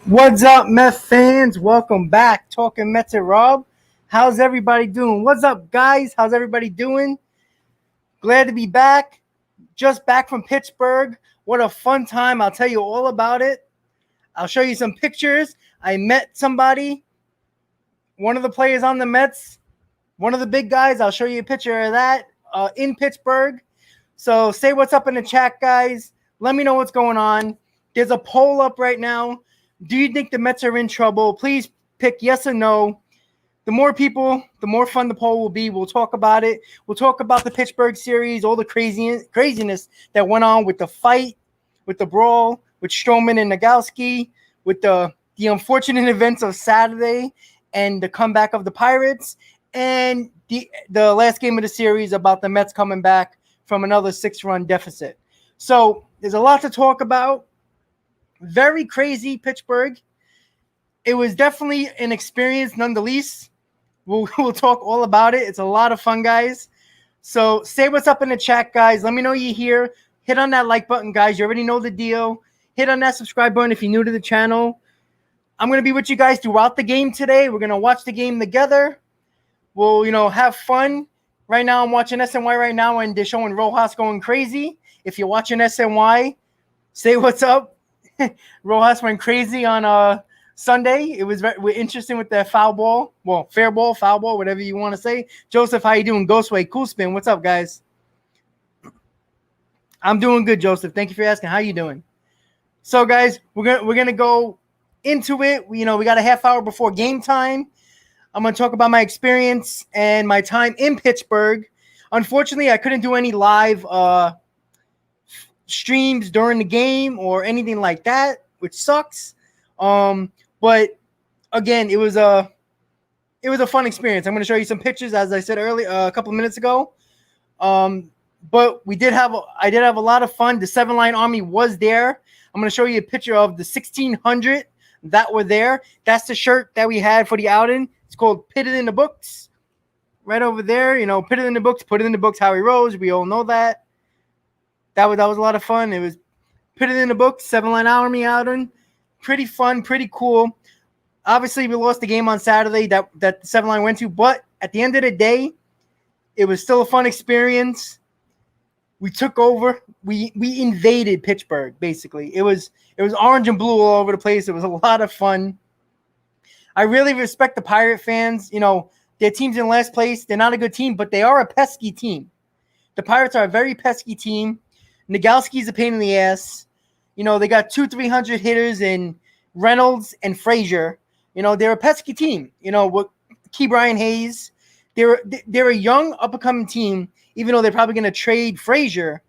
What's up, Mets fans? Welcome back. Talking Mets and Rob. How's everybody doing? What's up, guys? How's everybody doing? Glad to be back. Just back from Pittsburgh. What a fun time. I'll tell you all about it. I'll show you some pictures. I met somebody, one of the players on the Mets, one of the big guys. I'll show you a picture of that in Pittsburgh. So say what's up in the chat, guys. Let me know what's going on. There's a poll up right now. Do you think the Mets are in trouble? Please pick yes or no. The more people, the more fun the poll will be. We'll talk about it. We'll talk about the Pittsburgh series, all the craziness that went on with the fight, with the brawl, with Stroman and Nagowski, with the unfortunate events of Saturday and the comeback of the Pirates, and the last game of the series about the Mets coming back from another 6-run deficit. So there's a lot to talk about. Very crazy Pittsburgh. It was definitely an experience nonetheless. We'll talk all about it. It's a lot of fun, guys. So say what's up in the chat, guys. Let me know you're here. Hit on that like button, guys. You already know the deal. Hit on that subscribe button if you're new to the channel. I'm going to be with you guys throughout the game today. We're going to watch the game together. We'll, have fun. Right now, I'm watching SNY right now, and they're showing Rojas going crazy. If you're watching SNY, say what's up. Rojas went crazy on Sunday. It was very interesting with that foul ball. Well, fair ball, foul ball, whatever you want to say. Joseph, how you doing? Ghostway, Cool Spin. What's up, guys? I'm doing good, Joseph. Thank you for asking. How you doing? So, guys, we're gonna go into it. We got a half hour before game time. I'm gonna talk about my experience and my time in Pittsburgh. Unfortunately, I couldn't do any live streams during the game or anything like that, which sucks. But again, it was a fun experience. I'm going to show you some pictures, as I said earlier, a couple of minutes ago. But I did have a lot of fun. The 7-line army was there. I'm going to show you a picture of the 1,600 that were there. That's the shirt that we had for the outing. It's called Pit It in the Books. Right over there, Pit It in the Books, put it in the books, Howie Rose. We all know that. That was a lot of fun. It was Put It in the Books, 7-line army outing. Pretty fun, pretty cool. Obviously, we lost the game on Saturday that the 7-line went to, but at the end of the day, it was still a fun experience. We took over. We invaded Pittsburgh, basically. It was orange and blue all over the place. It was a lot of fun. I really respect the Pirate fans. Their team's in last place. They're not a good team, but they are a pesky team. The Pirates are a very pesky team. Nagowski's a pain in the ass. They got 200-300 hitters in Reynolds and Frazier. They're a pesky team. With Key Brian Hayes, they're a young up-and-coming team, even though they're probably going to trade Frazier.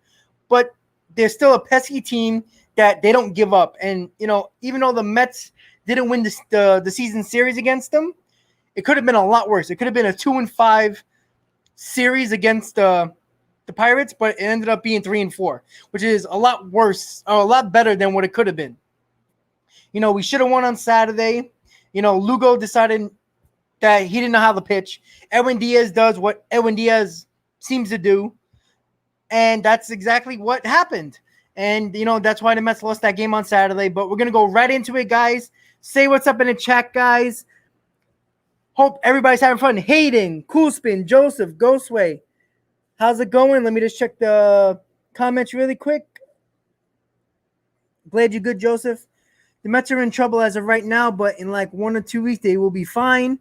But they're still a pesky team that they don't give up. And, even though the Mets didn't win the season series against them, it could have been a lot worse. It could have been a 2-5 series against the Pirates, but it ended up being 3-4, which is a lot worse, or a lot better than what it could have been. We should have won on Saturday. Lugo decided that he didn't know how to pitch. Edwin Diaz does what Edwin Diaz seems to do, and that's exactly what happened. And, that's why the Mets lost that game on Saturday, but we're going to go right into it, guys. Say what's up in the chat, guys. Hope everybody's having fun. Hayden, Cool Spin, Joseph, Ghostway. How's it going? Let me just check the comments really quick. Glad you're good, Joseph. The Mets are in trouble as of right now, but in like 1 or 2 weeks, they will be fine.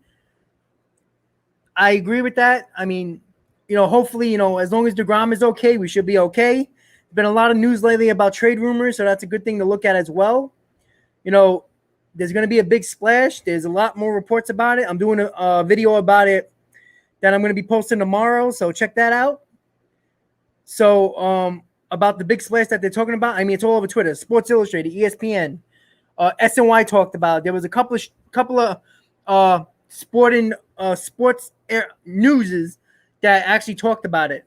I agree with that. I mean, hopefully, as long as DeGrom is okay, we should be okay. There's been a lot of news lately about trade rumors, so that's a good thing to look at as well. There's going to be a big splash. There's a lot more reports about it. I'm doing a video about it that I'm going to be posting tomorrow, so check that out. So, about the big splash that they're talking about, I mean, it's all over Twitter, Sports Illustrated, ESPN, SNY talked about it. There was a couple of sports newses that actually talked about it,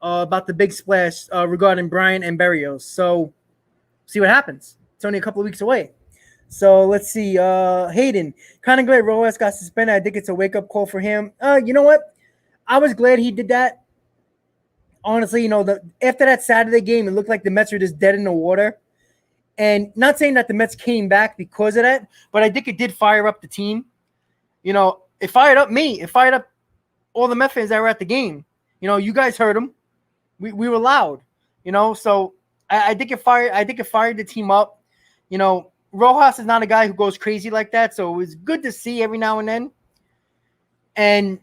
about the big splash regarding Brian and Berrios. So, see what happens. It's only a couple of weeks away. So, let's see. Hayden, kind of glad Rojas got suspended. I think it's a wake-up call for him. You know what? I was glad he did that. Honestly, after that Saturday game, it looked like the Mets were just dead in the water. And not saying that the Mets came back because of that, but I think it did fire up the team. It fired up me. It fired up all the Mets fans that were at the game. You guys heard them. We were loud. So I think it fired the team up. Rojas is not a guy who goes crazy like that, so it was good to see every now and then. And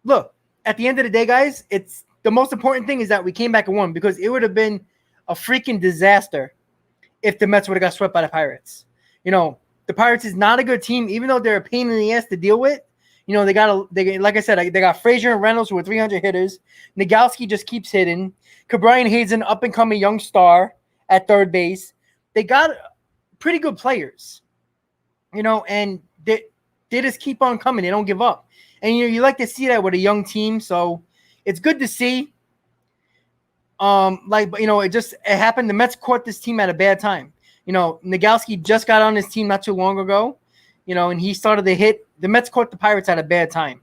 look, at the end of the day, guys, it's the most important thing is that we came back and won, because it would have been a freaking disaster if the Mets would have got swept by the Pirates. The Pirates is not a good team, even though they're a pain in the ass to deal with. They like I said, they got Frazier and Reynolds who are 300 hitters. Nagalski just keeps hitting. Cabrian Hayes, an up-and-coming young star at third base. They got pretty good players, and they just keep on coming. They don't give up. And you like to see that with a young team, so it's good to see. It happened. The Mets caught this team at a bad time. Nagalski just got on his team not too long ago, and he started to hit. The Mets caught the Pirates at a bad time.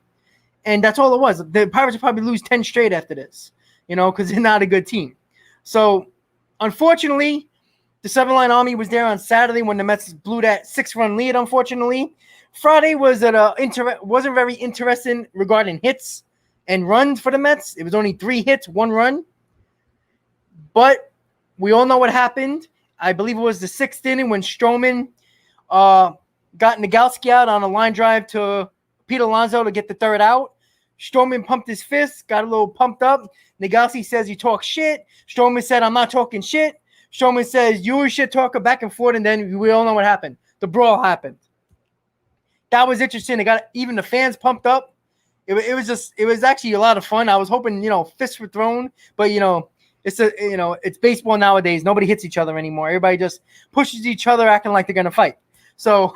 And that's all it was. The Pirates will probably lose 10 straight after this, because they're not a good team. So, unfortunately, the 7-line army was there on Saturday when the Mets blew that 6-run lead, unfortunately. Friday wasn't very interesting regarding hits and runs for the Mets. It was only 3 hits, 1 run. But we all know what happened. I believe it was the 6th inning when Stroman got Nagalski out on a line drive to Pete Alonso to get the 3rd out. Stroman pumped his fist, got a little pumped up. Nagalski says, "You talk shit." Stroman said, "I'm not talking shit." Stroman says, "You shit talker," back and forth, and then we all know what happened. The brawl happened. That was interesting. It got even the fans pumped up. It was actually a lot of fun. I was hoping, fists were thrown, but it's baseball nowadays. Nobody hits each other anymore. Everybody just pushes each other, acting like they're gonna fight. So,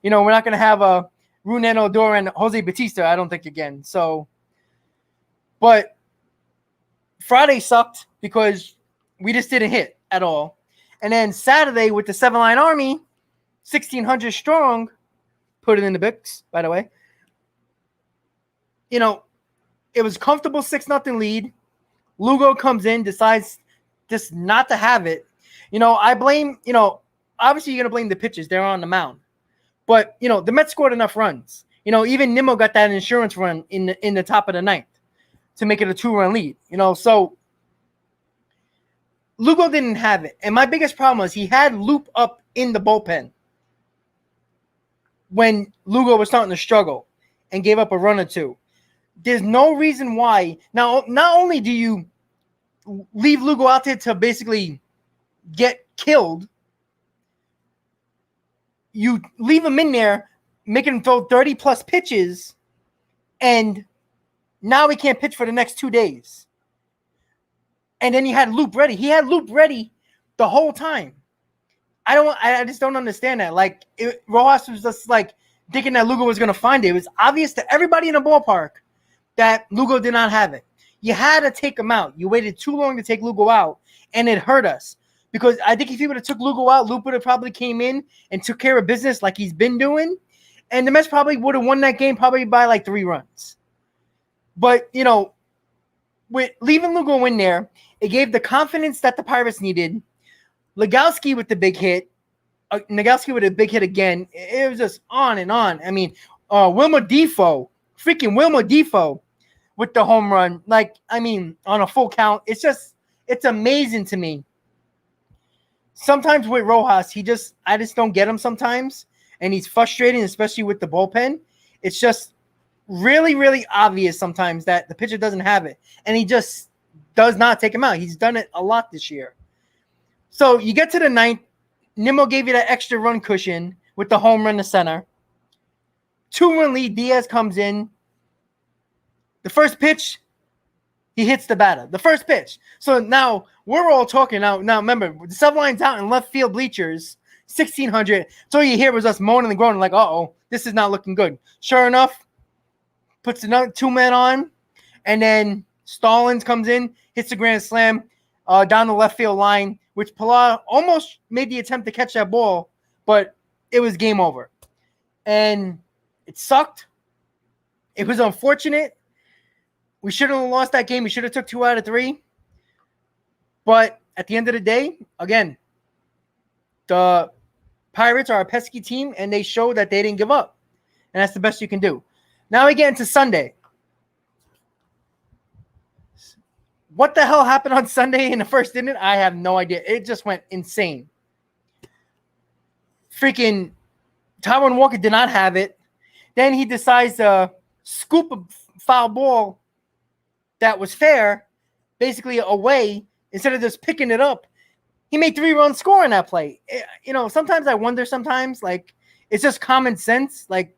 we're not gonna have a Runen Odor and Jose Batista, I don't think, again. So, but Friday sucked because we just didn't hit at all. And then Saturday with the 7-line army, 1,600 strong, put it in the books, by the way. It was comfortable 6-0 lead. Lugo comes in, decides just not to have it. I blame, obviously you're going to blame the pitchers. They're on the mound. But, the Mets scored enough runs. Even Nimmo got that insurance run in the top of the 9th to make it a 2-run lead. So Lugo didn't have it. And my biggest problem was he had Loop up in the bullpen when Lugo was starting to struggle and gave up a run or two. There's no reason why. Now, not only do you leave Lugo out there to basically get killed, you leave him in there, making him throw 30-plus pitches, and now he can't pitch for the next 2 days. And then he had Loop ready. He had Loop ready the whole time. I just don't understand that. Rojas was just thinking that Lugo was going to find it. It was obvious to everybody in the ballpark that Lugo did not have it. You had to take him out. You waited too long to take Lugo out, and it hurt us. Because I think if he would have took Lugo out, Lupe would have probably came in and took care of business like he's been doing. And the Mets probably would have won that game probably by 3 runs. But, with leaving Lugo in there, it gave the confidence that the Pirates needed. Legowski with the big hit. Nagalski with a big hit again. It was just on and on. I mean, Wilmer Defoe with the home run. On a full count. It's amazing to me. Sometimes with Rojas, I just don't get him sometimes. And he's frustrating, especially with the bullpen. It's just really, really obvious sometimes that the pitcher doesn't have it. And he just does not take him out. He's done it a lot this year. So you get to the 9th. Nimmo gave you that extra run cushion with the home run to center. 2-run lead. Diaz comes in. The first pitch, he hits the batter. The first pitch. So now we're all talking. Now remember, the 7-line's out in left field bleachers, 1,600. So all you hear was us moaning and groaning uh-oh, this is not looking good. Sure enough, puts another 2-man on, and then Stallings comes in, hits a grand slam down the left field line, which Pilar almost made the attempt to catch that ball, but it was game over. And it sucked. It was unfortunate. We shouldn't have lost that game. We should have took 2 out of 3. But at the end of the day, again, the Pirates are a pesky team, and they showed that they didn't give up. And that's the best you can do. Now we get into Sunday. What the hell happened on Sunday in the first inning? I have no idea. It just went insane. Freaking Taijuan Walker did not have it. Then he decides to scoop a foul ball that was fair, basically away, instead of just picking it up. He made 3 runs scoring that play. Sometimes I wonder like, it's just common sense. Like,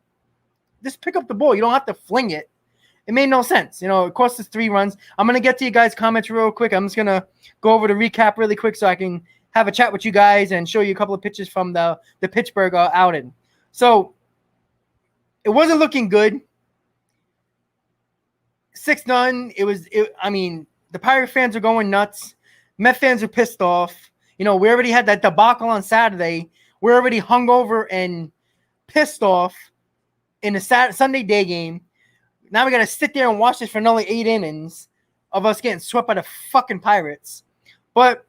just pick up the ball. You don't have to fling it. It made no sense. It cost us 3 runs. I'm going to get to you guys' comments real quick. I'm just going to go over the recap really quick so I can have a chat with you guys and show you a couple of pictures from the Pittsburgh outing. So, it wasn't looking good. 6-0. The Pirate fans are going nuts. Met fans are pissed off. We already had that debacle on Saturday. We're already hungover and pissed off in the Sunday day game. Now we got to sit there and watch this for another 8 innings of us getting swept by the fucking Pirates. But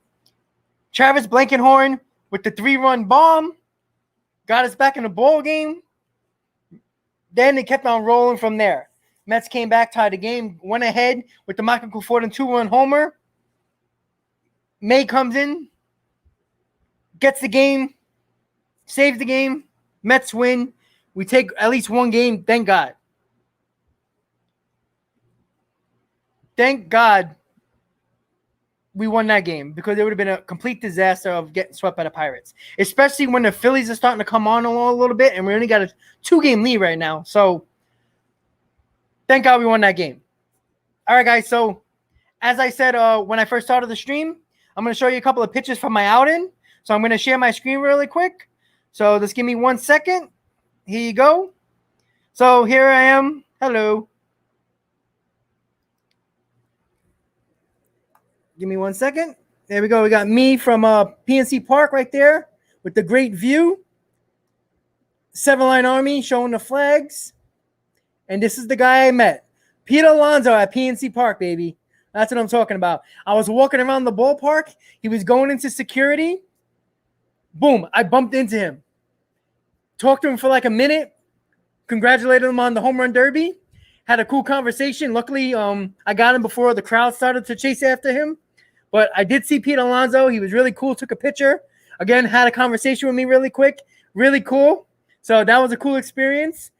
Travis Blankenhorn with the 3-run bomb got us back in the ball game. Then it kept on rolling from there. Mets came back, tied the game, went ahead with the Michael Crawford 2-run homer. May comes in, gets the game, saves the game. Mets win. We take at least 1 game. Thank God. Thank God we won that game, because it would have been a complete disaster of getting swept by the Pirates, especially when the Phillies are starting to come on a little bit, and we only got a 2-game lead right now. So thank God we won that game. All right, guys. So as I said when I first started the stream, I'm going to show you a couple of pictures from my outing. So I'm going to share my screen really quick. So just give me 1 second. Here you go. So here I am. Hello. Give me 1 second. There we go. We got me from PNC Park right there with the great view. 7-Line Army showing the flags. And this is the guy I met. Pete Alonso at PNC Park, baby. That's what I'm talking about. I was walking around the ballpark. He was going into security. Boom. I bumped into him. Talked to him for like a minute. Congratulated him on the home run derby. Had a cool conversation. Luckily, I got him before the crowd started to chase after him. But I did see Pete Alonso. He was really cool. Took a picture. Again, had a conversation with me really quick. Really cool. So that was a cool experience.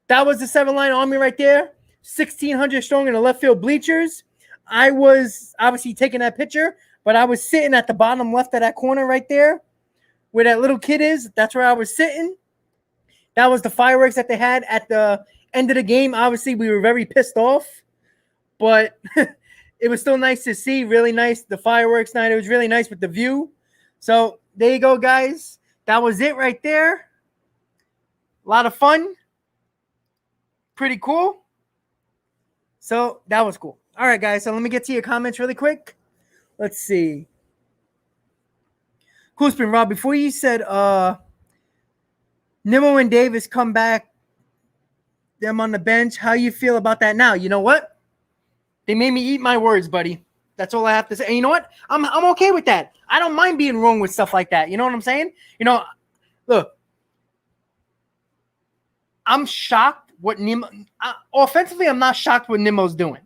That was the 7-Line Army right there. 1,600 strong in the left field bleachers. I was obviously taking that picture, but I was sitting at the bottom left of that corner right there where that little kid is. That's where I was sitting. That was the fireworks that they had at the end of the game. Obviously, we were very pissed off, but it was still nice to see. Really nice. The fireworks night. It was really nice with the view. So there you go, guys. That was it right there. A lot of fun. Pretty cool. So that was cool. All right, guys. So let me get to your comments really quick. Let's see. Cool Spin Rob, before you said Nimmo and Davis come back, them on the bench, how you feel about that now? You know what? They made me eat my words, buddy. That's all I have to say. And you know what? I'm okay with that. I don't mind being wrong with stuff like that. You know what I'm saying? Look, I'm shocked what Nimmo offensively, I'm not shocked what Nimmo's doing.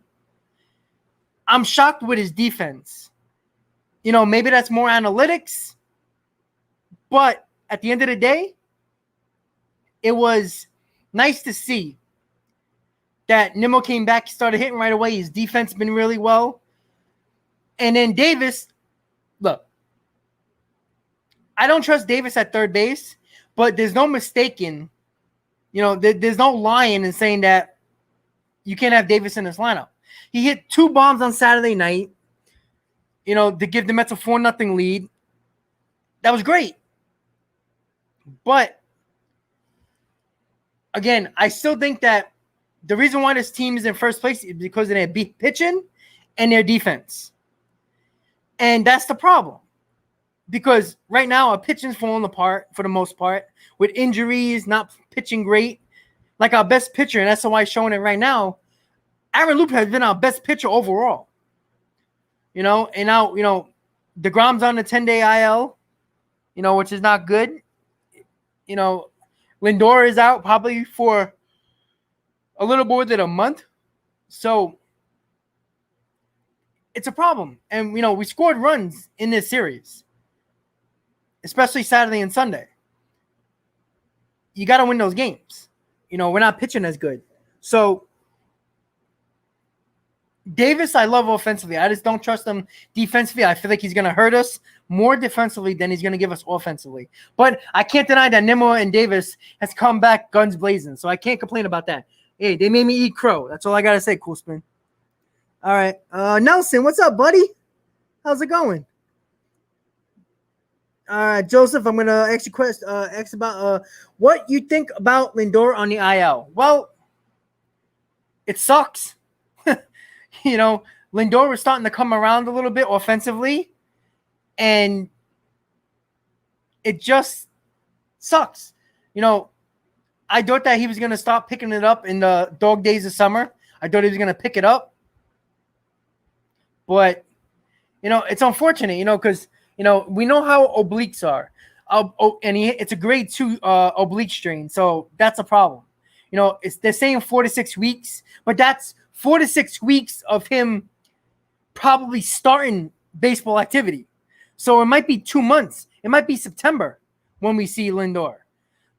I'm shocked with his defense. Maybe that's more analytics. But at the end of the day, it was nice to see that Nimmo came back, started hitting right away. His defense has been really well. And then Davis, look, I don't trust Davis at third base, but there's no mistaking, there's no lying in saying that you can't have Davis in this lineup. He hit 2 bombs on Saturday night, to give the Mets a 4-0 lead. That was great. But, again, I still think that the reason why this team is in first place is because of their pitching and their defense. And that's the problem. Because right now, our pitching's falling apart for the most part. With injuries, not pitching great. Like our best pitcher, and that's why I'm showing it right now, Aaron Loop has been our best pitcher overall. And now, DeGrom's on the 10-day IL. which is not good. Lindor is out probably for a little more than a month. So it's a problem. And, we scored runs in this series, especially Saturday and Sunday. You got to win those games. We're not pitching as good. So Davis, I love offensively. I just don't trust him defensively. I feel like he's going to hurt us more defensively than he's going to give us offensively. But I can't deny that Nimmo and Davis has come back guns blazing. So I can't complain about that. Hey, they made me eat crow. That's all I got to say, Cool Spin. All right. Nelson, what's up, buddy? How's it going? All right, Joseph, I'm going to ask about what you think about Lindor on the IL. Well, it sucks. Lindor was starting to come around a little bit offensively, and it just sucks. I thought that he was going to stop picking it up in the dog days of summer. I thought he was going to pick it up. But, it's unfortunate, because, we know how obliques are. And it's a grade 2 oblique strain, so that's a problem. They're saying 4 to 6 weeks, but that's 4 to 6 weeks of him probably starting baseball activity. So it might be 2 months. It might be September when we see Lindor.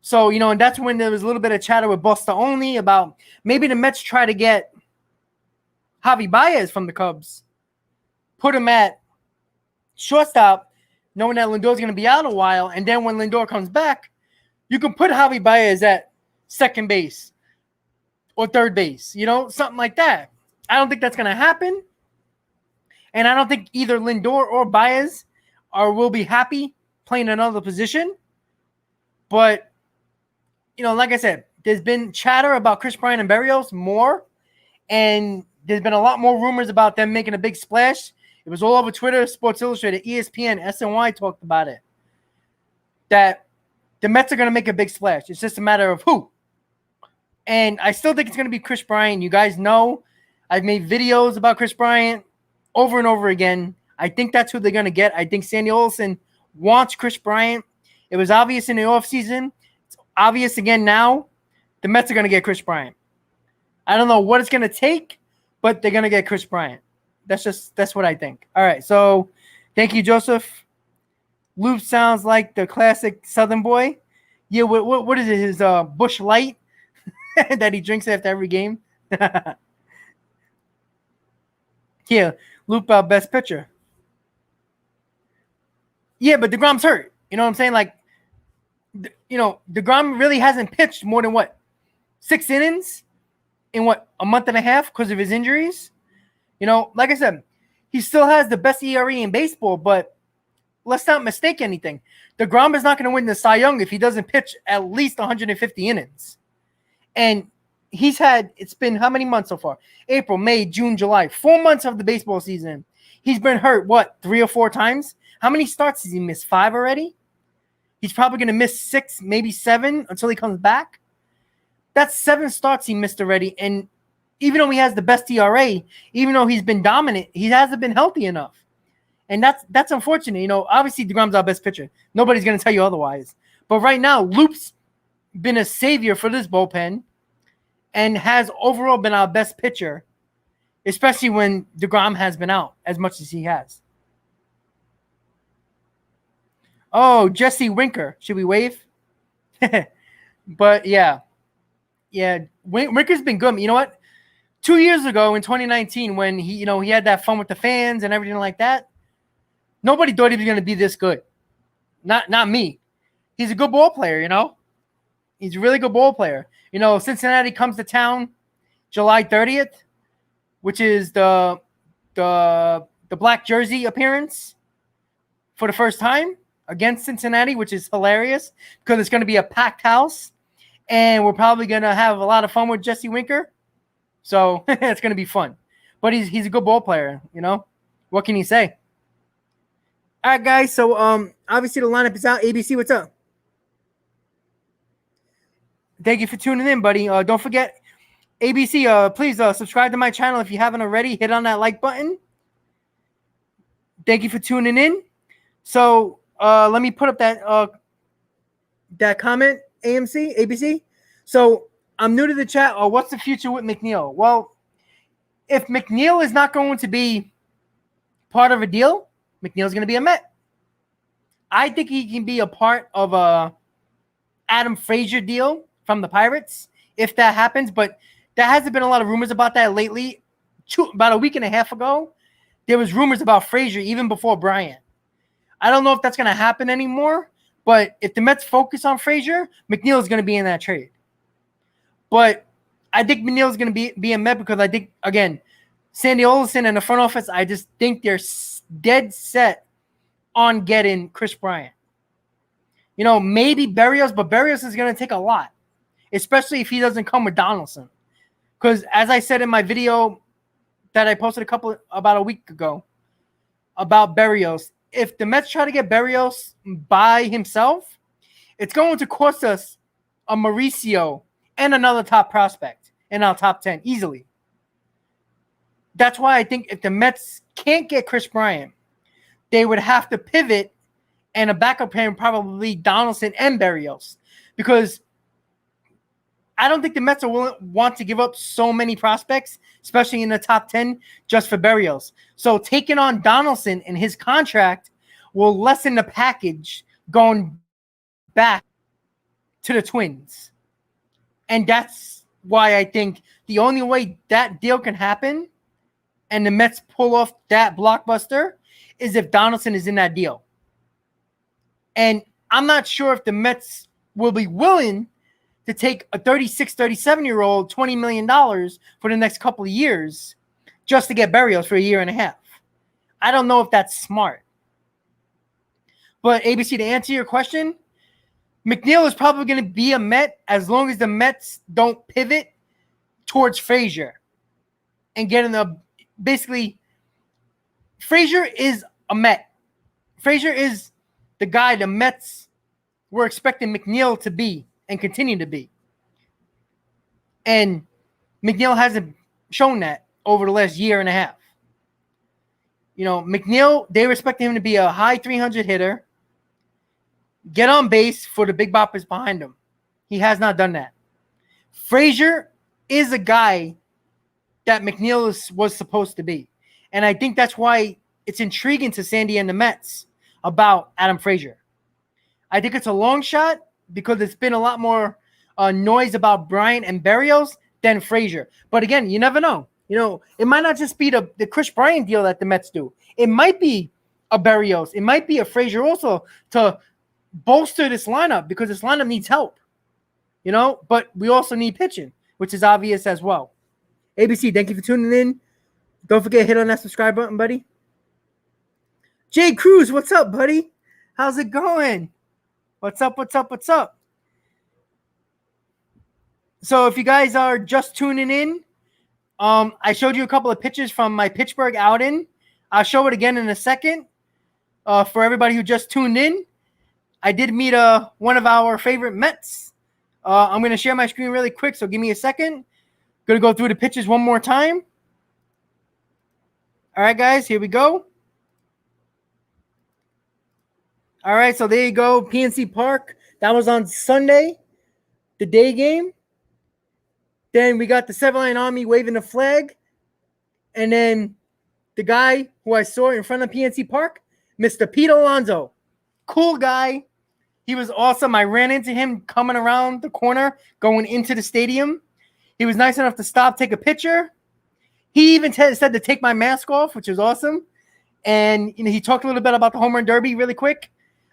So, and that's when there was a little bit of chatter with Buster Only about maybe the Mets try to get Javi Baez from the Cubs, put him at shortstop, knowing that Lindor's going to be out a while, and then when Lindor comes back, you can put Javi Baez at second base or third base, something like that. I don't think that's going to happen. And I don't think either Lindor or Baez will be happy playing another position. But, like I said, there's been chatter about Chris Bryant and Berrios more. And there's been a lot more rumors about them making a big splash. It was all over Twitter, Sports Illustrated, ESPN, SNY talked about it. That the Mets are going to make a big splash. It's just a matter of who. And I still think it's going to be Chris Bryant. You guys know I've made videos about Chris Bryant over and over again. I think that's who they're going to get. I think Sandy Olson wants Chris Bryant. It was obvious in the offseason. It's obvious again now. The Mets are going to get Chris Bryant. I don't know what it's going to take, but they're going to get Chris Bryant. That's what I think. All right, so thank you, Joseph. Loop sounds like the classic Southern boy. Yeah, what is it? His Bush Light that he drinks after every game. Yeah, Loop best pitcher. Yeah, but DeGrom's hurt. You know what I'm saying? Like, DeGrom really hasn't pitched more than 6 innings in a month and a half because of his injuries. Like I said, he still has the best ERA in baseball, but let's not mistake anything. DeGrom is not going to win the Cy Young if he doesn't pitch at least 150 innings. And it's been how many months so far? April, May, June, July, 4 months of the baseball season. He's been hurt, 3 or 4 times? How many starts has he missed? 5 already? He's probably going to miss 6, maybe 7 until he comes back. That's 7 starts he missed already. And even though he has the best ERA, even though he's been dominant, he hasn't been healthy enough. And that's unfortunate. Obviously DeGrom's our best pitcher. Nobody's going to tell you otherwise. But right now, Loop's been a savior for this bullpen and has overall been our best pitcher, especially when DeGrom has been out as much as he has. Oh, Jesse Winker. Should we wave? But, yeah. Yeah, Winker's been good. You know what? 2 years ago in 2019 when he had that fun with the fans and everything like that, nobody thought he was going to be this good. Not me. He's a good ball player, He's a really good ball player. Cincinnati comes to town July 30th, which is the black jersey appearance for the first time against Cincinnati, which is hilarious because it's going to be a packed house and we're probably going to have a lot of fun with Jesse Winker. So it's going to be fun. But he's a good ball player, What can you say? All right, guys. So obviously the lineup is out. ABC, what's up? Thank you for tuning in, buddy. Don't forget, ABC, please subscribe to my channel if you haven't already. Hit on that like button. Thank you for tuning in. So let me put up that comment, ABC. So I'm new to the chat. What's the future with McNeil? Well, if McNeil is not going to be part of a deal, McNeil's going to be a Met. I think he can be a part of a Adam Frazier deal from the Pirates if that happens, but there hasn't been a lot of rumors about that lately. About a week and a half ago, there was rumors about Frazier even before Bryant. I don't know if that's going to happen anymore, but if the Mets focus on Frazier, McNeil is going to be in that trade. But I think McNeil is going to be a Met because I think, again, Sandy Olson and the front office, I just think they're dead set on getting Chris Bryant. You know, maybe Berrios, but Berrios is going to take a lot, especially if he doesn't come with Donaldson. Because as I said in my video that I posted about a week ago about Berrios, if the Mets try to get Berrios by himself, it's going to cost us a Mauricio and another top prospect in our top 10 easily. That's why I think if the Mets can't get Chris Bryant, they would have to pivot and a backup plan probably Donaldson and Berrios, because I don't think the Mets want to give up so many prospects, especially in the top 10, just for Berrios. So taking on Donaldson and his contract will lessen the package going back to the Twins. And that's why I think the only way that deal can happen and the Mets pull off that blockbuster is if Donaldson is in that deal. And I'm not sure if the Mets will be willing to take a 36, 37-year-old $20 million for the next couple of years just to get Berrios for a year and a half. I don't know if that's smart. But ABC, to answer your question, McNeil is probably going to be a Met as long as the Mets don't pivot towards Frazier and get in the basically Frazier is a Met. Frazier is the guy the Mets were expecting McNeil to be and continue to be. And McNeil hasn't shown that over the last year and a half. You know, McNeil, they were expecting him to be a high 300 hitter, get on base for the big boppers behind him. He has not done that. Frazier is a guy that McNeil was supposed to be. And I think that's why it's intriguing to Sandy and the Mets about Adam Frazier. I think it's a long shot because it's been a lot more noise about Bryant and Berrios than Frazier. But again, you never know. You know, it might not just be the Chris Bryant deal that the Mets do. It might be a Berrios. It might be a Frazier also to bolster this lineup because this lineup needs help. You know, but we also need pitching, which is obvious as well. ABC, thank you for tuning in. Don't forget to hit on that subscribe button, buddy. Jay Cruz, what's up, buddy? How's it going? What's up? So if you guys are just tuning in, I showed you a couple of pictures from my Pittsburgh outing. I'll show it again in a second. For everybody who just tuned in, I did meet one of our favorite Mets. I'm going to share my screen really quick, so give me a second. Going to go through the pictures one more time. All right, guys, here we go. All right, so there you go, PNC Park. That was on Sunday, the day game. Then we got the 7-Line Army waving the flag. And then the guy who I saw in front of PNC Park, Mr. Pete Alonso. Cool guy. He was awesome. I ran into him coming around the corner, going into the stadium. He was nice enough to stop, take a picture. He even said to take my mask off, which was awesome. And you know, he talked a little bit about the home run derby really quick.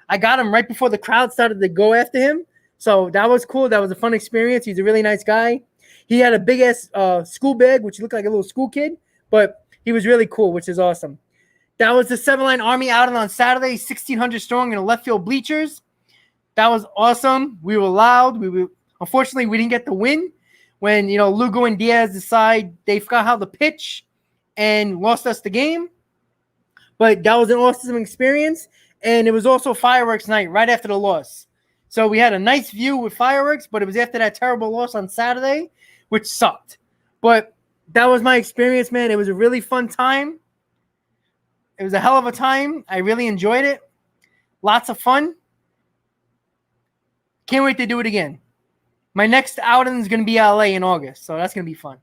I got him right before the crowd started to go after him. So that was cool. That was a fun experience. He's a really nice guy. He had a big-ass school bag, which looked like a little school kid. But he was really cool, which is awesome. That was the 7-Line Army outing on Saturday, 1,600 strong in the left field bleachers. That was awesome. We were loud. Unfortunately, we didn't get the win. When, you know, Lugo and Diaz decide they forgot how to pitch and lost us the game. But that was an awesome experience. And it was also fireworks night right after the loss. So we had a nice view with fireworks, but it was after that terrible loss on Saturday, which sucked. But that was my experience, man. It was a really fun time. It was a hell of a time. I really enjoyed it. Lots of fun. Can't wait to do it again. My next outing is going to be LA in August, so that's going to be fun.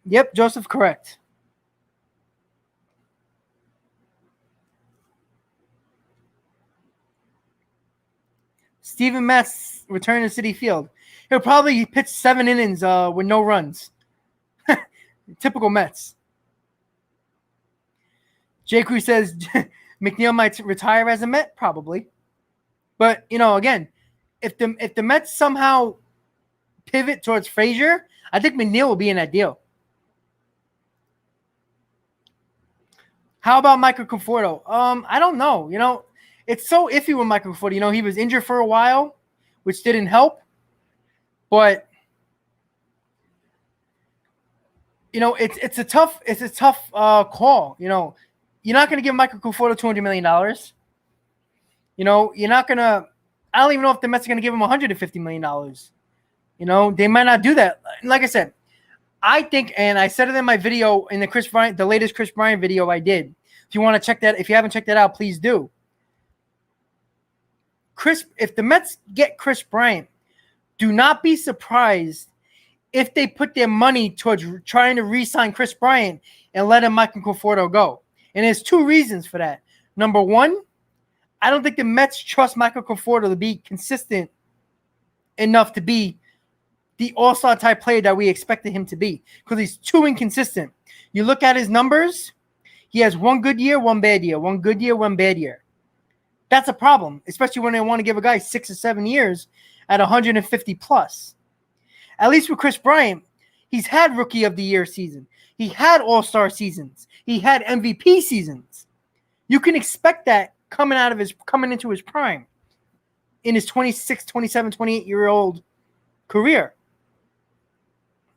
Yep, Joseph, correct. Steven Matz return to Citi Field. He'll probably pitch 7 innings with no runs. Typical Mets. J. Cruz says McNeil might retire as a Met, probably. But, again, if the Mets somehow pivot towards Frazier, I think McNeil will be in that deal. How about Michael Conforto? I don't know. It's so iffy with Michael Conforto. He was injured for a while, which didn't help. But it's a tough call. You're not going to give Michael Conforto $200 million. You're not going to. I don't even know if the Mets are going to give him $150 million. They might not do that. Like I said, I think, and I said it in my video in the latest Chris Bryant video I did. If you want to check that, if you haven't checked that out, please do. If the Mets get Chris Bryant, do not be surprised if they put their money towards trying to re-sign Chris Bryant and let Michael Conforto go. And there's 2 reasons for that. Number 1, I don't think the Mets trust Michael Conforto to be consistent enough to be the all-star type player that we expected him to be, because he's too inconsistent. You look at his numbers, he has 1 good year, 1 bad year, 1 good year, 1 bad year. That's a problem, especially when they want to give a guy 6 or 7 years at 150 plus. At least with Chris Bryant, he's had Rookie of the Year season. He had All-Star seasons. He had MVP seasons. You can expect that coming into his prime in his 26, 27, 28-year-old career.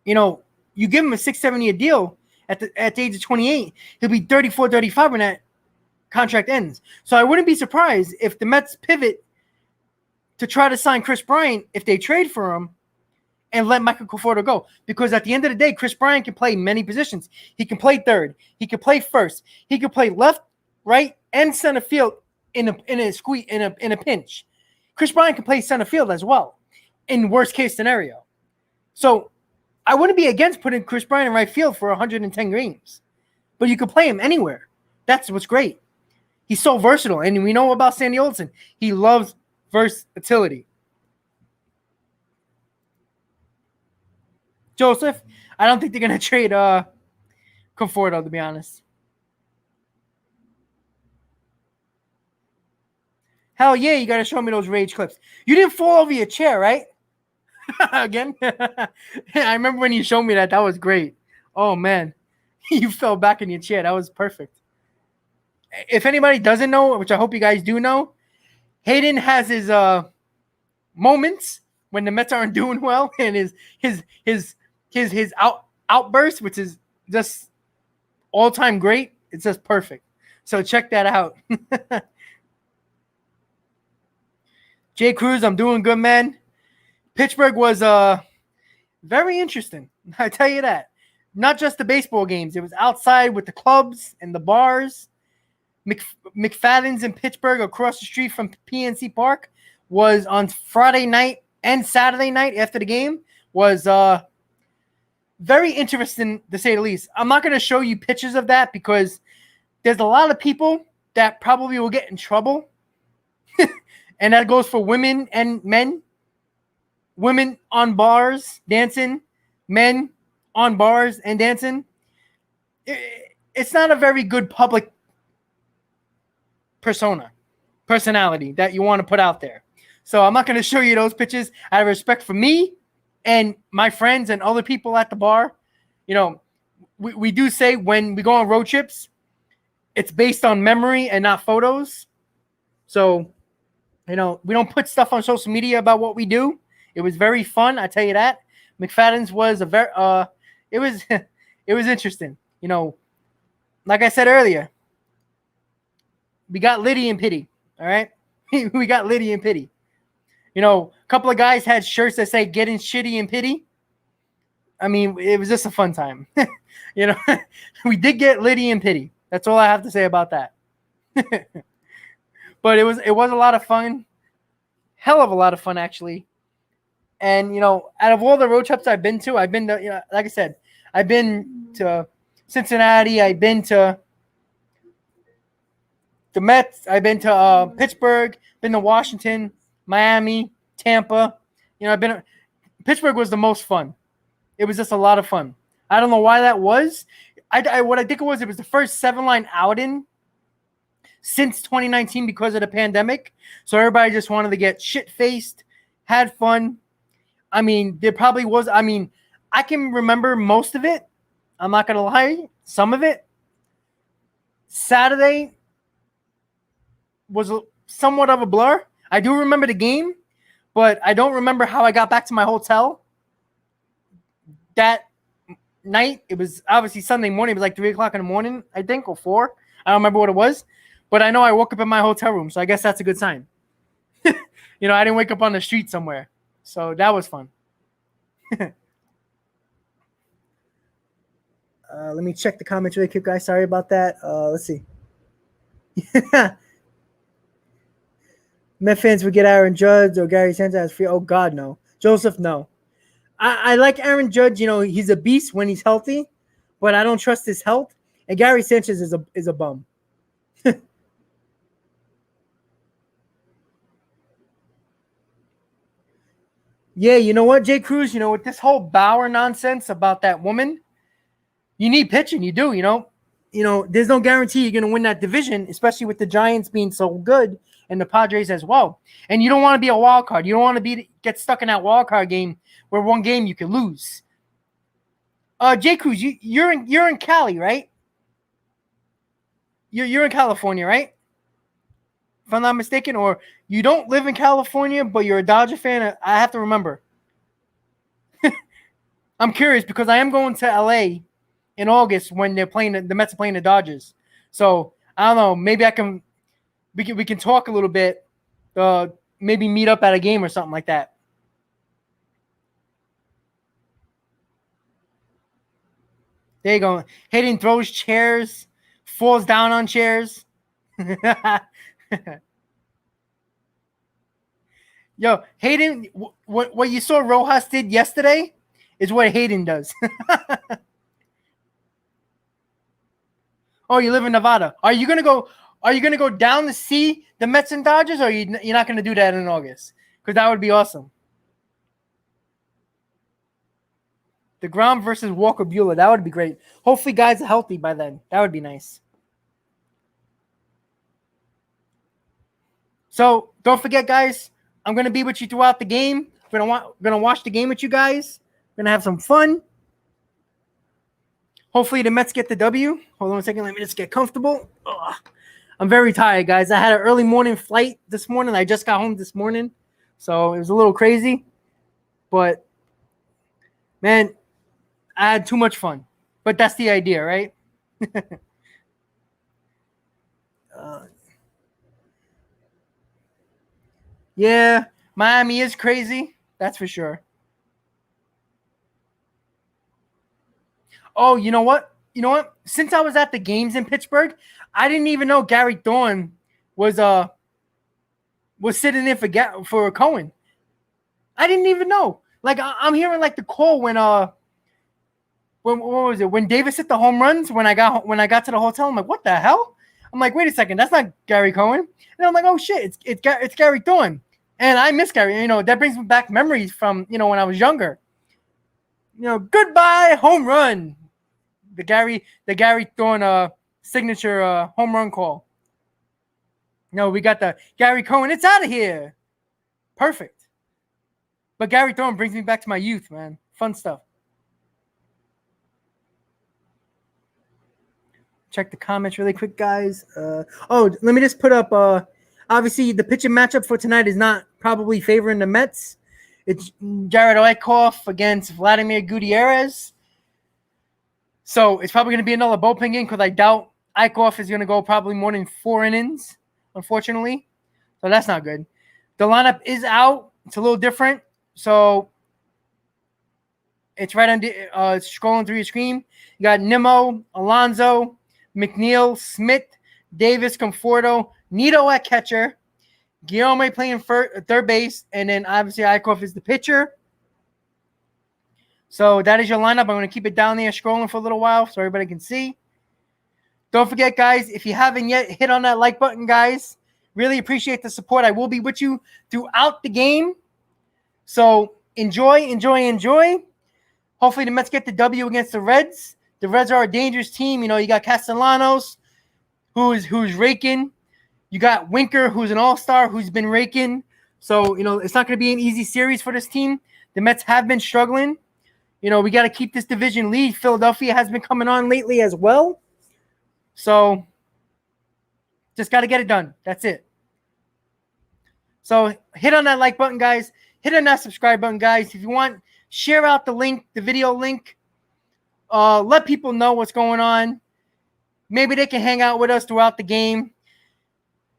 You give him a 6-7 year deal at the age of 28, he'll be 34, 35 when that contract ends. So I wouldn't be surprised if the Mets pivot to try to sign Chris Bryant if they trade for him and let Michael Conforto go. Because at the end of the day, Chris Bryant can play many positions. He can play third. He can play first. He can play left, right, and center field in a pinch. Chris Bryant can play center field as well in worst case scenario. So I wouldn't be against putting Chris Bryant in right field for 110 games. But you can play him anywhere. That's what's great. He's so versatile. And we know about Sandy Olson. He loves versatility. Joseph, I don't think they're going to trade Conforto, to be honest. Hell yeah, you got to show me those rage clips. You didn't fall over your chair, right? Again? I remember when you showed me that. That was great. Oh, man. You fell back in your chair. That was perfect. If anybody doesn't know, which I hope you guys do know, Hayden has his moments when the Mets aren't doing well, and his outburst, which is just all-time great. It's just perfect. So check that out. Jay Cruz, I'm doing good, man. Pittsburgh was very interesting. I tell you that. Not just the baseball games. It was outside with the clubs and the bars. McFadden's in Pittsburgh across the street from PNC Park was on Friday night and Saturday night after the game. Was very interesting, to say the least. I'm not going to show you pictures of that because there's a lot of people that probably will get in trouble. And that goes for women and men. Women on bars dancing, men on bars and dancing. It's not a very good public personality that you want to put out there. So I'm not going to show you those pictures out of respect for me and my friends and other people at the bar. We do say when we go on road trips, it's based on memory and not photos. So, we don't put stuff on social media about what we do. It was very fun, I tell you that. McFadden's was it was interesting. Like I said earlier, we got Liddy and Pity, all right? We got Liddy and Pity. A couple of guys had shirts that say "Getting Shitty and Pity." I mean, it was just a fun time. You know, we did get Liddy and Pity. That's all I have to say about that. But it was a lot of fun. Hell of a lot of fun, actually. And, you know, out of all the road trips I've been to, you know, like I said, I've been to Cincinnati. I've been to the Mets. I've been to Pittsburgh. Been to Washington, Miami, Tampa. You know, Pittsburgh was the most fun. It was just a lot of fun. I don't know why that was. What I think it was the first 7-line outing since 2019 because of the pandemic. So everybody just wanted to get shit-faced, had fun. I mean, there probably was. I mean, I can remember most of it. I'm not going to lie. Some of it. Saturday was somewhat of a blur. I do remember the game, but I don't remember how I got back to my hotel that night. It was obviously Sunday morning. It was like 3 o'clock in the morning, I think, or 4. I don't remember what it was. But I know I woke up in my hotel room, so I guess that's a good sign. You know, I didn't wake up on the street somewhere. So that was fun. Let me check the comments really quick, guys. Sorry about that. Let's see. Met fans would get Aaron Judge or Gary Sanchez free. Oh, God, no. Joseph, no. I like Aaron Judge. You know, he's a beast when he's healthy, but I don't trust his health. And Gary Sanchez is a bum. Yeah, you know what, Jay Cruz? You know, with this whole Bauer nonsense about that woman, you need pitching. You do, you know. You know, there's no guarantee you're going to win that division, especially with the Giants being so good and the Padres as well. And you don't want to be a wild card. You don't want to get stuck in that wild card game where one game you could lose. Jay Cruz, you're in Cali, right? You're in California, right? If I'm not mistaken, or you don't live in California, but you're a Dodger fan. I have to remember. I'm curious because I am going to LA in August when they're playing the Mets are playing the Dodgers. So I don't know. Maybe we can talk a little bit. Maybe meet up at a game or something like that. There you go. Hayden throws chairs, falls down on chairs. Yo, Hayden, what you saw Rojas did yesterday is what Hayden does. Oh, you live in Nevada. Are you gonna go down to see the Mets and Dodgers, or you're not gonna do that in August? Because that would be awesome. DeGrom versus Walker Buehler. That would be great. Hopefully, guys are healthy by then. That would be nice. So don't forget, guys. I'm gonna be with you throughout the game. Gonna watch the game with you guys. Gonna have some fun. Hopefully the Mets get the W. Hold on a second. Let me just get comfortable. Ugh. I'm very tired, guys. I had an early morning flight this morning. I just got home this morning, so it was a little crazy. But man, I had too much fun. But that's the idea, right? Yeah, Miami is crazy. That's for sure. Oh, you know what? Since I was at the games in Pittsburgh, I didn't even know Gary Thorne was sitting in for Cohen. I didn't even know. Like I'm hearing like the call when what was it? When Davis hit the home runs when I got to the hotel, I'm like, what the hell? I'm like, wait a second, that's not Gary Cohen. And I'm like, oh shit, it's Gary Thorne. And I miss Gary. You know, that brings me back memories from, you know, when I was younger. You know, goodbye home run. The Gary Thorne signature home run call. No, we got the Gary Cohen. It's out of here. Perfect. But Gary Thorne brings me back to my youth, man. Fun stuff. Check the comments really quick, guys. Let me just put up. Obviously, the pitching matchup for tonight is not probably favoring the Mets. It's Jared Eichhoff against Vladimir Gutierrez. So it's probably going to be another bullpen game because I doubt Eichhoff is going to go probably more than 4 innings, unfortunately. So that's not good. The lineup is out. It's a little different. So It's right under, scrolling through your screen. You got Nimmo, Alonso, McNeil, Smith, Davis, Conforto, Nito at catcher, Guillaume playing third base, and then obviously Eichhoff is the pitcher. So that is your lineup. I'm going to keep it down there scrolling for a little while so everybody can see. Don't forget, guys, if you haven't yet, hit on that like button, guys. Really appreciate the support. I will be with you throughout the game. So enjoy. Hopefully the Mets get the W against the Reds. The Reds are a dangerous team. You know, you got Castellanos, who's raking. You got Winker, who's an all-star, who's been raking. So, you know, it's not going to be an easy series for this team. The Mets have been struggling. You know, we got to keep this division lead. Philadelphia has been coming on lately as well. So, just got to get it done. That's it. So, hit on that like button, guys. Hit on that subscribe button, guys. If you want, share out the link, the video link. Let people know what's going on. Maybe they can hang out with us throughout the game.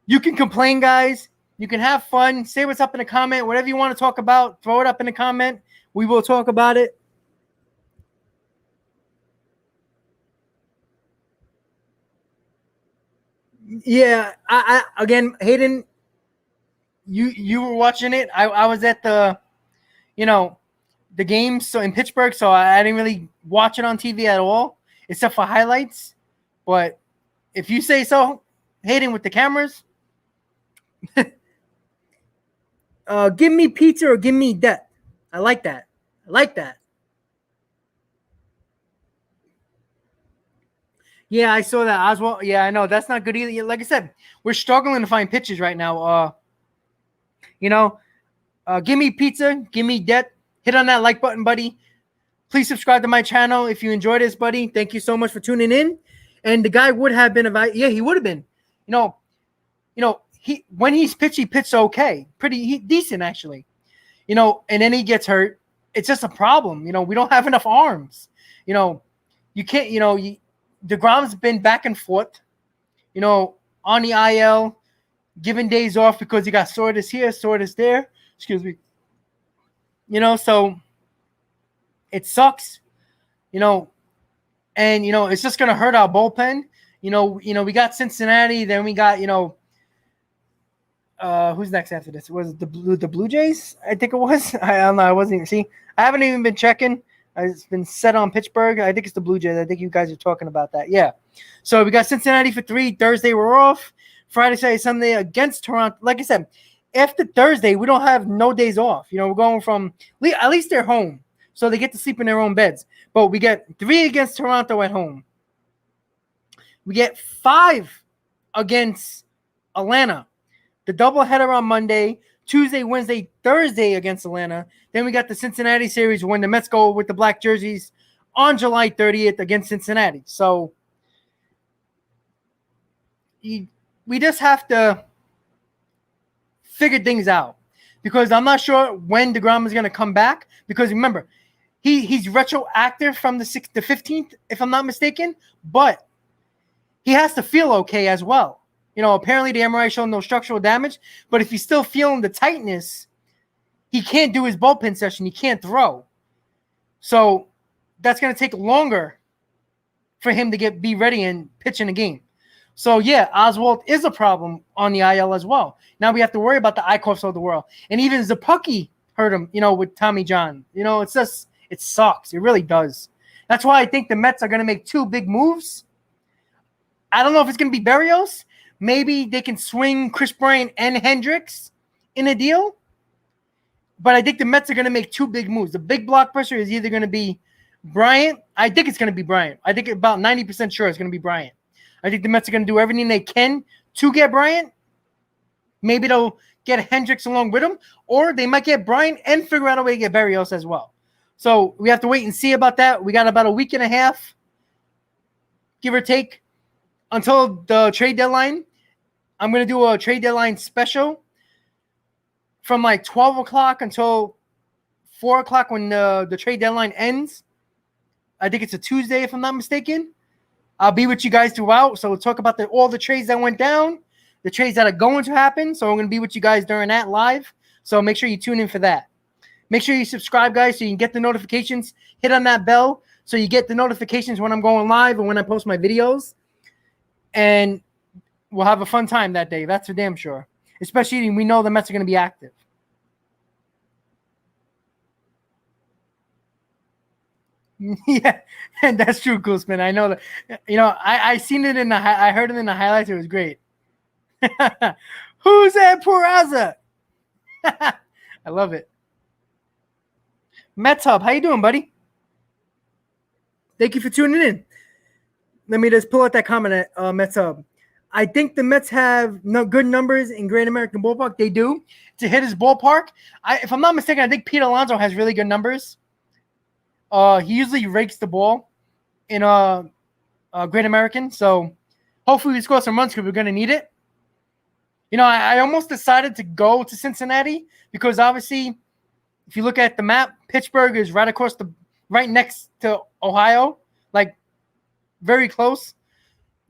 You can complain, guys. You can have fun. Say what's up in the comment. Whatever you want to talk about, throw it up in the comment. We will talk about it. Yeah, I again, Hayden, you were watching it. I was at the, you know, the games so in Pittsburgh, so I didn't really watch it on TV at all, except for highlights. But if you say so, Hayden, with the cameras, give me pizza or give me death. I like that. Yeah, I saw that. Oswald. Yeah, I know. That's not good either. Like I said, we're struggling to find pitches right now. You know, give me pizza, give me death. Hit on that like button, buddy. Please subscribe to my channel if you enjoyed this, buddy. Thank you so much for tuning in. And the guy would have been he would have been. You know, when he's pitched, he pitched okay, pretty decent actually. You know, and then he gets hurt. It's just a problem. You know, we don't have enough arms. You know, you can't. You know, DeGrom's been back and forth. You know, on the IL, giving days off because he got soreness here, soreness there. Excuse me. You know, so it sucks. You know, and you know it's just gonna hurt our bullpen. You know, we got Cincinnati, then we got who's next after this? Was it the Blue Jays? I think it was. I don't know. I wasn't even see. I haven't even been checking. It's been set on Pittsburgh. I think it's the Blue Jays. I think you guys are talking about that. Yeah. So we got Cincinnati for 3. Thursday we're off. Friday, Saturday, Sunday against Toronto. Like I said, after Thursday we don't have no days off. You know, we're going from at least they're home, so they get to sleep in their own beds. But we get 3 against Toronto at home. We get 5 against Atlanta. The doubleheader on Monday, Tuesday, Wednesday, Thursday against Atlanta. Then we got the Cincinnati series when the Mets go with the black jerseys on July 30th against Cincinnati. So we just have to figure things out because I'm not sure when DeGrom is going to come back because remember, he's retroactive from the 15th, if I'm not mistaken, but he has to feel okay as well. You know, apparently the MRI showed no structural damage, but if he's still feeling the tightness, he can't do his bullpen session. He can't throw. So that's going to take longer for him to be ready and pitch in a game. So, yeah, Oswald is a problem on the IL as well. Now we have to worry about the Eichhoffs of the world. And even Zapucki hurt him, you know, with Tommy John. You know, it's just, it sucks. It really does. That's why I think the Mets are going to make 2 big moves. I don't know if it's going to be Berrios. Maybe they can swing Chris Bryant and Hendricks in a deal. But I think the Mets are going to make 2 big moves. The big blockbuster is either going to be Bryant. I think it's going to be Bryant. I think about 90% sure it's going to be Bryant. I think the Mets are going to do everything they can to get Bryant. Maybe they'll get Hendricks along with him. Or they might get Bryant and figure out a way to get Berrios as well. So we have to wait and see about that. We got about a week and a half, give or take, until the trade deadline. I'm going to do a trade deadline special from like 12 o'clock until 4 o'clock when the trade deadline ends. I think it's a Tuesday, if I'm not mistaken. I'll be with you guys throughout. So we'll talk about all the trades that went down, the trades that are going to happen. So I'm going to be with you guys during that live. So make sure you tune in for that. Make sure you subscribe, guys, so you can get the notifications. Hit on that bell so you get the notifications when I'm going live and when I post my videos. And we'll have a fun time that day. That's for damn sure. Especially we know the Mets are going to be active. Yeah, and that's true, Koosman. I know that. I seen it I heard it in the highlights. It was great. Who's that Peraza? I love it. Mets Hub, how you doing, buddy? Thank you for tuning in. Let me just pull out that comment at Mets Hub. I think the Mets have good numbers in Great American Ballpark. They do. To hit his ballpark, if I'm not mistaken, I think Pete Alonso has really good numbers. He usually rakes the ball in Great American. So hopefully we score some runs because we're going to need it. I almost decided to go to Cincinnati because obviously if you look at the map, Pittsburgh is right next to Ohio, like very close.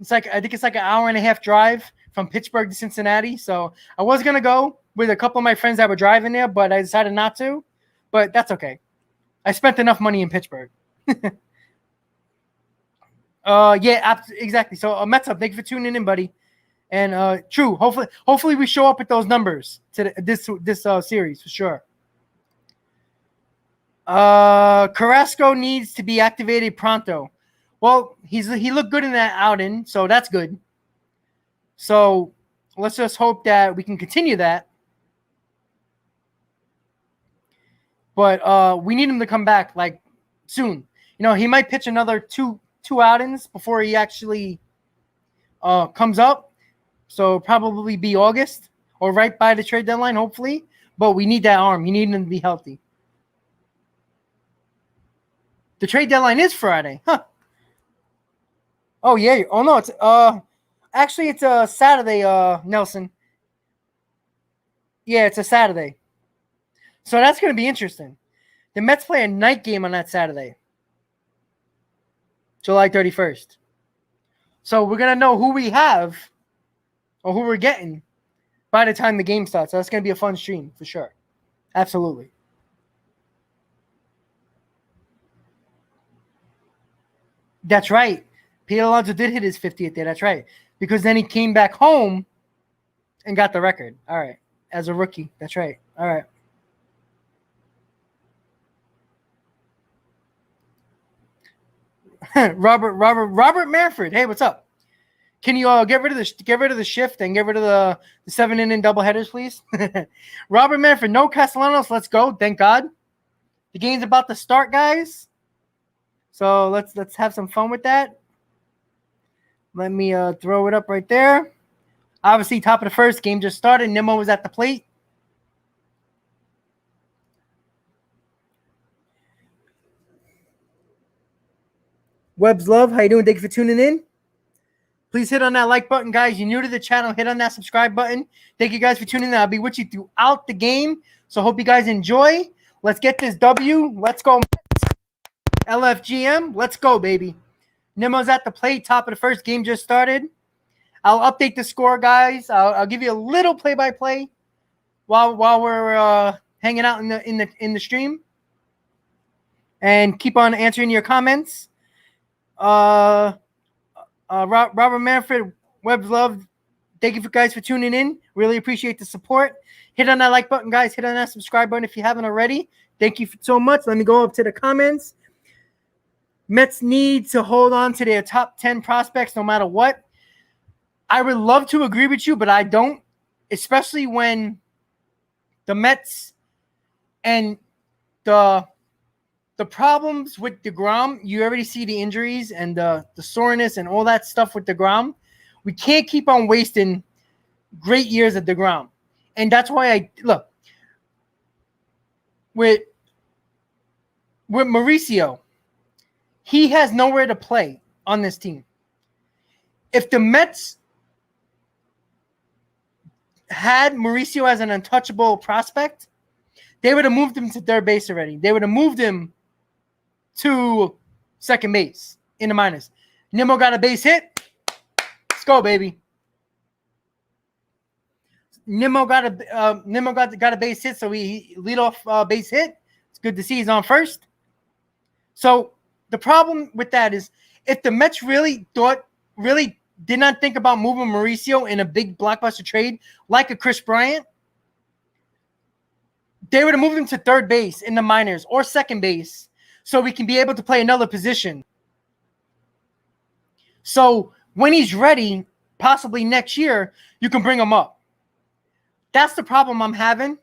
I think it's like an hour and a half drive from Pittsburgh to Cincinnati. So I was going to go with a couple of my friends that were driving there, but I decided not to. But that's okay. I spent enough money in Pittsburgh. Yeah, exactly. So Mets Up, thank you for tuning in, buddy. And true, hopefully we show up with those numbers to this series for sure. Carrasco needs to be activated pronto. Well, he looked good in that outing, so that's good. So let's just hope that we can continue that. But we need him to come back like soon. He might pitch another two outings before he actually comes up. So probably be August or right by the trade deadline, hopefully. But we need that arm. You need him to be healthy. The trade deadline is Friday, huh? Oh yeah. Oh no, it's actually it's a Saturday, Nelson. Yeah, it's a Saturday. So that's going to be interesting. The Mets play a night game on that Saturday, July 31st. So we're going to know who we have or who we're getting by the time the game starts. So that's going to be a fun stream for sure. Absolutely. That's right. Pete Alonso did hit his 50th day. That's right. Because then he came back home and got the record. All right. As a rookie. That's right. All right. Robert Manfred. Hey, what's up? Can you get rid of the shift and get rid of the 7-inning doubleheaders, please? Robert Manfred, no Castellanos. Let's go. Thank God. The game's about to start, guys. So let's have some fun with that. Let me throw it up right there. Obviously, top of the first, game just started. Nimmo was at the plate. Webb's Love, how you doing? Thank you for tuning in. Please hit on that like button, guys. You're new to the channel, hit on that subscribe button. Thank you guys for tuning in. I'll be with you throughout the game. So hope you guys enjoy. Let's get this W. Let's go. LFGM. Let's go, baby. Nimmo's at the plate. Top of the first, game just started. I'll update the score, guys. I'll give you a little play-by-play while we're hanging out in the stream. And keep on answering your comments. Robert Manfred, Webb's Love, thank you guys for tuning in. Really appreciate the support. Hit on that like button, guys. Hit on that subscribe button if you haven't already. Thank you so much. Let me go up to the comments. Mets need to hold on to their top 10 prospects no matter what. I would love to agree with you, but I don't, especially when the Mets and the problems with DeGrom, you already see the injuries and the soreness and all that stuff with DeGrom. We can't keep on wasting great years at DeGrom. And that's why look, with Mauricio, he has nowhere to play on this team. If the Mets had Mauricio as an untouchable prospect, they would have moved him to third base already. They would have moved him to second base in the minors. Nimmo got a base hit. Let's go, baby. Nimmo got a base hit, so he lead off base hit. good to see he's on first. So the problem with that is if the Mets really did not think about moving Mauricio in a big blockbuster trade like a Chris Bryant, they would have moved him to third base in the minors or second base so we can be able to play another position. So when he's ready, possibly next year, you can bring him up. That's the problem I'm having.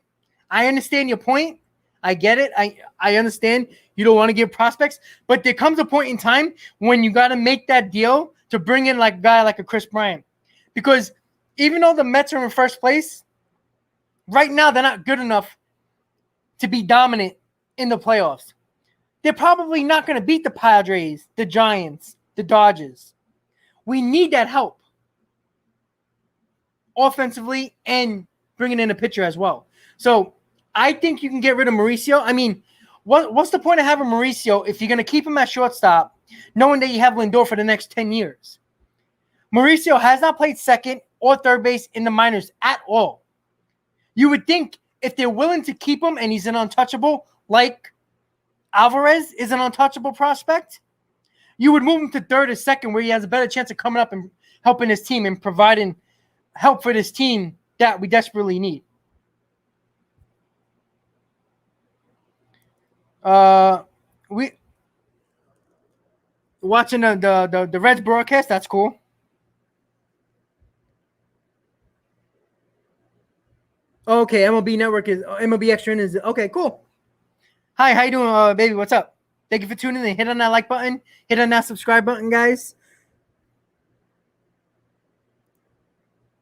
I understand your point. I get it. I understand you don't want to give prospects, but there comes a point in time when you got to make that deal to bring in like a guy like a Chris Bryant. Because even though the Mets are in first place, right now they're not good enough to be dominant in the playoffs. They're probably not going to beat the Padres, the Giants, the Dodgers. We need that help offensively and bringing in a pitcher as well. So I think you can get rid of Mauricio. I mean, what's the point of having Mauricio if you're going to keep him at shortstop, knowing that you have Lindor for the next 10 years? Mauricio has not played second or third base in the minors at all. You would think if they're willing to keep him and he's an untouchable, like Alvarez is an untouchable prospect, you would move him to third or second where he has a better chance of coming up and helping his team and providing help for this team that we desperately need. We watching the Reds broadcast. That's cool. Okay, MLB Network is MLB Extra is okay. Cool. Hi, how you doing, baby? What's up? Thank you for tuning in. Hit on that like button. Hit on that subscribe button, guys.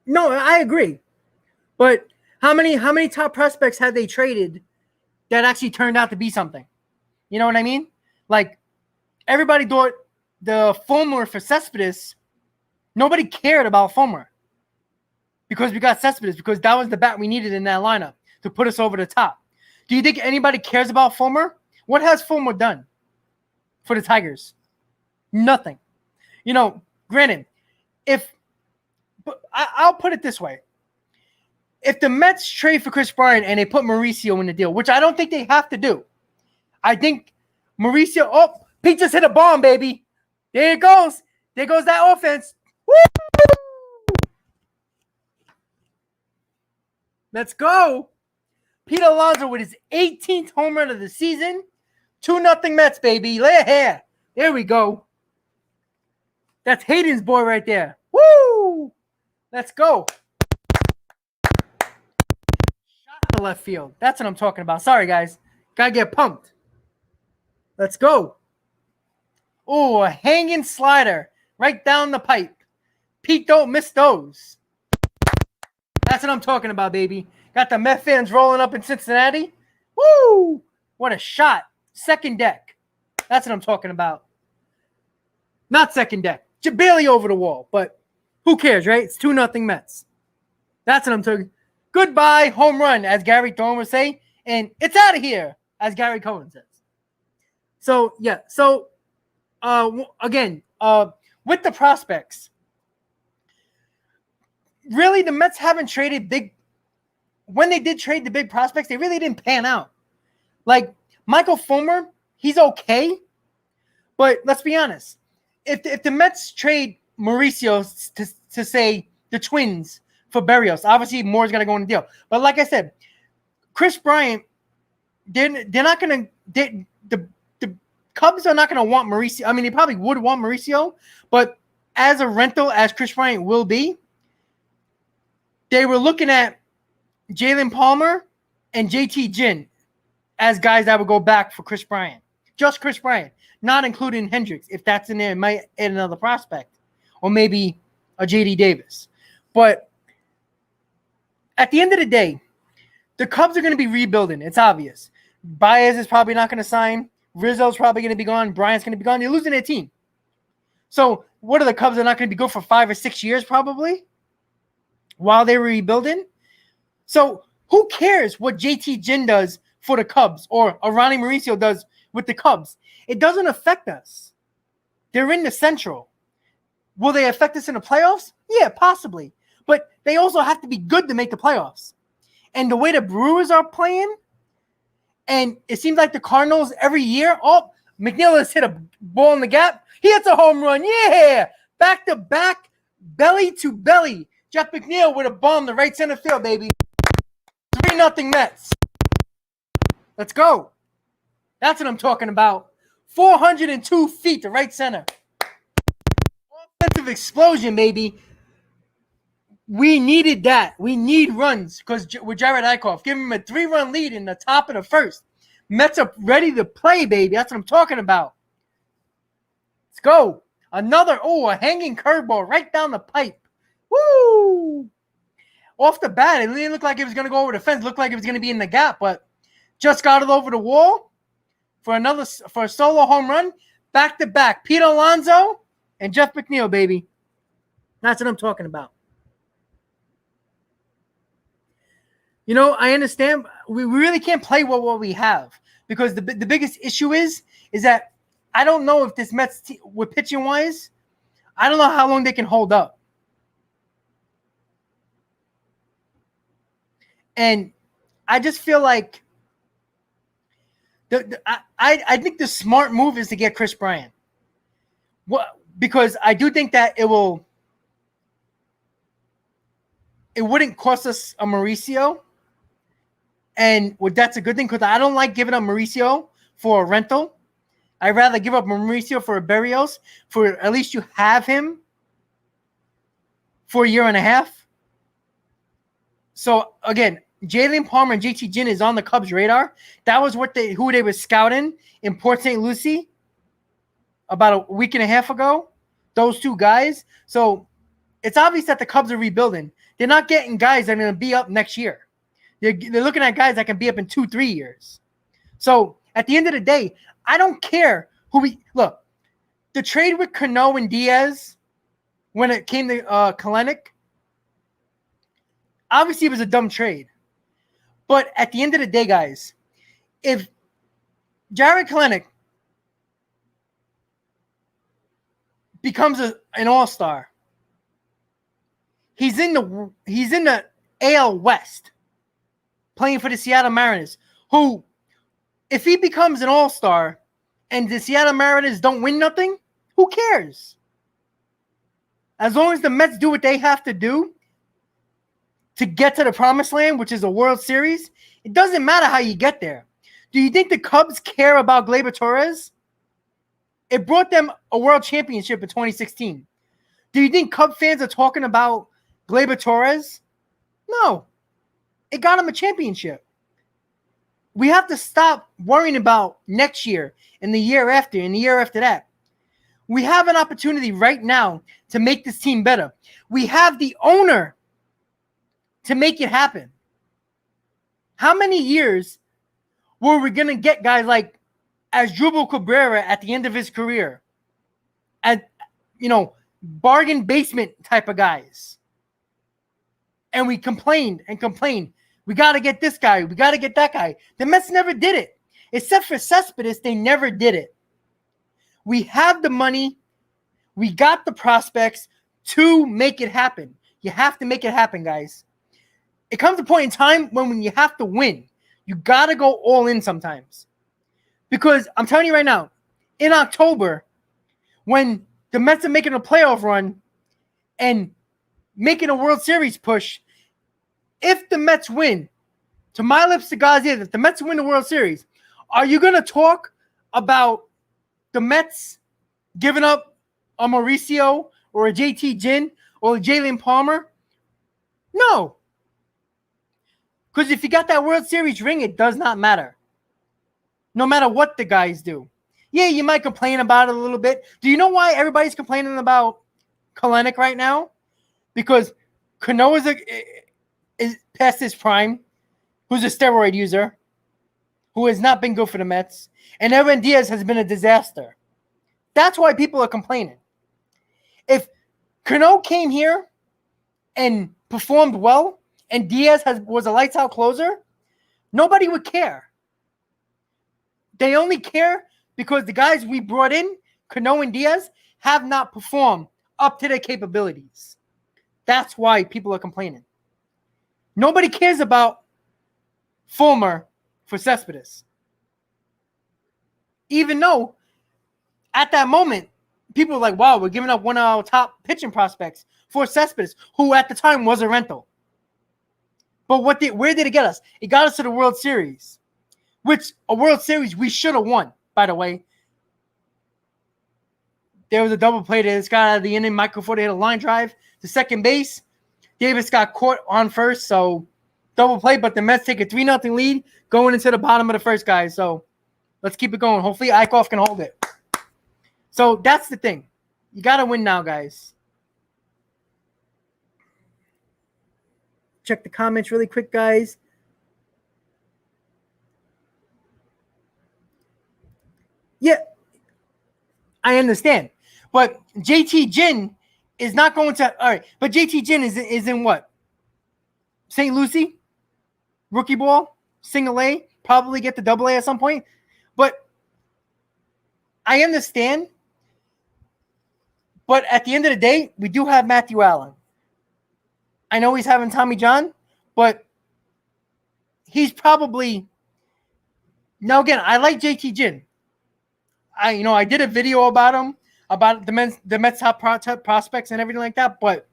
No, I agree. But how many top prospects have they traded that actually turned out to be something? You know what I mean? Like, everybody thought the Fulmer for Cespedes, nobody cared about Fulmer because we got Cespedes, because that was the bat we needed in that lineup to put us over the top. Do you think anybody cares about Fulmer? What has Fulmer done for the Tigers? Nothing. You know, granted, I'll put it this way. If the Mets trade for Chris Bryant and they put Mauricio in the deal, which I don't think they have to do, I think Mauricio, Pete just hit a bomb, baby. There it goes. There goes that offense. Woo! Let's go. Pete Alonso with his 18th home run of the season. 2-0 Mets, baby. Lay it here. There we go. That's Hayden's boy right there. Woo! Let's go. Shot to left field. That's what I'm talking about. Sorry, guys. Gotta get pumped. Let's go. Oh, a hanging slider right down the pipe. Pete don't miss those. That's what I'm talking about, baby. Got the Met fans rolling up in Cincinnati. Woo! What a shot. Second deck. That's what I'm talking about. Not second deck. Barely over the wall, but who cares, right? It's 2-0 Mets. That's what I'm talking. Goodbye, home run, as Gary Thorne would say. And it's out of here, as Gary Cohen says. So, yeah. So, again, with the prospects, really the Mets haven't traded big. When they did trade the big prospects, they really didn't pan out. Like, Michael Fulmer, he's okay. But let's be honest. If the Mets trade Mauricio to say the Twins for Berrios, obviously Moore's going to go in the deal. But like I said, Chris Bryant, they're not going to the Cubs are not going to want Mauricio. I mean, they probably would want Mauricio, but as a rental, as Chris Bryant will be, they were looking at Jalen Palmer and JT Ginn as guys that would go back for Chris Bryant. Just Chris Bryant, not including Hendricks. If that's in there, it might add another prospect. Or maybe a JD Davis. But at the end of the day, the Cubs are going to be rebuilding. It's obvious. Baez is probably not going to sign. Rizzo's probably going to be gone. Bryant's going to be gone. They're losing their team. So what are the Cubs? Are not going to be good for 5 or 6 years probably while they were rebuilding. So who cares what JT Ginn does for the Cubs or Ronnie Mauricio does with the Cubs? It doesn't affect us. They're in the Central. Will they affect us in the playoffs? Yeah, possibly. But they also have to be good to make the playoffs. And the way the Brewers are playing, And it seems like the Cardinals every year, McNeil has hit a ball in the gap. He hits a home run. Yeah. Back to back, belly to belly. Jeff McNeil with a bomb to right center field, baby. 3-0 Mets. Let's go. That's what I'm talking about. 402 feet to right center. Offensive explosion, baby. We needed that. We need runs because with Jared Eichhoff, give him a 3-run lead in the top of the first. Mets are ready to play, baby. That's what I'm talking about. Let's go. Another, a hanging curveball right down the pipe. Woo! Off the bat, it didn't look like it was going to go over the fence. It looked like it was going to be in the gap, but just got it over the wall for a solo home run. Back to back. Pete Alonso and Jeff McNeil, baby. That's what I'm talking about. You know, I understand we really can't play with what we have because the biggest issue is that I don't know if this Mets team, with pitching wise, I don't know how long they can hold up. And I just feel like I think the smart move is to get Chris Bryant. Because I do think that it wouldn't cost us a Mauricio. And that's a good thing because I don't like giving up Mauricio for a rental. I'd rather give up Mauricio for a Berrios for at least you have him for a year and a half. So, again, Jalen Palmer and JT Ginn is on the Cubs' radar. That was who they were scouting in Port St. Lucie about a week and a half ago. Those two guys. So, it's obvious that the Cubs are rebuilding. They're not getting guys that are going to be up next year. They're looking at guys that can be up in 2-3 years. So, at the end of the day, I don't care who we – look, the trade with Cano and Diaz when it came to Kalenic, obviously it was a dumb trade. But at the end of the day, guys, if Jared Kalenic becomes an all-star, he's in the AL West playing for the Seattle Mariners, who, if he becomes an all-star and the Seattle Mariners don't win nothing, who cares? As long as the Mets do what they have to do to get to the promised land, which is a World Series, it doesn't matter how you get there. Do you think the Cubs care about Gleyber Torres? It brought them a world championship in 2016. Do you think Cub fans are talking about Gleyber Torres? No. It got him a championship. We have to stop worrying about next year and the year after and the year after that. We have an opportunity right now to make this team better. We have the owner to make it happen. How many years were we going to get guys like Asdrubal Cabrera at the end of his career? Bargain basement type of guys. And we complained and complained. We got to get this guy. We got to get that guy. The Mets never did it. Except for Cespedes, they never did it. We have the money. We got the prospects to make it happen. You have to make it happen, guys. It comes a point in time when you have to win. You got to go all in sometimes. Because I'm telling you right now, in October, when the Mets are making a playoff run and making a World Series push, if the Mets win, to my lips to God's ears, if the Mets win the World Series, are you going to talk about the Mets giving up a Mauricio or a JT Ginn or a Jalen Palmer? No. Because if you got that World Series ring, it does not matter. No matter what the guys do. Yeah, you might complain about it a little bit. Do you know why everybody's complaining about Kalenic right now? Because Cano is past his prime, who's a steroid user, who has not been good for the Mets, and Edwin Diaz has been a disaster. That's why people are complaining. If Cano came here and performed well, and Diaz was a lights-out closer, nobody would care. They only care because the guys we brought in, Cano and Diaz, have not performed up to their capabilities. That's why people are complaining. Nobody cares about Fulmer for Cespedes. Even though at that moment, people were like, wow, we're giving up one of our top pitching prospects for Cespedes, who at the time was a rental. But where did it get us? It got us to the World Series, which a World Series we should have won, by the way. There was a double play to this guy out of the inning. Michael Ford hit a line drive to second base. Davis got caught on first, so double play, but the Mets take a 3-0 lead going into the bottom of the first, guys. So let's keep it going. Hopefully Eichhoff can hold it. So that's the thing. You got to win now, guys. Check the comments really quick, guys. Yeah, I understand. But JT Ginn is not going to – all right, but JT Ginn is in what? St. Lucie? Rookie ball? Single A? Probably get the double A at some point. But I understand. But at the end of the day, we do have Matthew Allen. I know he's having Tommy John, but he's probably – now, again, I like JT Ginn. I did a video about him, about the Mets top prospects and everything like that, but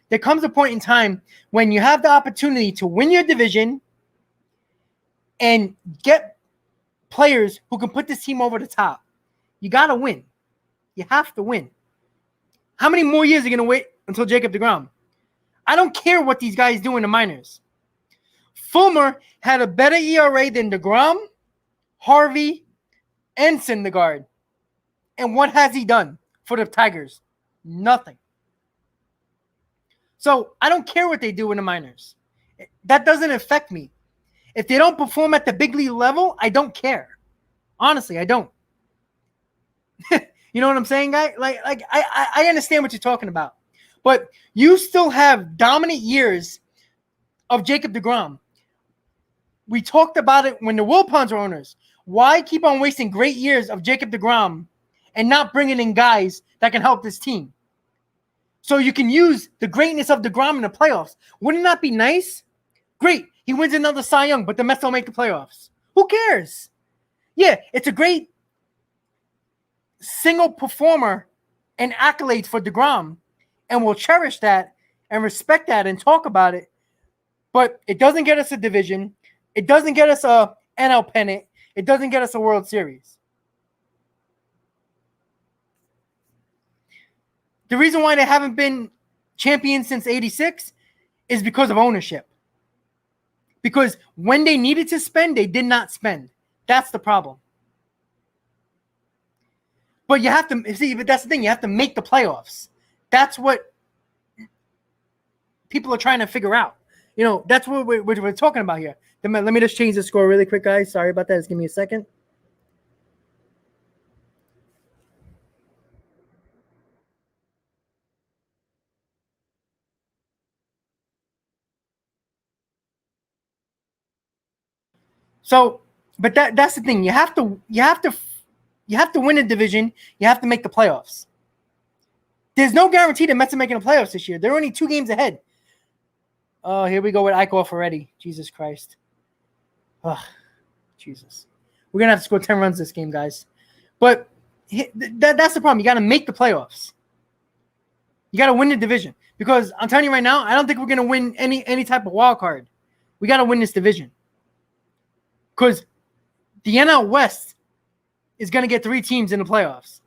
there comes a point in time when you have the opportunity to win your division and get players who can put this team over the top. You got to win. You have to win. How many more years are you going to wait until Jacob deGrom? I don't care what these guys do in the minors. Fulmer had a better ERA than deGrom, Harvey, and Syndergaard. And what has he done for the Tigers? Nothing. So I don't care what they do in the minors. That doesn't affect me. If they don't perform at the big league level, I don't care. Honestly, I don't. You know what I'm saying, guy? I understand what you're talking about. But you still have dominant years of Jacob deGrom. We talked about it when the Wilpons were owners. Why keep on wasting great years of Jacob deGrom and not bringing in guys that can help this team? So you can use the greatness of deGrom in the playoffs. Wouldn't that be nice? Great. He wins another Cy Young, but the Mets don't make the playoffs. Who cares? Yeah, it's a great single performer and accolades for deGrom, and we'll cherish that and respect that and talk about it. But it doesn't get us a division. It doesn't get us a NL pennant. It doesn't get us a World Series. The reason why they haven't been champions since '86 is because of ownership. Because when they needed to spend, they did not spend. That's the problem. But you have to see, but that's the thing, you have to make the playoffs. That's what people are trying to figure out. That's what we're talking about here. Let me just change the score really quick, guys. Sorry about that. Just give me a second. So, but that's the thing. You have to win a division. You have to make the playoffs. There's no guarantee the Mets are making the playoffs this year. They're only 2 games ahead. Oh, here we go with Eichhoff already. Jesus Christ. Oh, Jesus. We're going to have to score 10 runs this game, guys. But that's the problem. You got to make the playoffs. You got to win the division. Because I'm telling you right now, I don't think we're going to win any type of wild card. We got to win this division. Because the NL West is going to get 3 teams in the playoffs.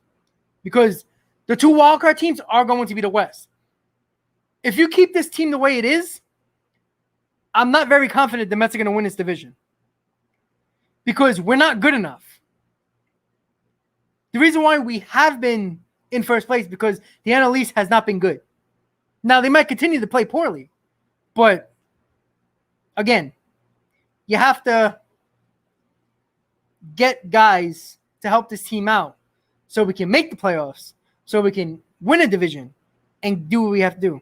Because the 2 wildcard teams are going to be the West. If you keep this team the way it is, I'm not very confident the Mets are going to win this division. Because we're not good enough. The reason why we have been in first place is because the NL East has not been good. Now, they might continue to play poorly. But, again, you have to get guys to help this team out so we can make the playoffs, so we can win a division and do what we have to do.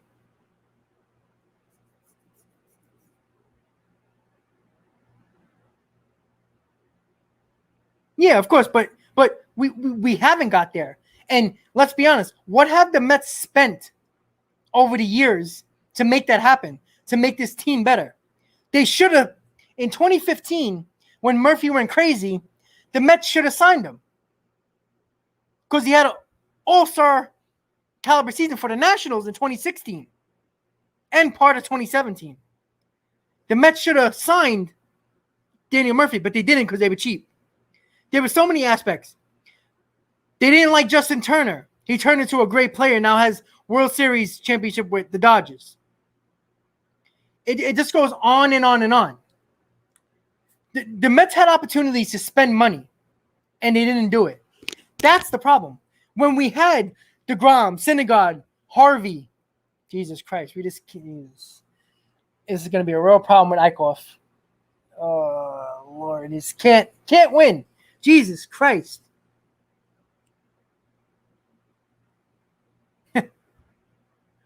Yeah, of course, but we haven't got there. And let's be honest, what have the Mets spent over the years to make that happen, to make this team better? They should have, in 2015, when Murphy went crazy, the Mets should have signed him because he had an all-star caliber season for the Nationals in 2016 and part of 2017. The Mets should have signed Daniel Murphy, but they didn't because they were cheap. There were so many aspects. They didn't like Justin Turner. He turned into a great player, now has World Series championship with the Dodgers. It just goes on and on and on. The Mets had opportunities to spend money, and they didn't do it. That's the problem. When we had DeGrom, Syndergaard, Harvey, Jesus Christ, this is going to be a real problem with Eichhoff. Oh, Lord, he can't win. Jesus Christ.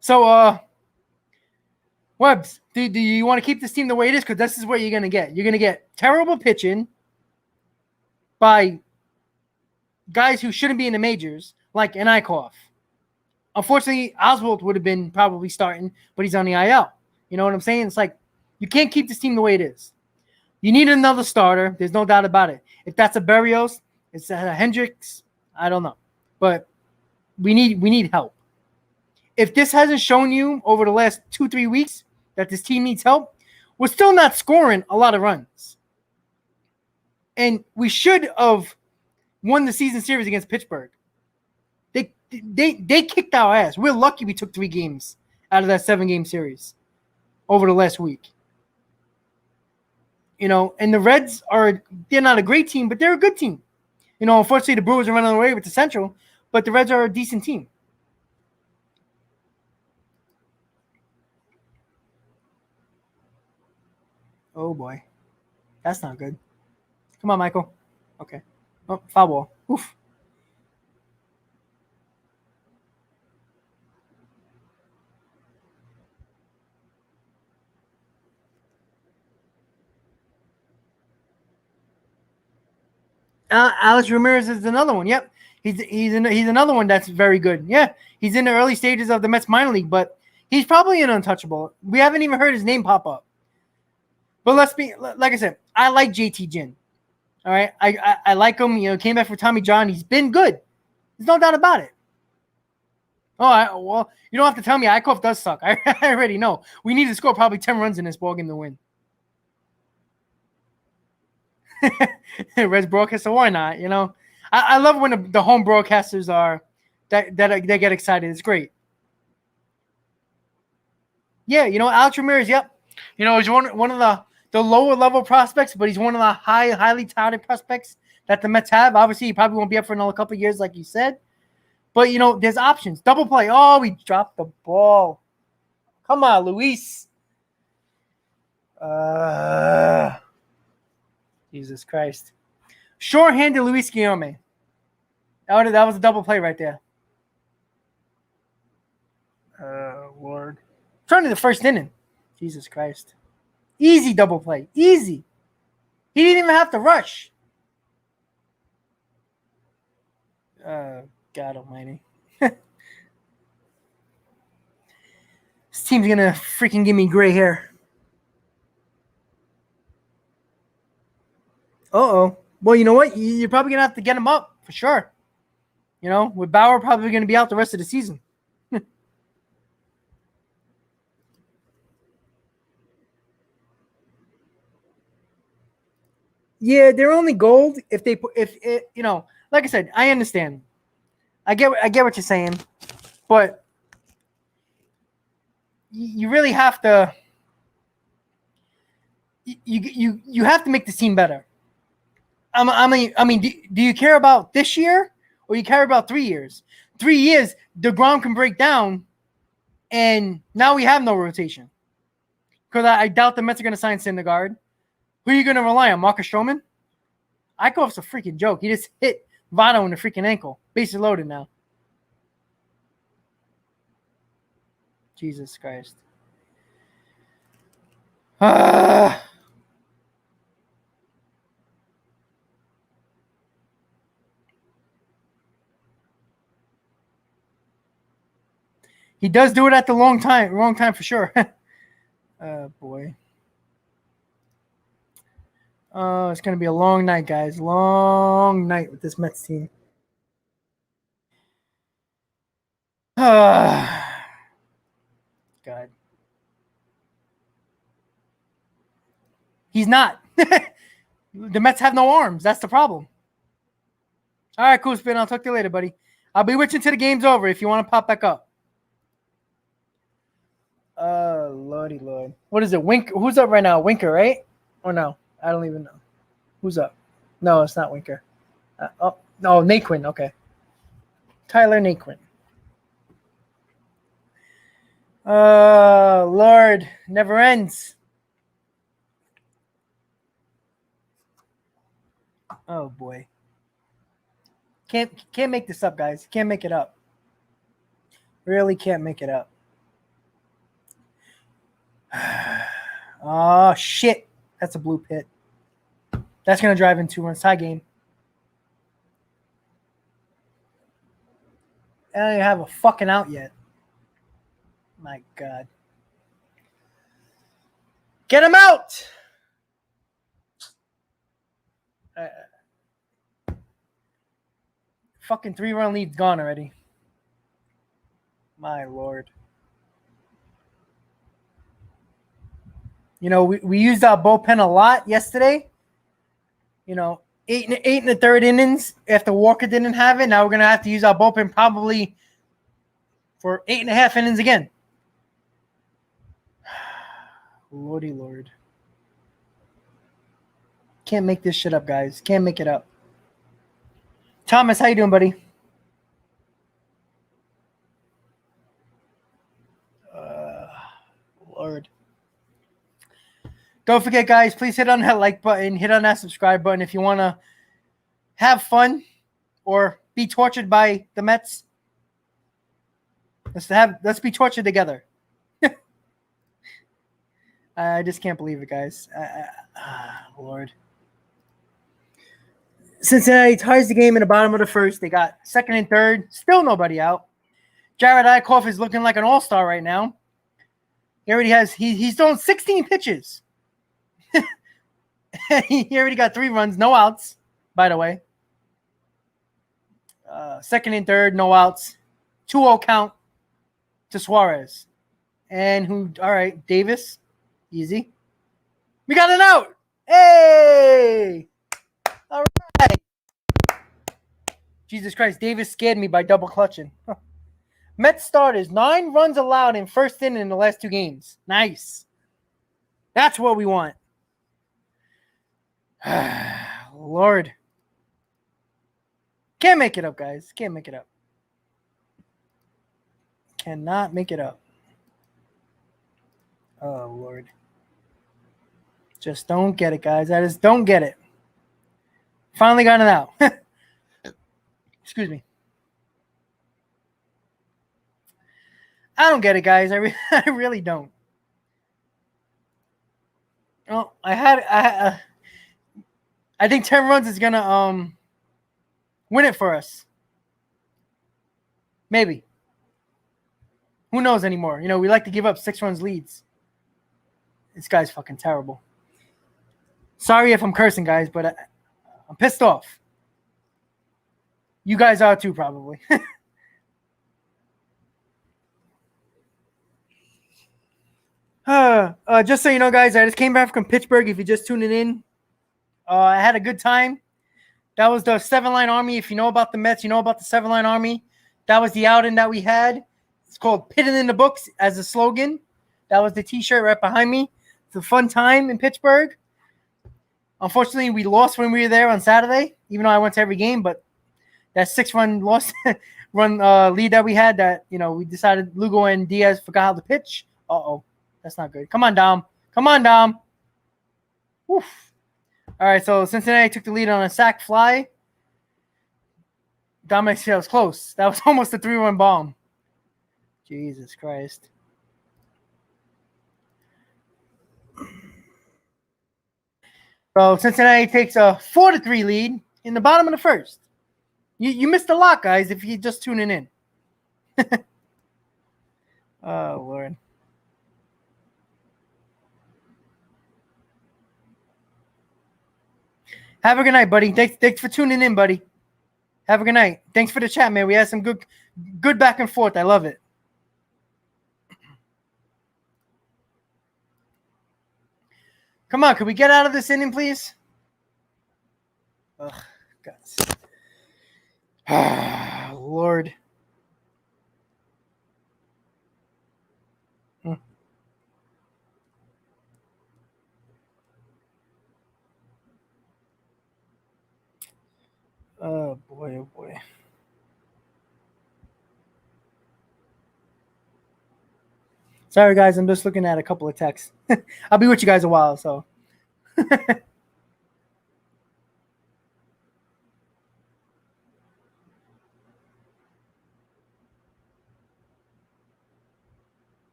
So, Webbs, do you want to keep this team the way it is? Because this is what you're going to get. You're going to get terrible pitching by guys who shouldn't be in the majors, like an Eichhoff. Unfortunately, Oswalt would have been probably starting, but he's on the IL. You know what I'm saying? It's like you can't keep this team the way it is. You need another starter. There's no doubt about it. If that's a Berrios, it's a Hendricks, I don't know. But we need help. If this hasn't shown you over the last 2-3 weeks that this team needs help, we're still not scoring a lot of runs. And we should have won the season series against Pittsburgh. They kicked our ass. We're lucky we took 3 games out of that 7-game series over the last week. You know, and the Reds they're not a great team, but they're a good team. You know, unfortunately the Brewers are running away with the Central, but the Reds are a decent team. Oh, boy. That's not good. Come on, Michael. Okay. Oh, foul ball. Oof. Alex Ramirez is another one. Yep. He's another one that's very good. Yeah. He's in the early stages of the Mets minor league, but he's probably an untouchable. We haven't even heard his name pop up. But like I said, I like JT Ginn. All right. I like him. You know, came back for Tommy John. He's been good. There's no doubt about it. Oh, well, you don't have to tell me. Eichhoff does suck. I already know. We need to score probably 10 runs in this ballgame to win. Reds broadcaster, why not? You know, I love when the home broadcasters are that they get excited. It's great. Yeah, you know, Alex Ramirez. Yep. You know, he's one of the lower level prospects, but he's one of the highly touted prospects that the Mets have. Obviously, he probably won't be up for another couple of years, like you said. But, you know, there's options. Double play. Oh, we dropped the ball. Come on, Luis. Jesus Christ. Short-handed Luis Guillaume. That was a double play right there. Lord. Turning to the first inning. Jesus Christ. Easy double play. Easy. He didn't even have to rush. God almighty. This team's going to freaking give me gray hair. Uh-oh. Well, you know what? You're probably going to have to get him up for sure. You know, with Bauer probably going to be out the rest of the season. Yeah, they're only gold if you know, like I said, I understand. I get what you're saying, but you really have to you have to make the team better. I mean, do you care about this year or you care about 3 years? 3 years, DeGrom can break down, and now we have no rotation. Because I doubt the Mets are going to sign Syndergaard. Who are you going to rely on? Marcus Stroman? Eichhoff's a freaking joke. He just hit Votto in the freaking ankle. Bases loaded now. Jesus Christ. He does do it at the wrong time for sure. Boy. Oh, it's going to be a long night, guys. Long night with this Mets team. God. He's not. The Mets have no arms. That's the problem. All right, cool, Spin. I'll talk to you later, buddy. I'll be with you until the game's over if you want to pop back up. Lordy Lord. What is it? Who's up right now? Winker, right? Or no? I don't even know. Who's up? No, it's not Winker. No, Naquin. Okay. Tyler Naquin. Lord. Never ends. Oh, boy. Can't make this up, guys. Can't make it up. Really can't make it up. Oh, shit. That's a blue pit. That's going to drive in 2 runs. Tie game. I don't even have a fucking out yet. My God. Get him out! Fucking 3-run lead's gone already. My Lord. You know, we used our bullpen a lot yesterday. You know, eight in the third innings after Walker didn't have it. Now we're going to have to use our bullpen probably for 8.5 innings again. Lordy Lord. Can't make this shit up, guys. Can't make it up. Thomas, how you doing, buddy? Lord. Don't forget, guys, please hit on that like button. Hit on that subscribe button if you want to have fun or be tortured by the Mets. Let's be tortured together. I just can't believe it, guys. Lord. Cincinnati ties the game in the bottom of the first. They got second and third. Still nobody out. Jared Eichhoff is looking like an all-star right now. He already has he's thrown 16 pitches. He already got 3 runs, no outs, by the way. Second and third, no outs. 2-0 count to Suarez. And all right, Davis. Easy. We got an out. Hey! All right. Jesus Christ, Davis scared me by double clutching. Mets starters, 9 runs allowed in first inning in the last 2 games. Nice. That's what we want. Lord. Can't make it up, guys. Can't make it up. Cannot make it up. Oh, Lord. Just don't get it, guys. I just don't get it. Finally got it out. Excuse me. I don't get it, guys. I really don't. Well, I think 10 runs is gonna win it for us. Maybe. Who knows anymore? You know, we like to give up 6 runs leads. This guy's fucking terrible. Sorry if I'm cursing, guys, but I'm pissed off. You guys are too, probably. Just so you know, guys, I just came back from Pittsburgh. If you're just tuning in, I had a good time. That was the 7-line army. If you know about the Mets, you know about the 7-line army. That was the outing that we had. It's called Pitting in the Books as a slogan. That was the T-shirt right behind me. It's a fun time in Pittsburgh. Unfortunately, we lost when we were there on Saturday, even though I went to every game. But that 6-run lead that we had, that we decided Lugo and Diaz forgot how to pitch. That's not good. Come on, Dom. Come on, Dom. Oof. All right, so Cincinnati took the lead on a sac fly. Dominic Sale was close. That was almost a 3-run bomb. Jesus Christ. So Cincinnati takes a 4-3 lead in the bottom of the first. You missed a lot, guys, if you're just tuning in. Oh, Lord. Have a good night, buddy. Thanks for tuning in, buddy. Have a good night. Thanks for the chat, man. We had some good back and forth. I love it. Come on, can we get out of this inning, please? Ugh, guys. Lord. Oh boy, oh boy. Sorry, guys. I'm just looking at a couple of texts. I'll be with you guys a while, so.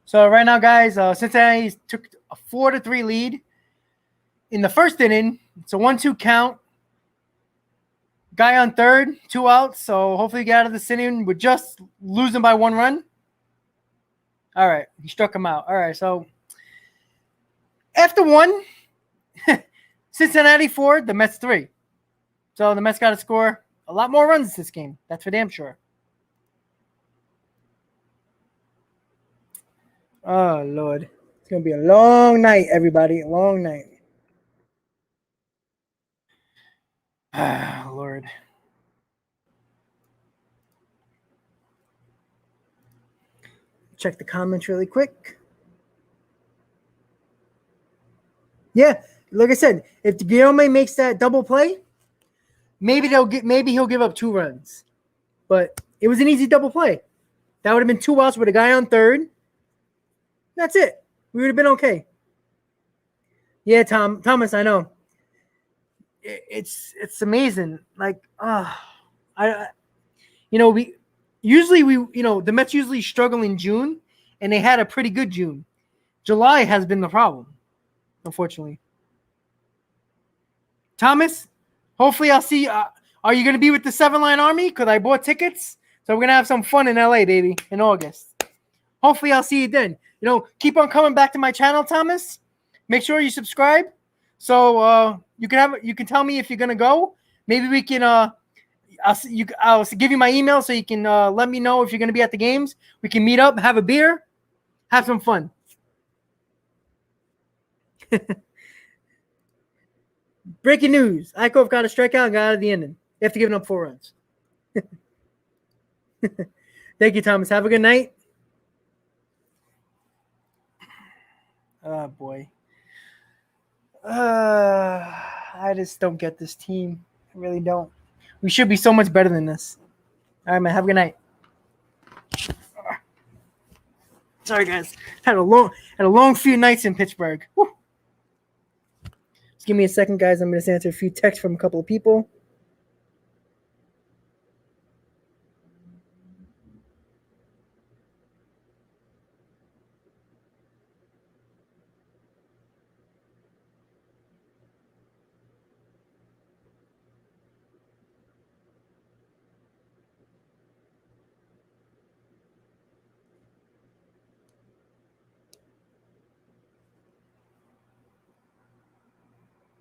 So right now, guys, Cincinnati took a 4-3 lead in the first inning. It's a 1-2 count. Guy on third, 2 outs. So hopefully get out of this inning. We're just losing by 1 run. All right, he struck him out. All right, so after 1, Cincinnati 4, the Mets 3. So the Mets got to score a lot more runs this game. That's for damn sure. Oh, Lord. It's going to be a long night, everybody. A long night. Ah, Lord. Check the comments really quick. Yeah, like I said, if Guillaume makes that double play, maybe he'll give up 2 runs. But it was an easy double play. That would have been 2 outs with a guy on third. That's it. We would have been okay. Yeah, Thomas, I know. It's amazing. Like, the Mets usually struggle in June, and they had a pretty good June. July has been the problem, unfortunately. Thomas, hopefully I'll see. Are you going to be with the 7-Line Army? Because I bought tickets, so we're going to have some fun in LA, baby, in August. Hopefully I'll see you then. Keep on coming back to my channel, Thomas. Make sure you subscribe, so you can tell me if you're going to go. Maybe we can. I'll give you my email so you can let me know if you're going to be at the games. We can meet up, have a beer, have some fun. Breaking news. Eichhoff got a strikeout and got out of the inning after giving up 4 runs. Thank you, Thomas. Have a good night. Oh, boy. I just don't get this team. I really don't. We should be so much better than this. All right, man. Have a good night. Sorry, guys. Had a long few nights in Pittsburgh. Woo. Just give me a second, guys. I'm going to answer a few texts from a couple of people.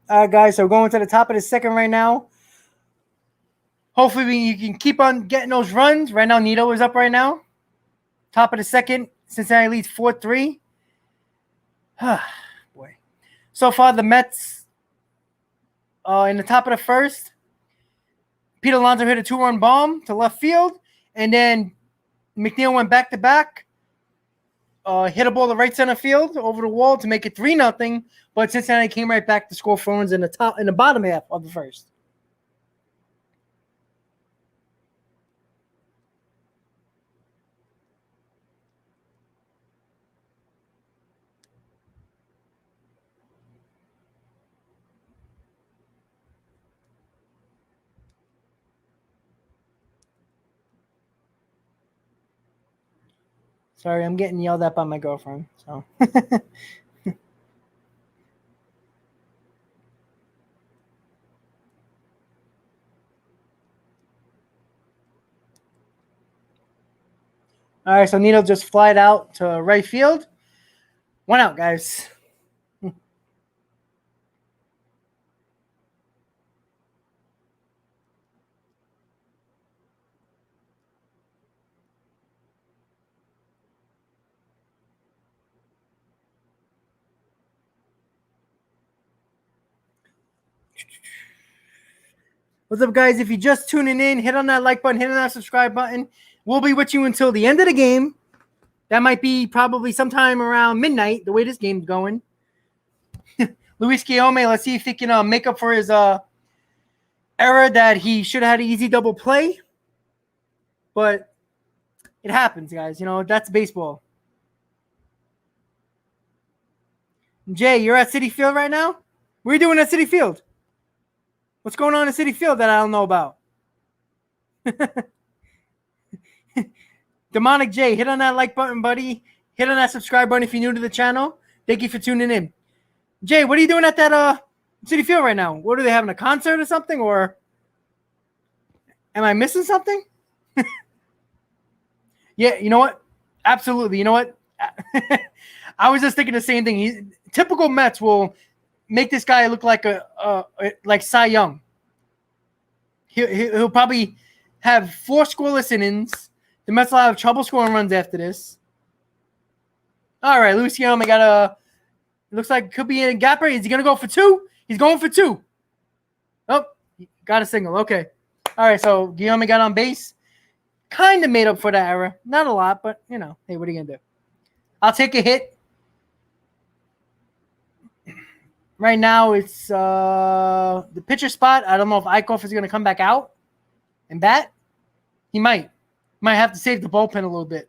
All right, guys. So we're going to the top of the second right now. Hopefully you can keep on getting those runs. Right now, Nito is up right now. Top of the second. Cincinnati leads 4-3. Boy. So far, the Mets in the top of the first. Pete Alonso hit a 2-run bomb to left field. And then McNeil went back-to-back. Hit a ball to right center field over the wall to make it 3-0. But Cincinnati came right back to score 4 runs in the bottom half of the first. Sorry, I'm getting yelled at by my girlfriend. So. All right, so Nito just flied out to right field. 1 out, guys. What's up, guys? If you're just tuning in, hit on that like button, hit on that subscribe button. We'll be with you until the end of the game. That might be probably sometime around midnight, the way this game's going. Luis Guillaume, let's see if he can make up for his error that he should have had an easy double play. But it happens, guys. You know, that's baseball. Jay, you're at Citi Field right now? What are you doing at Citi Field? What's going on at Citi Field that I don't know about? Demonic J, hit on that like button, buddy. Hit on that subscribe button if you're new to the channel. Thank you for tuning in. Jay, what are you doing at that Citi Field right now? What are they having, a concert or something? Or am I missing something? Yeah, you know what? Absolutely. You know what? I was just thinking the same thing. Typical Mets will make this guy look like like Cy Young. He'll probably have 4 scoreless innings. The Mets will have trouble scoring runs after this. All right, Luciano, got a. Looks like could be in a gapper. Is he gonna go for 2? He's going for 2. Oh, got a single. Okay. All right, so Guillaume got on base. Kind of made up for that error. Not a lot, but you know, hey, what are you gonna do? I'll take a hit. Right now, it's the pitcher spot. I don't know if Eichhoff is gonna come back out and bat. He might. Might have to save the bullpen a little bit.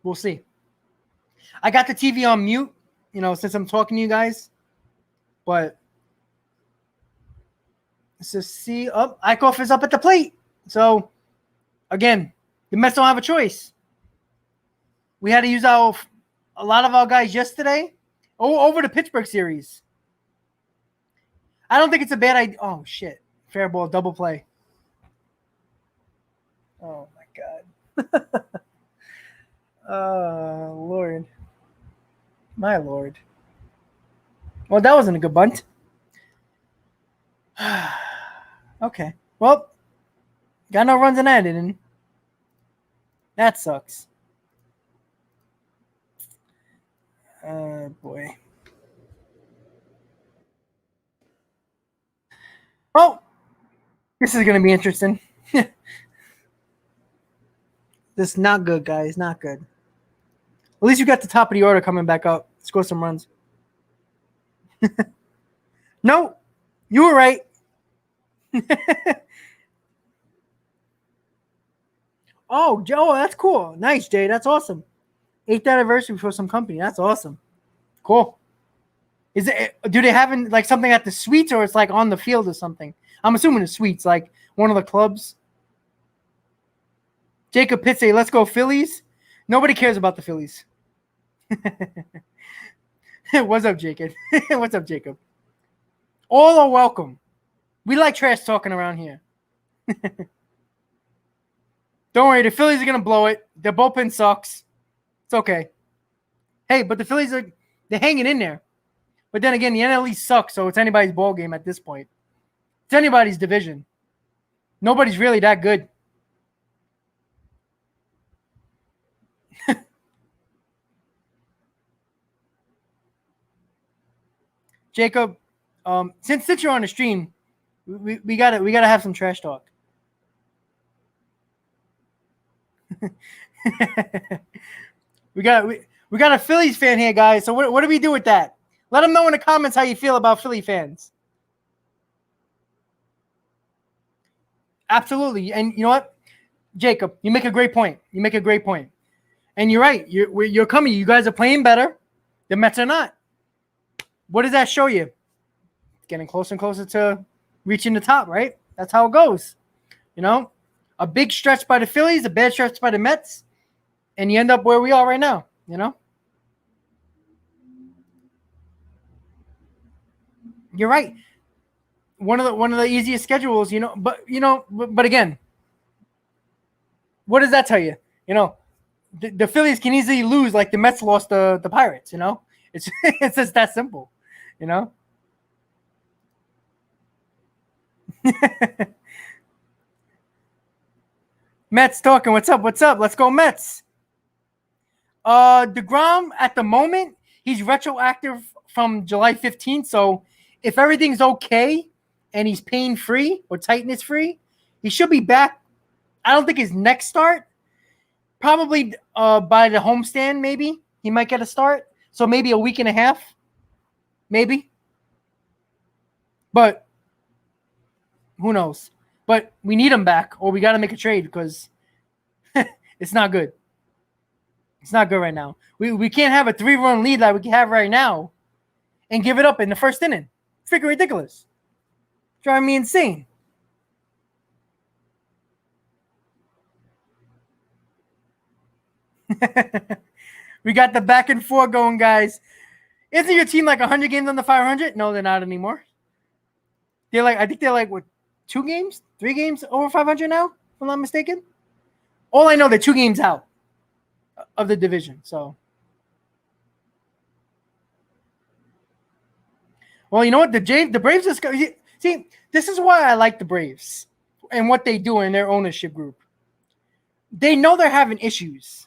We'll see. I got the TV on mute, you know, since I'm talking to you guys. But let's just see. Oh, Eichhoff is up at the plate. So, again, the Mets don't have a choice. We had to use a lot of our guys yesterday over the Pittsburgh series. I don't think it's a bad idea. Oh, shit. Fair ball, double play. Oh, my God. Lord. My Lord. Well, that wasn't a good bunt. Okay. Well, got no runs in that inning. That sucks. Boy. Oh, this is going to be interesting. This is not good, guys. Not good. At least you got the top of the order coming back up. Score some runs. No, you were right. Oh, Joe, that's cool. Nice, Jay. That's awesome. 8th anniversary for some company. That's awesome. Cool. Is it? Do they have like something at the suites, or it's like on the field or something? I'm assuming the suites, like one of the clubs. Jacob Pitts, let's go Phillies. Nobody cares about the Phillies. What's up, Jacob? What's up, Jacob? All are welcome. We like trash talking around here. Don't worry, the Phillies are going to blow it. Their bullpen sucks. It's okay. Hey, but the Phillies they're hanging in there. But then again, the NL East sucks, so it's anybody's ball game at this point. It's anybody's division. Nobody's really that good. Jacob, since you're on the stream, we gotta have some trash talk. we got a Phillies fan here, guys. So what do we do with that? Let them know in the comments how you feel about Philly fans. Absolutely, and you know what, Jacob, you make a great point. And you're right. You're coming. You guys are playing better. The Mets are not. What does that show you? Getting closer and closer to reaching the top, right? That's how it goes. You know, a big stretch by the Phillies, a bad stretch by the Mets, and you end up where we are right now, you know? You're right. One of the easiest schedules, you know, but again, what does that tell you? You know, the Phillies can easily lose like the Mets lost the Pirates. You know, it's it's just that simple. You know. Mets talking. What's up? What's up? Let's go Mets. DeGrom at the moment he's retroactive from July 15th. So if everything's okay and he's pain free or tightness free, he should be back. I don't think his next start. Probably by the homestand, maybe he might get a start. So maybe a week and a half, maybe. But who knows? But we need him back, or we got to make a trade because it's not good. It's not good right now. We can't have a 3-run lead like we can have right now and give it up in the first inning. Freaking ridiculous. Driving me insane. We got the back and forth going, guys. Isn't your team like 100 games under 500? No, they're not anymore. I think they're like, what, 2 games? 3 games over 500 now, if I'm not mistaken? All I know, they're 2 games out of the division. So, well, you know what? The Braves just see. This is why I like the Braves and what they do in their ownership group. They know they're having issues.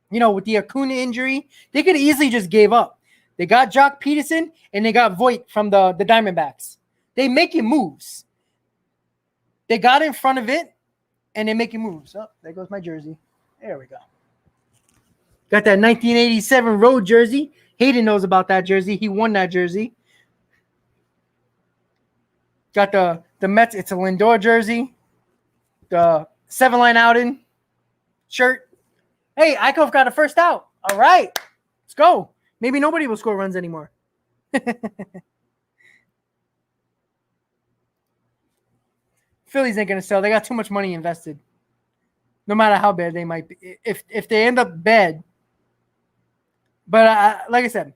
You know, with the Acuna injury, they could easily just gave up. They got Jock Peterson and they got Voit from the Diamondbacks. They making moves. They got in front of it and they're making moves. Oh, there goes my jersey. There we go. Got that 1987 road jersey. Hayden knows about that jersey. He won that jersey. Got the Mets. It's a Lindor jersey. The 7-line outing shirt. Hey, Eichhoff got a first out. All right. Let's go. Maybe nobody will score runs anymore. Phillies ain't going to sell. They got too much money invested. No matter how bad they might be. If they end up bad. But like I said,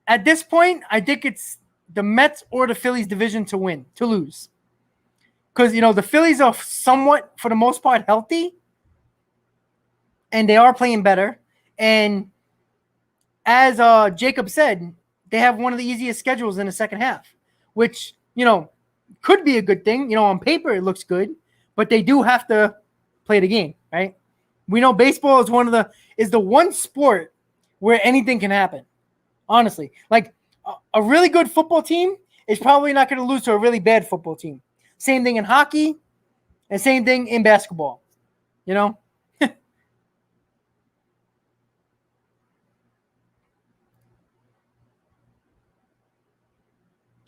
at this point, I think it's the Mets or the Phillies division to lose. Because, you know, the Phillies are somewhat, for the most part, healthy. And they are playing better. And as Jacob said, they have one of the easiest schedules in the second half, which, you know, could be a good thing. You know, on paper, it looks good. But they do have to play the game, right? We know baseball is the one sport where anything can happen. Honestly. Like, a really good football team is probably not going to lose to a really bad football team. Same thing in hockey and same thing in basketball. You know?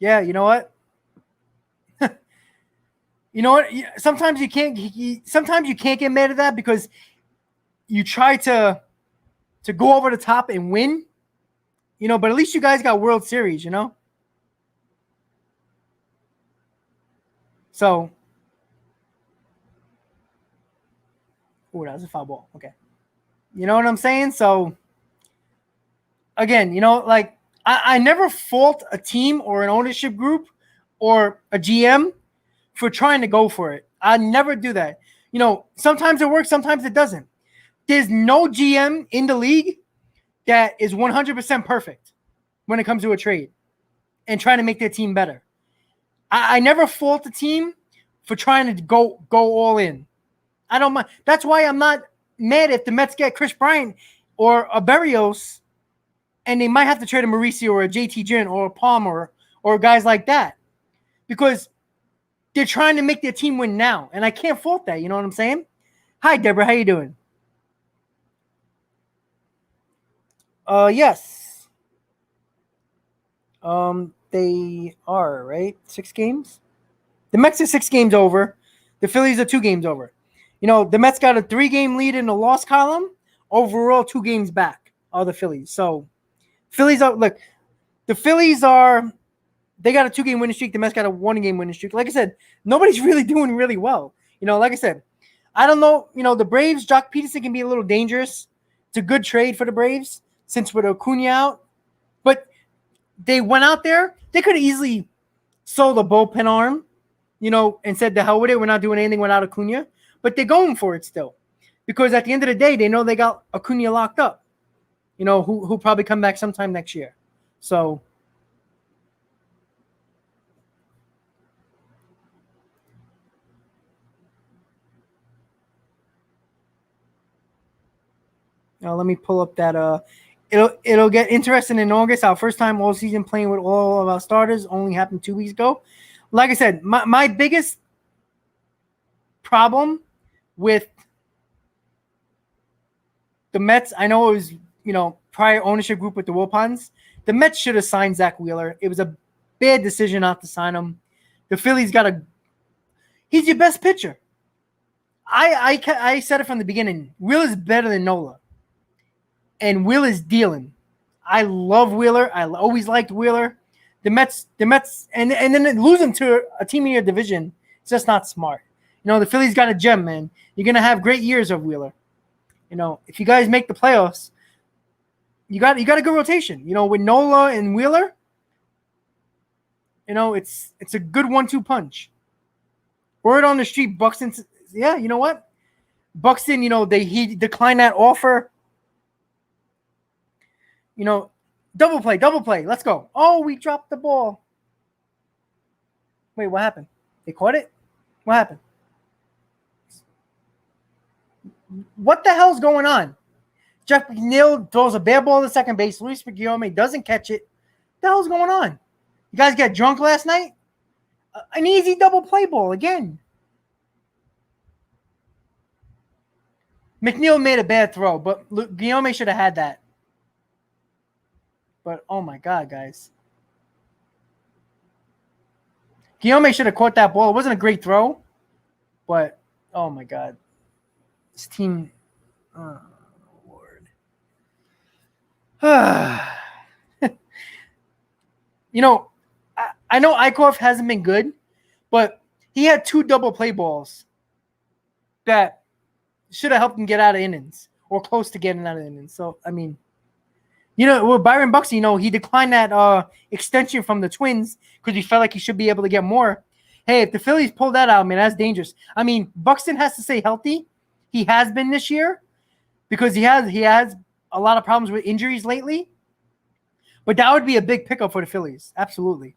Yeah, you know what? You know what? Sometimes you can't get mad at that because you try to go over the top and win. You know, but at least you guys got World Series, you know? So, oh, that was a foul ball. Okay. You know what I'm saying? So, again, you know, like, I never fault a team or an ownership group or a GM for trying to go for it. I never do that. You know, sometimes it works, sometimes it doesn't. There's no GM in the league that is 100% perfect when it comes to a trade and trying to make their team better. I never fault the team for trying to go all in. I don't mind. That's why I'm not mad if the Mets get Chris Bryant or a Berrios and they might have to trade a Mauricio or a JT Ginn or a Palmer or guys like that because they're trying to make their team win now. And I can't fault that. You know what I'm saying? Hi, Deborah. How you doing? Yes. They are, right? 6 games? The Mets are 6 games over. The Phillies are 2 games over. You know, the Mets got a 3-game lead in the loss column. Overall, 2 games back are the Phillies. So, Phillies are, look, the Phillies are, they got a 2-game winning streak. The Mets got a 1-game winning streak. Like I said, nobody's really doing really well. You know, like I said, I don't know. You know, the Braves, Jock Peterson can be a little dangerous. It's a good trade for the Braves since with Acuna out. But they went out there. They could have easily sold a bullpen arm, you know, and said, the hell with it. We're not doing anything without Acuna. but they're going for it still. Because at the end of the day, they know they got Acuna locked up. Who'll probably come back sometime next year. So let me pull up that. It'll get interesting in August. Our first time all season playing with all of our starters only happened 2 weeks ago. Like I said, my biggest problem with the Mets, I know it was, prior ownership group with the Wilpons. The Mets should have signed Zach Wheeler. It was a bad decision not to sign him. The Phillies he's your best pitcher. I said it from the beginning. Wheeler's better than Nola. And Wheeler's dealing. I love Wheeler. I always liked Wheeler. The Mets, and then lose him to a team in your division. It's just not smart. The Phillies got a gem, man. You're gonna have great years of Wheeler. If you guys make the playoffs, you got a good rotation. With Nola and Wheeler, it's a good 1-2 punch. Word on the street, Buxton. Yeah, you know what? Buxton, he declined that offer. Double play. Let's go. Oh, we dropped the ball. Wait, what happened? They caught it? What happened? What the hell's going on? Jeff McNeil throws a bad ball to second base. Luis Guillaume doesn't catch it. What the hell's going on? You guys get drunk last night? An easy double play ball again. McNeil made a bad throw, but Guillaume should have had that. But, oh, my God, guys. Guillaume should have caught that ball. It wasn't a great throw, but, oh, my God. This team, oh, Lord. I know Eichhoff hasn't been good, but he had 2 double play balls that should have helped him get out of innings or close to getting out of innings. So, I mean, with Byron Buxton, he declined that extension from the Twins because he felt like he should be able to get more. Hey, if the Phillies pull that out, man, that's dangerous. I mean, Buxton has to stay healthy. He has been this year because he has a lot of problems with injuries lately. But that would be a big pickup for the Phillies. Absolutely.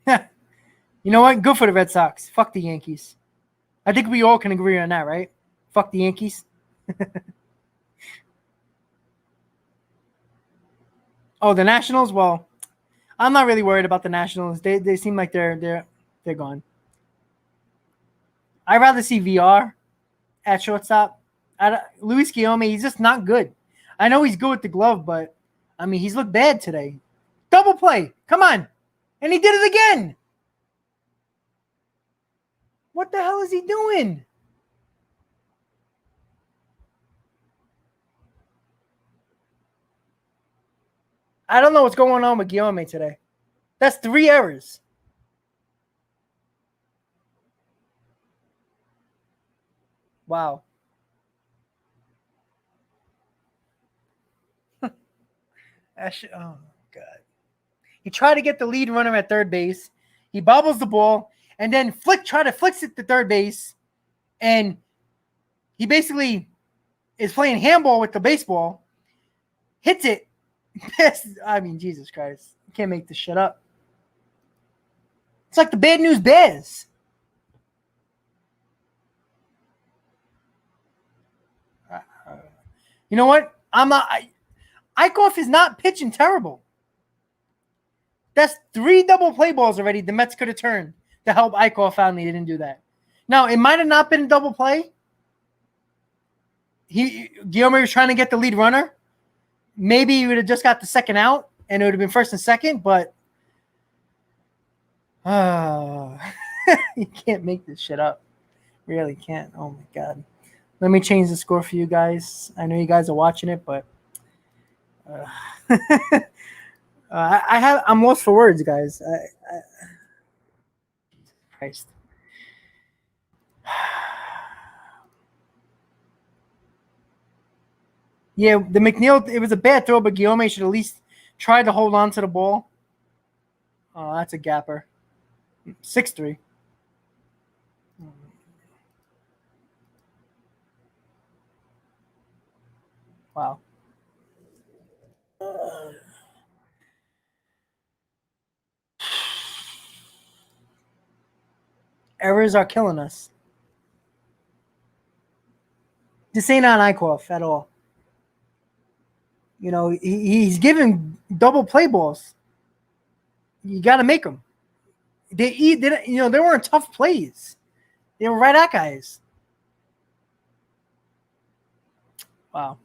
You know what? Good for the Red Sox. Fuck the Yankees. I think we all can agree on that, right? Fuck the Yankees. Oh, the Nationals? Well, I'm not really worried about the Nationals. They seem like they're gone. I'd rather see VR at shortstop. Luis Guillaume, he's just not good. I know he's good with the glove, but I mean, he's looked bad today. Double play. Come on. And he did it again. What the hell is he doing? I don't know what's going on with Guillaume today. That's 3 errors. Wow. Oh, God. He tried to get the lead runner at third base. He bobbles the ball and then try to flicks it to third base. And he basically is playing handball with the baseball. Hits it. I mean, Jesus Christ. You can't make this shit up. It's like the Bad News Bears. You know what? Eichhoff is not pitching terrible. That's 3 double play balls already the Mets could have turned to help Eichhoff out, and they didn't do that. Now, it might have not been a double play. Guillaume was trying to get the lead runner. Maybe he would have just got the second out, and it would have been first and second, but you can't make this shit up. Really can't. Oh, my God. Let me change the score for you guys. I know you guys are watching it, but I'm lost for words, guys. Christ. Yeah, the McNeil, it was a bad throw, but Guillaume should at least try to hold on to the ball. Oh, that's a gapper. 6'3". Wow. Errors are killing us. This ain't on Eichhoff at all. You know, he's giving double play balls. You got to make them. They weren't tough plays. They were right at guys. Wow.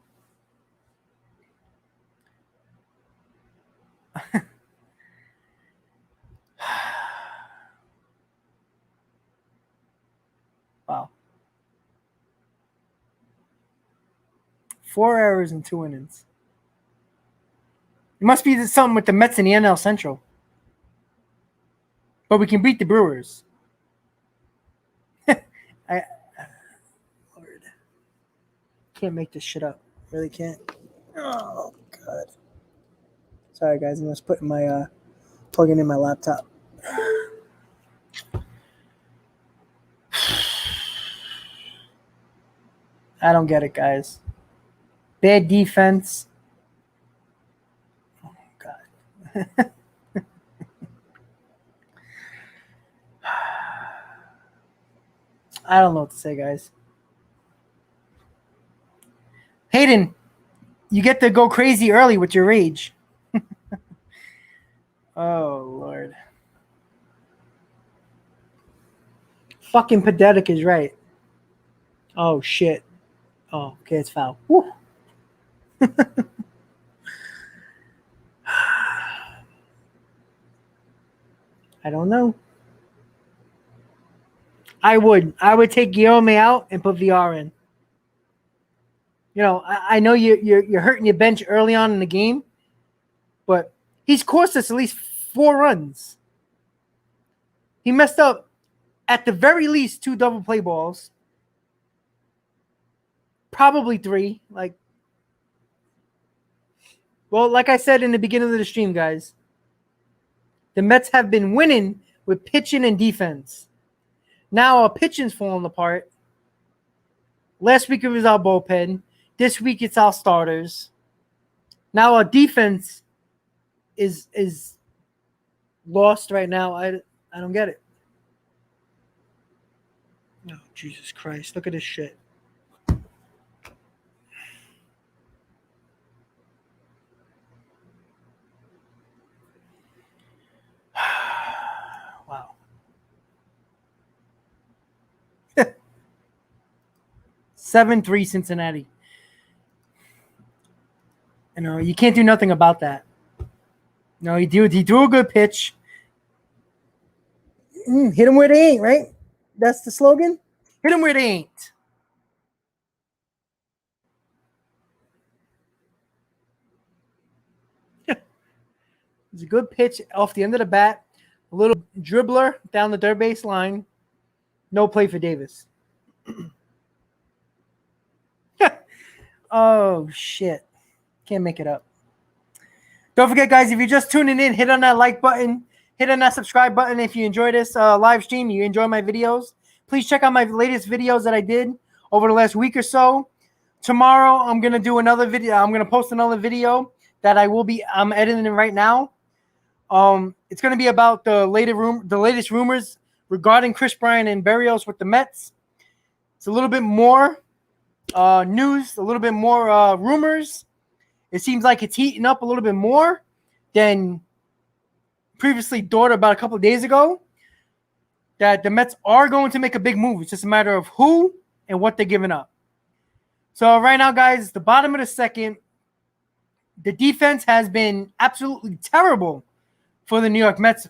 Wow. 4 errors in 2 innings. It must be something with the Mets in the NL Central. But we can beat the Brewers. I Lord. Can't make this shit up. Really can't. Oh God. Sorry guys, I'm just putting my plugging in my laptop. I don't get it, guys. Bad defense. Oh God. I don't know what to say, guys. Hayden, you get to go crazy early with your rage. Oh, Lord. Fucking pathetic is right. Oh, shit. Oh, okay, it's foul. Woo. I don't know. I would take Guillaume out and put VR in. You know, I know you're hurting your bench early on in the game, but he's cost us at least 4 runs. He messed up at the very least 2 double play balls, probably 3. Like I said in the beginning of the stream, guys, the Mets have been winning with pitching and defense. Now our pitching's falling apart. Last week it was our bullpen. This week it's our starters. Now our defense is lost right now. I don't get it. Oh, Jesus Christ. Look at this shit. Wow. 7-3 Cincinnati. You know, you can't do nothing about that. No, he threw a good pitch. Hit him where they ain't, right? That's the slogan? Hit him where they ain't. It's a good pitch off the end of the bat. A little dribbler down the third base line. No play for Davis. Oh, shit. Can't make it up. Don't forget, guys, if you're just tuning in, hit on that like button. Hit on that subscribe button if you enjoy this live stream. You enjoy my videos. Please check out my latest videos that I did over the last week or so. Tomorrow, I'm going to do another video. I'm going to post another video that I'm editing right now. It's going to be about the latest rumors regarding Chris Bryant and Berrios with the Mets. It's a little bit more news, a little bit more rumors. It seems like it's heating up a little bit more than previously thought about a couple of days ago, that the Mets are going to make a big move. It's just a matter of who and what they're giving up. So right now, guys, the bottom of the second, the defense has been absolutely terrible for the New York Mets,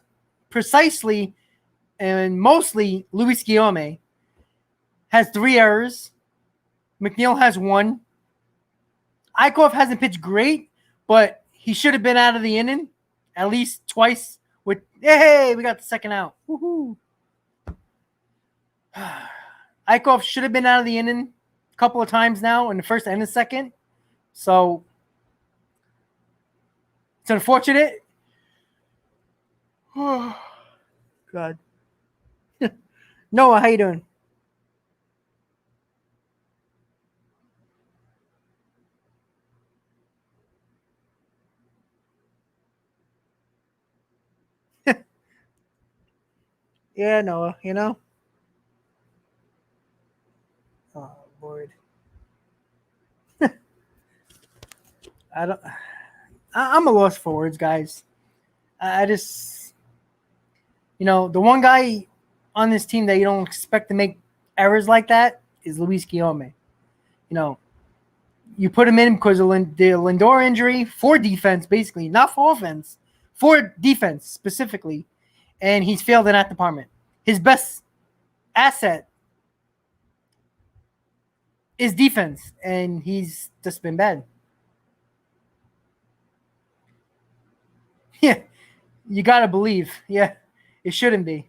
precisely and mostly Luis Guillaume has 3 errors. McNeil has 1. Eichhoff hasn't pitched great, but he should have been out of the inning at least twice. Hey, we got the second out. Woohoo! Eichhoff should have been out of the inning a couple of times now in the first and the second. So it's unfortunate. Oh, God. Noah, how you doing? Yeah, Noah, you know? Oh, Lord. I don't. I'm a loss for words, guys. I just, the one guy on this team that you don't expect to make errors like that is Luis Guillaume. You know, you put him in because of the Lindor injury for defense, basically, not for offense, for defense specifically, and he's failed in that department. His best asset is defense, and he's just been bad. Yeah, you gotta believe. Yeah, it shouldn't be.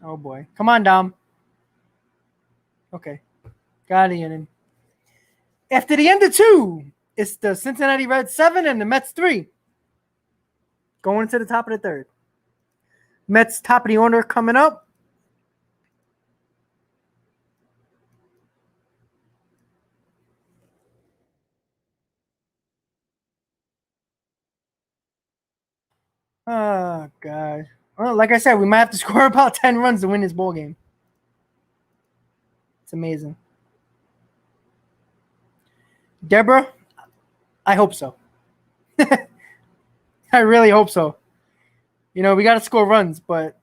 Oh boy, come on, Dom. Okay, got it in. After the end of two, it's the Cincinnati Reds 7 and the Mets 3. Going to the top of the third. Mets top of the order coming up. Oh, God. Well, like I said, we might have to score about 10 runs to win this ball game. It's amazing. Deborah, I hope so. I really hope so. We got to score runs, but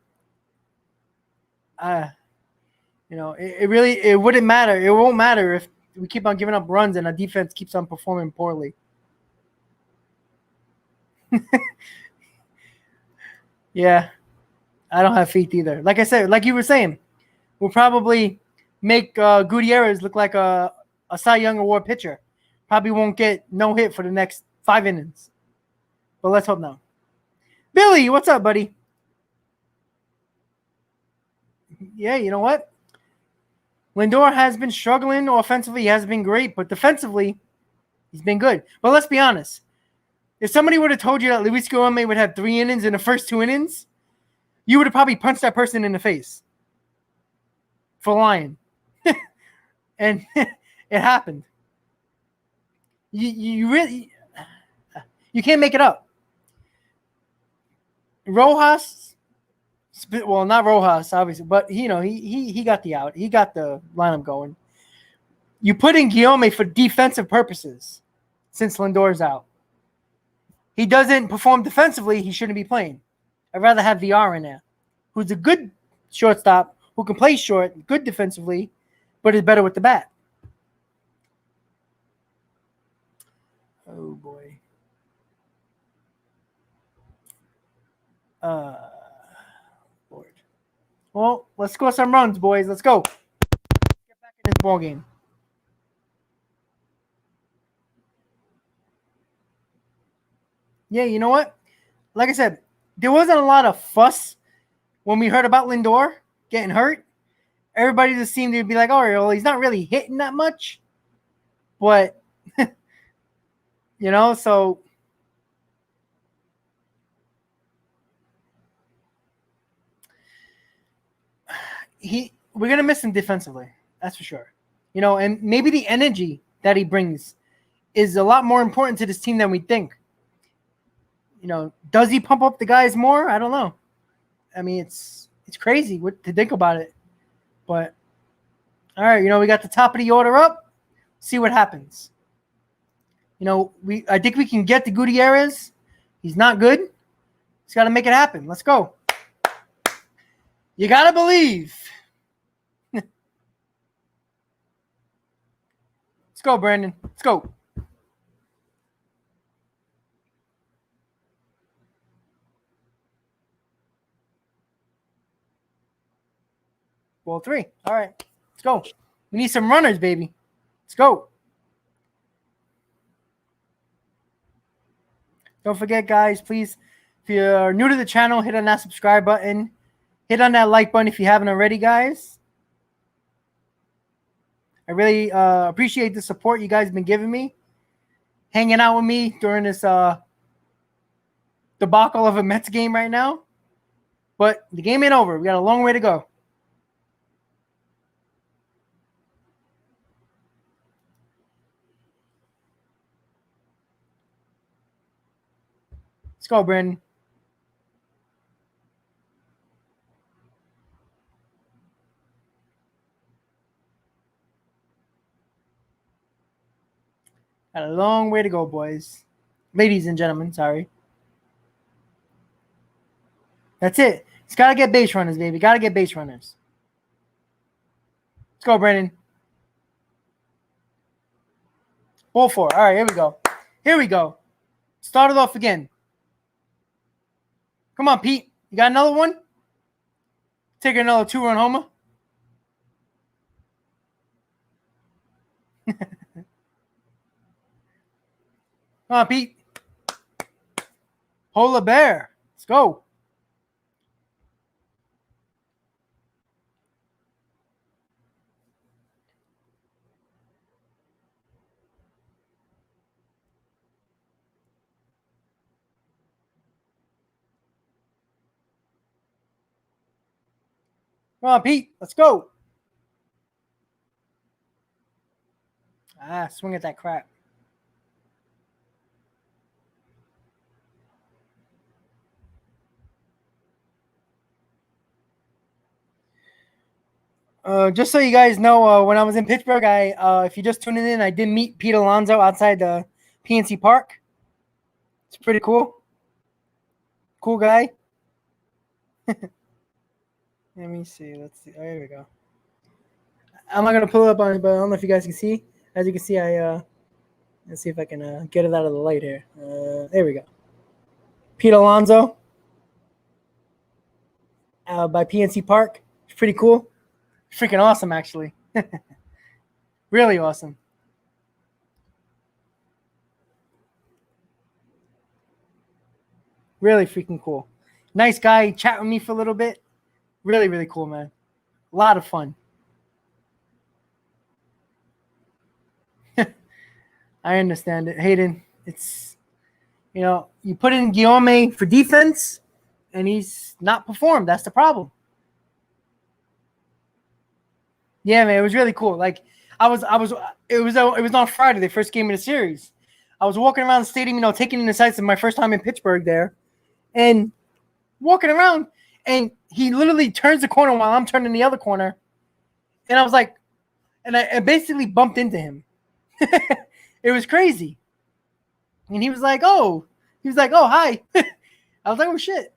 it wouldn't matter. It won't matter if we keep on giving up runs and our defense keeps on performing poorly. Yeah, I don't have faith either. Like I said, like you were saying, we'll probably make Gutierrez look like a Cy Young Award pitcher. Probably won't get no hit for the next 5 innings. But let's hope not. Billy, what's up, buddy? Yeah, you know what? Lindor has been struggling offensively. He hasn't been great, but defensively, he's been good. But let's be honest. If somebody would have told you that Luis Guillaume would have 3 innings in the first 2 innings, you would have probably punched that person in the face for lying. And it happened. You really you can't make it up. Rojas, well, not Rojas, obviously, but he got the out. He got the lineup going. You put in Guillaume for defensive purposes since Lindor's out. He doesn't perform defensively. He shouldn't be playing. I'd rather have VR in there, who's a good shortstop, who can play short, good defensively, but is better with the bat. Oh, boy. Lord. Well, let's score some runs, boys. Let's go. Get back in this ball game. Yeah, you know what? Like I said, there wasn't a lot of fuss when we heard about Lindor getting hurt. Everybody just seemed to be like, oh, well, he's not really hitting that much. But, so we're going to miss him defensively. That's for sure. And maybe the energy that he brings is a lot more important to this team than we think. Does he pump up the guys more? I don't know. I mean, it's crazy to think about it. But, all right, we got the top of the order up. See what happens. I think we can get the Gutierrez. He's not good. He's got to make it happen. Let's go. You got to believe. Let's go, Brandon. Let's go. Ball 3. All right. Let's go. We need some runners, baby. Let's go. Don't forget, guys, please, if you're new to the channel, hit on that subscribe button. Hit on that like button if you haven't already, guys. I really appreciate the support you guys have been giving me. Hanging out with me during this debacle of a Mets game right now. But the game ain't over. We got a long way to go. Let's go, Brandon. Got a long way to go, boys. Ladies and gentlemen, sorry. That's it. It's got to get base runners, baby. Got to get base runners. Let's go, Brandon. Ball 4. All right, here we go. Here we go. Start it off again. Come on, Pete. You got another one? Take another 2-run homer. Come on, Pete. Polar bear. Let's go. Come on, Pete. Let's go. Swing at that crap. Just so you guys know, when I was in Pittsburgh, if you just tuning in, I did meet Pete Alonso outside the PNC Park. It's pretty cool. Cool guy. Let me see. Let's see. Oh, here we go. I'm not gonna pull it up on it, but I don't know if you guys can see. As you can see, let's see if I can get it out of the light here. There we go. Pete Alonso by PNC Park. It's pretty cool. Freaking awesome, actually. Really awesome. Really freaking cool. Nice guy. Chat with me for a little bit. Really, really cool, man. A lot of fun. I understand it. Hayden, it's, you put in Guillaume for defense, and he's not performed. That's the problem. Yeah, man, it was really cool. Like, it was on Friday, the first game of the series. I was walking around the stadium, taking in the sights of my first time in Pittsburgh there, and walking around, and he literally turns the corner while I'm turning the other corner, and I was like, and I basically bumped into him. It was crazy. And he was like, oh, hi. I was like, oh shit.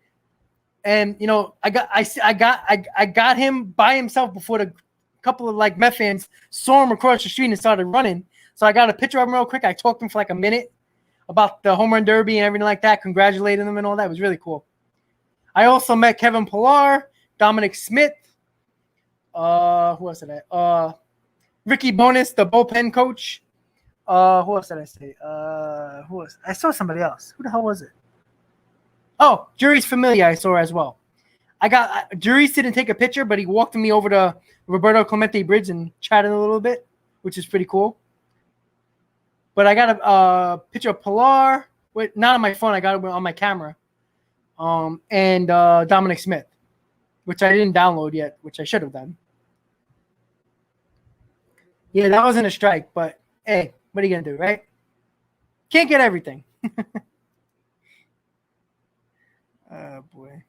And I got him by himself before the couple of Met fans saw him across the street and started running. So I got a picture of him real quick. I talked to him for a minute about the home run derby and everything like that, congratulating him and all that. It was really cool. I also met Kevin Pillar, Dominic Smith. Who else did I? Ricky Bonis, the bullpen coach. Who else did I say? Who else? I saw somebody else. Who the hell was it? Oh, Jury's Familia I saw as well. Jury's didn't take a picture, but he walked me over to Roberto Clemente Bridge and chatted a little bit, which is pretty cool. But I got a picture of Pilar, not on my phone. I got it on my camera. And Dominic Smith, which I didn't download yet, which I should have done. Yeah, that wasn't a strike, but hey, what are you going to do, right? Can't get everything. Oh, boy.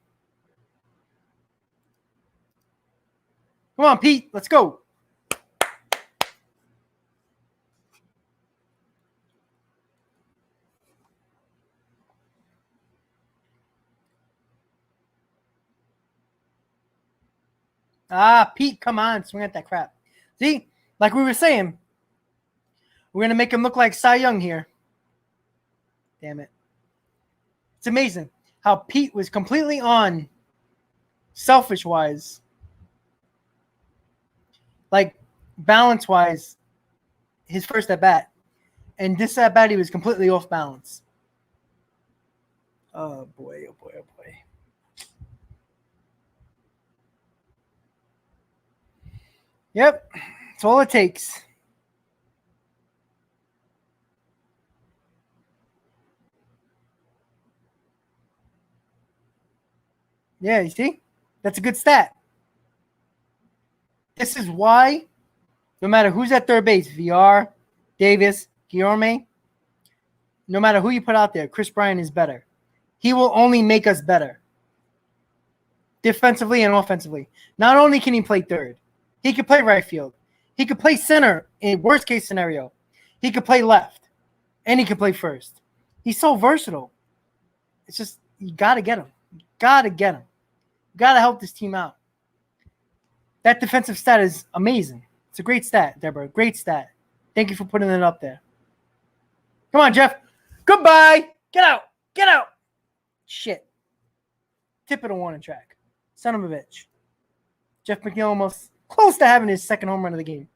Come on, Pete. Let's go. Pete, come on. Swing at that crap. See, like we were saying, we're going to make him look like Cy Young here. Damn it. It's amazing how Pete was completely on selfish-wise. Balance-wise, his first at-bat. And this at-bat, he was completely off balance. Oh, boy, oh, boy, oh, boy. Yep, that's all it takes. Yeah, you see? That's a good stat. This is why, no matter who's at third base, VR, Davis, Guillorme, no matter who you put out there, Chris Bryant is better. He will only make us better. Defensively and offensively. Not only can he play third, he could play right field. He could play center in worst case scenario. He could play left. And he could play first. He's so versatile. It's just, you got to get him. You got to get him. You got to help this team out. That defensive stat is amazing. It's a great stat, Deborah. Great stat. Thank you for putting it up there. Come on, Jeff. Goodbye. Get out. Get out. Shit. Tip of the warning track. Son of a bitch. Jeff McNeil almost close to having his second home run of the game.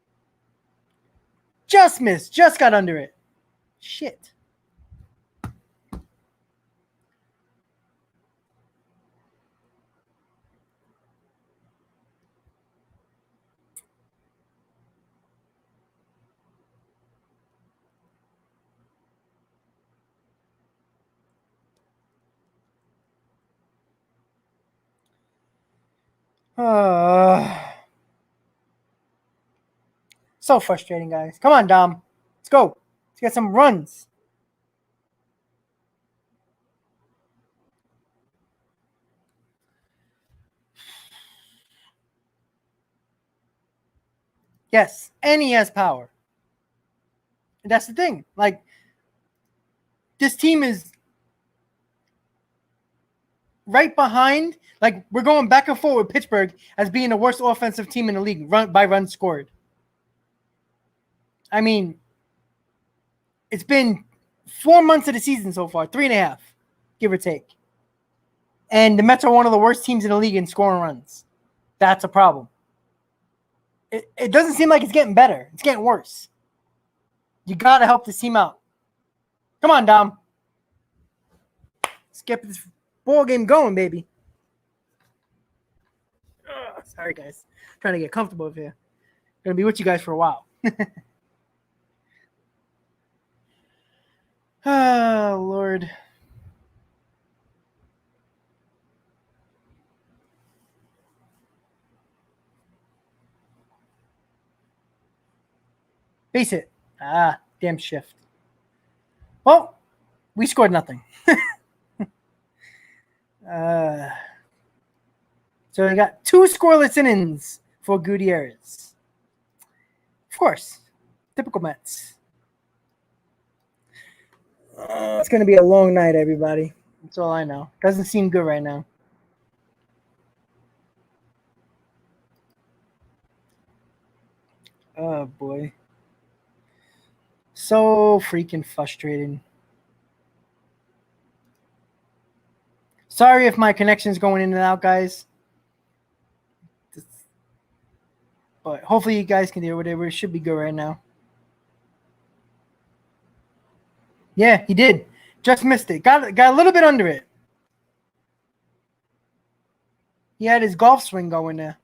Just missed. Just got under it. Shit. So frustrating, guys. Come on, Dom. Let's go. Let's get some runs. Yes, and he has power. And that's the thing. Like, this team is right behind. Like, we're going back and forth with Pittsburgh as being the worst offensive team in the league by runs scored. I mean, it's been 4 months of the season so far, 3.5, give or take. And the Mets are one of the worst teams in the league in scoring runs. That's a problem. It doesn't seem like it's getting better. It's getting worse. You got to help this team out. Come on, Dom. Let's get this ball game going, baby. Sorry, guys. Trying to get comfortable over here. Going to be with you guys for a while. Oh, Lord. Base hit. Damn shift. Well, we scored nothing. So we got 2 scoreless innings for Gutierrez. Of course. Typical Mets. It's going to be a long night, everybody. That's all I know. Doesn't seem good right now. Oh, boy. So freaking frustrating. Sorry if my connection's going in and out, guys. But hopefully you guys can do whatever. It should be good right now. Yeah, he did. Just missed it. Got a little bit under it. He had his golf swing going there.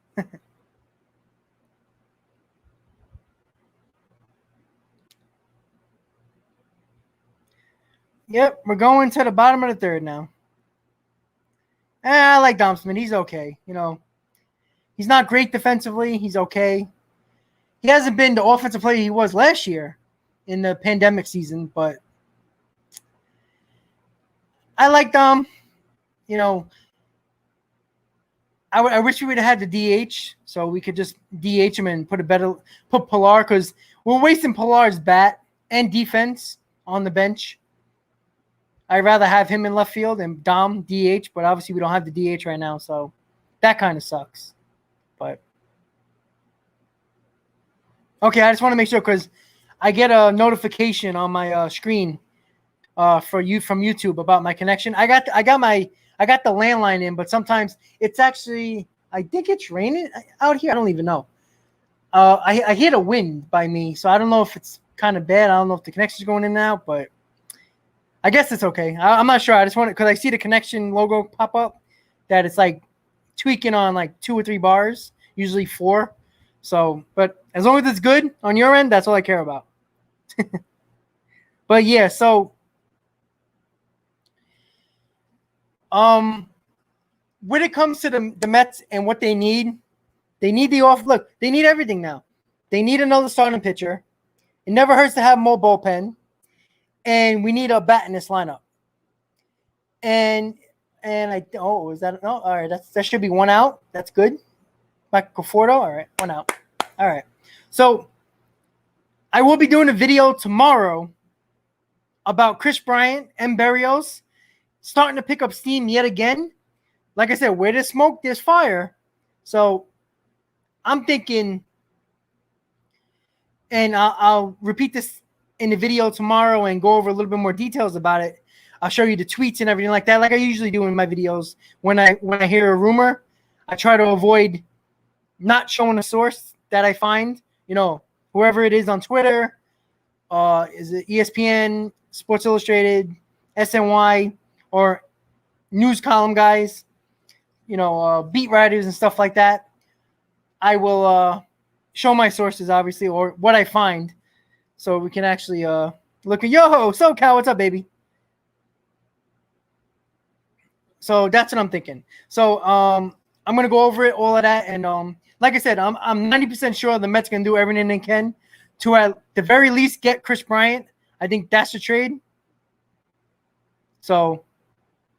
Yep, we're going to the bottom of the third now. I like Dom Smith. He's okay. You know, he's not great defensively. He's okay. He hasn't been the offensive player he was last year in the pandemic season, but I like Dom. You know, I wish we would have had the DH so we could just DH him and put Pilar, because we're wasting Pilar's bat and defense on the bench. I'd rather have him in left field and Dom DH, but obviously we don't have the DH right now, so that kind of sucks. But okay, I just want to make sure because I get a notification on my screen for you from YouTube about my connection. I got the landline in, but sometimes it's actually, I think it's raining out here. I don't even know. I hear the wind by me, so I don't know if it's kind of bad. I don't know if the connection's going in and out, but I guess it's okay. I'm not sure. I just want it because I see the connection logo pop up that it's like tweaking on like 2 or 3 bars, usually 4. So, but as long as it's good on your end, that's all I care about. But yeah, so when it comes to the Mets and what they need the off. Look, they need everything now. They need another starting pitcher. It never hurts to have more bullpen, and we need a bat in this lineup. And is that no? All right, that should be one out. That's good. Michael Conforto. All right, one out. All right. So I will be doing a video tomorrow about Kris Bryant and Berrios starting to pick up steam yet again. Like I said, where there's smoke, there's fire. So I'm thinking, and I'll repeat this in the video tomorrow and go over a little bit more details about it. I'll show you the tweets and everything like that, like I usually do in my videos. When I hear a rumor, I try to avoid not showing a source that I find. You know, whoever it is on Twitter, is it ESPN, Sports Illustrated, SNY, or news column guys, you know, beat writers and stuff like that. I will show my sources, obviously, or what I find, so we can actually look at SoCal, what's up, baby? So that's what I'm thinking. So I'm gonna go over it, all of that, and like I said, I'm 90% sure the Mets gonna do everything they can to at the very least get Kris Bryant. I think that's the trade. So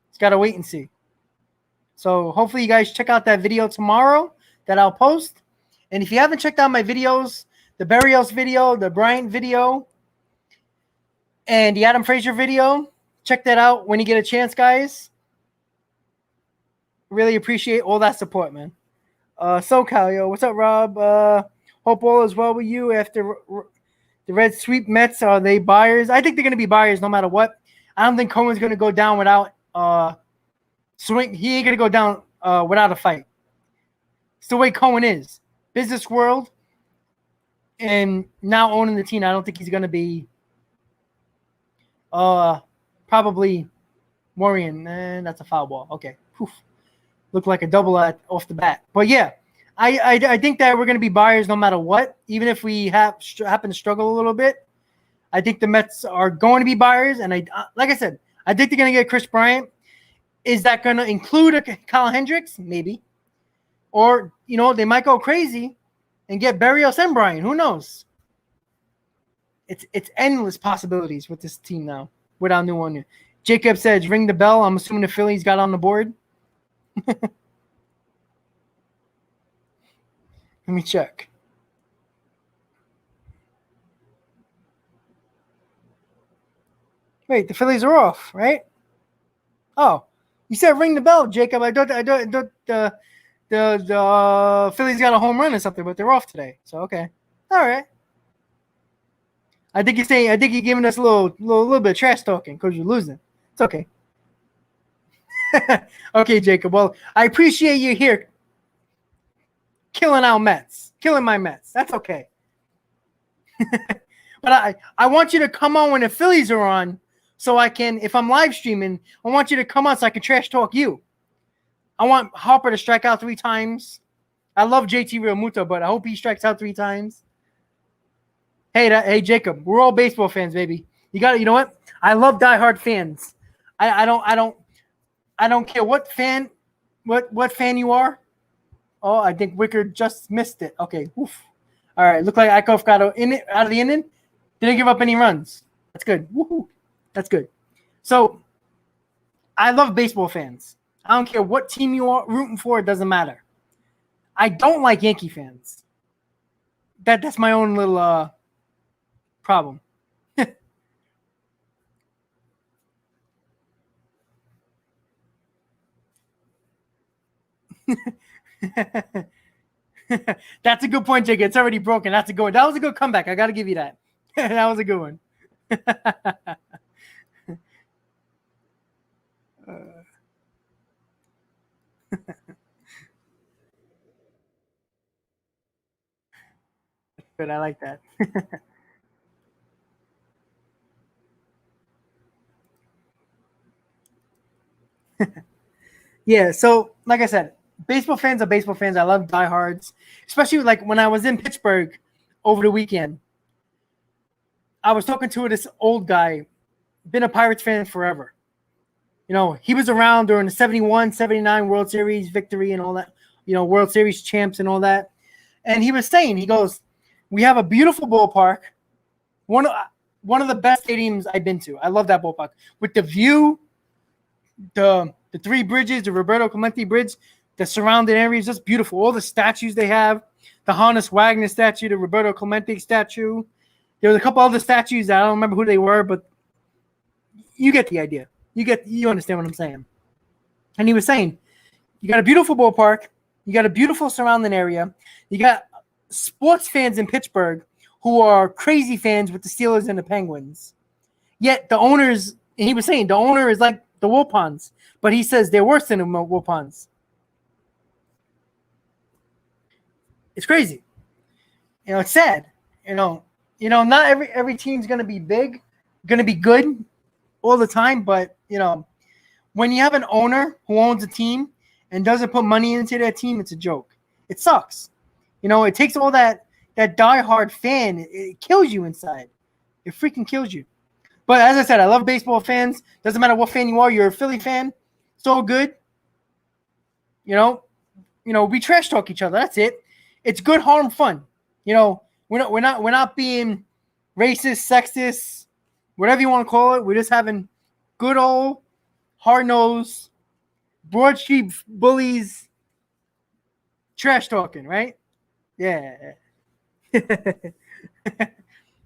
it's gotta wait and see. So hopefully you guys check out that video tomorrow that I'll post. And if you haven't checked out my videos, the Berrios video, the Bryant video, and the Adam Frazier video, check that out when you get a chance, guys. Really appreciate all that support, man. SoCal, yo, what's up, Rob? Hope all is well with you after the Reds sweep Mets. Are they buyers? I think they're going to be buyers no matter what. I don't think Cohen's going to go down without swing. He ain't going to go down without a fight. It's the way Cohen is. Business world, and now owning the team, I don't think he's going to be probably worrying. That's a foul ball. Okay. Whew. Looked like a double off the bat. But, yeah, I think that we're going to be buyers no matter what, even if we happen to struggle a little bit. I think the Mets are going to be buyers, and like I said, I think they're going to get Kris Bryant. Is that going to include a Kyle Hendricks? Maybe. Or, you know, they might go crazy and get Berrios and Bryant. Who knows? It's endless possibilities with this team now without new owner. Jacob says, ring the bell. I'm assuming the Phillies got on the board. Let me check. Wait, the Phillies are off, right? Oh, you said ring the bell, Jacob. I thought the Phillies got a home run or something, but they're off today. So okay, all right. I think you're giving us a little bit of trash talking because you're losing. It's okay. Okay, Jacob. Well, I appreciate you here, killing my Mets. That's okay. But I want you to come on when the Phillies are on, so I can, if I'm live streaming, I want you to come on so I can trash talk you. I want Harper to strike out 3 times. I love JT Realmuto, but I hope he strikes out 3 times. Hey, Jacob, we're all baseball fans, baby. You know what? I love diehard fans. I don't care what fan you are. Oh, I think Wicker just missed it. Okay, oof. All right, look like Eichhoff got out of the inning. Didn't give up any runs. That's good. Woohoo. That's good. So, I love baseball fans. I don't care what team you are rooting for. It doesn't matter. I don't like Yankee fans. That's my own little problem. That's a good point, Jake. It's already broken. That's a good one. That was a good comeback. I got to give you that. That was a good one. Good. I like that. Yeah. So, like I said, baseball fans are baseball fans. I love diehards, especially like when I was in Pittsburgh over the weekend. I was talking to this old guy, been a Pirates fan forever. He was around during the 71, 79 World Series victory and all that, World Series champs and all that. And he was saying, he goes, we have a beautiful ballpark. One of the best stadiums I've been to. I love that ballpark. With the view, the three bridges, the Roberto Clemente Bridge, the surrounding areas, just beautiful. All the statues they have, the Hannes Wagner statue, the Roberto Clemente statue. There was a couple other statues that I don't remember who they were, but you get the idea. You understand what I'm saying. And he was saying, you got a beautiful ballpark, you got a beautiful surrounding area, you got sports fans in Pittsburgh who are crazy fans with the Steelers and the Penguins. Yet the owners, and he was saying, the owner is like the Wilpons, but he says they're worse than the Wilpons. It's crazy. It's sad. Not every team's going to be big, going to be good all the time, but when you have an owner who owns a team and doesn't put money into their team, it's a joke. It sucks. It takes all that diehard fan. It kills you inside. It freaking kills you. But as I said, I love baseball fans. Doesn't matter what fan you are. You're a Philly fan. It's all good. We trash talk each other. That's it. It's good, harm, fun. We're not being racist, sexist, whatever you want to call it. We're just having good old hard-nosed Broad Street bullies trash talking, right? Yeah.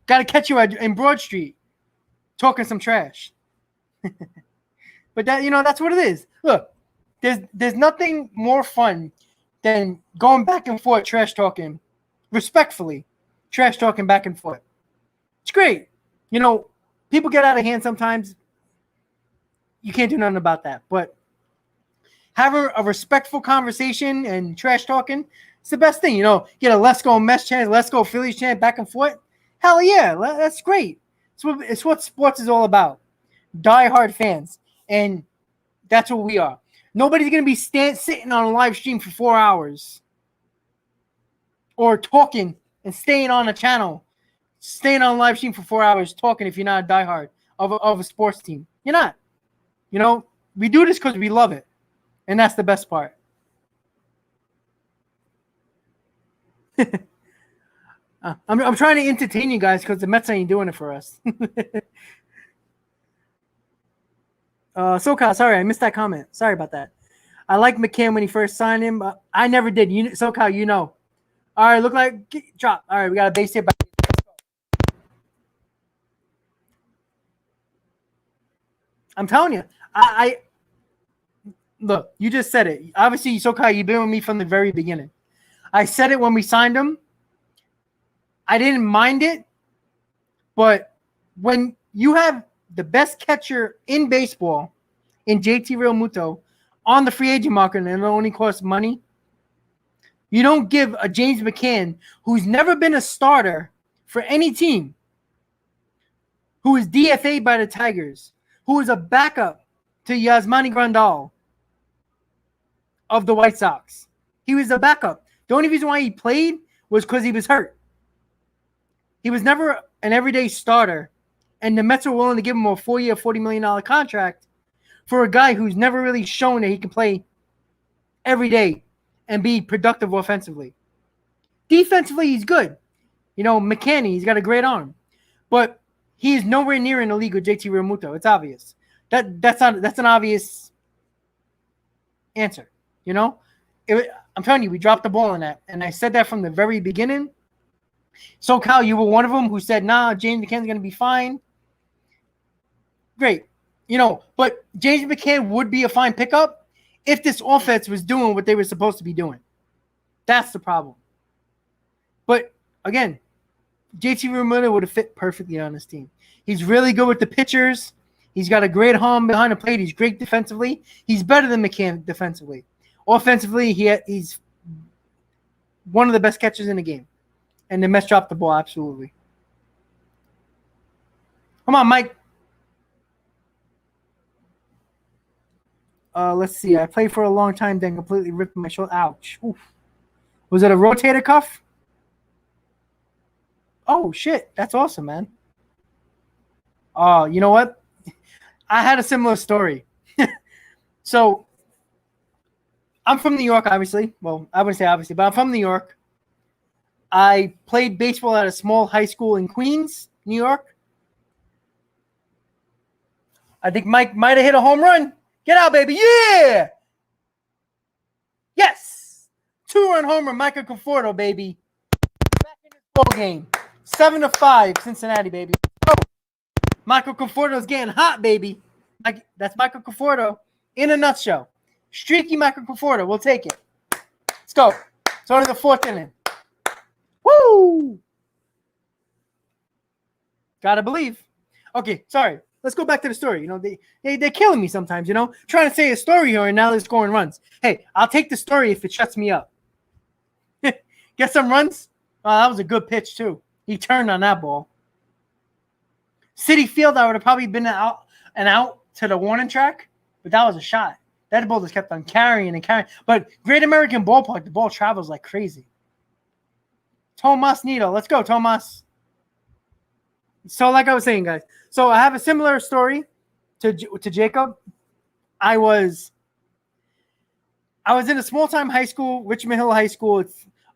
Got to catch you in Broad Street talking some trash. But that's what it is. Look, there's nothing more fun than going back and forth trash talking, respectfully, trash talking back and forth. It's great. People get out of hand sometimes. You can't do nothing about that. But having a respectful conversation and trash talking, it's the best thing. Get a Let's Go Mets chant, Let's Go Phillies chant back and forth. Hell yeah, that's great. It's what sports is all about. Die-hard fans. And that's what we are. Nobody's going to be sitting on a live stream for 4 hours or talking and staying on a channel, staying on a live stream for 4 hours talking if you're not a diehard of a sports team. You're not. We do this because we love it. And that's the best part. I'm trying to entertain you guys because the Mets ain't doing it for us. SoCal, sorry, I missed that comment. Sorry about that. I like McCann when he first signed him. I never did. SoCal, All right, look like drop. All right, we got a base hit. I'm telling you, I look. You just said it. Obviously, SoCal, you've been with me from the very beginning. I said it when we signed him. I didn't mind it, but when you have the best catcher in baseball, in JT Realmuto, on the free agent market, and it only costs money, you don't give a James McCann, who's never been a starter for any team, who is DFA'd by the Tigers, who is a backup to Yasmani Grandal of the White Sox. He was a backup. The only reason why he played was because he was hurt. He was never an everyday starter, and the Mets were willing to give him a 4-year, $40 million contract for a guy who's never really shown that he can play every day and be productive offensively. Defensively, he's good. McCann, he's got a great arm. But he is nowhere near in the league with JT Realmuto. It's obvious. That's an obvious answer. I'm telling you, we dropped the ball on that. And I said that from the very beginning. So, Kyle, you were one of them who said, nah, James McCann's going to be fine. Great. But James McCann would be a fine pickup if this offense was doing what they were supposed to be doing. That's the problem. But, again, JT Realmuto would have fit perfectly on this team. He's really good with the pitchers. He's got a great arm behind the plate. He's great defensively. He's better than McCann defensively. Offensively, he's one of the best catchers in the game. And the Mets dropped the ball, absolutely. Come on, Mike. Let's see. I played for a long time, then completely ripped my shoulder. Ouch. Oof. Was it a rotator cuff? Oh, shit. That's awesome, man. Oh, you know what? I had a similar story. So I'm from New York, obviously. Well, I wouldn't say obviously, but I'm from New York. I played baseball at a small high school in Queens, New York. I think Mike might have hit a home run. Get out, baby. Yeah. Yes. 2-run homer, Michael Conforto, baby. Back in this ball game. 7-5, Cincinnati, baby. Oh, Michael Conforto's getting hot, baby. That's Michael Conforto in a nutshell. Streaky Michael Conforto. We'll take it. Let's go. It's only the 4th inning. Woo! Gotta believe. Okay, sorry. Let's go back to the story. You know, they're killing me sometimes, you know, trying to say a story here and now they're scoring runs. Hey, I'll take the story if it shuts me up. Get some runs? Oh, that was a good pitch, too. He turned on that ball. City Field, I would have probably been out to the warning track, but that was a shot. That ball just kept on carrying and carrying. But Great American Ballpark, the ball travels like crazy. Tomas Nido. Let's go, Tomas. So like I was saying, guys. So I have a similar story to Jacob. I was in a small-time high school, Richmond Hill High School.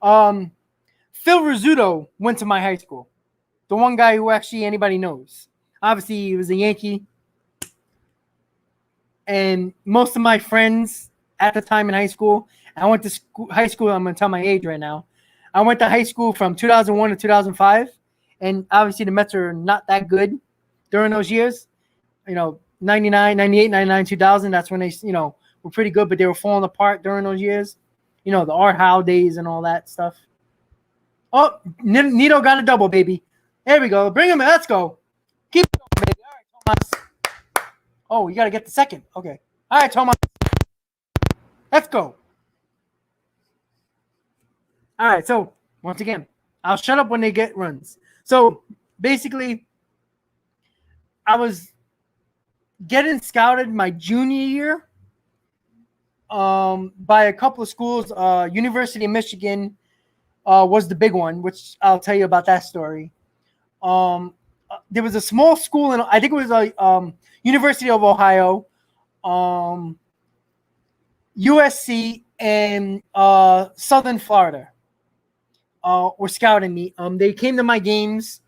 Phil Rizzuto went to my high school. The one guy who actually anybody knows. Obviously, he was a Yankee. And most of my friends at the time in high school, I went to high school. I'm going to tell my age right now. I went to high school from 2001 to 2005. And obviously, the Mets are not that good during those years. You know, 99, 98, 99, 2000. That's when they, you know, were pretty good, but they were falling apart during those years. You know, the Art Howe days and all that stuff. Oh, Nito got a double, baby. There we go. Bring him in. Let's go. Keep it going, baby. All right, Tomas. Oh, you got to get the second. Okay. All right, Tomas. Let's go. All right, so once again, I'll shut up when they get runs. So basically, I was getting scouted my junior year by a couple of schools. University of Michigan was the big one, which I'll tell you about that story. There was a small school, I think it was a University of Ohio, USC, and Southern Florida were scouting me. They came to my games.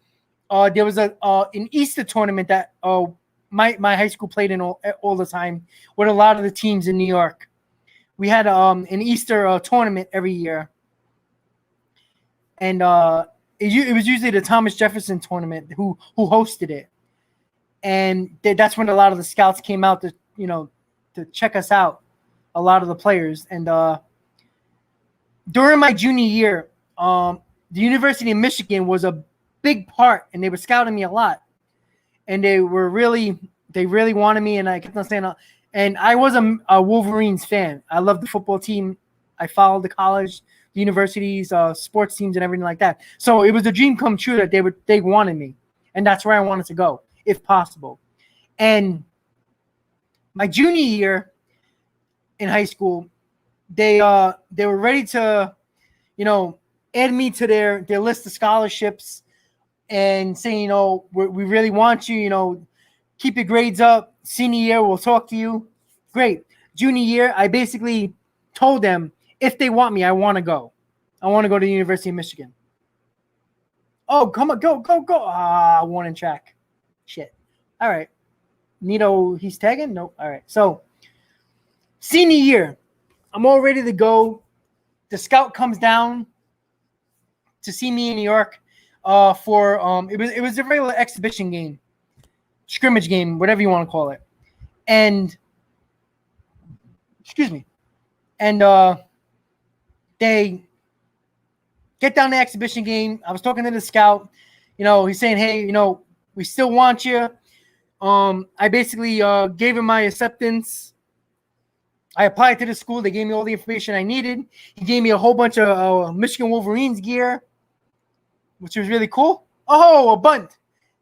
There was an Easter tournament that my high school played in all the time with a lot of the teams in New York. We had an Easter tournament every year. And it was usually the Thomas Jefferson tournament who hosted it. And that's when a lot of the scouts came out to, you know, to check us out, a lot of the players. And during my junior year, the University of Michigan was a big part, and they were scouting me a lot. And they really wanted me, and I kept on saying, and I was a Wolverines fan. I loved the football team. I followed the college, the universities, sports teams, and everything like that. So it was a dream come true that they wanted me, and that's where I wanted to go, if possible. And my junior year in high school, they were ready to, you know, add me to their list of scholarships, and saying, you know, we really want you, you know, keep your grades up. Senior year, we'll talk to you. Great. Junior year, I basically told them, if they want me, I want to go. I want to go to the University of Michigan. Oh, come on, go. One in track. Shit. All right. Nito, he's tagging? Nope. All right. So, senior year, I'm all ready to go. The scout comes down to see me in New York for it was a regular exhibition game, scrimmage game, whatever you want to call it. And excuse me. And they get down the exhibition game. I was talking to the scout. You know, he's saying, hey, you know, we still want you. I basically gave him my acceptance. I applied to the school. They gave me all the information I needed. He gave me a whole bunch of Michigan Wolverines gear, which was really cool. Oh, a bunt.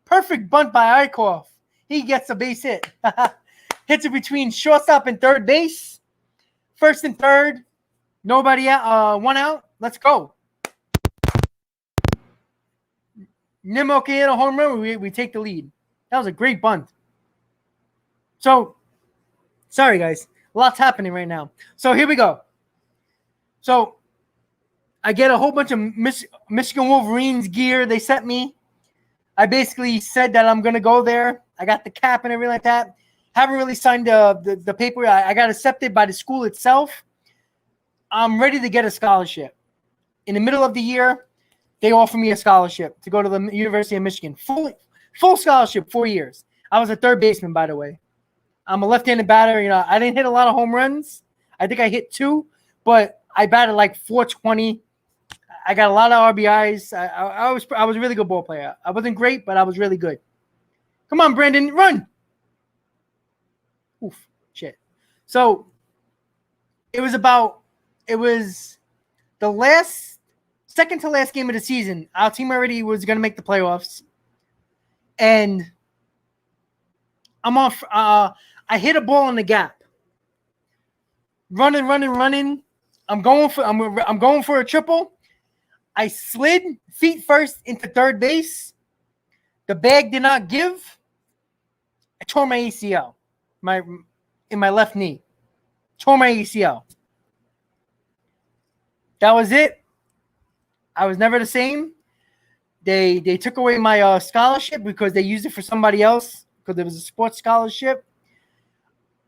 Perfect bunt by Eichhoff. He gets a base hit. Hits it between shortstop and third base. First and third. Nobody out. One out. Let's go. Nimmo can hit a home run. We take the lead. That was a great bunt. So, sorry, guys. Lots happening right now. So here we go. So I get a whole bunch of Michigan Wolverines gear they sent me. I basically said that I'm going to go there. I got the cap and everything like that. Haven't really signed the paper. I got accepted by the school itself. I'm ready to get a scholarship. In the middle of the year, they offered me a scholarship to go to the University of Michigan. Full scholarship, 4 years. I was a third baseman, by the way. I'm a left-handed batter. You know, I didn't hit a lot of home runs. I think I hit 2, but I batted like 420. I got a lot of RBIs. I was a really good ball player. I wasn't great, but I was really good. Come on, Brandon, run. Oof, shit. So it was the second to last game of the season. Our team already was going to make the playoffs. And I'm off. I hit a ball in the gap. Running. I'm going for a triple. I slid feet first into third base. The bag did not give. I tore my ACL, in my left knee. Tore my ACL. That was it. I was never the same. They took away my scholarship because they used it for somebody else because it was a sports scholarship.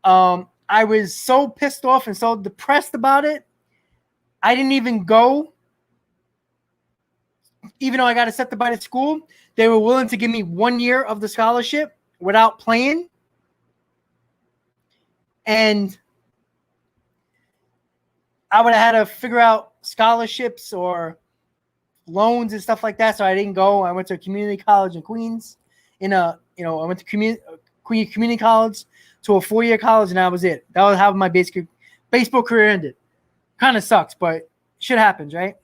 I was so pissed off and so depressed about it. I didn't even go. Even though I got accepted by the school, they were willing to give me 1 year of the scholarship without playing. And I would have had to figure out scholarships or loans and stuff like that. So I didn't go. I went to a community college in Queens. I went to community college to a 4-year college, and that was it. That was how my baseball career ended. Kind of sucks, but shit happens, right?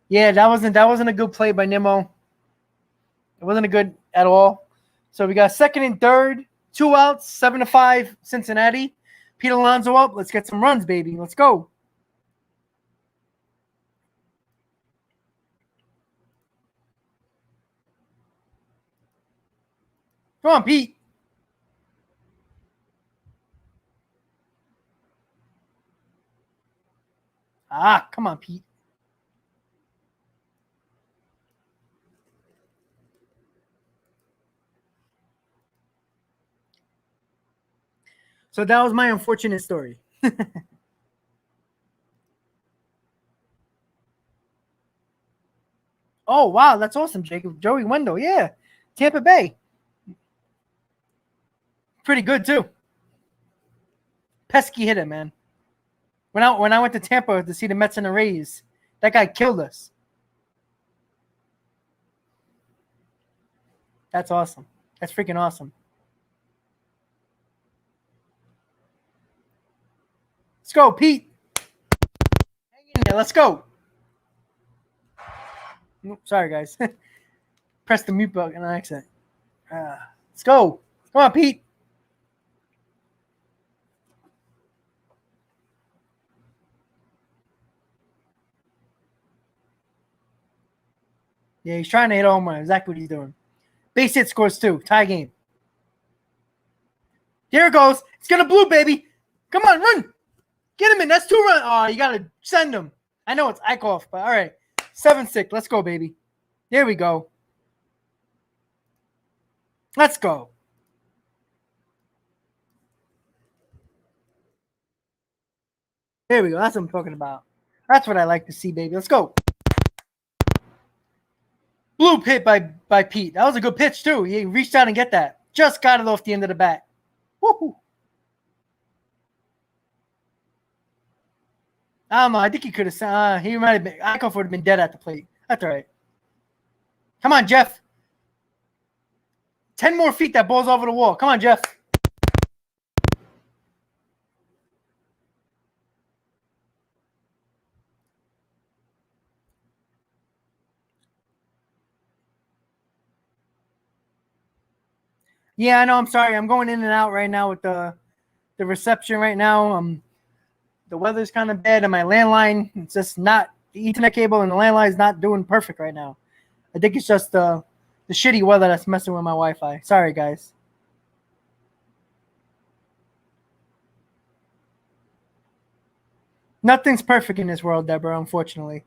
Yeah, that wasn't a good play by Nimmo. It wasn't a good at all. So we got second and third, 2 outs, 7-5 Cincinnati. Pete Alonso up. Let's get some runs, baby. Let's go. Come on, Pete. Come on, Pete. So that was my unfortunate story. Oh, wow. That's awesome, Jacob. Joey Wendell. Yeah. Tampa Bay. Pretty good, too. Pesky hitter, man. When I went to Tampa to see the Mets and the Rays, that guy killed us. That's awesome. That's freaking awesome. Let's go, Pete. Hang in there. Let's go. Sorry, guys. Press the mute button on accident. Let's go. Come on, Pete. Yeah, he's trying to hit a home run. Exactly what he's doing. Base hit scores 2. Tie game. There it goes. It's going to blue, baby. Come on, run. Get him in. That's 2 runs. Oh, you got to send him. I know it's Eichhoff, but all right. 7-6. Let's go, baby. There we go. Let's go. There we go. That's what I'm talking about. That's what I like to see, baby. Let's go. Blue hit by Pete. That was a good pitch, too. He reached out and get that. Just got it off the end of the bat. Woohoo. I don't know. I think he could have. He might have been. Eichhoff would have been dead at the plate. That's all right. Come on, Jeff. 10 more feet. That ball's over the wall. Come on, Jeff. Yeah, I know. I'm sorry. I'm going in and out right now with the reception right now. The weather's kind of bad, and my landline, it's just not, the Ethernet cable and the landline is not doing perfect right now. I think it's just the shitty weather that's messing with my Wi-Fi. Sorry, guys. Nothing's perfect in this world, Deborah, unfortunately.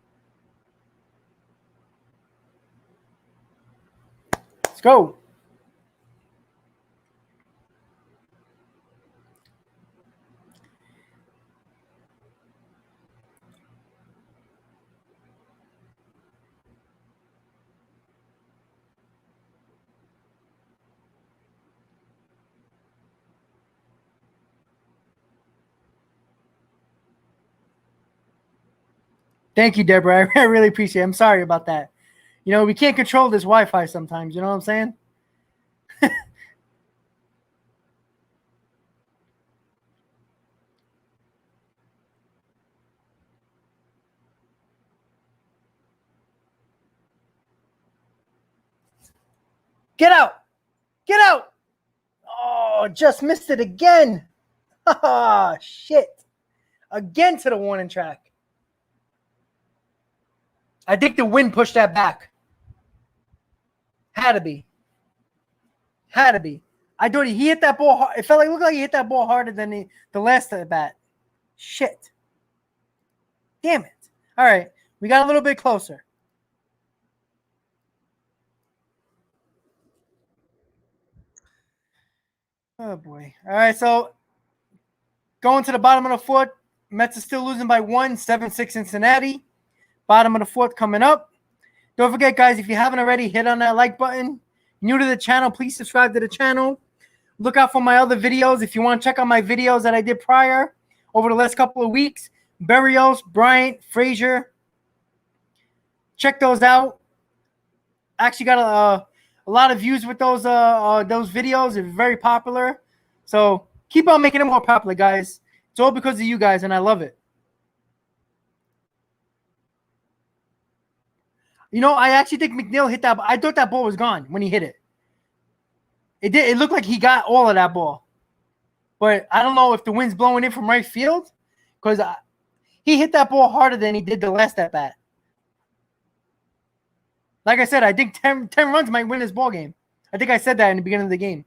Let's go. Thank you, Deborah. I really appreciate it. I'm sorry about that. You know, we can't control this Wi-Fi sometimes. You know what I'm saying? Get out! Get out! Oh, just missed it again. Ah, shit. Again to the warning track. I think the wind pushed that back. Had to be. Had to be. I thought he hit that ball hard. It looked like he hit that ball harder than the last at bat. Shit. Damn it. All right. We got a little bit closer. Oh, boy. All right. So going to the bottom of the fourth, Mets are still losing by 1, 7-6 Cincinnati. Bottom of the fourth coming up. Don't forget, guys, if you haven't already, hit on that like button. New to the channel, please subscribe to the channel. Look out for my other videos. If you want to check out my videos that I did prior over the last couple of weeks, Berrios, Bryant, Frazier, check those out. Actually got a lot of views with those videos. They're very popular. So keep on making them more popular, guys. It's all because of you guys, and I love it. You know, I actually think McNeil hit that. I thought that ball was gone when he hit it. It did. It looked like he got all of that ball. But I don't know if the wind's blowing in from right field because he hit that ball harder than he did the last at bat. Like I said, I think 10 runs might win this ball game. I think I said that in the beginning of the game.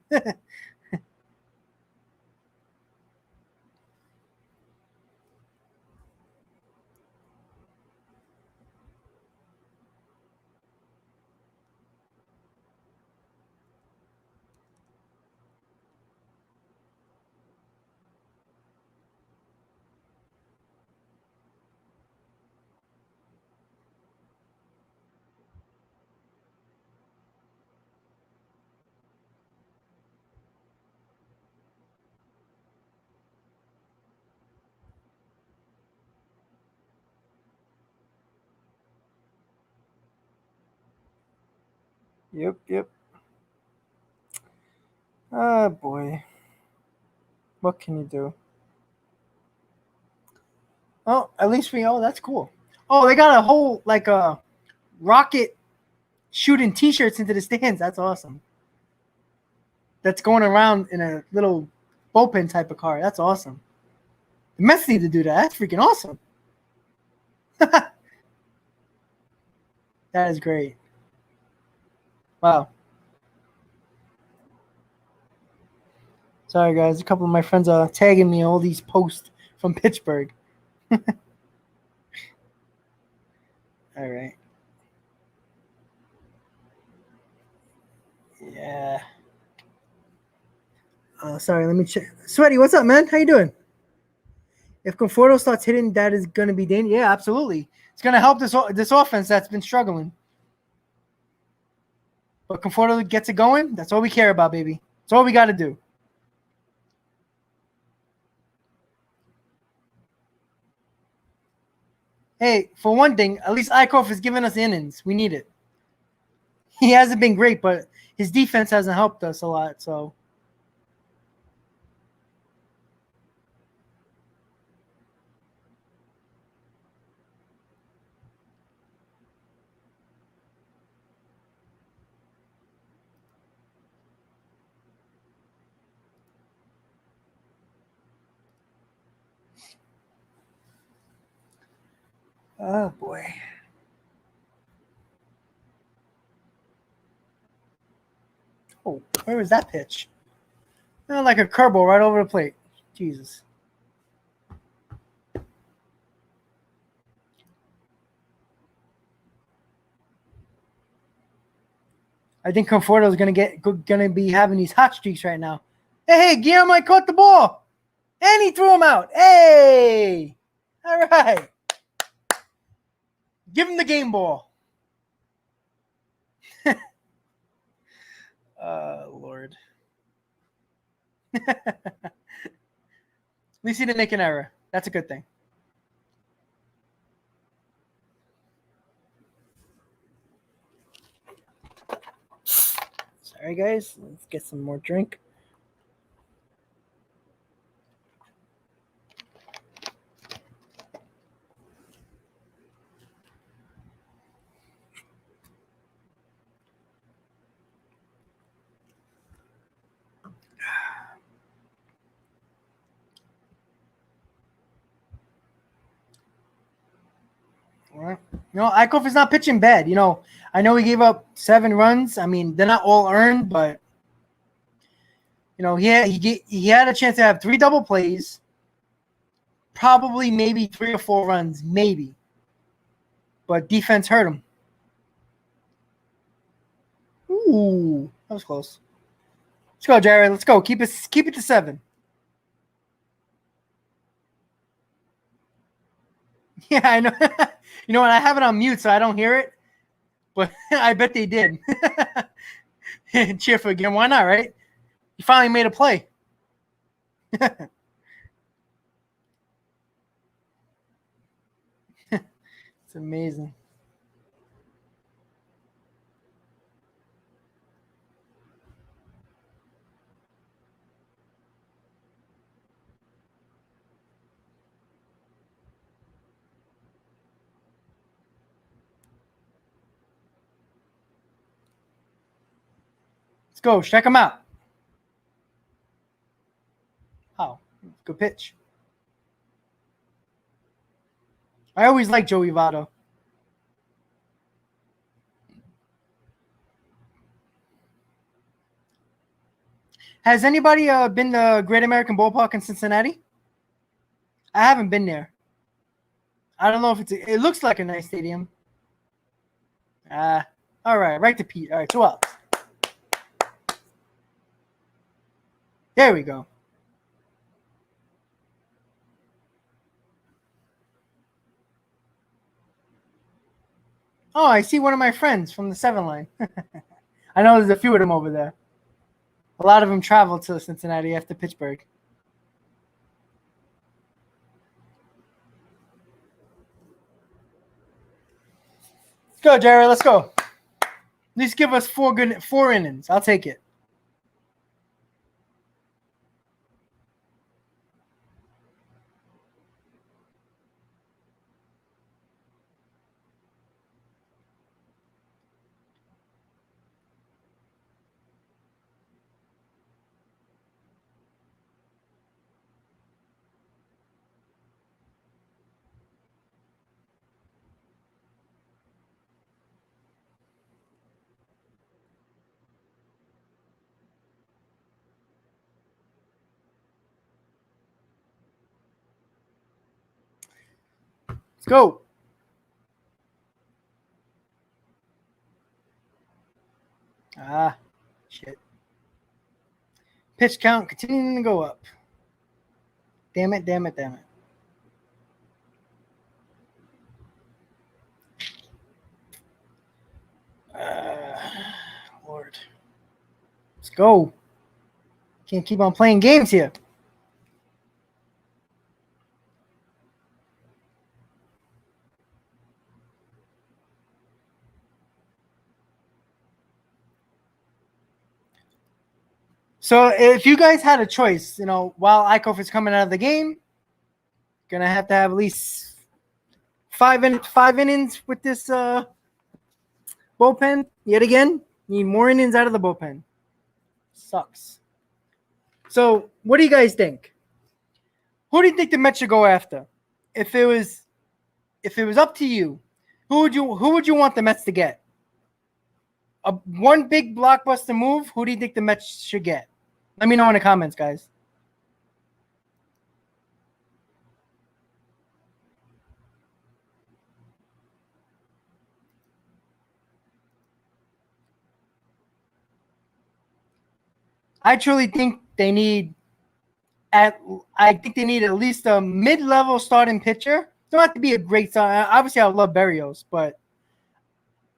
Yep. Oh, boy. What can you do? Oh, at least we. Oh, that's cool. Oh, they got a whole like a rocket shooting T-shirts into the stands. That's awesome. That's going around in a little bullpen type of car. That's awesome. The Mets need to do that. That's freaking awesome. That is great. Wow. Sorry, guys. A couple of my friends are tagging me all these posts from Pittsburgh. All right. Yeah. Sorry, let me check. Sweaty, what's up, man? How you doing? If Conforto starts hitting, that is going to be dangerous. Yeah, absolutely. It's going to help this offense that's been struggling. But Conforto gets it going. That's all we care about, baby. That's all we got to do. Hey, for one thing, at least Eichhoff is giving us innings. We need it. He hasn't been great, but his defense hasn't helped us a lot. So. Oh, boy. Oh, where was that pitch? Oh, like a curveball right over the plate. Jesus. I think Conforto is gonna be having these hot streaks right now. Hey, Guillermo caught the ball, and he threw him out. Hey, all right, give him the game ball. Lord. At least he didn't make an error. That's a good thing. Sorry, guys. Let's get some more drink. Eichhoff is not pitching bad. I know he gave up 7 runs. I mean, they're not all earned, but he had a chance to have 3 double plays, probably maybe 3 or 4 runs, maybe. But defense hurt him. Ooh, that was close. Let's go, Jared. Let's go. Keep it to 7. Yeah, I know. You know what? I have it on mute, so I don't hear it. But I bet they did. Cheer for again. Why not, right? You finally made a play. It's amazing. Let's go. Check him out. Oh, good pitch. I always like Joey Votto. Has anybody been to Great American Ballpark in Cincinnati? I haven't been there. I don't know if it looks like a nice stadium. All right. Right to Pete. All right, 2 outs. There we go. Oh, I see one of my friends from the 7 line. I know there's a few of them over there. A lot of them travel to Cincinnati after Pittsburgh. Let's go, Jerry. Let's go. At least give us 4 innings. I'll take it. Let's go. Shit. Pitch count continuing to go up. Damn it. Lord. Let's go. Can't keep on playing games here. So if you guys had a choice, while Eichhoff is coming out of the game, gonna have to have at least 5 innings with this bullpen yet again. Need more innings out of the bullpen. Sucks. So what do you guys think? Who do you think the Mets should go after? If it was up to you, who would you want the Mets to get? One big blockbuster move. Who do you think the Mets should get? Let me know in the comments, guys. I truly think they need at least a mid-level starting pitcher. Don't have to be a great starter. Obviously, I would love Berrios, but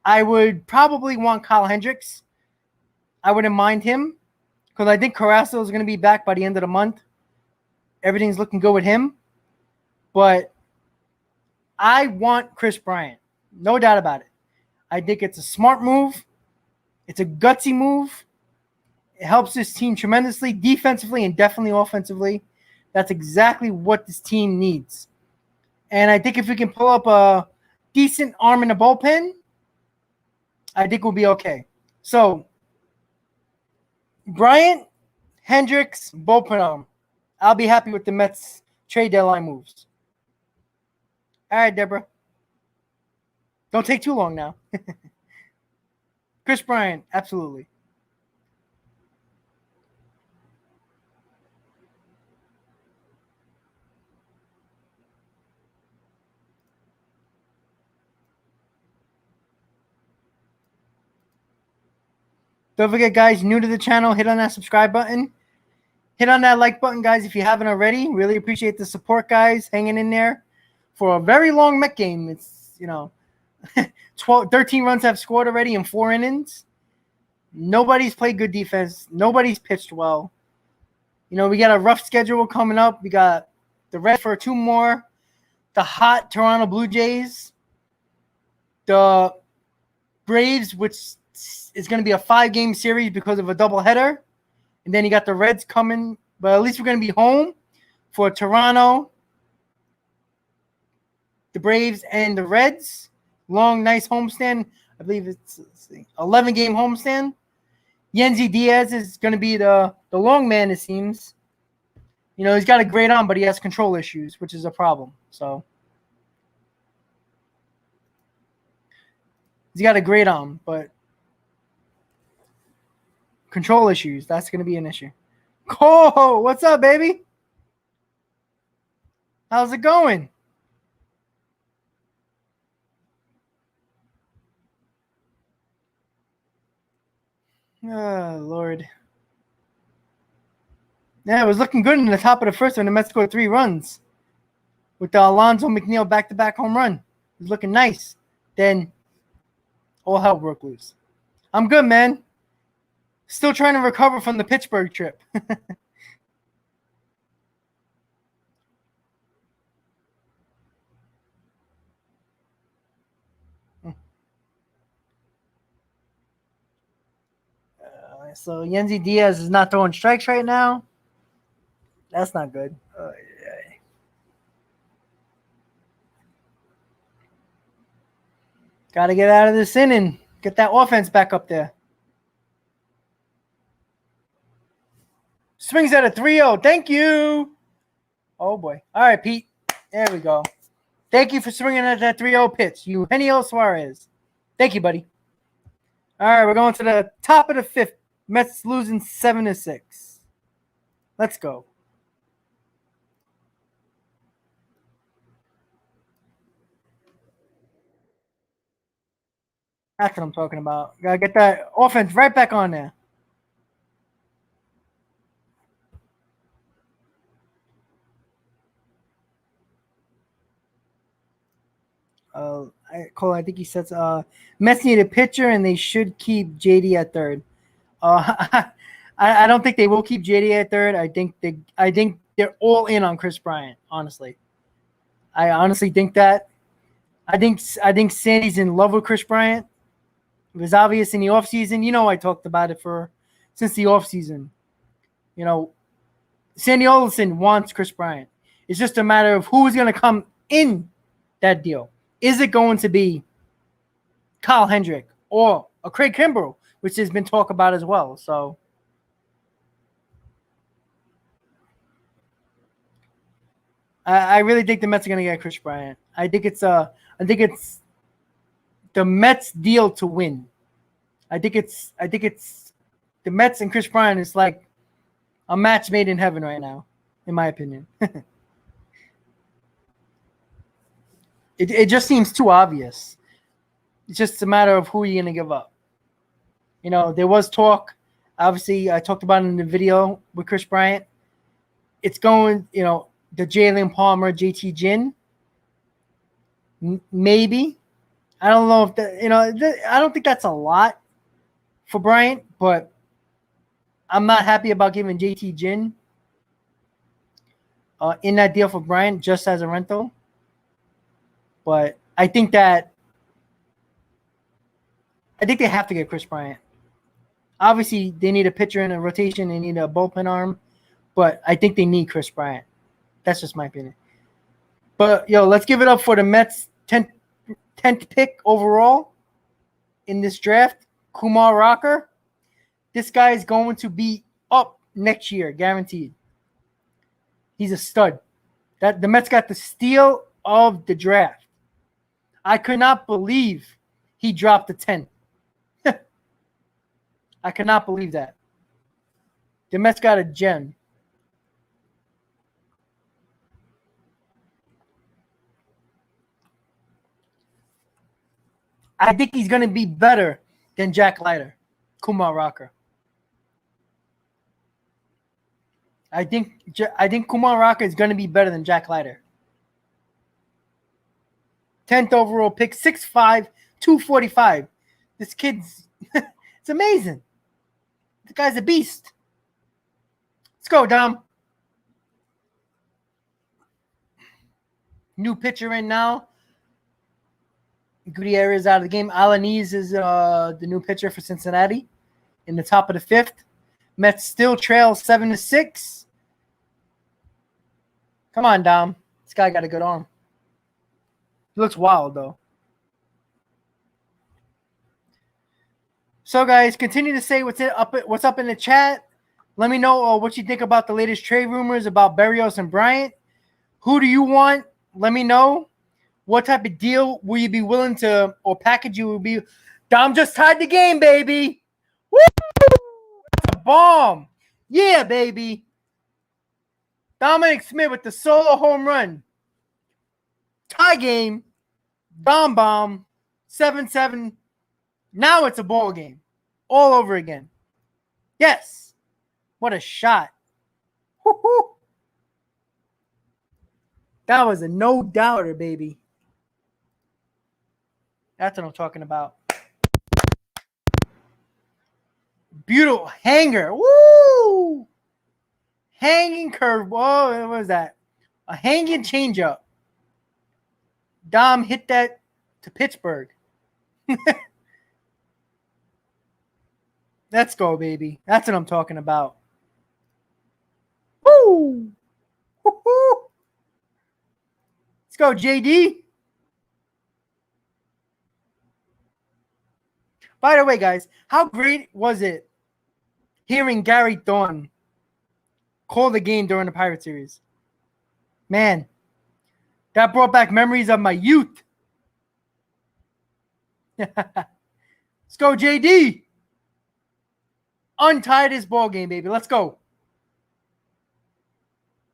I would probably want Kyle Hendricks. I wouldn't mind him because I think Carrasco is going to be back by the end of the month. Everything's looking good with him. But I want Chris Bryant. No doubt about it. I think it's a smart move. It's a gutsy move. It helps this team tremendously, defensively and definitely offensively. That's exactly what this team needs. And I think if we can pull up a decent arm in the bullpen, I think we'll be okay. So, Bryant, Hendricks, bullpen arm. I'll be happy with the Mets trade deadline moves. All right, Deborah. Don't take too long now. Chris Bryant, absolutely. Don't forget, guys, new to the channel, hit on that subscribe button. Hit on that like button, guys, if you haven't already. Really appreciate the support, guys, hanging in there for a very long Met game. It's, 13 runs have scored already in 4 innings. Nobody's played good defense. Nobody's pitched well. We got a rough schedule coming up. We got the Reds for 2 more, the hot Toronto Blue Jays, the Braves, which is going to be a 5-game series because of a doubleheader. And then you got the Reds coming, but at least we're going to be home for Toronto, the Braves, and the Reds. Long, nice homestand. I believe it's 11-game homestand. Yenzi Diaz is going to be the long man, it seems. He's got a great arm, but he has control issues, which is a problem. So he's got a great arm, but control issues, that's going to be an issue. Oh, what's up, baby? How's it going? Oh, Lord. Yeah, it was looking good in the top of the first when the Mets scored 3 runs with the Alonso McNeil back-to-back home run. It was looking nice. Then all hell broke loose. I'm good, man. Still trying to recover from the Pittsburgh trip. So Yenzi Diaz is not throwing strikes right now. That's not good. Got to get out of this inning. Get that offense back up there. Swings at a 3-0. Thank you. Oh, boy. All right, Pete. There we go. Thank you for swinging at that 3-0 pitch. Eugenio Suarez. Thank you, buddy. All right, we're going to the top of the 5th. Mets losing 7-6. Let's go. That's what I'm talking about. Gotta get that offense right back on there. Cole, I think he says Mets need a pitcher and they should keep JD at third. I don't think they will keep JD at third. I think they're all in on Chris Bryant. Honestly, I honestly think that. I think Sandy's in love with Chris Bryant. It was obvious in the offseason. I talked about it since the offseason. Sandy Olson wants Chris Bryant. It's just a matter of who is going to come in that deal. Is it going to be Kyle Hendrick or a Craig Kimbrell, which has been talked about as well? So I really think the Mets are going to get Chris Bryant. I think it's the Mets deal to win. I think it's the Mets and Chris Bryant is like a match made in heaven right now, in my opinion. It just seems too obvious. It's just a matter of who you're going to give up. There was talk Obviously, I talked about it in the video with Chris Bryant. It's going, the Jalen Palmer, JT Ginn. Maybe. I don't know if that, I don't think that's a lot for Bryant, but I'm not happy about giving JT Ginn in that deal for Bryant just as a rental. But I think they have to get Chris Bryant. Obviously, they need a pitcher in a rotation. They need a bullpen arm. But I think they need Chris Bryant. That's just my opinion. But, let's give it up for the Mets' 10th pick overall in this draft, Kumar Rocker. This guy is going to be up next year, guaranteed. He's a stud. The Mets got the steal of the draft. I could not believe he dropped the 10. I could not believe that. The Mets got a gem. I think he's going to be better than Jack Leiter, Kumar Rocker. I think Kumar Rocker is going to be better than Jack Leiter. 10th overall pick, 6'5", 245. This kid's it's amazing. The guy's a beast. Let's go, Dom. New pitcher in now. Gutierrez out of the game. Alanis is the new pitcher for Cincinnati in the top of the 5th. Mets still trail 7-6. Come on, Dom. This guy got a good arm. He looks wild, though. So, guys, continue to say what's up in the chat. Let me know what you think about the latest trade rumors about Berrios and Bryant. Who do you want? Let me know. What type of deal will you be willing to, or package you will be? Dom just tied the game, baby. Woo! That's a bomb. Yeah, baby. Dominic Smith with the solo home run. Tie game. Dom bomb. 7-7. Now it's a ball game. All over again. Yes. What a shot. Woo-hoo. That was a no-doubter, baby. That's what I'm talking about. Beautiful hanger. Woo! Hanging curve. Oh, what was that? A hanging changeup. Dom hit that to Pittsburgh. Let's go, baby. That's what I'm talking about. Woo! Woo-hoo! Let's go, JD. By the way, guys, how great was it hearing Gary Thorne call the game during the Pirate series? Man, that brought back memories of my youth. Let's go, JD. Untie this ball game, baby. Let's go.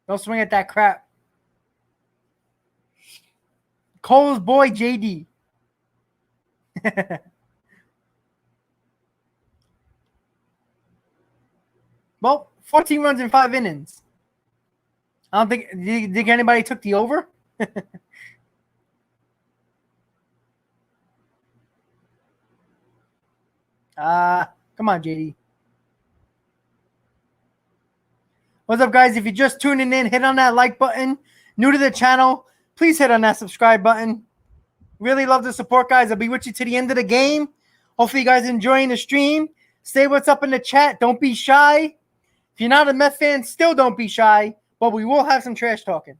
Don't swing at that crap. Cole's boy, JD. Well, 14 runs in 5 innings. I don't think. Do you think anybody took the over? Come on, JD. What's up, guys? If you're just tuning in, hit on that like button. New to the channel, please hit on that subscribe button. Really love the support, guys. I'll be with you to the end of the game. Hopefully, you guys are enjoying the stream. Say what's up in the chat. Don't be shy. If you're not a Mets fan, still don't be shy. But we will have some trash talking.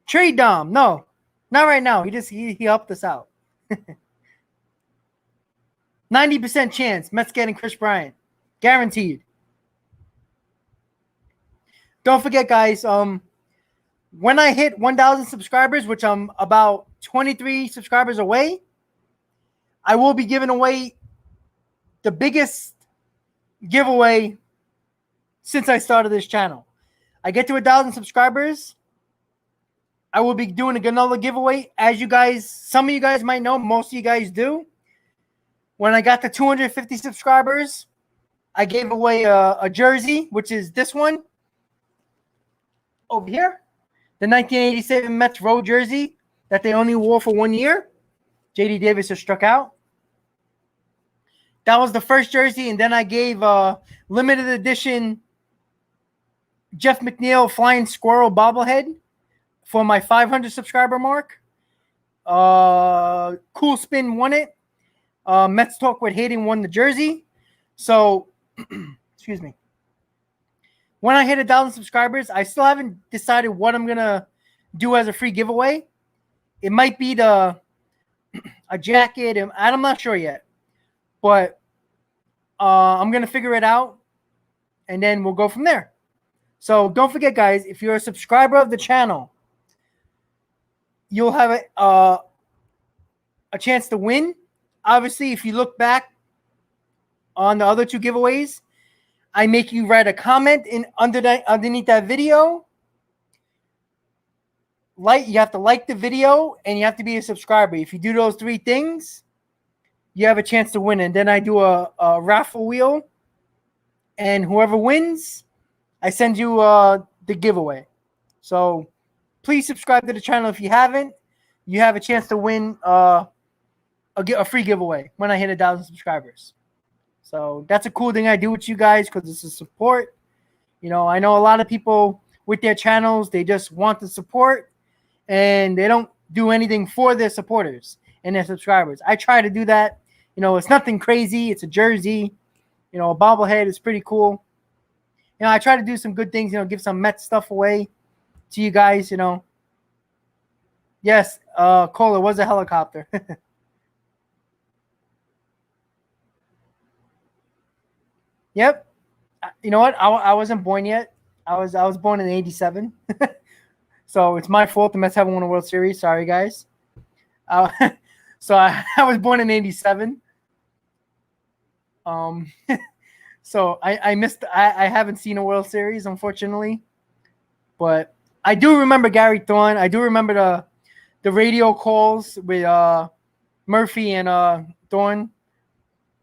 Trade Dom. No, not right now. He helped us out. 90% chance Mets getting Chris Bryant. Guaranteed. Don't forget, guys, when I hit 1,000 subscribers, which I'm about 23 subscribers away, I will be giving away the biggest giveaway since I started this channel. I get to 1,000 subscribers, I will be doing another giveaway. As you guys, some of you guys might know, most of you guys do. When I got to 250 subscribers, I gave away a jersey, which is this one over here. The 1987 Mets road jersey that they only wore for 1 year. J.D. Davis has struck out. That was the first jersey, and then I gave a limited edition Jeff McNeil Flying Squirrel bobblehead for my 500 subscriber mark. Cool Spin won it. Mets Talk with Hayden won the jersey. So, excuse me. When I hit 1,000 subscribers, I still haven't decided what I'm going to do as a free giveaway. It might be a jacket, and I'm not sure yet. But I'm going to figure it out, and then we'll go from there. So don't forget, guys, if you're a subscriber of the channel, you'll have a chance to win. Obviously, if you look back on the other two giveaways, I make you write a comment underneath that video. You have to like the video, and you have to be a subscriber. If you do those three things, you have a chance to win. And then I do a raffle wheel, and whoever wins, I send you the giveaway. So please subscribe to the channel if you haven't. You have a chance to win a free giveaway when I hit 1,000 subscribers. So that's a cool thing I do with you guys because it's a support. You know, I know a lot of people with their channels, they just want the support and they don't do anything for their supporters and their subscribers. I try to do that. You know, it's nothing crazy. It's a jersey. You know, a bobblehead is pretty cool. You know, I try to do some good things, you know, give some Mets stuff away to you guys, you know. Yes, Cole, it was a helicopter. Yep. You know what? I wasn't born yet. I was born in '87. So it's my fault the Mets haven't won a World Series. Sorry, guys. So I was born in '87. So I missed. I haven't seen a World Series, unfortunately. But I do remember Gary Thorne. I do remember the radio calls with Murphy and Thorne.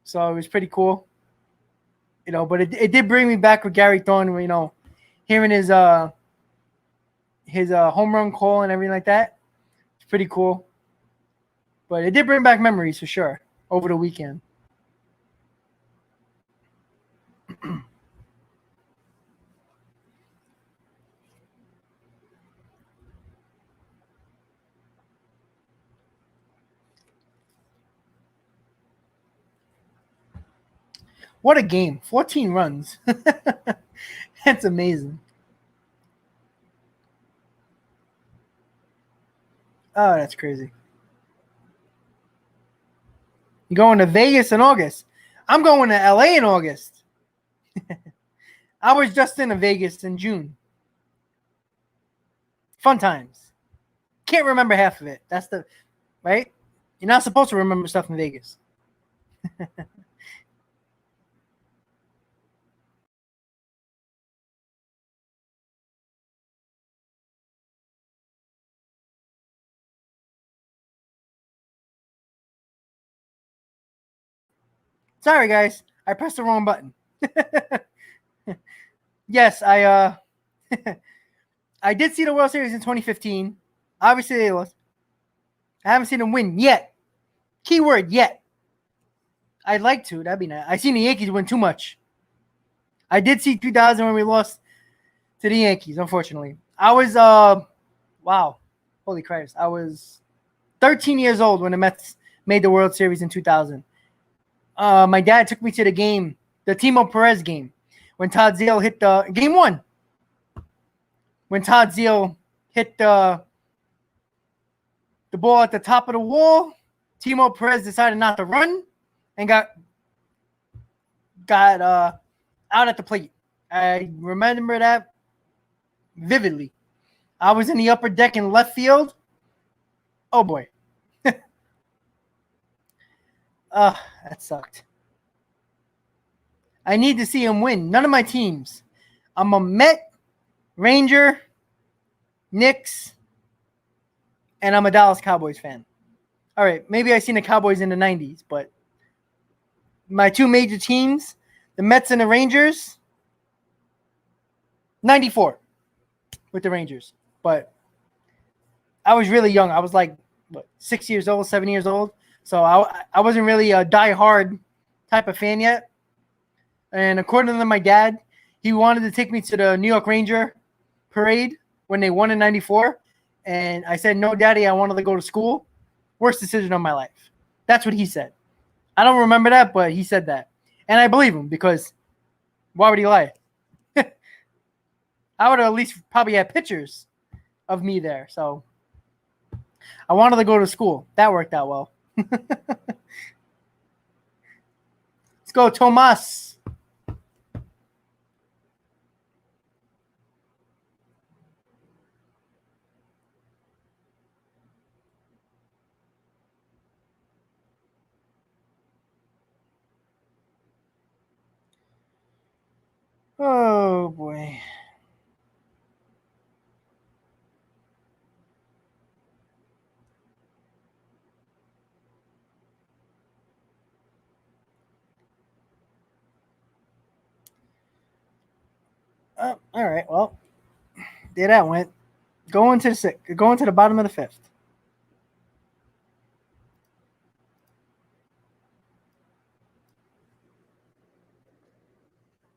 So it was pretty cool. You know, but it did bring me back with Gary Thorne, you know, hearing his home run call and everything like that. It's pretty cool. But it did bring back memories for sure over the weekend. What a game. 14 runs. That's amazing. Oh, that's crazy. You're going to Vegas in August. I'm going to LA in August. I was just in Vegas in June. Fun times. Can't remember half of it. That's right? You're not supposed to remember stuff in Vegas. Sorry, guys. I pressed the wrong button. Yes, I did see the World Series in 2015. Obviously, they lost. I haven't seen them win yet. Keyword yet. I'd like to. That'd be nice. I seen the Yankees win too much. I did see 2000 when we lost to the Yankees, unfortunately. I was, wow. Holy Christ. I was 13 years old when the Mets made the World Series in 2000. My dad took me to the game, the Timo Perez game, when Todd Zeile hit the game one. When Todd Zeile hit the ball at the top of the wall, Timo Perez decided not to run and got out at the plate. I remember that vividly. I was in the upper deck in left field. Oh boy. That sucked. I need to see him win. None of my teams. I'm a Met, Ranger, Knicks, and I'm a Dallas Cowboys fan. All right, maybe I seen the Cowboys in the 90s, but my two major teams, the Mets and the Rangers, 94 with the Rangers. But I was really young. I was like, 6 years old, 7 years old. So I wasn't really a die-hard type of fan yet. And according to my dad, he wanted to take me to the New York Ranger parade when they won in 94. And I said, no, Daddy, I wanted to go to school. Worst decision of my life. That's what he said. I don't remember that, but he said that. And I believe him because why would he lie? I would have at least probably had pictures of me there. So I wanted to go to school. That worked out well. Let's go, Tomas. Oh, boy. All right. Well, there that went. Going to the bottom of the fifth.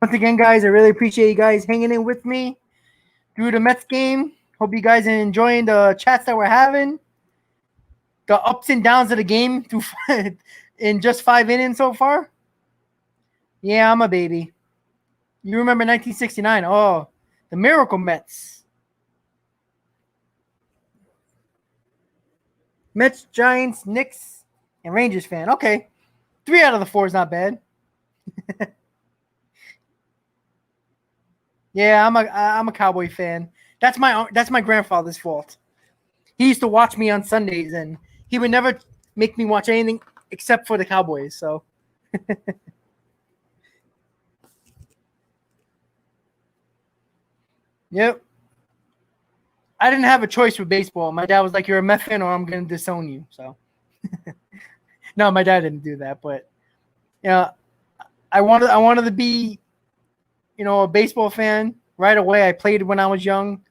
Once again, guys, I really appreciate you guys hanging in with me through the Mets game. Hope you guys are enjoying the chats that we're having. The ups and downs of the game in just 5 innings so far. Yeah, I'm a baby. You remember 1969? Oh, the Miracle Mets. Mets, Giants, Knicks, and Rangers fan. Okay, 3 out of the 4 is not bad. Yeah, I'm a Cowboy fan. That's my grandfather's fault. He used to watch me on Sundays, and he would never make me watch anything except for the Cowboys. So, yep. I didn't have a choice with baseball. My dad was like, "You're a Met fan, or I'm going to disown you." So, no, my dad didn't do that, but yeah, I wanted to be, a baseball fan right away. I played when I was young,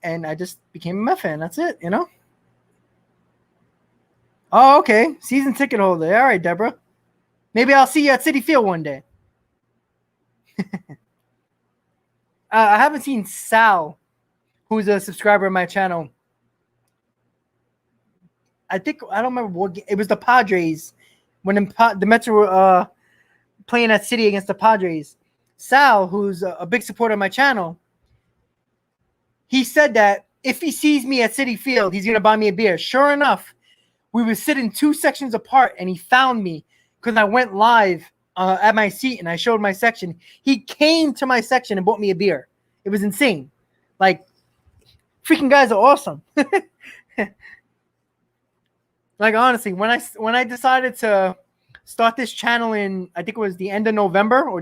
and I just became a Met fan. That's it. Oh, okay. Season ticket holder. All right, Deborah. Maybe I'll see you at Citi Field one day. I haven't seen Sal, who's a subscriber of my channel. I don't remember what it was. The Padres when the Mets were playing at City against the Padres. Sal, who's a big supporter of my channel, he said that if he sees me at Citi Field, he's gonna buy me a beer. Sure enough, we were sitting 2 sections apart, and he found me because I went live at my seat and I showed my section. He came to my section and bought me a beer. It was insane. Like, freaking guys are awesome. Like, honestly, when I decided to start this channel in, I think it was the end of November or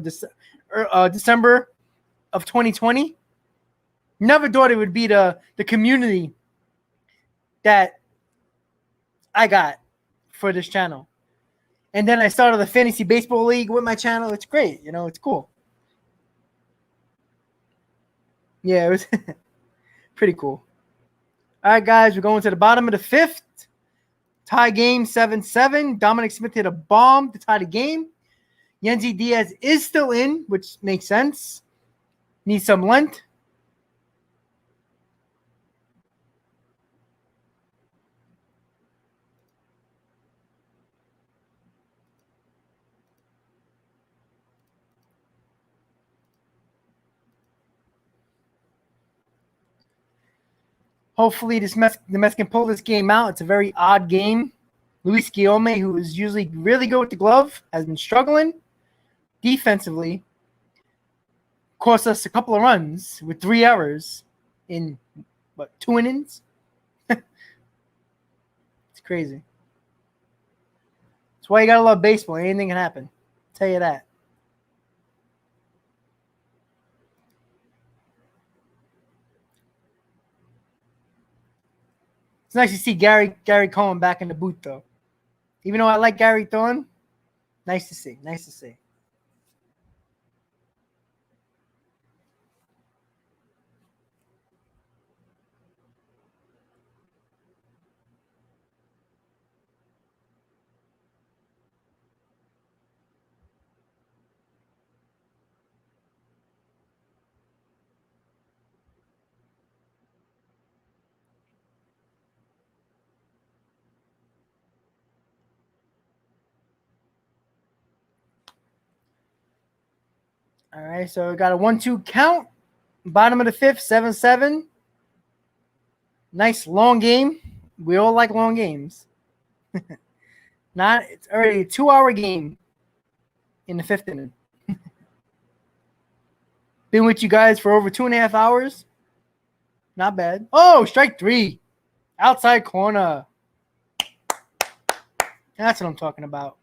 December of 2020, never thought it would be the community that I got for this channel. And then I started the fantasy baseball league with my channel. It's great. It's cool. Yeah, it was pretty cool. All right, guys, we're going to the bottom of the fifth. Tie game 7-7. Dominic Smith hit a bomb to tie the game. Yenzi Diaz is still in, which makes sense. Needs some length. Hopefully, the Mets can pull this game out. It's a very odd game. Luis Guillaume, who is usually really good with the glove, has been struggling defensively. Cost us a couple of runs with 3 errors in, 2 innings? It's crazy. That's why you got to love baseball. Anything can happen. I'll tell you that. It's nice to see Gary Cohen back in the booth, though. Even though I like Gary Thorne, nice to see. Nice to see. All right, so we got a 1-2 count. Bottom of the fifth, 7-7. Nice long game. We all like long games. It's already a 2-hour game in the fifth inning. Been with you guys for over 2.5 hours. Not bad. Oh, strike 3. Outside corner. That's what I'm talking about.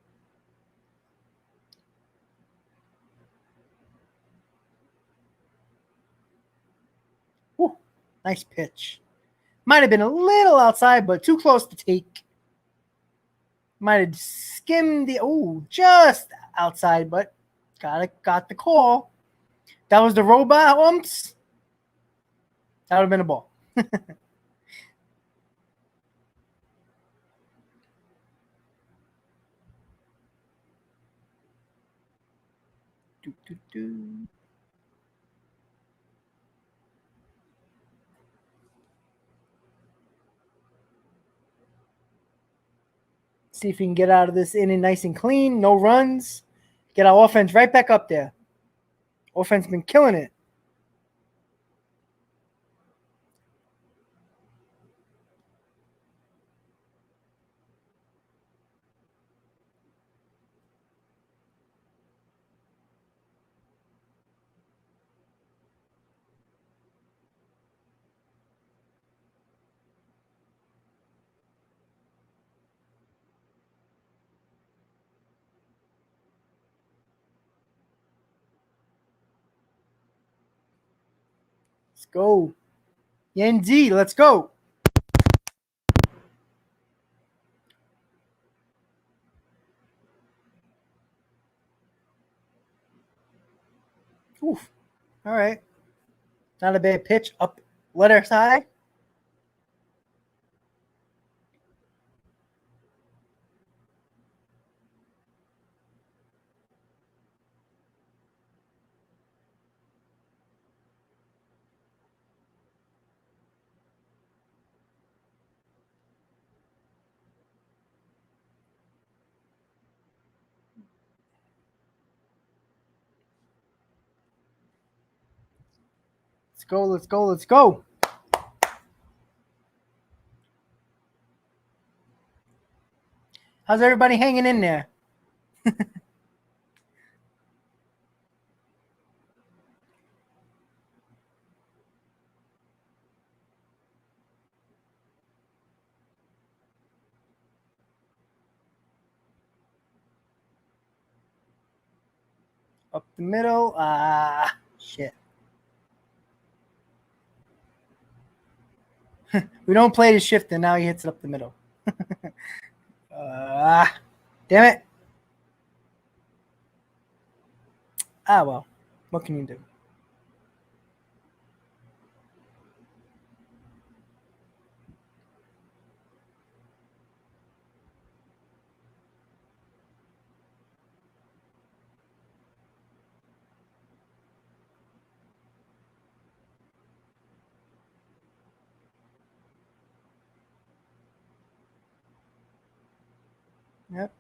Whew, nice pitch. Might have been a little outside, but too close to take. Might have skimmed just outside, but got the call. That was the robot umps. That would have been a ball. See if we can get out of this inning nice and clean. No runs. Get our offense right back up there. Offense been killing it. Let's go. Yenzi, let's go. Oof. All right. Not a bad pitch. Up letter side. Let's go. Let's go. Let's go. How's everybody hanging in there? Up the middle. Shit. We don't play the shift, and now he hits it up the middle. Damn it. Well. What can you do? Yep.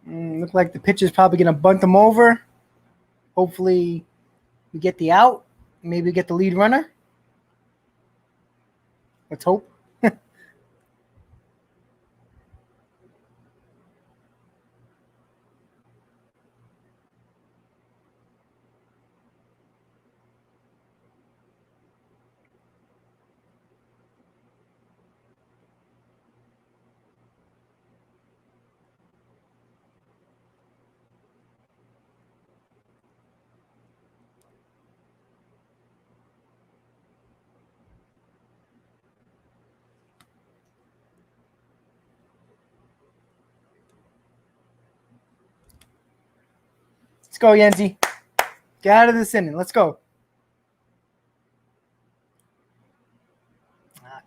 Look like the pitcher's probably going to bunt them over. Hopefully, we get the out. Maybe get the lead runner. Let's hope. go, Yenzi. Get out of this inning. Let's go.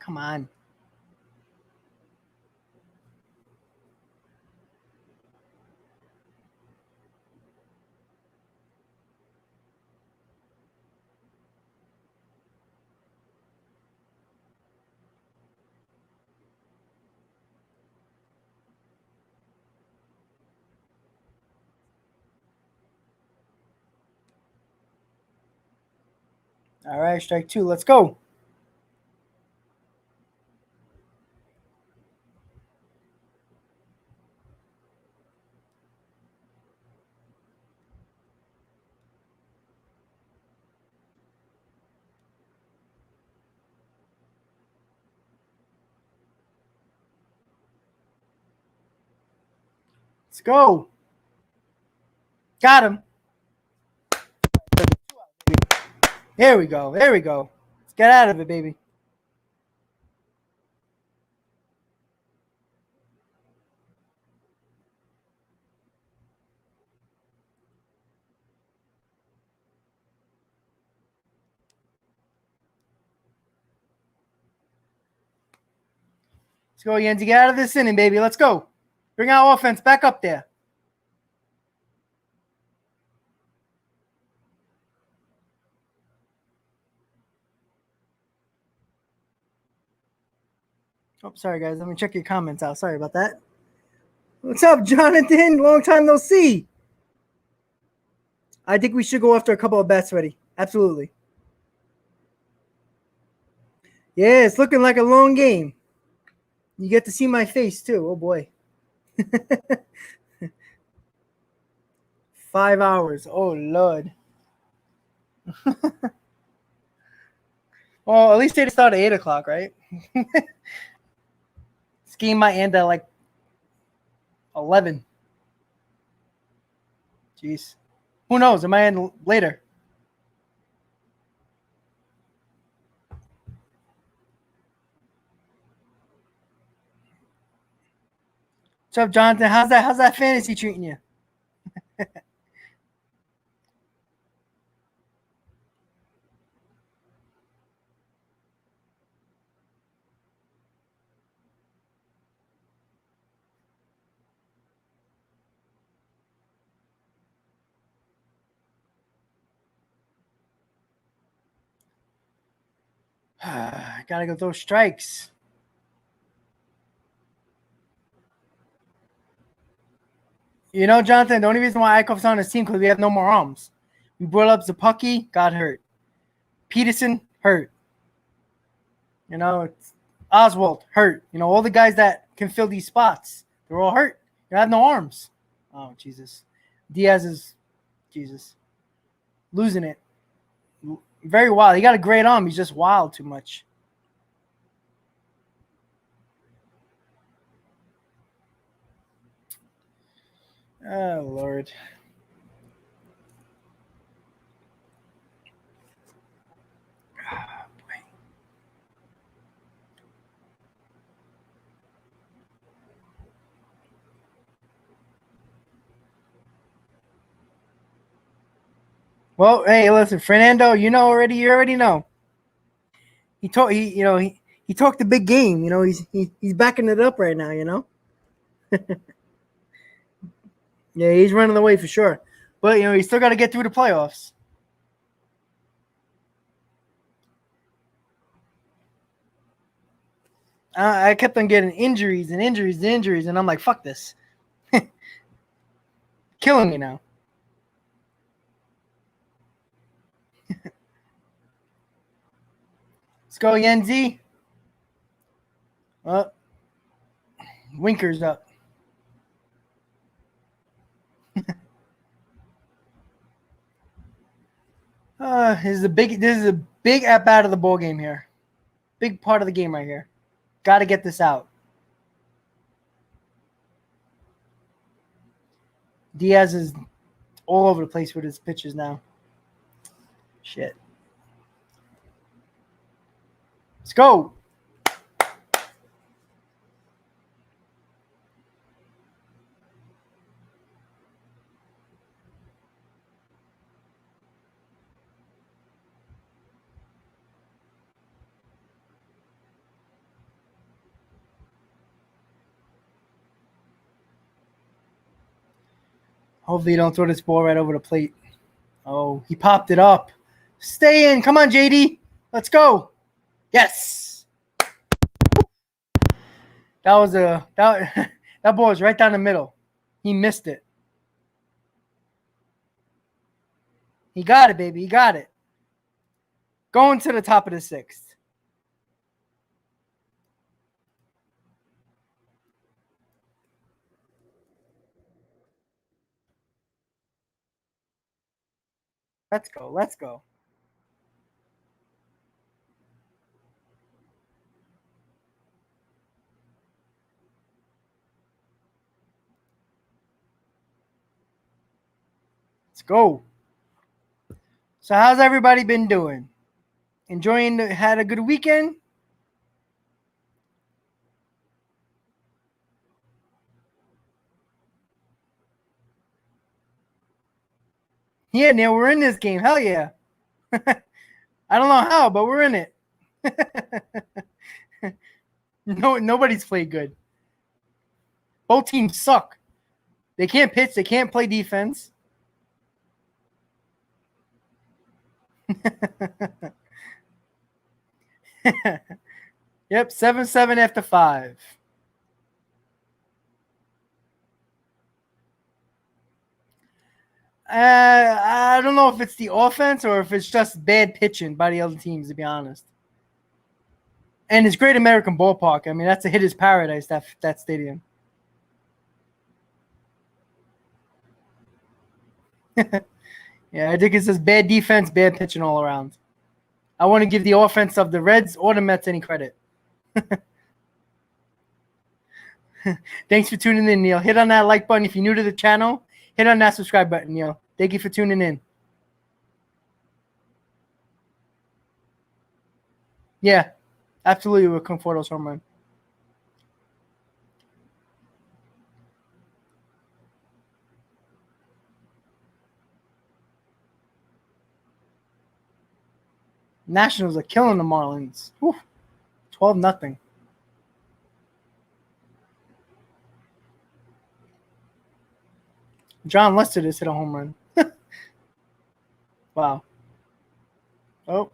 Come on. All right, strike two. Let's go. Let's go. Got him. There we go. There we go. Let's get out of it, baby. Let's go, Yenzi. Get out of this inning, baby. Let's go. Bring our offense back up there. Oh, sorry, guys. Let me check your comments out. Sorry about that. What's up, Jonathan? Long time no see. I think we should go after a couple of bets ready. Absolutely. Yeah, it's looking like a long game. You get to see my face, too. Oh, boy. 5 hours. Oh, Lord. Well, at least they start at 8 o'clock, right? This game might end at like 11. Jeez. Who knows? It might end later. What's up, Jonathan? How's that fantasy treating you? Gotta go those strikes. You know, Jonathan, the only reason why Eichhoff's on his team because we have no more arms. We brought up Zapucki, got hurt. Peterson, hurt. You know, it's Oswald, hurt. You know, all the guys that can fill these spots, they're all hurt. You have no arms. Oh, Jesus. Diaz is, Jesus, losing it. Very wild. He got a great arm. He's just wild too much. Oh, Lord. Well, hey, listen, Fernando, you already know. He talked a big game. You know, he's backing it up right now. You know. Yeah, he's running away for sure. But you know, he's still got to get through the playoffs. I kept on getting injuries, and I'm like, fuck this. Killing me now. Let's go, Yenzi. Winker's up. This is a big at bat of the ball game here. Big part of the game right here. Got to get this out. Diaz is all over the place with his pitches now. Shit. Let's go. Hopefully you don't throw this ball right over the plate. Oh, he popped it up. Stay in. Come on, JD. Let's go. Yes. That was that ball was right down the middle. He missed it. He got it, baby. He got it. Going to the top of the 6th. Let's go. Let's go. Let's go. So how's everybody been doing? Had a good weekend? Yeah, Neil, we're in this game. Hell yeah. I don't know how, but we're in it. No, nobody's played good. Both teams suck. They can't pitch. They can't play defense. Yep, 7-7 after 5. I don't know if it's the offense or if it's just bad pitching by the other teams, to be honest. And it's Great American Ballpark. I mean, that's a hitter's paradise, that stadium. Yeah, I think it's just bad defense, bad pitching all around. I want to give the offense of the Reds or the Mets any credit. Thanks for tuning in, Neil. Hit on that like button if you're new to the channel. Hit on that subscribe button, Neil. Thank you for tuning in. Yeah, absolutely with Conforto's home run. Nationals are killing the Marlins. 12-0. John Lester just hit a home run. Wow. Oh.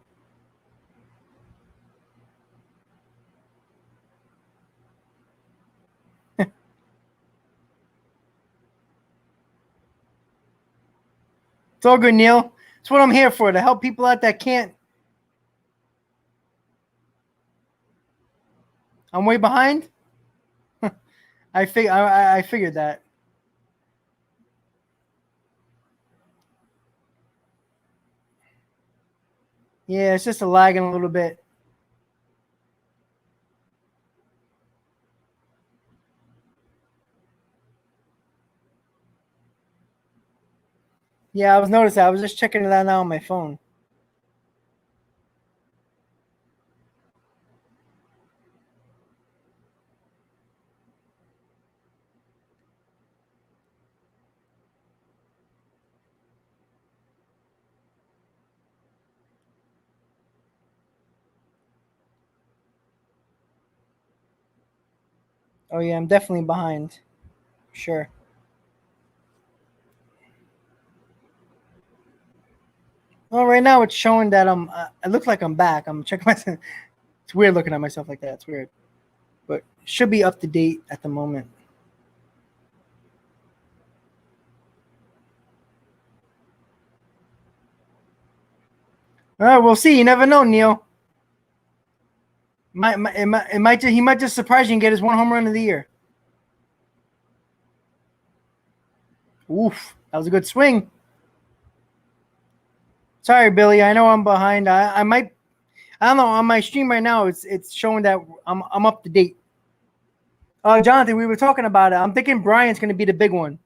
It's all good, Neil. It's what I'm here for, to help people out that can't. I'm way behind? I figured that. Yeah, it's just a lagging a little bit. Yeah, I was noticing. I was just checking it out now on my phone. Oh, yeah, I'm definitely behind. Sure. Well, right now it's showing that it looks like I'm back. I'm checking myself. It's weird looking at myself like that. It's weird. But should be up to date at the moment. All right, we'll see. You never know, Neil. He might just surprise you and get his one home run of the year. Oof, that was a good swing. Sorry, Billy. I know I'm behind. I might. I don't know. On my stream right now, it's showing that I'm up to date. Jonathan, we were talking about it. I'm thinking Bryant's going to be the big one.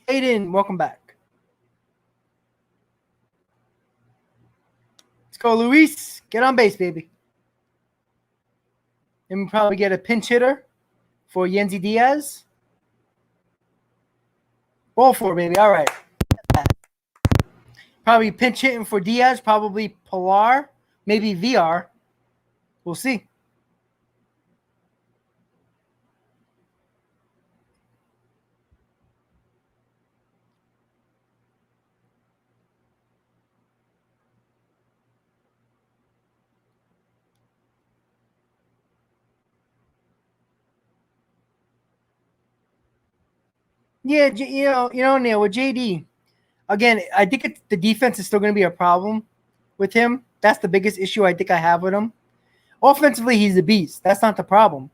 Aiden, welcome back. Let's go, Luis. Get on base, baby. And we'll probably get a pinch hitter for Yenzi Diaz. Ball four, baby. All right. Probably pinch hitting for Diaz. Probably Pilar. Maybe VR. We'll see. Yeah, Neil, with JD, again, I think the defense is still going to be a problem with him. That's the biggest issue I think I have with him. Offensively, he's a beast. That's not the problem.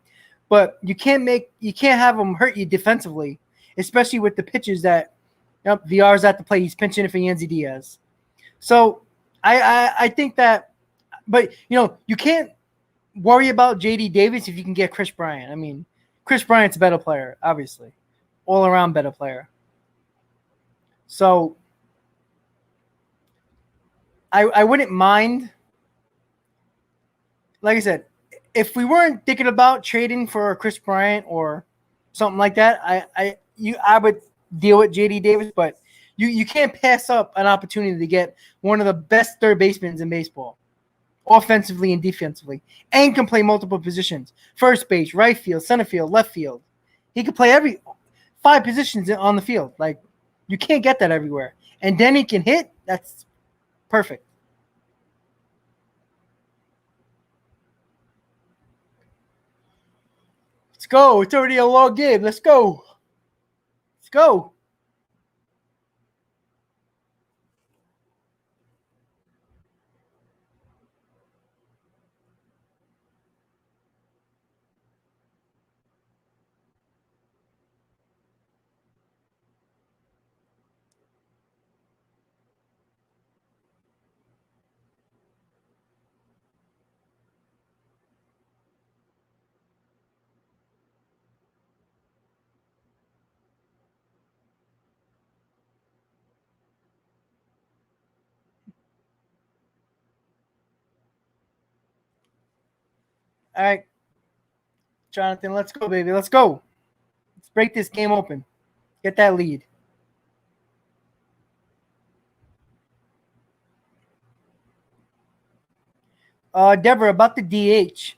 But you can't have him hurt you defensively, especially with the pitches that VR's at the plate. He's pinching it for Yanzi Diaz. So I think that, but you can't worry about JD Davis if you can get Chris Bryant. I mean, Chris Bryant's a better player, obviously, all around better player. So I wouldn't mind. Like I said, if we weren't thinking about trading for Chris Bryant or something like that, I would deal with JD Davis, but you can't pass up an opportunity to get one of the best third basemen in baseball, offensively and defensively, and can play multiple positions: first base, right field, center field, left field. He can play every 5 positions on the field. Like, you can't get that everywhere. And then he can hit. That's perfect. Let's go. It's already a long game. Let's go. Let's go. All right, Jonathan, let's go, baby. Let's go. Let's break this game open. Get that lead. Deborah, about the DH.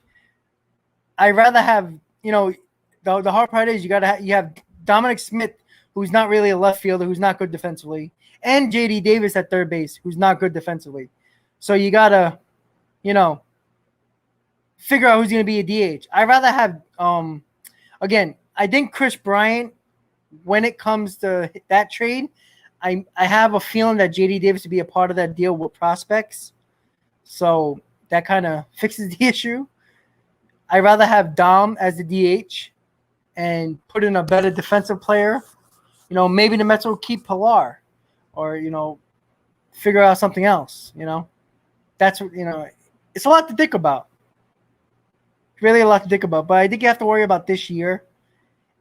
I'd rather have, the hard part is you have Dominic Smith, who's not really a left fielder, who's not good defensively, and JD Davis at third base, who's not good defensively. So you gotta, figure out who's gonna be a DH. I'd rather have again, I think Chris Bryant, when it comes to that trade, I have a feeling that JD Davis would be a part of that deal with prospects. So that kind of fixes the issue. I'd rather have Dom as the DH and put in a better defensive player. Maybe the Mets will keep Pilar or, figure out something else. That's what, it's a lot to think about. Really a lot to think about. But I think you have to worry about this year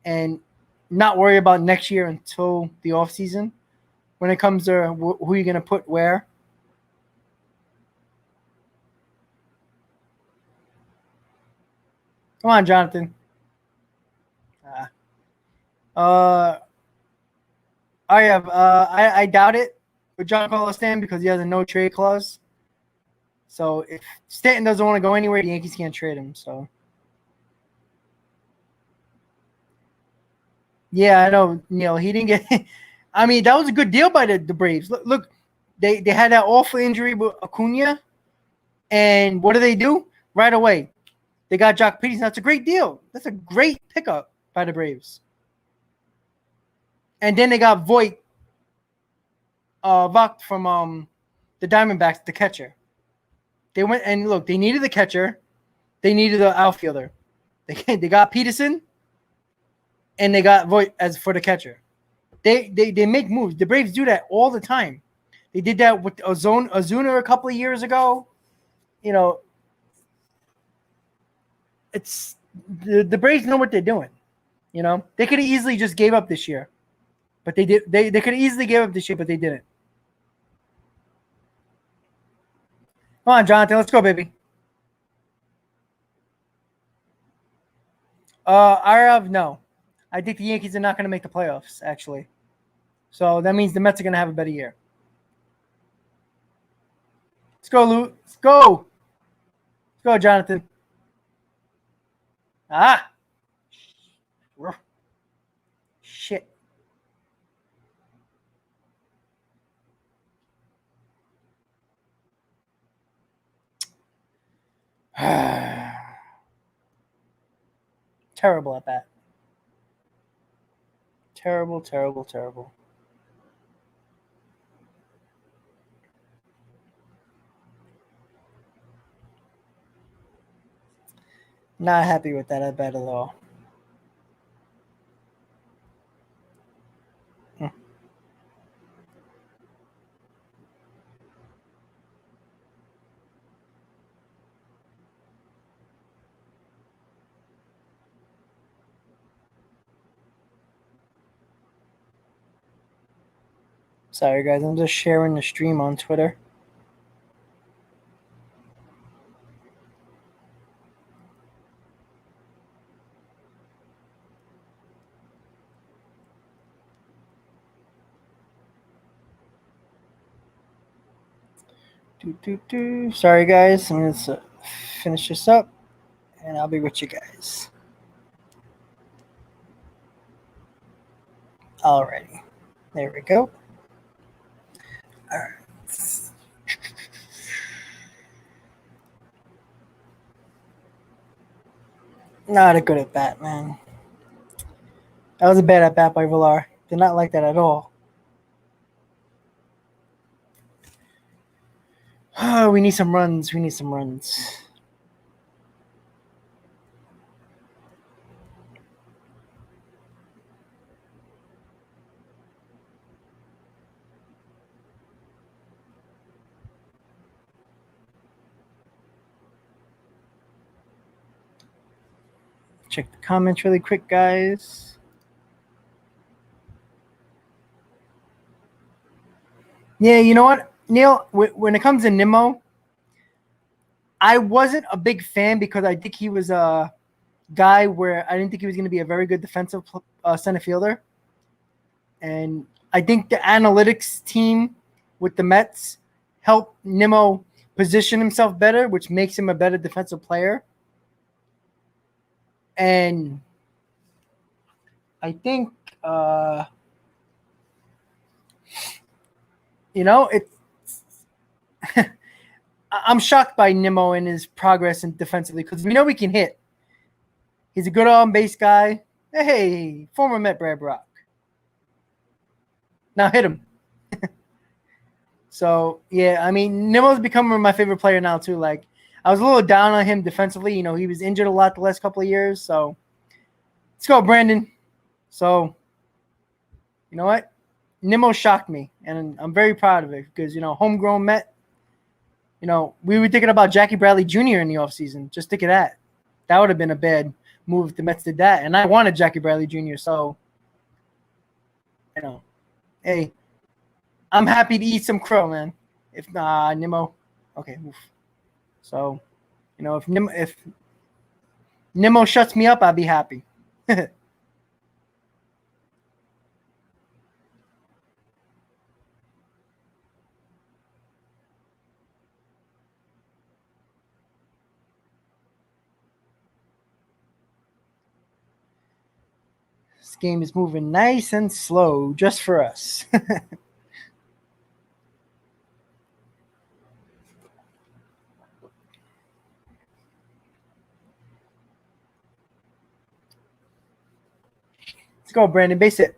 and not worry about next year until the offseason when it comes to who you're going to put where. Come on, Jonathan. I doubt it with Giancarlo Stanton because he has a no trade clause. So if Stanton doesn't want to go anywhere, the Yankees can't trade him. So yeah, I know, Neil. He didn't get. I mean, that was a good deal by the Braves. Look, they had that awful injury with Acuna, and what do? Right away, they got Jock Peterson. That's a great deal. That's a great pickup by the Braves. And then they got Vogt from the Diamondbacks, the catcher. They went and look. They needed the catcher. They needed the outfielder. They got Peterson, and they got Vogt as for the catcher. They make moves. The Braves do that all the time. They did that with Ozuna a couple of years ago. It's the Braves know what they're doing. They could have easily just gave up this year, but they did. They could have easily gave up this year, but they didn't. Come on, Jonathan. Let's go, baby. Arav, no. I think the Yankees are not going to make the playoffs, actually. So that means the Mets are going to have a better year. Let's go, Lou. Let's go. Let's go, Jonathan. Ah. Shit. Terrible at that. Terrible, terrible, terrible. Not happy with that at bet at all. Sorry, guys. I'm just sharing the stream on Twitter. Sorry, guys. I'm going to finish this up, and I'll be with you guys. Alrighty. There we go. All right. Not a good at bat, man. That was a bad at bat by Villar. Did not like that at all. Oh, we need some runs. We need some runs. Check the comments really quick, guys. Yeah, you know what, Neil? When it comes to Nimmo, I wasn't a big fan because I think he was a guy where I didn't think he was going to be a very good defensive center fielder. And I think the analytics team with the Mets helped Nimmo position himself better, which makes him a better defensive player. And I think, I'm shocked by Nimmo and his progress in defensively because we know he can hit. He's a good on-base guy. Hey, former Met Brad Brock. Now hit him. So, yeah, I mean, Nimmo's becoming my favorite player now, too. Like, I was a little down on him defensively. You know, he was injured a lot the last couple of years. So, let's go, Brandon. So, you know what? Nimmo shocked me, and I'm very proud of it because, homegrown Met, we were thinking about Jackie Bradley Jr. in the offseason. Just think of that. That would have been a bad move if the Mets did that. And I wanted Jackie Bradley Jr., so, hey, I'm happy to eat some crow, man. If Nimmo, okay. Oof. So, if Nimmo shuts me up, I'll be happy. This game is moving nice and slow just for us. Let's go, Brandon. Base it.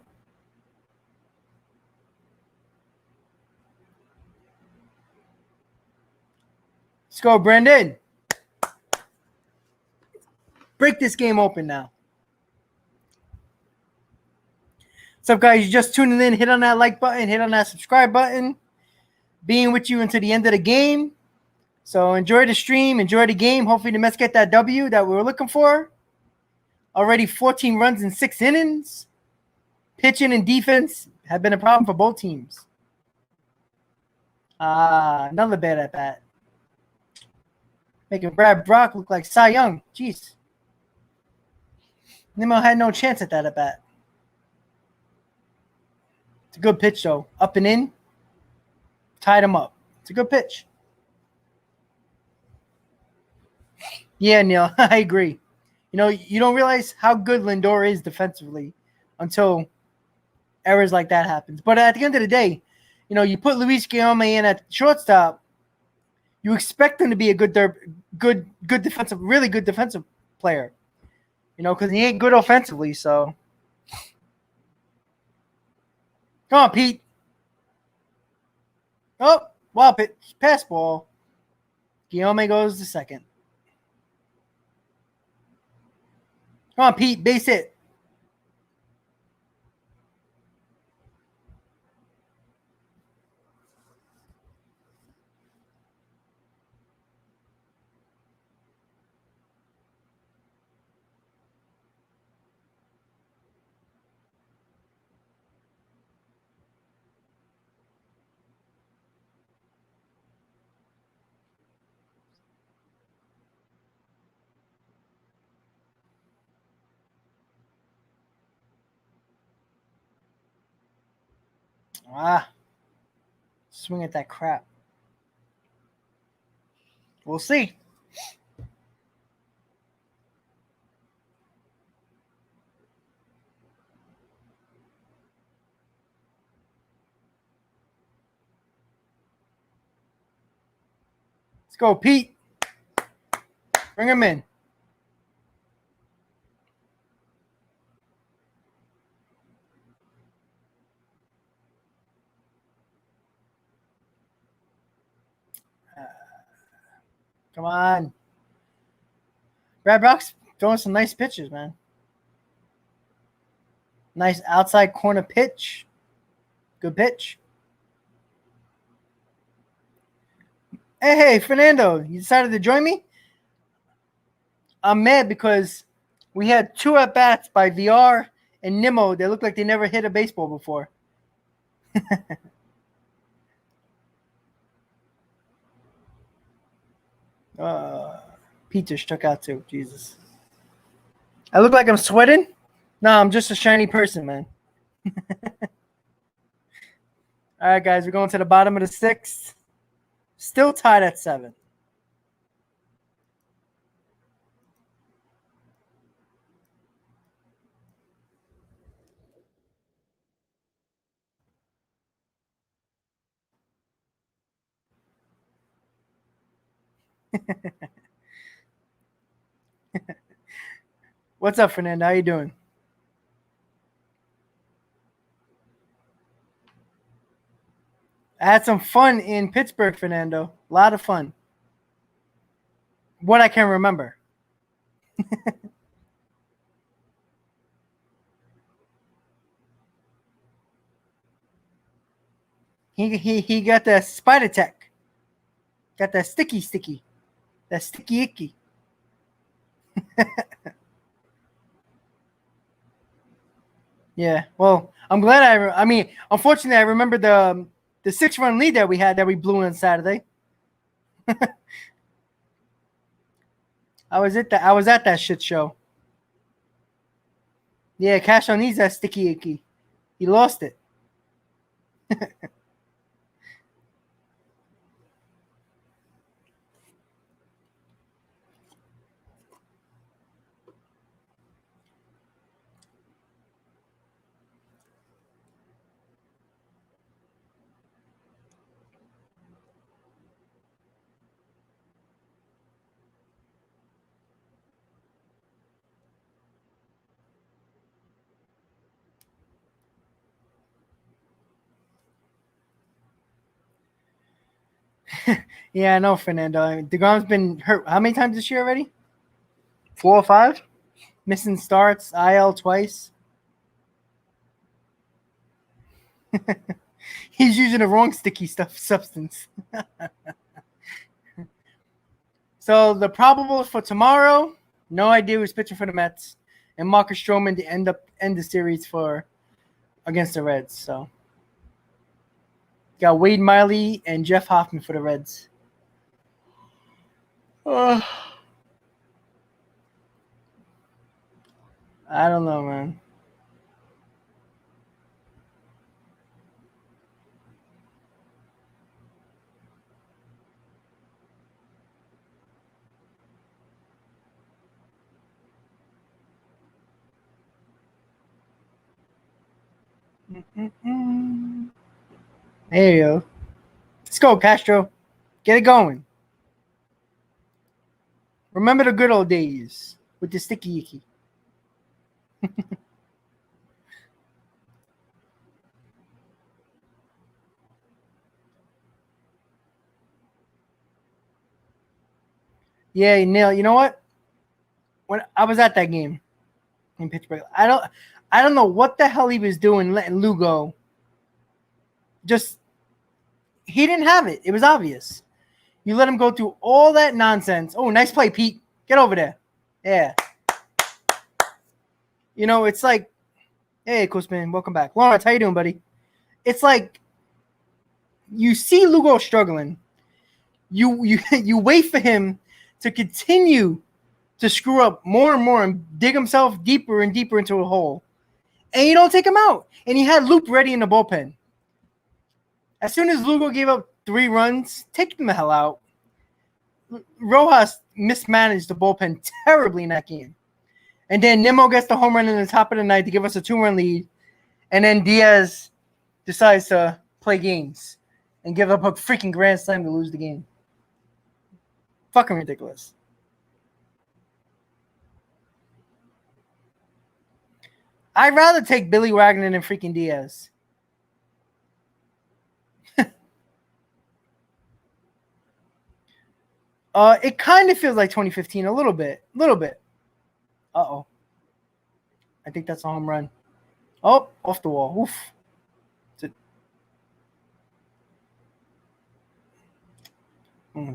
Let's go, Brandon. Break this game open now. What's up, guys? You just tuning in. Hit on that like button. Hit on that subscribe button. Being with you until the end of the game. So enjoy the stream. Enjoy the game. Hopefully the Mets get that W that we were looking for. Already 14 runs in 6 innings. Pitching and defense have been a problem for both teams. Another bad at bat. Making Brad Brock look like Cy Young. Jeez. Nimmo had no chance at that at bat. It's a good pitch, though. Up and in. Tied him up. It's a good pitch. Yeah, Neil, I agree. You don't realize how good Lindor is defensively until errors like that happens. But at the end of the day, you put Luis Guillaume in at shortstop, you expect him to be a good defensive, really good defensive player. Because he ain't good offensively, so Come on, Pete. Oh, wild pitch. Pass ball. Guillaume goes to second. Come on, Pete. Base hit. Ah. Swing at that crap. We'll see. Let's go, Pete. Bring him in. Come on. Brad Brock's throwing some nice pitches, man. Nice outside corner pitch. Good pitch. Hey, Fernando, you decided to join me? I'm mad because we had 2 at-bats by VR and Nimmo. They look like they never hit a baseball before. Peter struck out too. Jesus. I look like I'm sweating? No, I'm just a shiny person, man. All right, guys, we're going to the bottom of the 6th. Still tied at 7. What's up, Fernando? How you doing? I had some fun in Pittsburgh, Fernando. A lot of fun. What I can remember. He got that spider tech. Got that sticky. That sticky icky. Yeah. Well, I'm glad I mean, unfortunately, I remember the 6-run lead that we had that we blew on Saturday. I was at that shit show. Yeah, Cash on needs that sticky icky. He lost it. Yeah, I know, Fernando. DeGrom's been hurt how many times this year already? 4 or 5? Missing starts, IL twice. He's using the wrong sticky substance. So the probables for tomorrow, no idea who's pitching for the Mets, and Marcus Stroman to end the series for against the Reds. So got Wade Miley and Jeff Hoffman for the Reds. I don't know, man. There you go. Let's go, Castro. Get it going. Remember the good old days with the sticky icky. Yeah, Neil. You know what? When I was at that game in Pittsburgh, I don't know what the hell he was doing, letting Lou go. Just he didn't have it. It was obvious. You let him go through all that nonsense. Oh, nice play, Pete. Get over there. Yeah. You know, it's like, hey, Coachman, welcome back. Lawrence, how you doing, buddy? It's like you see Lugo struggling. You wait for him to continue to screw up more and more and dig himself deeper and deeper into a hole. And you don't take him out. And he had Loop ready in the bullpen. As soon as Lugo gave up 3 runs, take him the hell out. Rojas mismanaged the bullpen terribly in that game. And then Nimmo gets the home run in the top of the ninth to give us a 2-run lead. And then Diaz decides to play games and give up a freaking grand slam to lose the game. Fucking ridiculous. I'd rather take Billy Wagner than freaking Diaz. It kind of feels like 2015 a little bit. Uh-oh. I think that's a home run. Oh, off the wall. Oof.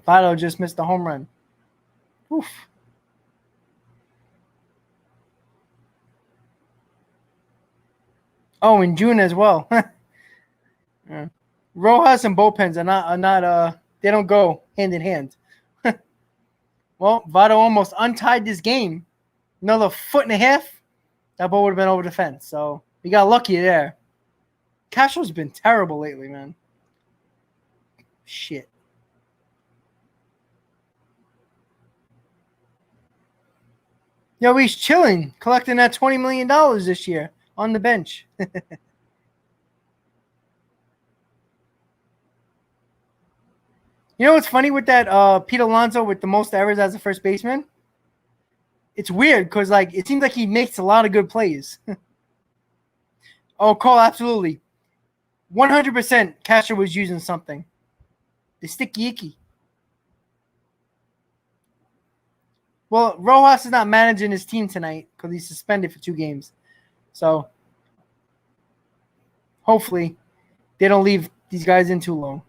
Votto just missed the home run. Oof. Oh, in June as well. Yeah. Rojas and bullpens are not they don't go hand in hand. Well, Votto almost untied this game. Another 1.5 feet, that ball would have been over the fence. So we got lucky there. Castro's been terrible lately, man. Shit. Yo, he's chilling, collecting that $20 million this year on the bench. You know what's funny with that Pete Alonso with the most errors as a first baseman? It's weird because like it seems like he makes a lot of good plays. Oh, Cole, absolutely. 100% Castro was using something. The sticky icky. Well, Rojas is not managing his team tonight because he's suspended for 2 games. So hopefully they don't leave these guys in too long.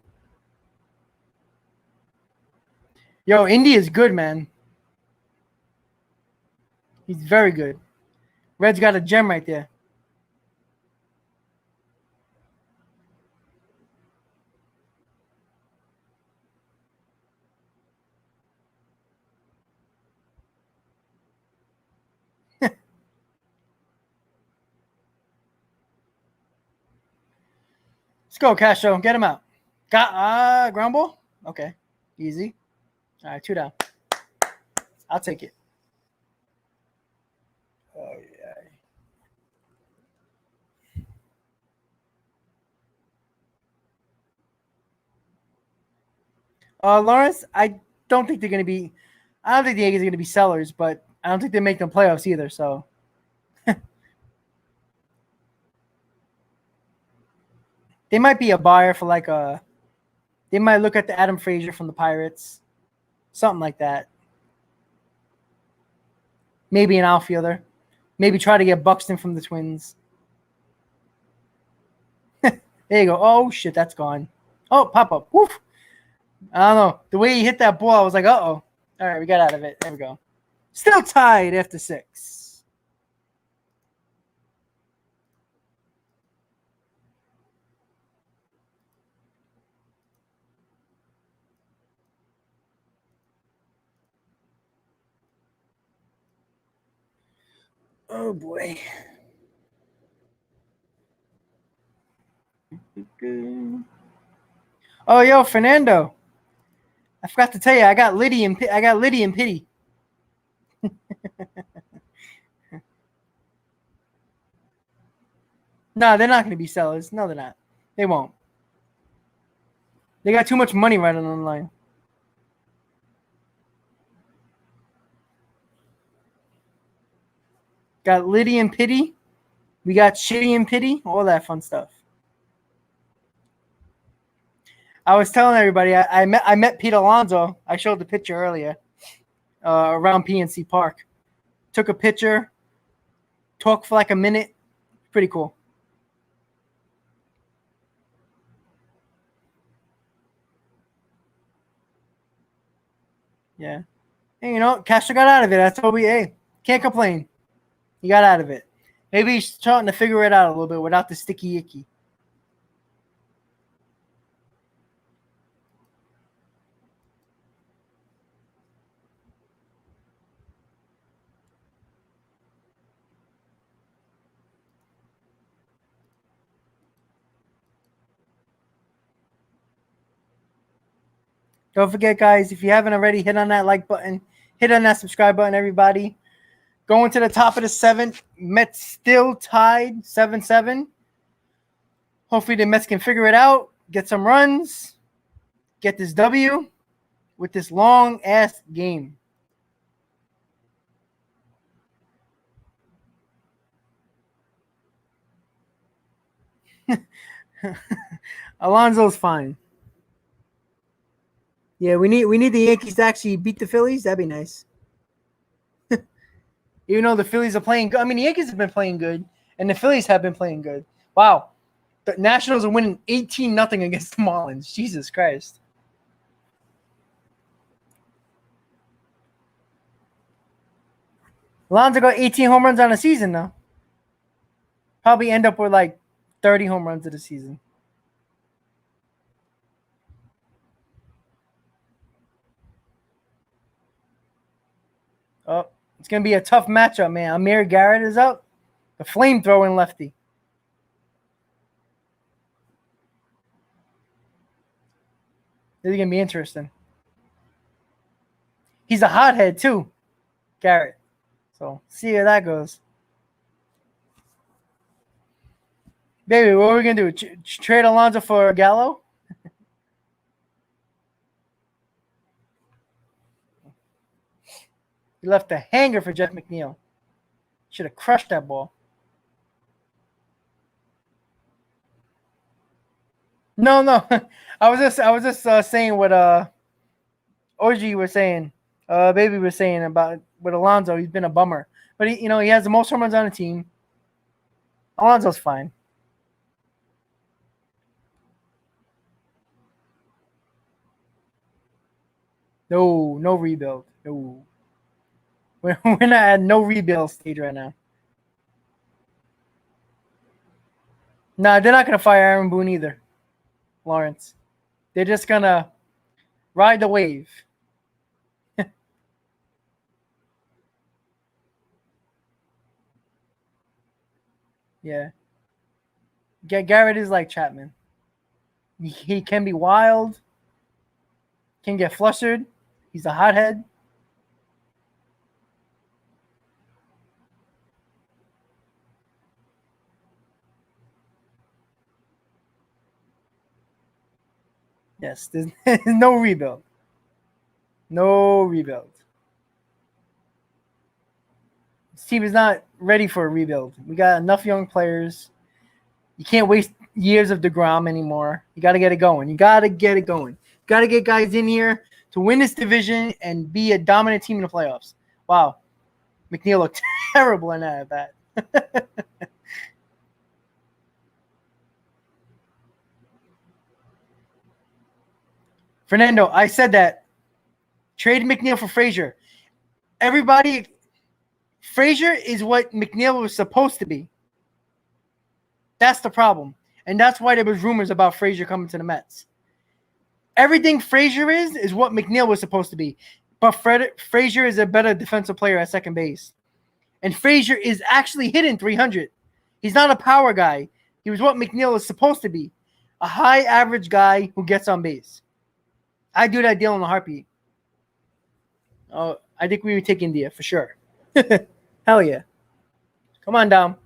Yo, Indy is good, man. He's very good. Red's got a gem right there. Let's go, Castro. Get him out. Got ground ball? Okay. Easy. All right, 2 down. I'll take it. Oh, yeah. Lawrence, I don't think they're going to be – I don't think the Yankees are going to be sellers, but I don't think they make them playoffs either, so. They might be a buyer for like a – they might look at the Adam Frazier from the Pirates, something like that. Maybe an outfielder. Maybe try to get Buxton from the Twins. There you go. Oh, shit, that's gone. Oh, pop-up. Woof. I don't know. The way he hit that ball, I was like, uh-oh. All right, we got out of it. There we go. Still tied after 6. Oh, boy. Oh, yo, Fernando. I forgot to tell you, I got Liddy and Pity. No, they're not going to be sellers. No, they're not. They won't. They got too much money right on the line. Got Liddy and Pity. We got Shitty and Pity. All that fun stuff. I was telling everybody I met Pete Alonso. I showed the picture earlier. around PNC Park. Took a picture, talked for like a minute. Pretty cool. Yeah. And Castro got out of it. That's what can't complain. He got out of it. Maybe he's trying to figure it out a little bit without the sticky icky. Don't forget, guys, if you haven't already, hit on that like button. Hit on that subscribe button, everybody. Going to the top of the seventh. Mets still tied 7-7. Hopefully the Mets can figure it out, get some runs, get this W with this long-ass game. Alonso's fine. Yeah, we need the Yankees to actually beat the Phillies. That'd be nice. Even though the Phillies are playing good. I mean, the Yankees have been playing good, and the Phillies have been playing good. Wow. The Nationals are winning 18-0 against the Marlins. Jesus Christ. Alonso got 18 home runs on a season now. Probably end up with like 30 home runs of the season. Oh, it's going to be a tough matchup, man. Amir Garrett is up. The flamethrowing lefty. This is going to be interesting. He's a hothead, too, Garrett. So, see how that goes. Baby, what are we going to do? Trade Alonso for Gallo? He left a hanger for Jeff McNeil. Should have crushed that ball. No. I was just saying what OG was saying. Baby was saying about with Alonso. He's been a bummer, but he has the most home runs on the team. Alonso's fine. No rebuild. No, we're not at no rebuild stage right now. No, they're not gonna fire Aaron Boone either, Lawrence. They're just gonna ride the wave. Yeah. Garrett is like Chapman. He can be wild, can get flustered. He's a hothead. Yes, there's no rebuild. No rebuild. This team is not ready for a rebuild. We got enough young players. You can't waste years of DeGrom anymore. You got to get it going. You got to get it going. Got to get guys in here to win this division and be a dominant team in the playoffs. Wow. McNeil looked terrible in that at bat. Fernando, I said that. Trade McNeil for Frazier. Everybody, Frazier is what McNeil was supposed to be. That's the problem. And that's why there was rumors about Frazier coming to the Mets. Everything Frazier is what McNeil was supposed to be. But Frazier is a better defensive player at second base. And Frazier is actually hitting 300. He's not a power guy. He was what McNeil is supposed to be. A high average guy who gets on base. I do that deal in a heartbeat. Oh, I think we would take India for sure. Hell yeah. Come on, Dom.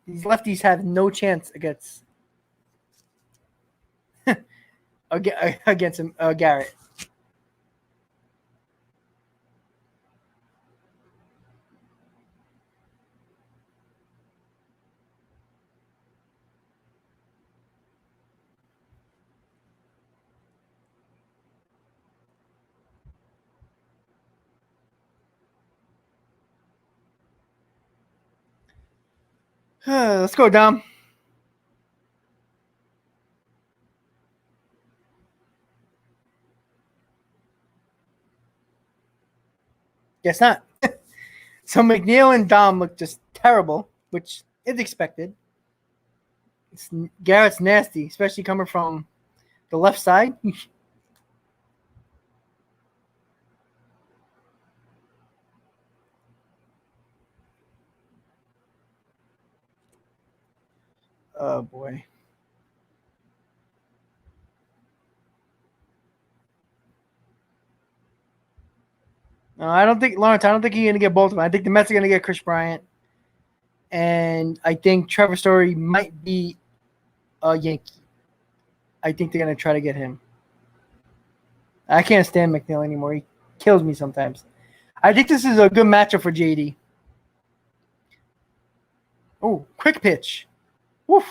These lefties have no chance against him, Garrett. Let's go, Dom. Guess not. So McNeil and Dom look just terrible, which is expected. Garrett's nasty, especially coming from the left side. Oh boy. No, I don't think Lawrence. I don't think he's gonna get both of them. I think the Mets are gonna get Chris Bryant, and I think Trevor Story might be a Yankee. I think they're gonna try to get him. I can't stand McNeil anymore. He kills me sometimes. I think this is a good matchup for JD. Oh, quick pitch. Woof.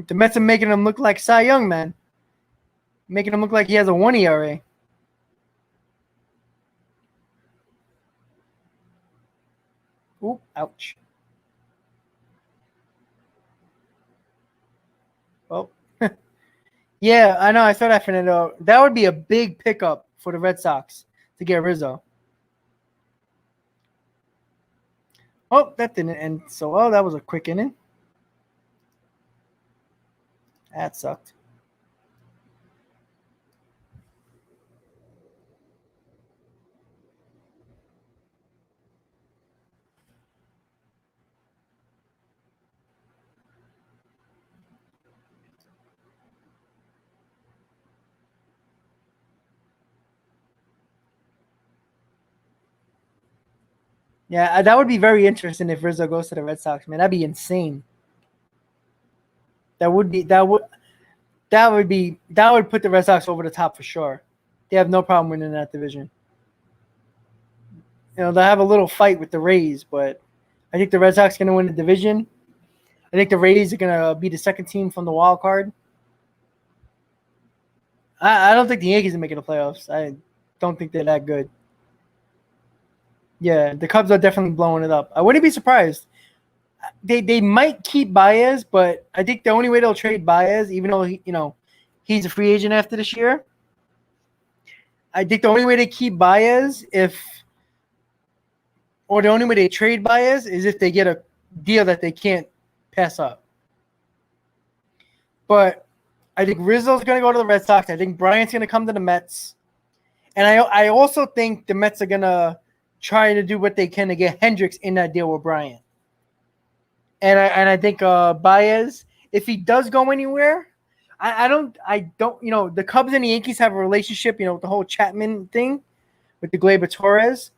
The Mets are making him look like Cy Young, man. Making him look like he has a 1 ERA. Ooh, ouch. Well, yeah, I know. I saw that, Fernando. That would be a big pickup for the Red Sox to get Rizzo. Oh, that didn't end so well. That was a quick inning. That sucked. Yeah, that would be very interesting if Rizzo goes to the Red Sox, man. That'd be insane. That would put the Red Sox over the top for sure. They have no problem winning that division. They'll have a little fight with the Rays, but I think the Red Sox are going to win the division. I think the Rays are going to be the second team from the wild card. I don't think the Yankees are making the playoffs. I don't think they're that good. Yeah, the Cubs are definitely blowing it up. I wouldn't be surprised. They might keep Baez, but I think the only way they'll trade Baez, even though he's a free agent after this year, I think the only way they keep Baez or the only way they trade Baez is if they get a deal that they can't pass up. But I think Rizzo's going to go to the Red Sox. I think Bryant's going to come to the Mets. And I also think the Mets are going to try to do what they can to get Hendricks in that deal with Bryant. And I think Baez, if he does go anywhere, I don't the Cubs and the Yankees have a relationship, with the whole Chapman thing with the Gleyber Torres.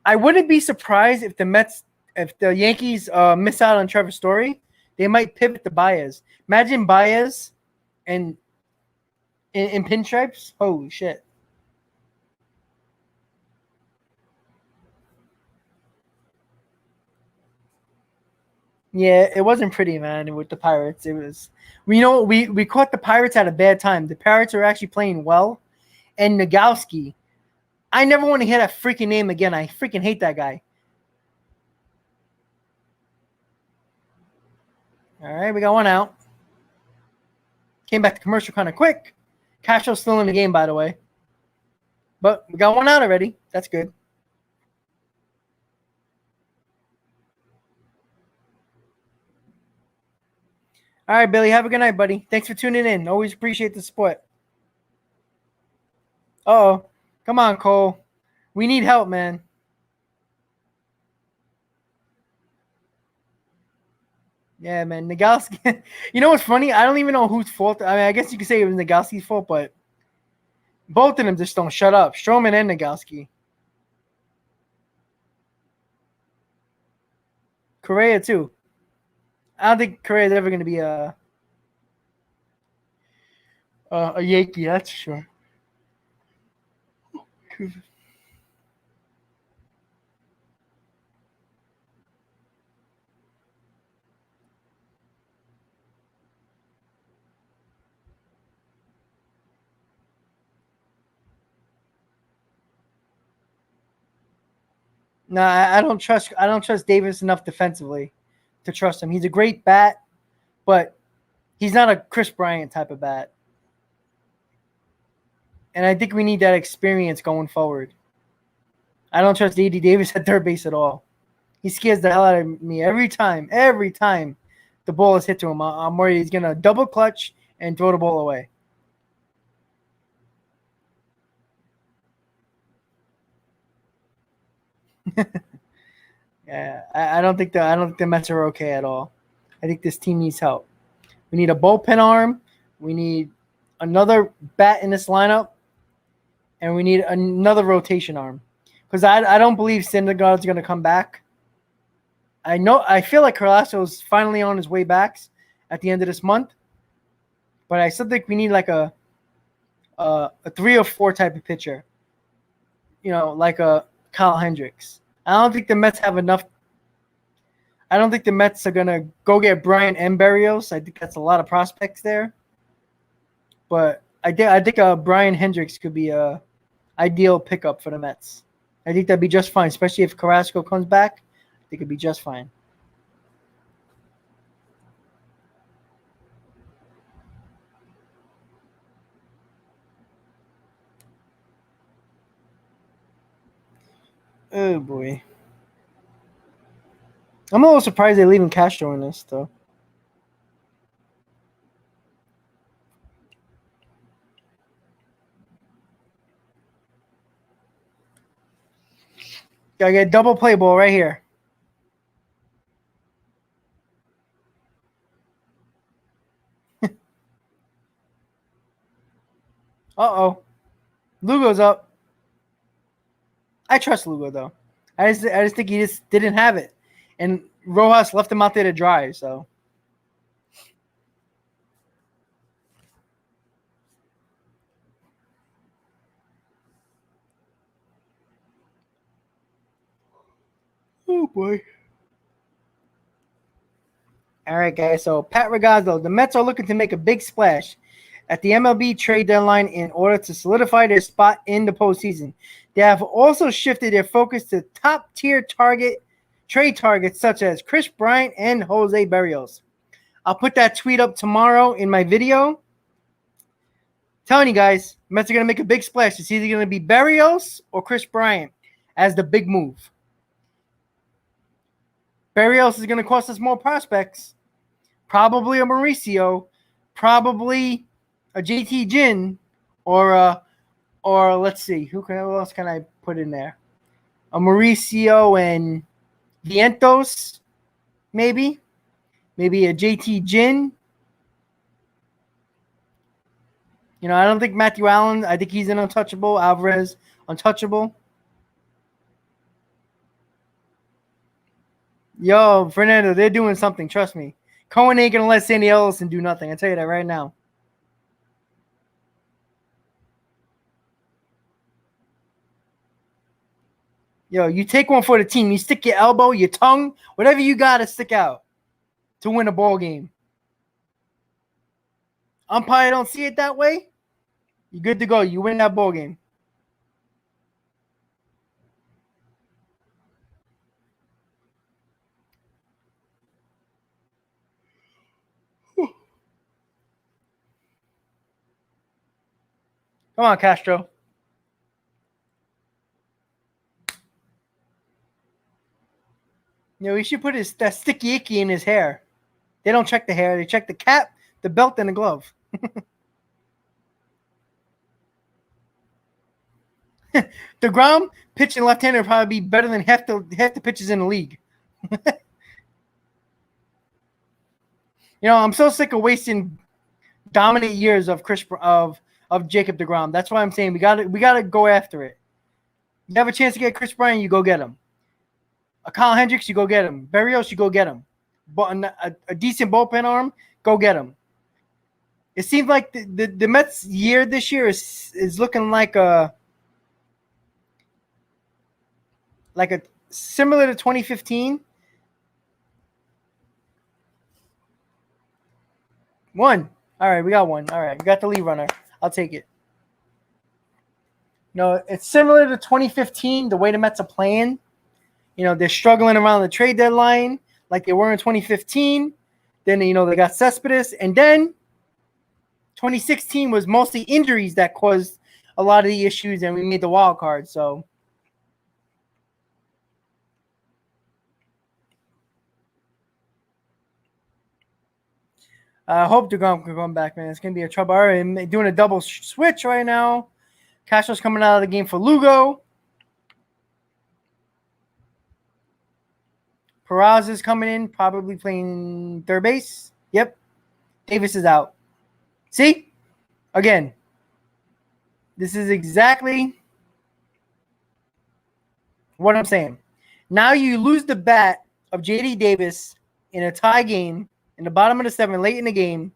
I wouldn't be surprised if the Yankees miss out on Trevor Story. They might pivot to Baez. Imagine Baez and in pinstripes. Holy shit. Yeah, it wasn't pretty, man, with the Pirates. It was we caught the Pirates at a bad time. The Pirates are actually playing well. And Nagowski, I never want to hear that freaking name again. I freaking hate that guy. All right, we got one out. Came back to commercial kind of quick. Castro's still in the game, by the way. But we got one out already. That's good. All right, Billy. Have a good night, buddy. Thanks for tuning in. Always appreciate the support. Oh, come on, Cole. We need help, man. Yeah, man. Nagowski. You know what's funny? I don't even know whose fault. I mean, I guess you could say it was Nagowski's fault, but both of them just don't shut up. Stroman and Nagowski. Correa, too. I don't think Correa's ever going to be a Yankee, that's for sure. No, I don't trust. I don't trust Davis enough defensively to trust him. He's a great bat, but he's not a Chris Bryant type of bat. And I think we need that experience going forward. I don't trust A.D. Davis at third base at all. He scares the hell out of me every time. Every time the ball is hit to him, I'm worried he's gonna double clutch and throw the ball away. Yeah, I don't think the Mets are okay at all. I think this team needs help. We need a bullpen arm. We need another bat in this lineup, and we need another rotation arm. Because I don't believe Syndergaard's going to come back. I feel like Carrasco's finally on his way back at the end of this month, but I still think we need like a 3 or 4 type of pitcher. You know, like a Kyle Hendricks. I don't think the Mets have enough. I don't think the Mets are going to go get Bryant and Berrios. I think that's a lot of prospects there. But I think Brian Hendricks could be a ideal pickup for the Mets. I think that'd be just fine, especially if Carrasco comes back. I think it'd be just fine. Oh, boy. I'm a little surprised they're leaving Castro in this, though. Gotta get double play ball right here. Uh-oh. Lugo's up. I trust Lugo, though. I just think he just didn't have it. And Rojas left him out there to dry, so. Oh, boy. All right, guys. So, Pat Regazzo, the Mets are looking to make a big splash at the MLB trade deadline in order to solidify their spot in the postseason. They have also shifted their focus to top-tier trade targets such as Chris Bryant and Jose Berrios. I'll put that tweet up tomorrow in my video. Telling you guys, Mets are going to make a big splash. It's either going to be Berrios or Chris Bryant as the big move. Berrios is going to cost us more prospects. Probably a Mauricio. Probably a JT Ginn. Or let's see. Who else can I put in there? A Mauricio and Vientos, maybe. Maybe a JT Ginn. You know, I don't think Matthew Allen. I think he's an untouchable. Alvarez, untouchable. Yo, Fernando, they're doing something. Trust me. Cohen ain't going to let Sandy Ellison do nothing. I tell you that right now. Yo, you take one for the team. You stick your elbow, your tongue, whatever you got to stick out to win a ball game. Umpire don't see it that way. You're good to go. You win that ball game. Come on, Castro. You know, he should put that sticky icky in his hair. They don't check the hair. They check the cap, the belt, and the glove. DeGrom pitching left-hander would probably be better than half the pitches in the league. You know, I'm so sick of wasting dominant years of Jacob DeGrom. That's why I'm saying we gotta go after it. You have a chance to get Chris Bryant, you go get him. A Kyle Hendricks, you go get him. Berrios, you go get him. But a decent bullpen arm, go get him. It seems like the Mets' year this year is looking like a similar to 2015. One. All right, we got one. All right, we got the lead runner. I'll take it. No, it's similar to 2015, the way the Mets are playing. They're struggling around the trade deadline like they were in 2015. Then, they got Cespedes. And then 2016 was mostly injuries that caused a lot of the issues, and we made the wild card. So I hope DeGrom can come back, man. It's going to be a trouble. I'm doing a double switch right now. Castro's coming out of the game for Lugo. Peraza is coming in, probably playing third base. Yep. Davis is out. See? Again, this is exactly what I'm saying. Now you lose the bat of J.D. Davis in a tie game in the bottom of the 7th, late in the game,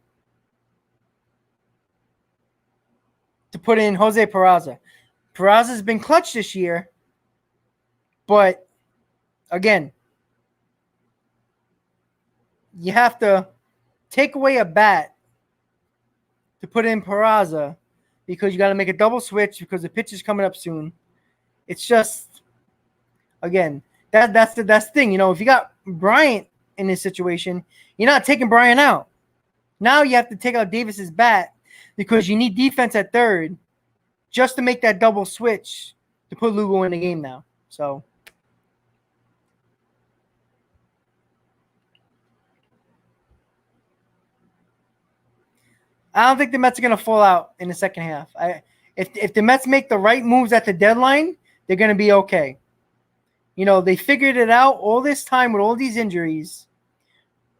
to put in Jose Peraza. Peraza's been clutch this year, but again, you have to take away a bat to put in Peraza because you got to make a double switch because the pitch is coming up soon. It's just, again, that's the thing. If you got Bryant in this situation, you're not taking Bryant out. Now you have to take out Davis's bat because you need defense at third just to make that double switch to put Lugo in the game now. So I don't think the Mets are going to fall out in the second half. If the Mets make the right moves at the deadline, they're going to be okay. They figured it out all this time with all these injuries.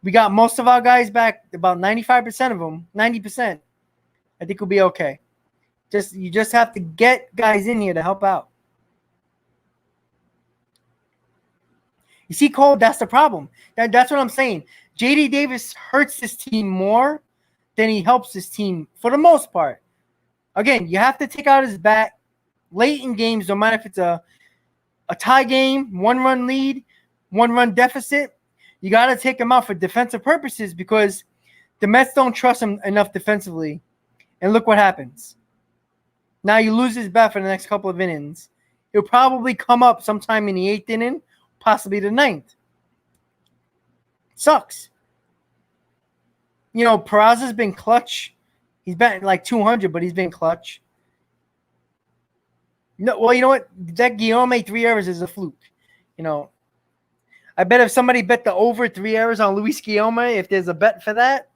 We got most of our guys back, about 95% of them, 90%. I think we'll be okay. You just have to get guys in here to help out. You see, Cole, that's the problem. That's what I'm saying. J.D. Davis hurts this team more than he helps this team for the most part. Again, you have to take out his bat late in games, no matter if it's a tie game, 1-run lead, 1-run deficit. You got to take him out for defensive purposes because the Mets don't trust him enough defensively. And look what happens. Now you lose his bat for the next couple of innings. He'll probably come up sometime in the 8th inning, possibly the 9th. Sucks. Peraza's been clutch. He's batting like 200, but he's been clutch. No, well, you know what? That Guillaume 3 errors is a fluke. I bet if somebody bet the over 3 errors on Luis Guillaume, if there's a bet for that,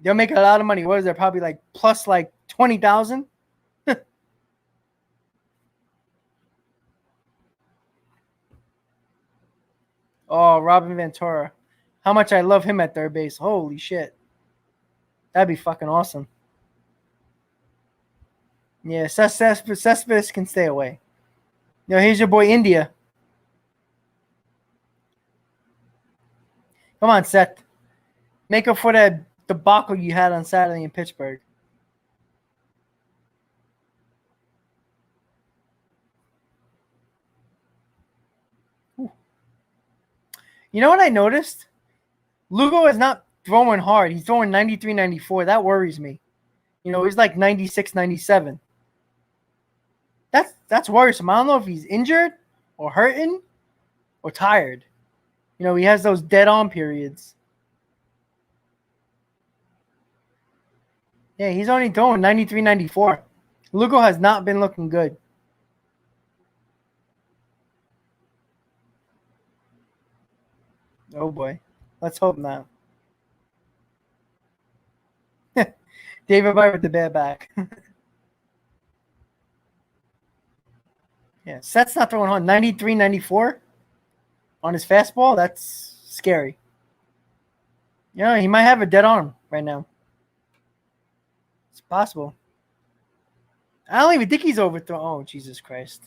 they'll make a lot of money. What is that? Probably like plus like 20,000. Oh, Robin Ventura. How much I love him at third base. Holy shit. That'd be fucking awesome. Yeah, Cespedes can stay away. Here's your boy India. Come on, Seth. Make up for that debacle you had on Saturday in Pittsburgh. Ooh. You know what I noticed? Lugo is not throwing hard. He's throwing 93, 94. That worries me. He's like 96, 97. That's worrisome. I don't know if he's injured or hurting or tired. He has those dead-on periods. Yeah, he's only throwing 93, 94. Lugo has not been looking good. Oh, boy. Let's hope not. David White with the bad back. Yeah, Seth's not throwing hard. 93, 94 on his fastball. That's scary. He might have a dead arm right now. It's possible. I don't even think he's overthrown. Oh, Jesus Christ.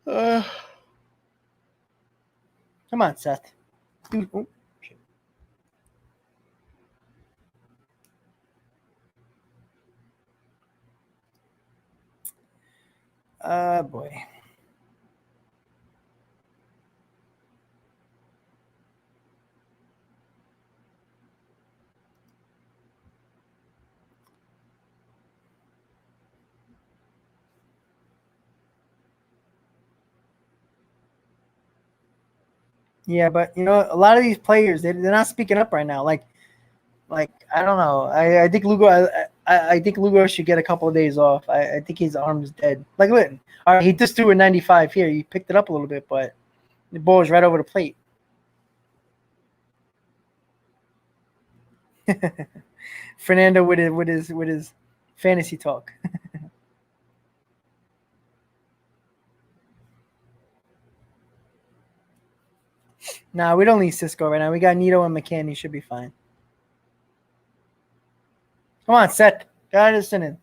Yeah. Come on, Seth. Dude. Oh, shit. Boy. Yeah, but a lot of these players they're not speaking up right now. Like I don't know. I think Lugo. I think Lugo should get a couple of days off. I think his arm is dead. Like, look, all right, he just threw a 95 here. He picked it up a little bit, but the ball was right over the plate. Fernando with his fantasy talk. Nah, we don't need Cisco right now. We got Nito and McCann. He should be fine. Come on, Seth. Got this in.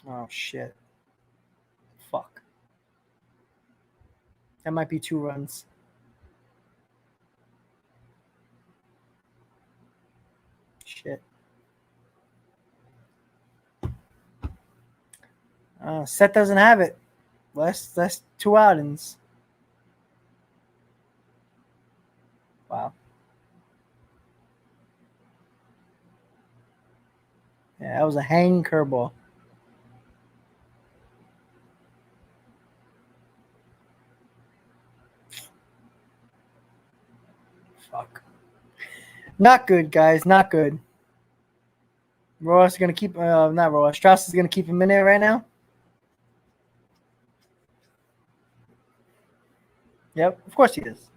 Oh shit. Fuck. That might be 2 runs. Shit. Seth doesn't have it. That's 2 outings. Wow. Yeah, that was a hanging curveball. Fuck. Not good, guys. Not good. Ross is gonna keep. Not Ross. Strauss is gonna keep him in there right now. Yep, of course he is.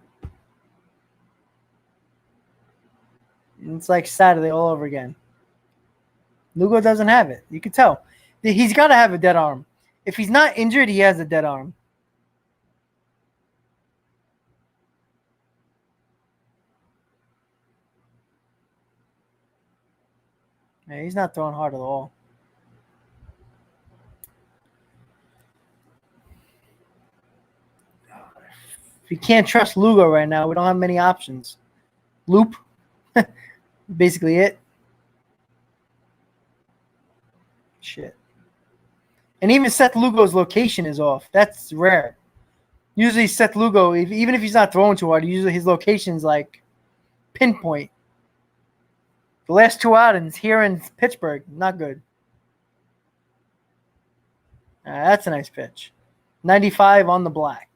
It's like Saturday all over again. Lugo doesn't have it. You can tell. He's got to have a dead arm. If he's not injured, he has a dead arm. Yeah, he's not throwing hard at all. If you can't trust Lugo right now, we don't have many options. Loop, basically it. Shit. And even Seth Lugo's location is off. That's rare. Usually Seth Lugo, even if he's not throwing too hard, usually his location's like pinpoint. The last 2 outings here in Pittsburgh, not good. That's a nice pitch. 95 on the black.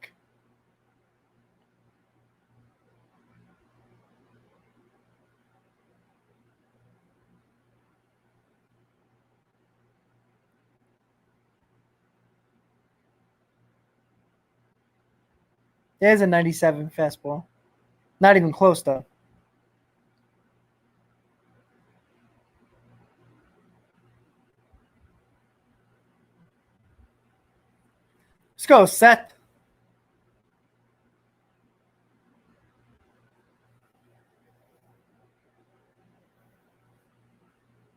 There's a 97 fastball. Not even close, though. Let's go, Seth.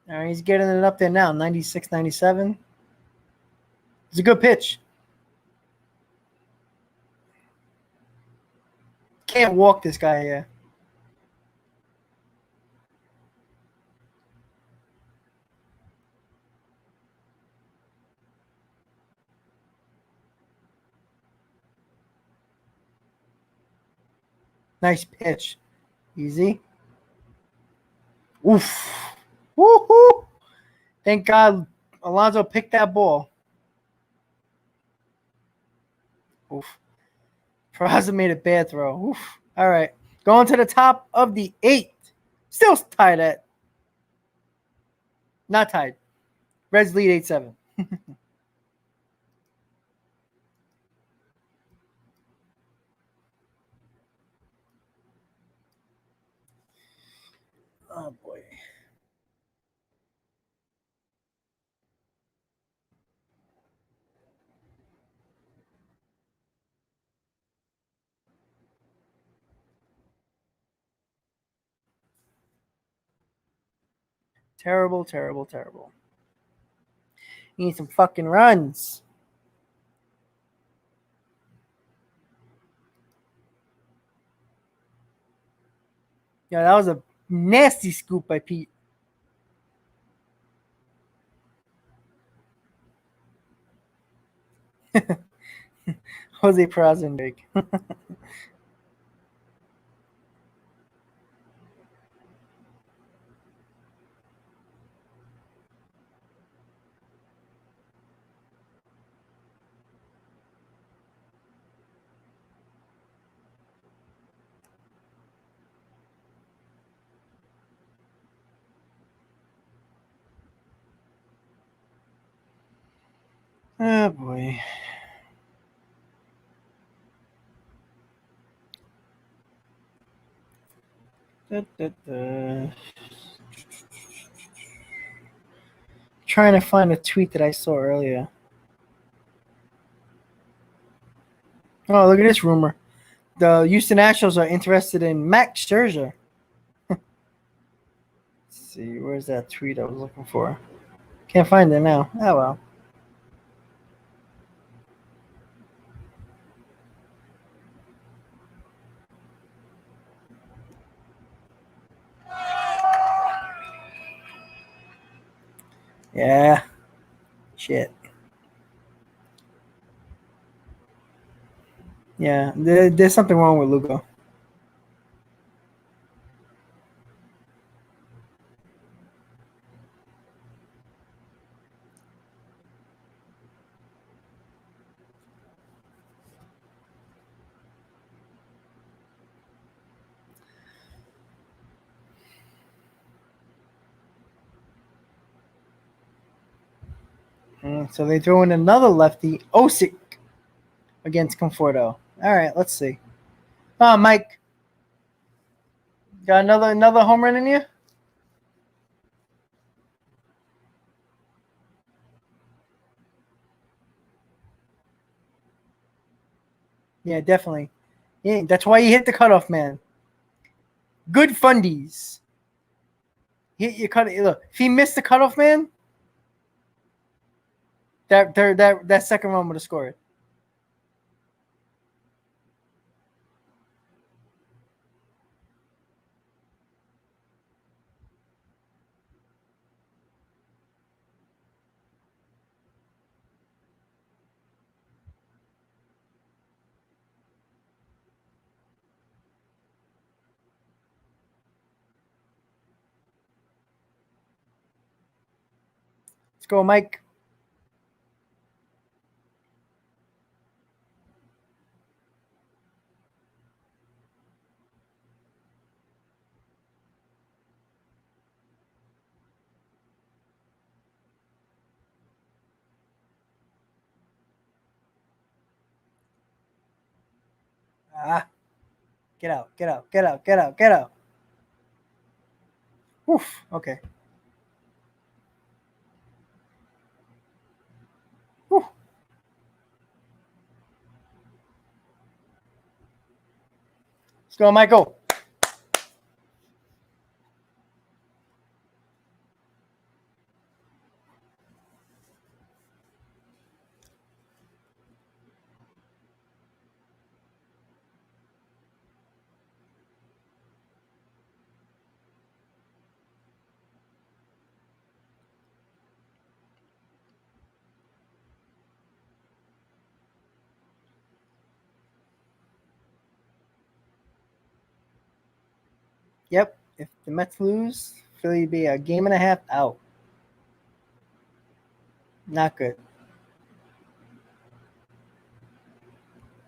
All right, he's getting it up there now. 96, 97. It's a good pitch. Can't walk this guy here. Nice pitch. Easy. Oof. Woohoo. Thank God Alonso picked that ball. Oof. Peraza made a bad throw. Oof. All right. Going to the top of the 8th. Still tied at. Not tied. Reds lead 8-7. Oh, boy. Terrible, terrible, terrible. You need some fucking runs. Yeah, that was a nasty scoop by Pete. Jose Peraza. Oh boy. Da, da, da. Trying to find a tweet that I saw earlier. Oh, look at this rumor. The Houston Astros are interested in Max Scherzer. Let's see, where's that tweet I was looking for? Can't find it now. Oh well. Yeah. Shit. Yeah. There's something wrong with Lugo. So they throw in another lefty, Osick, against Conforto. All right, let's see. Mike, got another home run in you? Yeah, definitely. Yeah, that's why you hit the cutoff, man. Good fundies. You cut it. Look, if he missed the cutoff, man, that second run would have scored. Let's go, Mike. Ah, get out, get out, get out, get out, get out. Oof. Okay. Oof. Let's go, Michael. Yep. If the Mets lose, Philly be a game and a half out. Not good.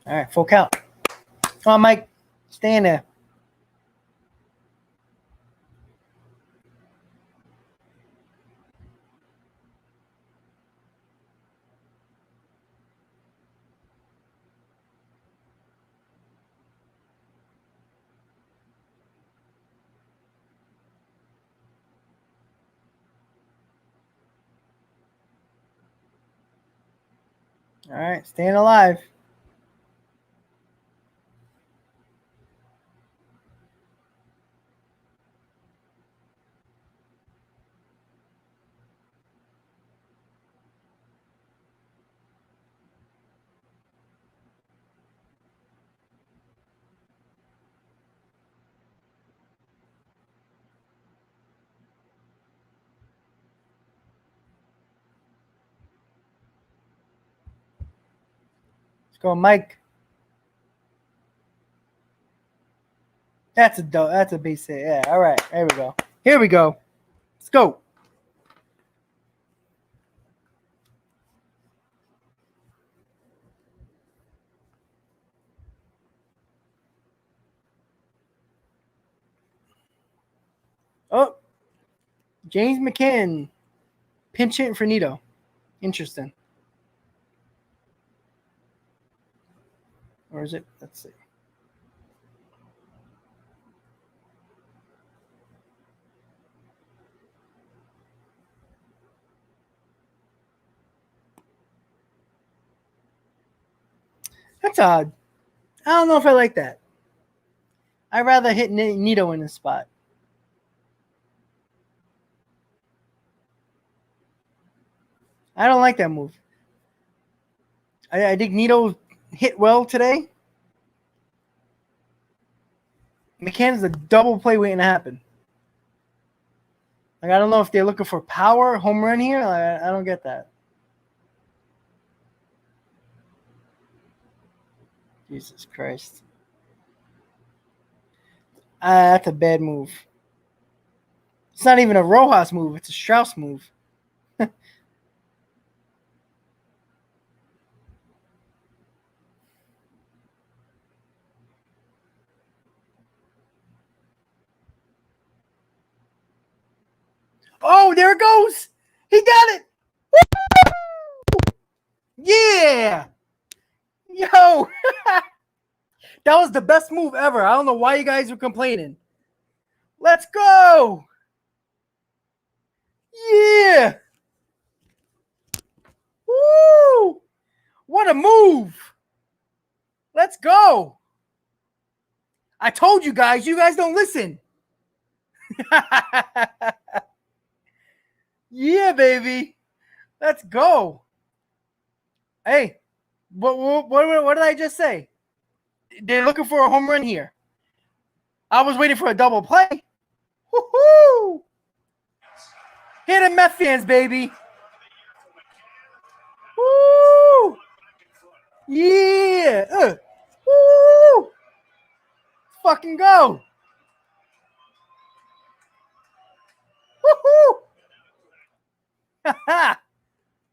All right, full count. Come on, Mike. Stay in there. All right, staying alive. Let's go, Mike. That's a base hit. Yeah. All right. There we go. Here we go. Let's go. Oh, James McCann pinch hitting for Nito. Interesting. Or is it? Let's see. That's odd. I don't know if I like that. I'd rather hit Nito in the spot. I don't like that move. I think Nito hit well today. McCann's a double play waiting to happen. Like, I don't know if they're looking for power, home run here. I don't get that. Jesus Christ. That's a bad move. It's not even a Rojas move. It's a Strauss move. Oh, there it goes. He got it. Woo! Yeah. Yo. That was the best move ever. I don't know why you guys were complaining. Let's go. Yeah. Woo. What a move. Let's go. I told you guys don't listen. Yeah, baby. Let's go. Hey, what did I just say? They're looking for a home run here. I was waiting for a double play. Woohoo! Hit him, Mets fans, baby. Woo! Yeah. Woo! Fucking go. Woohoo! That's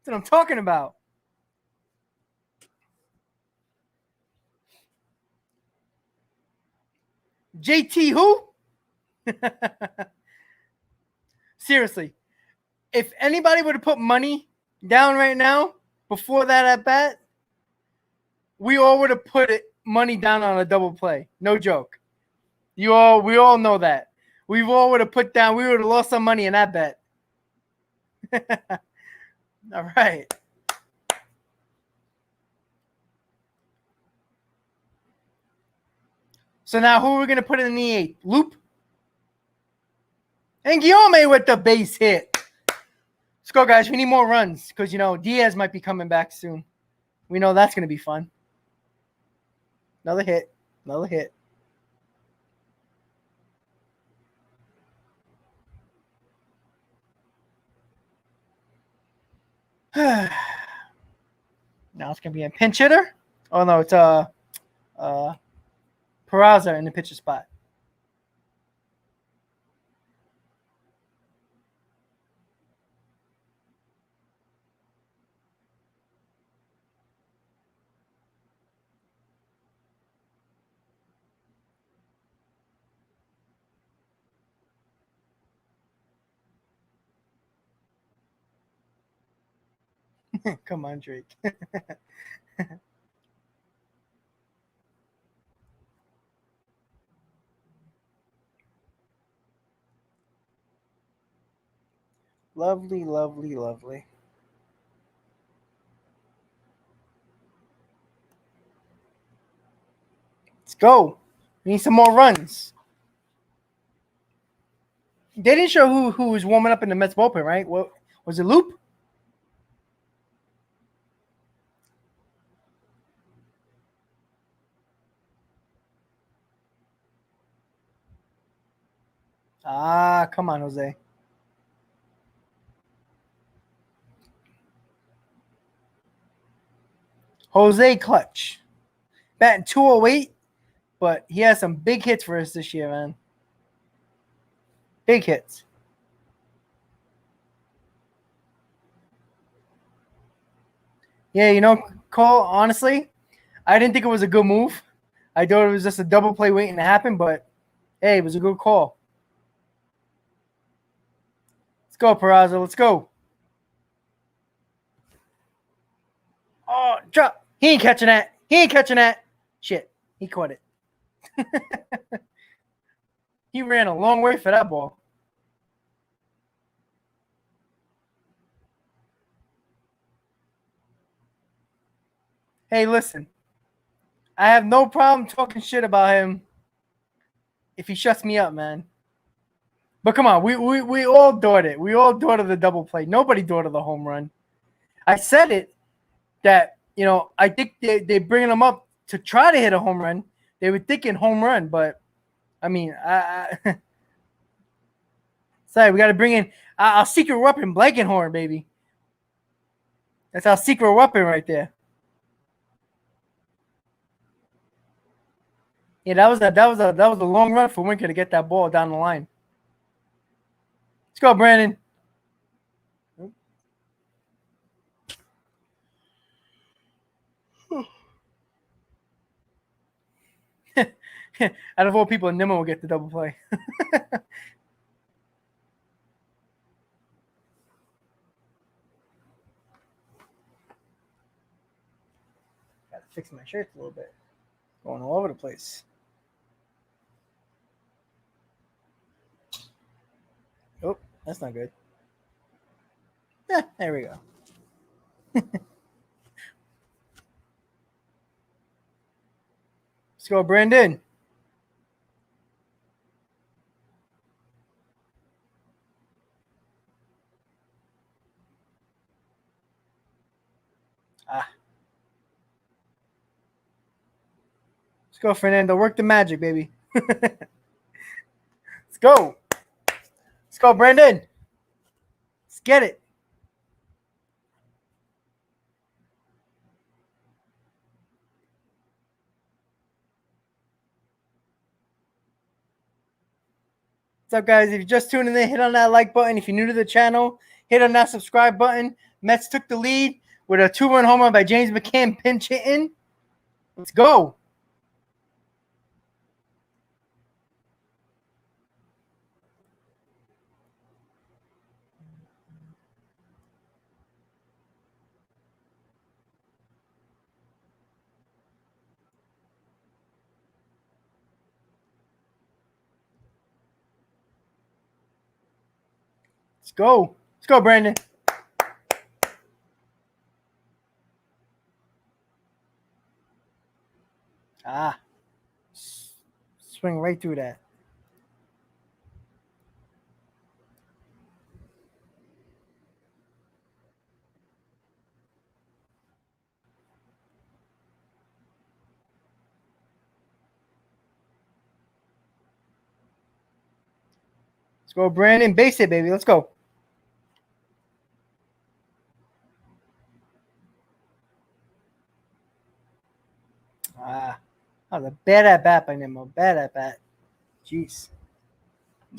what I'm talking about. JT who? Seriously. If anybody would have put money down right now before that at bat, we all would have put money down on a double play. No joke. We all know that. We all would have put down. We would have lost some money in that bet. All right. So now who are we going to put in the 8th? Loop? And Guillaume with the base hit. Let's go, guys. We need more runs because, Diaz might be coming back soon. We know that's going to be fun. Another hit. Another hit. Now it's going to be a pinch hitter. Oh, no, it's Peraza in the pitcher spot. Come on, Drake. Lovely, lovely, lovely. Let's go. We need some more runs. They didn't show who was warming up in the Mets bullpen, right? What was it, Loop? Come on, Jose. Jose Clutch. Batting 208, but he has some big hits for us this year, man. Big hits. Yeah, Cole, honestly, I didn't think it was a good move. I thought it was just a double play waiting to happen, but hey, it was a good call. Let's go, Peraza. Let's go. Oh, drop. He ain't catching that. Shit, he caught it. He ran a long way for that ball. Hey, listen. I have no problem talking shit about him if he shuts me up, man. But come on, we all adored it. We all adored the double play. Nobody adored the home run. I said it that, I think they bringing him up to try to hit a home run. They were thinking home run, but I mean, sorry, we got to bring in our secret weapon, Blankenhorn, baby. That's our secret weapon right there. Yeah, that was a long run for Winker to get that ball down the line. Let's go, Brandon. Out of all people, Nimmo will get the double play. Gotta fix my shirts a little bit. Going all over the place. Oh, that's not good. Yeah, there we go. Let's go, Brandon. Let's go, Fernando. Work the magic, baby. Let's go. Let's go, Brandon. Let's get it. What's up, guys? If you're just tuning in, hit on that like button. If you're new to the channel, hit on that subscribe button. Mets took the lead with a 2-run home run by James McCann pinch hitting. Let's go. Let's go. Let's go, Brandon. Swing right through that. Let's go, Brandon. Base it, baby. Let's go. That was a bad at bat by Nimmo. Bad at bat. Jeez.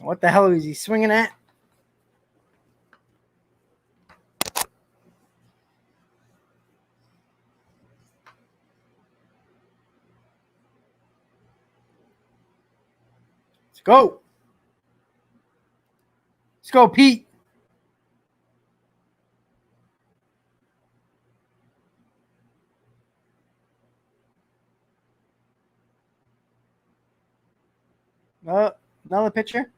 What the hell is he swinging at? Let's go. Let's go, Pete. Another pitcher.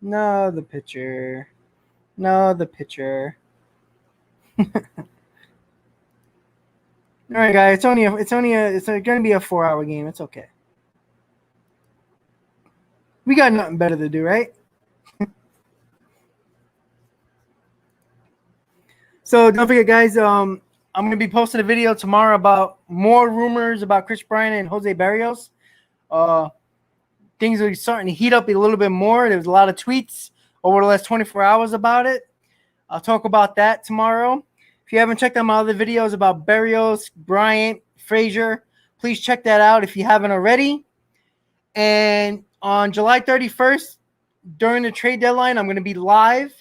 No, the pitcher. No, the pitcher. All right, guys. It's going to be a 4-hour game. It's okay. We got nothing better to do, right? So don't forget, guys. I'm going to be posting a video tomorrow about more rumors about Chris Bryant and Jose Barrios. Things are starting to heat up a little bit more. There was a lot of tweets over the last 24 hours about it. I'll talk about that tomorrow. If you haven't checked out my other videos about Barrios, Bryant, Frazier, please check that out if you haven't already. And on July 31st, during the trade deadline, I'm going to be live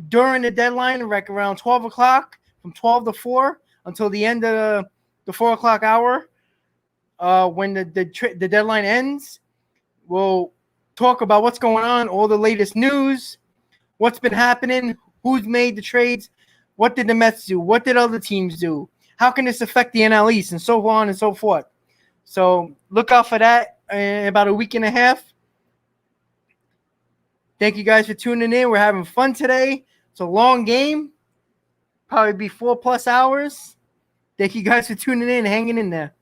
during the deadline, like around 12 o'clock, from 12 to 4 until the end of the 4 o'clock hour. when the deadline ends. We'll talk about what's going on, all the latest news, what's been happening, who's made the trades, what did the Mets do, what did other teams do, how can this affect the NL East, and so on and so forth. So look out for that in about a week and a half. Thank you guys for tuning in. We're having fun today. It's a long game, probably be 4+ hours. Thank you guys for tuning in and hanging in there.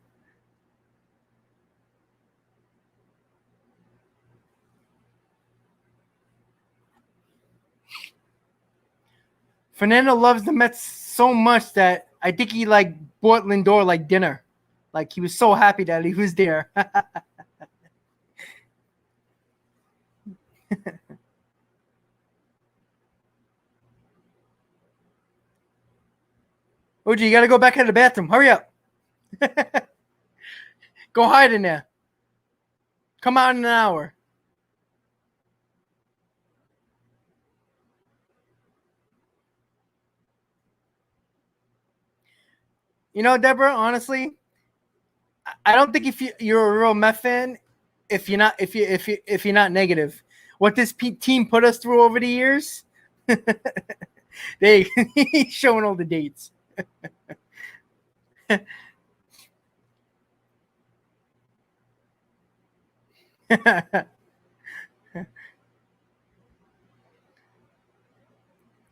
Fernando loves the Mets so much that I think he bought Lindor dinner. He was so happy that he was there. OG, you got to go back to the bathroom. Hurry up. Go hide in there. Come out in an hour. You know, Deborah, honestly, I don't think if you're a real Met fan, if you're not negative, what this team put us through over the years, he's showing all the dates.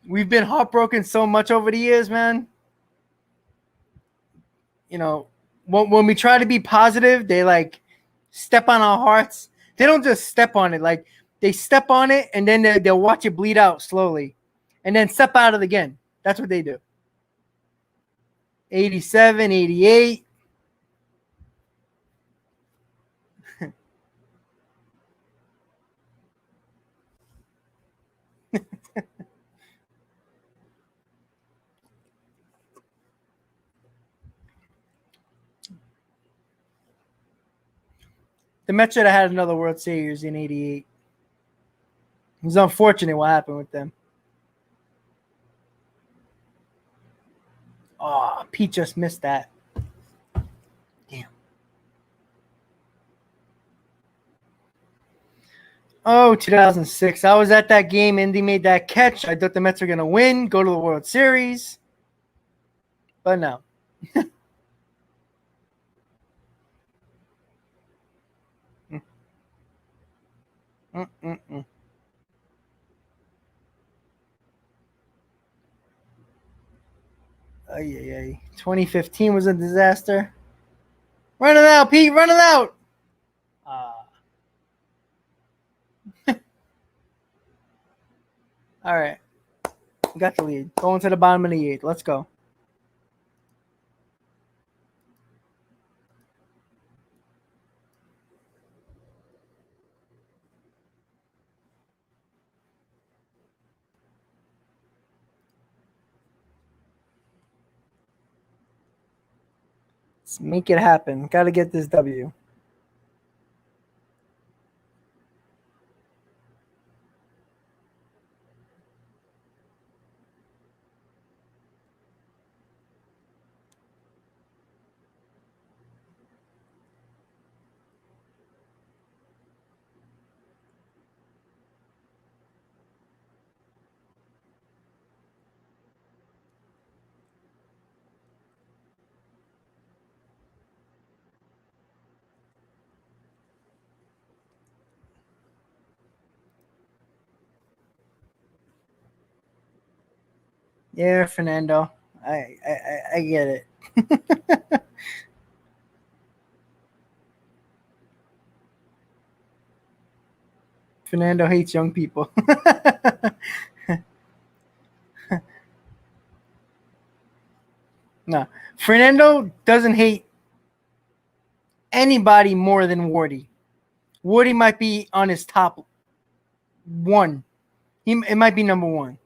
We've been heartbroken so much over the years, man. You know, when we try to be positive, they step on our hearts. They don't just step on it. They step on it and then they'll watch it bleed out slowly and then step out of it again. That's what they do. 87, 88. The Mets should have had another World Series in 88. It was unfortunate what happened with them. Oh, Pete just missed that. Damn. Oh, 2006. I was at that game. Indy made that catch. I thought the Mets were going to win, go to the World Series. But no. Ay. 2015 was a disaster. Run it out, Pete. Run it out. All right. We got the lead. Going to the bottom of the 8th. Let's go. Let's make it happen. Got to get this W. Yeah, Fernando. I get it. Fernando hates young people. No, Fernando doesn't hate anybody more than Wardy. Wardy might be on his top 1. It might be number 1.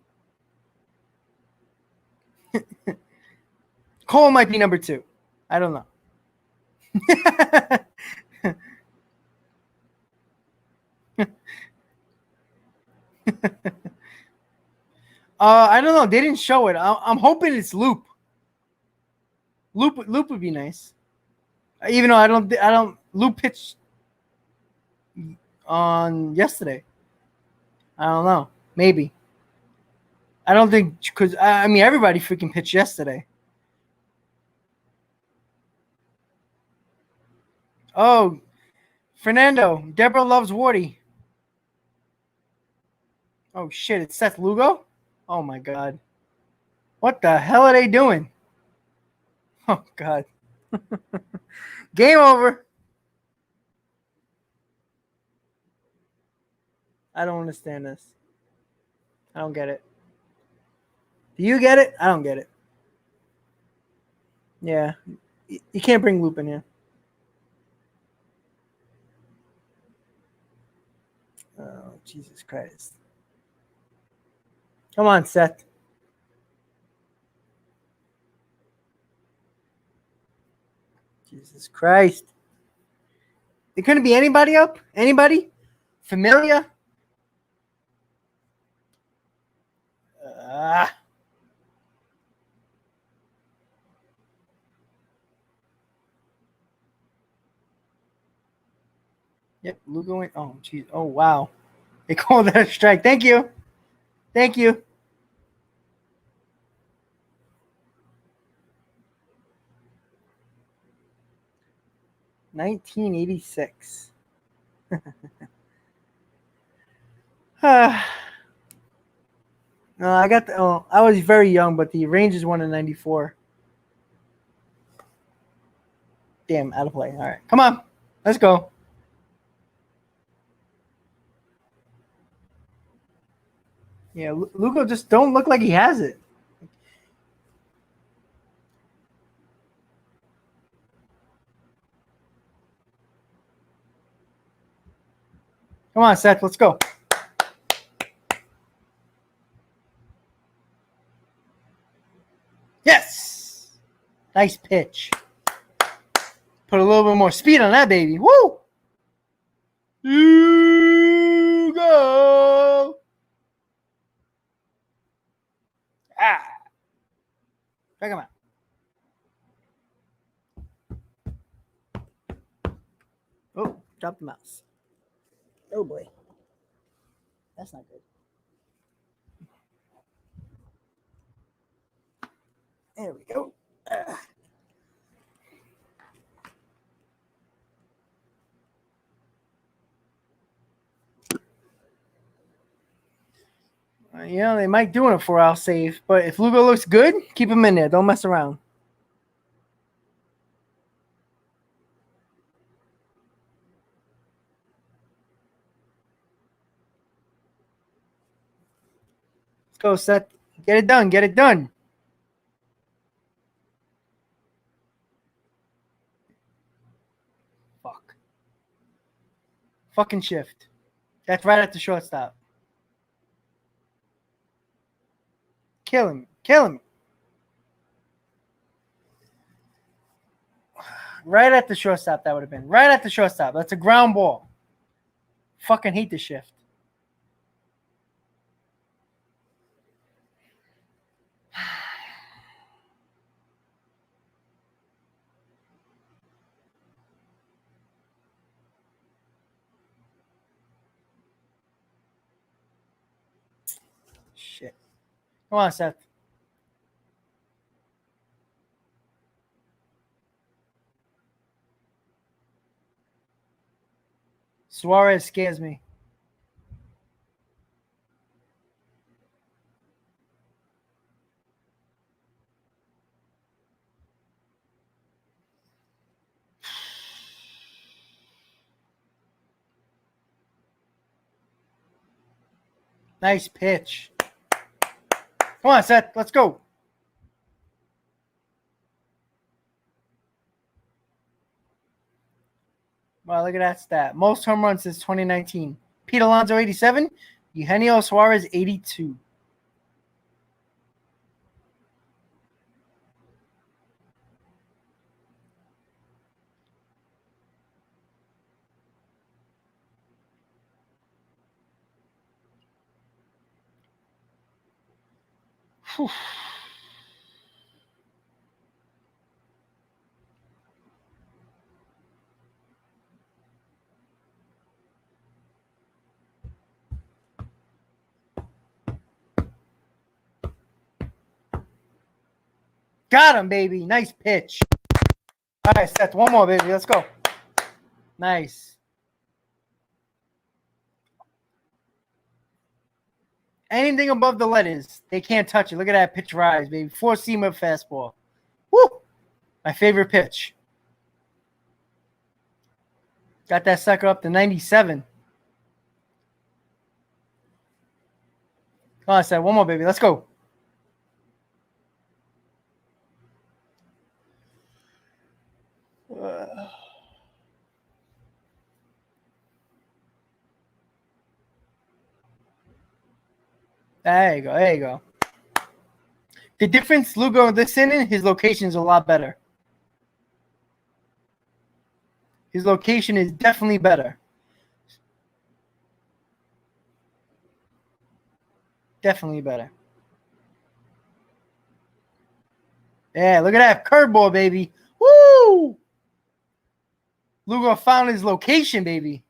Cole might be number 2. I don't know. I don't know. They didn't show it. I'm hoping it's Loop. Loop would be nice. Even though I don't. Lou pitched on yesterday. I don't know. Maybe. I don't think because I mean everybody freaking pitched yesterday. Oh, Fernando, Deborah loves Wardy. Oh shit, it's Seth Lugo? Oh my god. What the hell are they doing? Oh god. Game over. I don't understand this. I don't get it. Do you get it? I don't get it. Yeah. You can't bring Loop in here. Oh, Jesus Christ. Come on, Seth. Jesus Christ. There couldn't be anybody up? Anybody? Familia? Ah. Yep, Lugo went. Oh, geez. Oh, wow. They called that a strike. Thank you. Thank you. $19.86. No, I got the. Oh, I was very young, but the Rangers won in '94. Damn, out of play. All right, come on, let's go. Yeah, Lugo just don't look like he has it. Come on, Seth, let's go. Yes, nice pitch. Put a little bit more speed on that baby. Woo! Lugo. Ah, check him out. Oh, drop the mouse. Oh boy, that's not good. There we go. You know, they might do it for our save, but if Lugo looks good, keep him in there. Don't mess around. Let's go, Seth. Get it done. Get it done. Fuck. Fucking shift. That's right at the shortstop. Kill him. Kill him. Right at the shortstop, that would have been. Right at the shortstop. That's a ground ball. Fucking hate the shift. Shit. Come on, Seth. Suarez scares me. Nice pitch. Come on, Seth. Let's go. Wow, look at that stat. Most home runs since 2019. Pete Alonso, 87. Eugenio Suarez, 82. Whew. Got him, baby. Nice pitch. All right, Seth. One more, baby. Let's go. Nice. Anything above the letters, they can't touch it. Look at that pitch rise, baby. 4-seamer fastball. Woo! My favorite pitch. Got that sucker up to 97. Come on, Seth. One more, baby. Let's go. There you go. There you go. The difference, Lugo, this inning, his location is a lot better. His location is definitely better. Definitely better. Yeah, look at that curveball, baby. Woo! Lugo found his location, baby.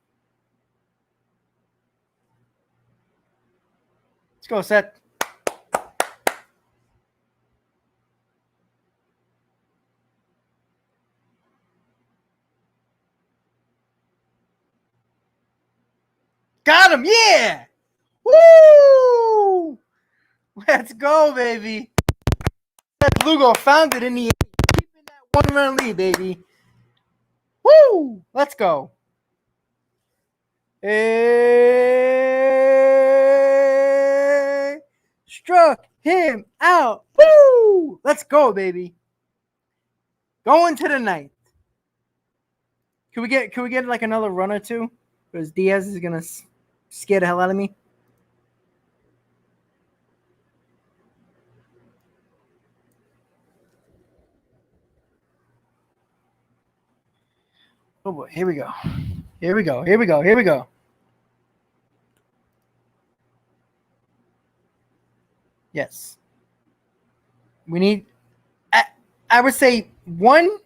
Let's go, Seth. Got him, yeah! Woo! Let's go, baby. Seth Lugo found it in the keeping that 1-run lead, baby. Woo! Let's go. Hey! Struck him out. Woo! Let's go, baby. Going to the ninth. Can we get like another run or two? Because Diaz is gonna scare the hell out of me. Oh boy, here we go. Here we go. Here we go. Here we go. Yes. We need. I would say 1.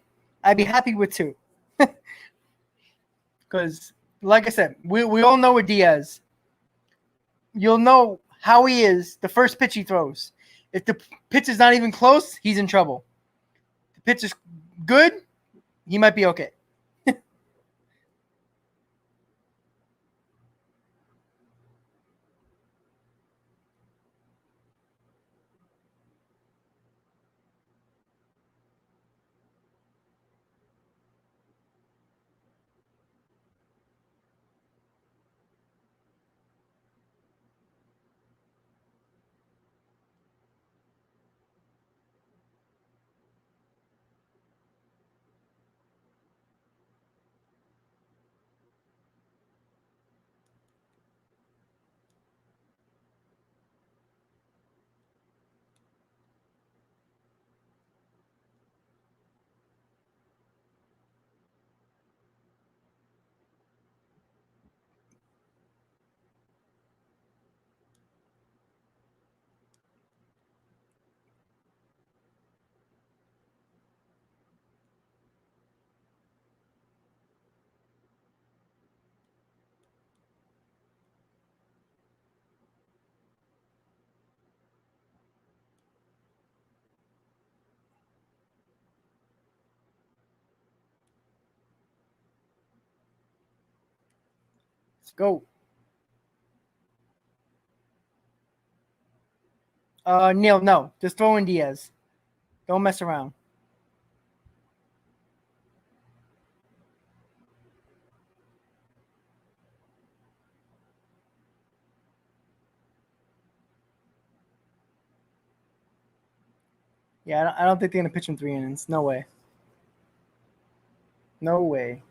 I'd be happy with 2. Because, like I said, we all know with Diaz. You'll know how he is the first pitch he throws. If the pitch is not even close, he's in trouble. If the pitch is good, he might be okay. Let's go. Neil, no. Just throw in Diaz. Don't mess around. Yeah, I don't think they're going to pitch him 3 innings. No way. No way.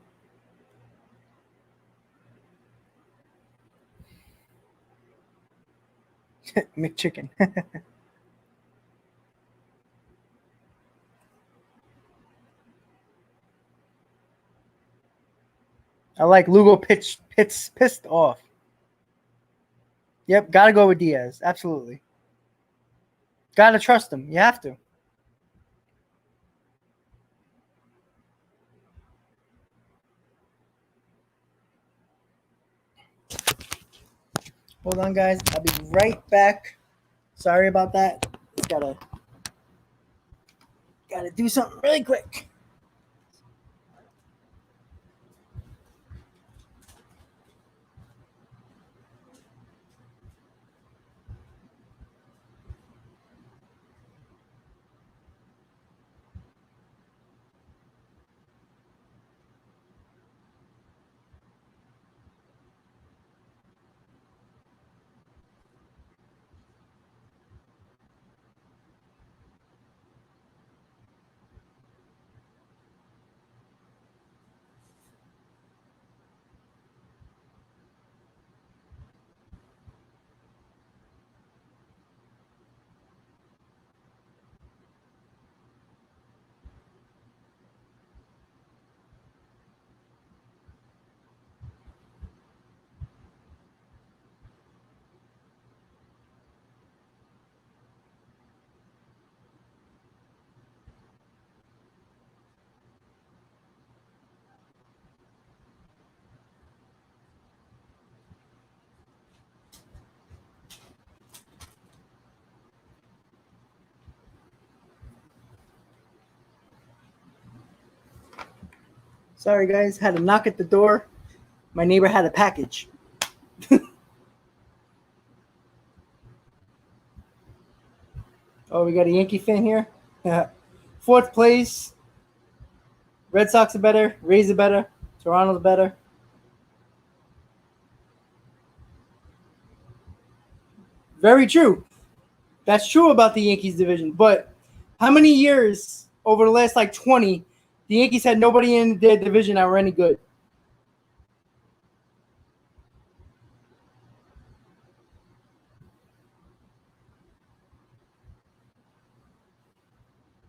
McChicken. I like Lugo pissed off. Yep, got to go with Diaz. Absolutely. Got to trust him. You have to. Hold on, guys. I'll be right back. Sorry about that. Just gotta. Gotta do something really quick. Sorry, guys. Had to knock at the door. My neighbor had a package. Oh, we got a Yankee fan here. Fourth place. Red Sox are better. Rays are better. Toronto's better. Very true. That's true about the Yankees division. But how many years over the last 20, the Yankees had nobody in their division that were any good?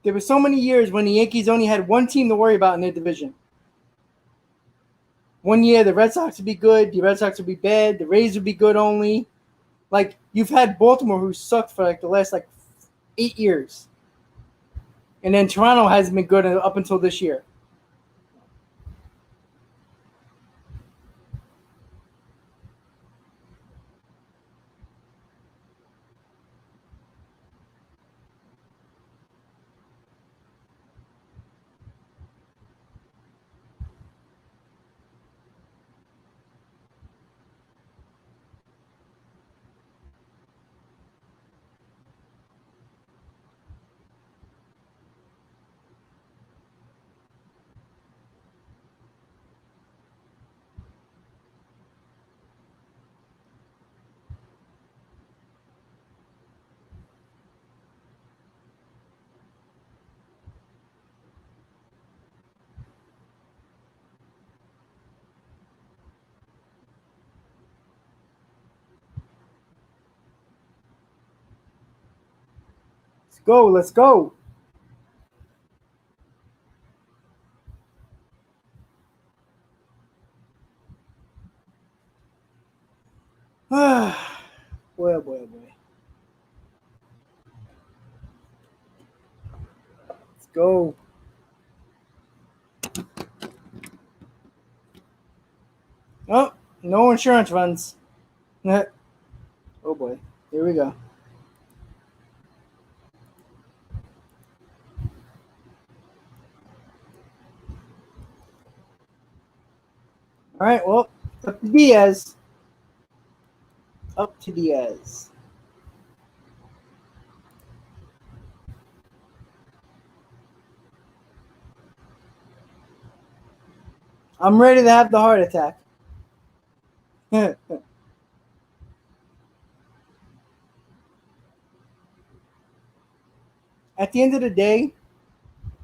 There were so many years when the Yankees only had one team to worry about in their division. One year, the Red Sox would be good. The Red Sox would be bad. The Rays would be good only. You've had Baltimore who sucked for the last 8 years. And then Toronto hasn't been good up until this year. Let's go. Let's go. Boy, oh boy, oh boy. Let's go. Oh, no insurance runs. Oh boy. Here we go. All right, well, up to Diaz. Up to Diaz. I'm ready to have the heart attack. At the end of the day,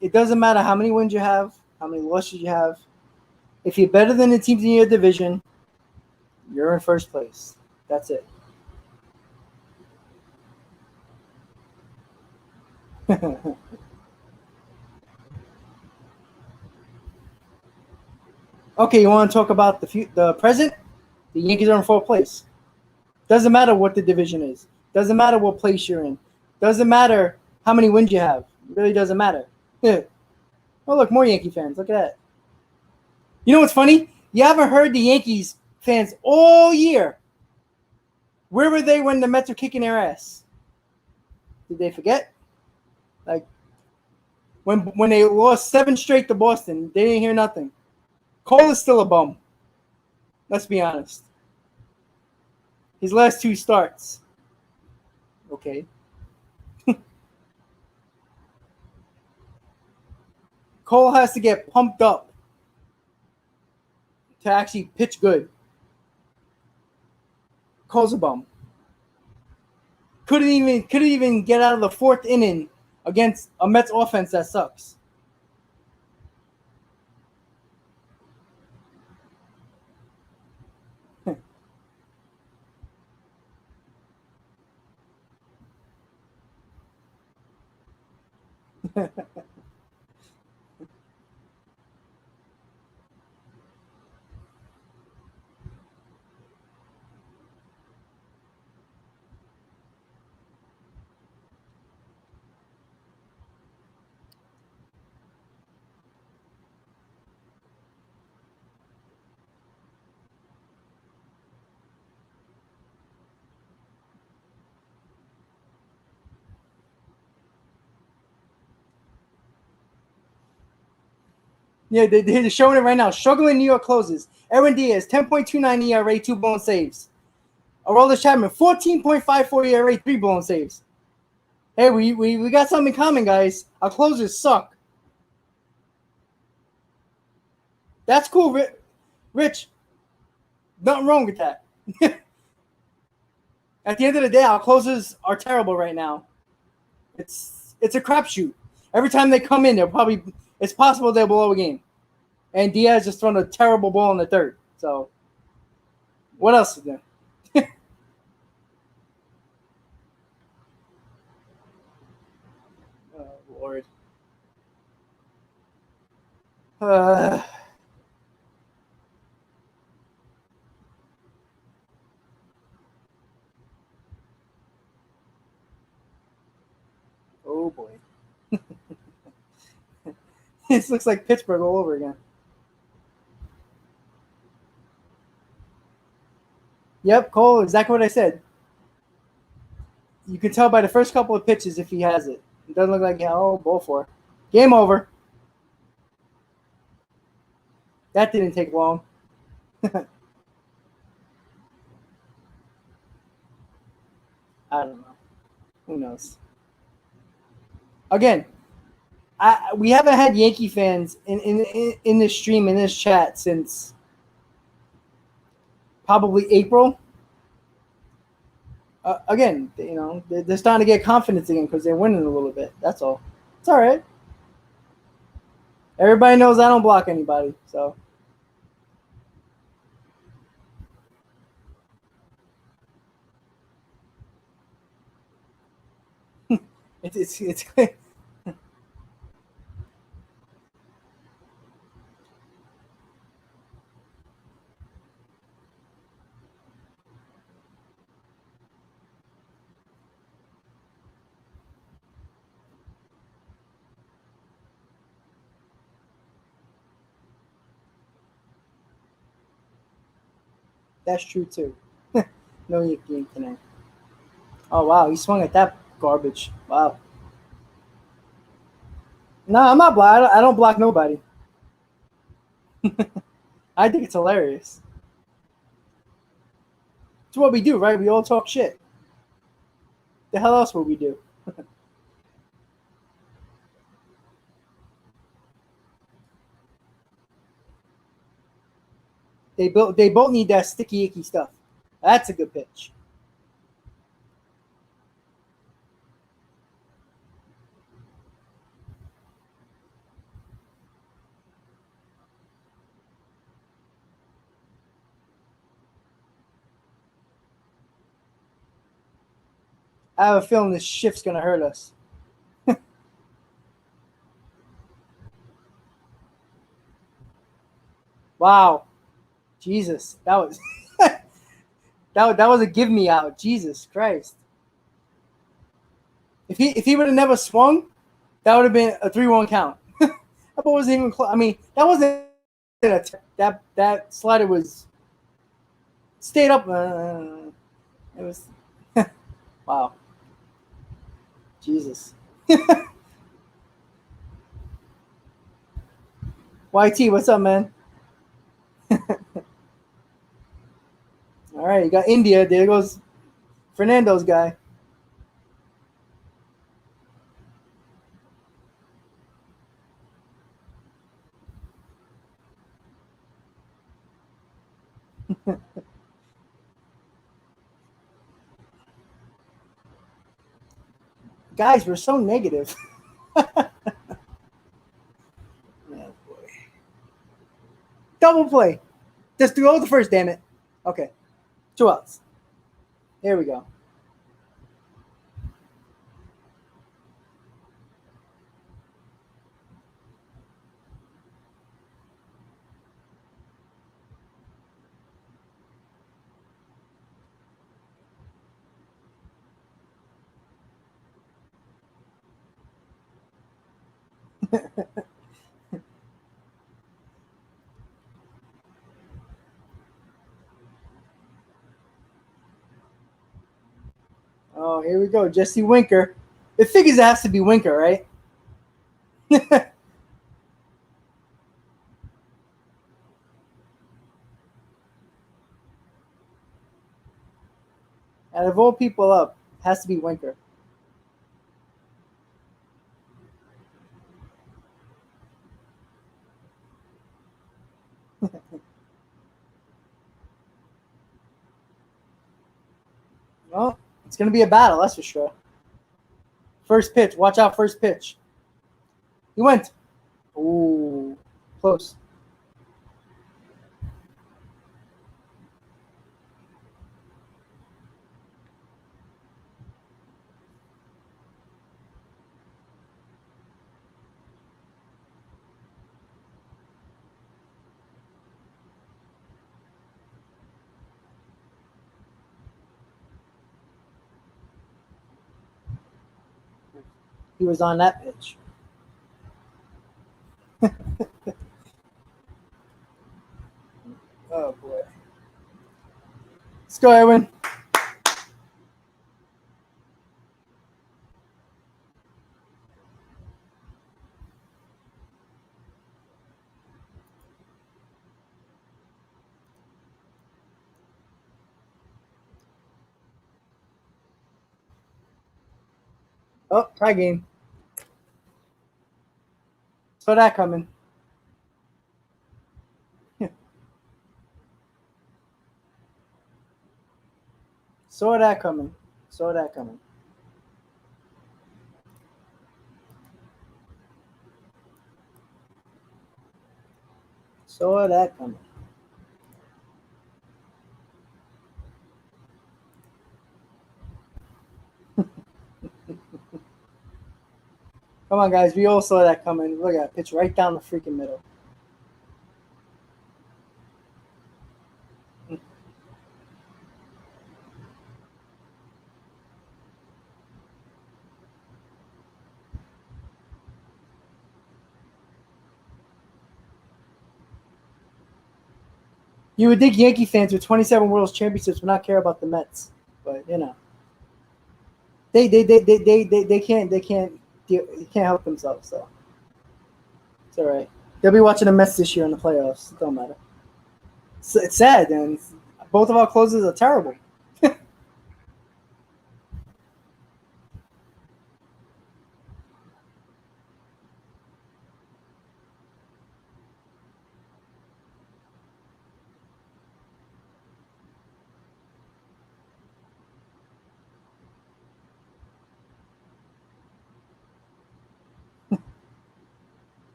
it doesn't matter how many wins you have, how many losses you have. If you're better than the teams in your division, you're in first place. That's it. Okay, you want to talk about the present? The Yankees are in fourth place. Doesn't matter what the division is. Doesn't matter what place you're in. Doesn't matter how many wins you have. It really doesn't matter. Oh, look, more Yankee fans. Look at that. You know what's funny? You haven't heard the Yankees fans all year. Where were they when the Mets were kicking their ass? Did they forget? When they lost 7 straight to Boston, they didn't hear nothing. Cole is still a bum. Let's be honest. His last 2 starts. Okay. Cole has to get pumped up to actually pitch good. Cole's a bum. Couldn't even get out of the 4th inning against a Mets offense that sucks. Yeah, they're showing it right now. Struggling New York closes. Aaron Diaz, 10.29 ERA, 2 blown saves. Aroldis Chapman, 14.54 ERA, 3 blown saves. Hey, we got something in common, guys. Our closers suck. That's cool, Rich. Nothing wrong with that. At the end of the day, our closers are terrible right now. It's a crapshoot. Every time they come in, it's possible they'll blow a game. And Diaz just thrown a terrible ball in the 3rd. So, what else is there? Oh, Lord. Oh, boy. This looks like Pittsburgh all over again. Yep, Cole, exactly what I said. You can tell by the first couple of pitches if he has it. It doesn't look like, ball 4. Game over. That didn't take long. I don't know. Who knows? Again, we haven't had Yankee fans in this stream, in this chat, since probably April. Again, they're starting to get confidence again because they're winning a little bit. That's all. It's all right. Everybody knows I don't block anybody, so. it's that's true too. No Yankee tonight. Oh wow, he swung at that garbage. Wow. No, I'm not block. I don't block nobody. I think it's hilarious. It's what we do, right? We all talk shit. The hell else would we do? They both need that sticky icky stuff. That's a good pitch. I have a feeling this shift's gonna hurt us. Wow, Jesus, that was that was a give me out. Jesus Christ! If he would have never swung, that would have been a 3-1 count. That ball wasn't even close. I mean, that wasn't that slider was stayed up. It was wow. Jesus. YT, what's up, man? All right, you got India. There goes Fernando's guy. Guys, we're so negative. Oh, boy. Double play. Just throw the first, damn it. Okay. 2 outs. There we go. Oh, here we go. Jesse Winker. It figures it has to be Winker, right? Out of all people up, it has to be Winker. Well, it's going to be a battle, that's for sure. First pitch. Watch out, first pitch. He went. Ooh, close. He was on that pitch. Oh, boy. Let's go, Edwin. Oh, tie game. Saw that coming. Saw that coming. Saw that coming. Saw that coming. Come on, guys. We all saw that coming. Look at that pitch right down the freaking middle. You would think Yankee fans with 27 World Championships would not care about the Mets, but you know, they can't help themselves. So it's all right. They'll be watching the Mets this year in the playoffs. It don't matter. It's sad, and both of our closers are terrible.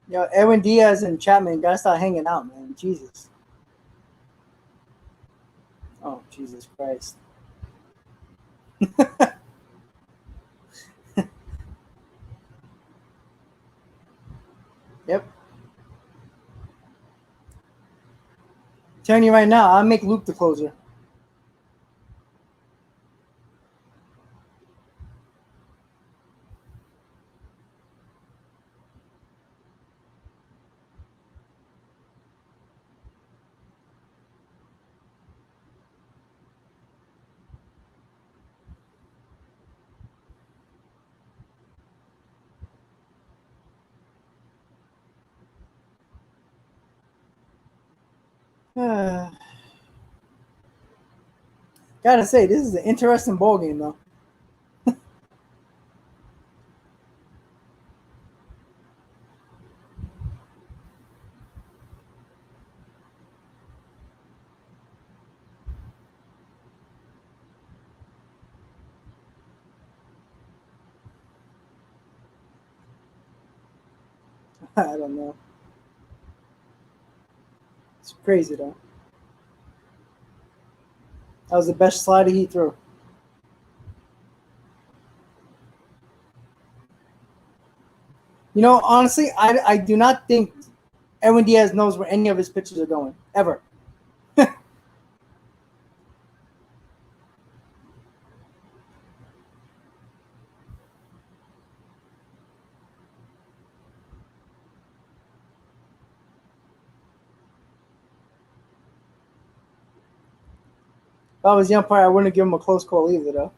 You know, Edwin Diaz and Chapman gotta start hanging out, man. Jesus. Oh, Jesus Christ. Yep. Telling you right now, I'll make Luke the closer. Gotta say, this is an interesting ball game, though. I don't know. It's crazy, though. That was the best slider he threw. You know, honestly, I do not think Edwin Diaz knows where any of his pitches are going, ever. If I was the umpire, I wouldn't give him a close call either, though.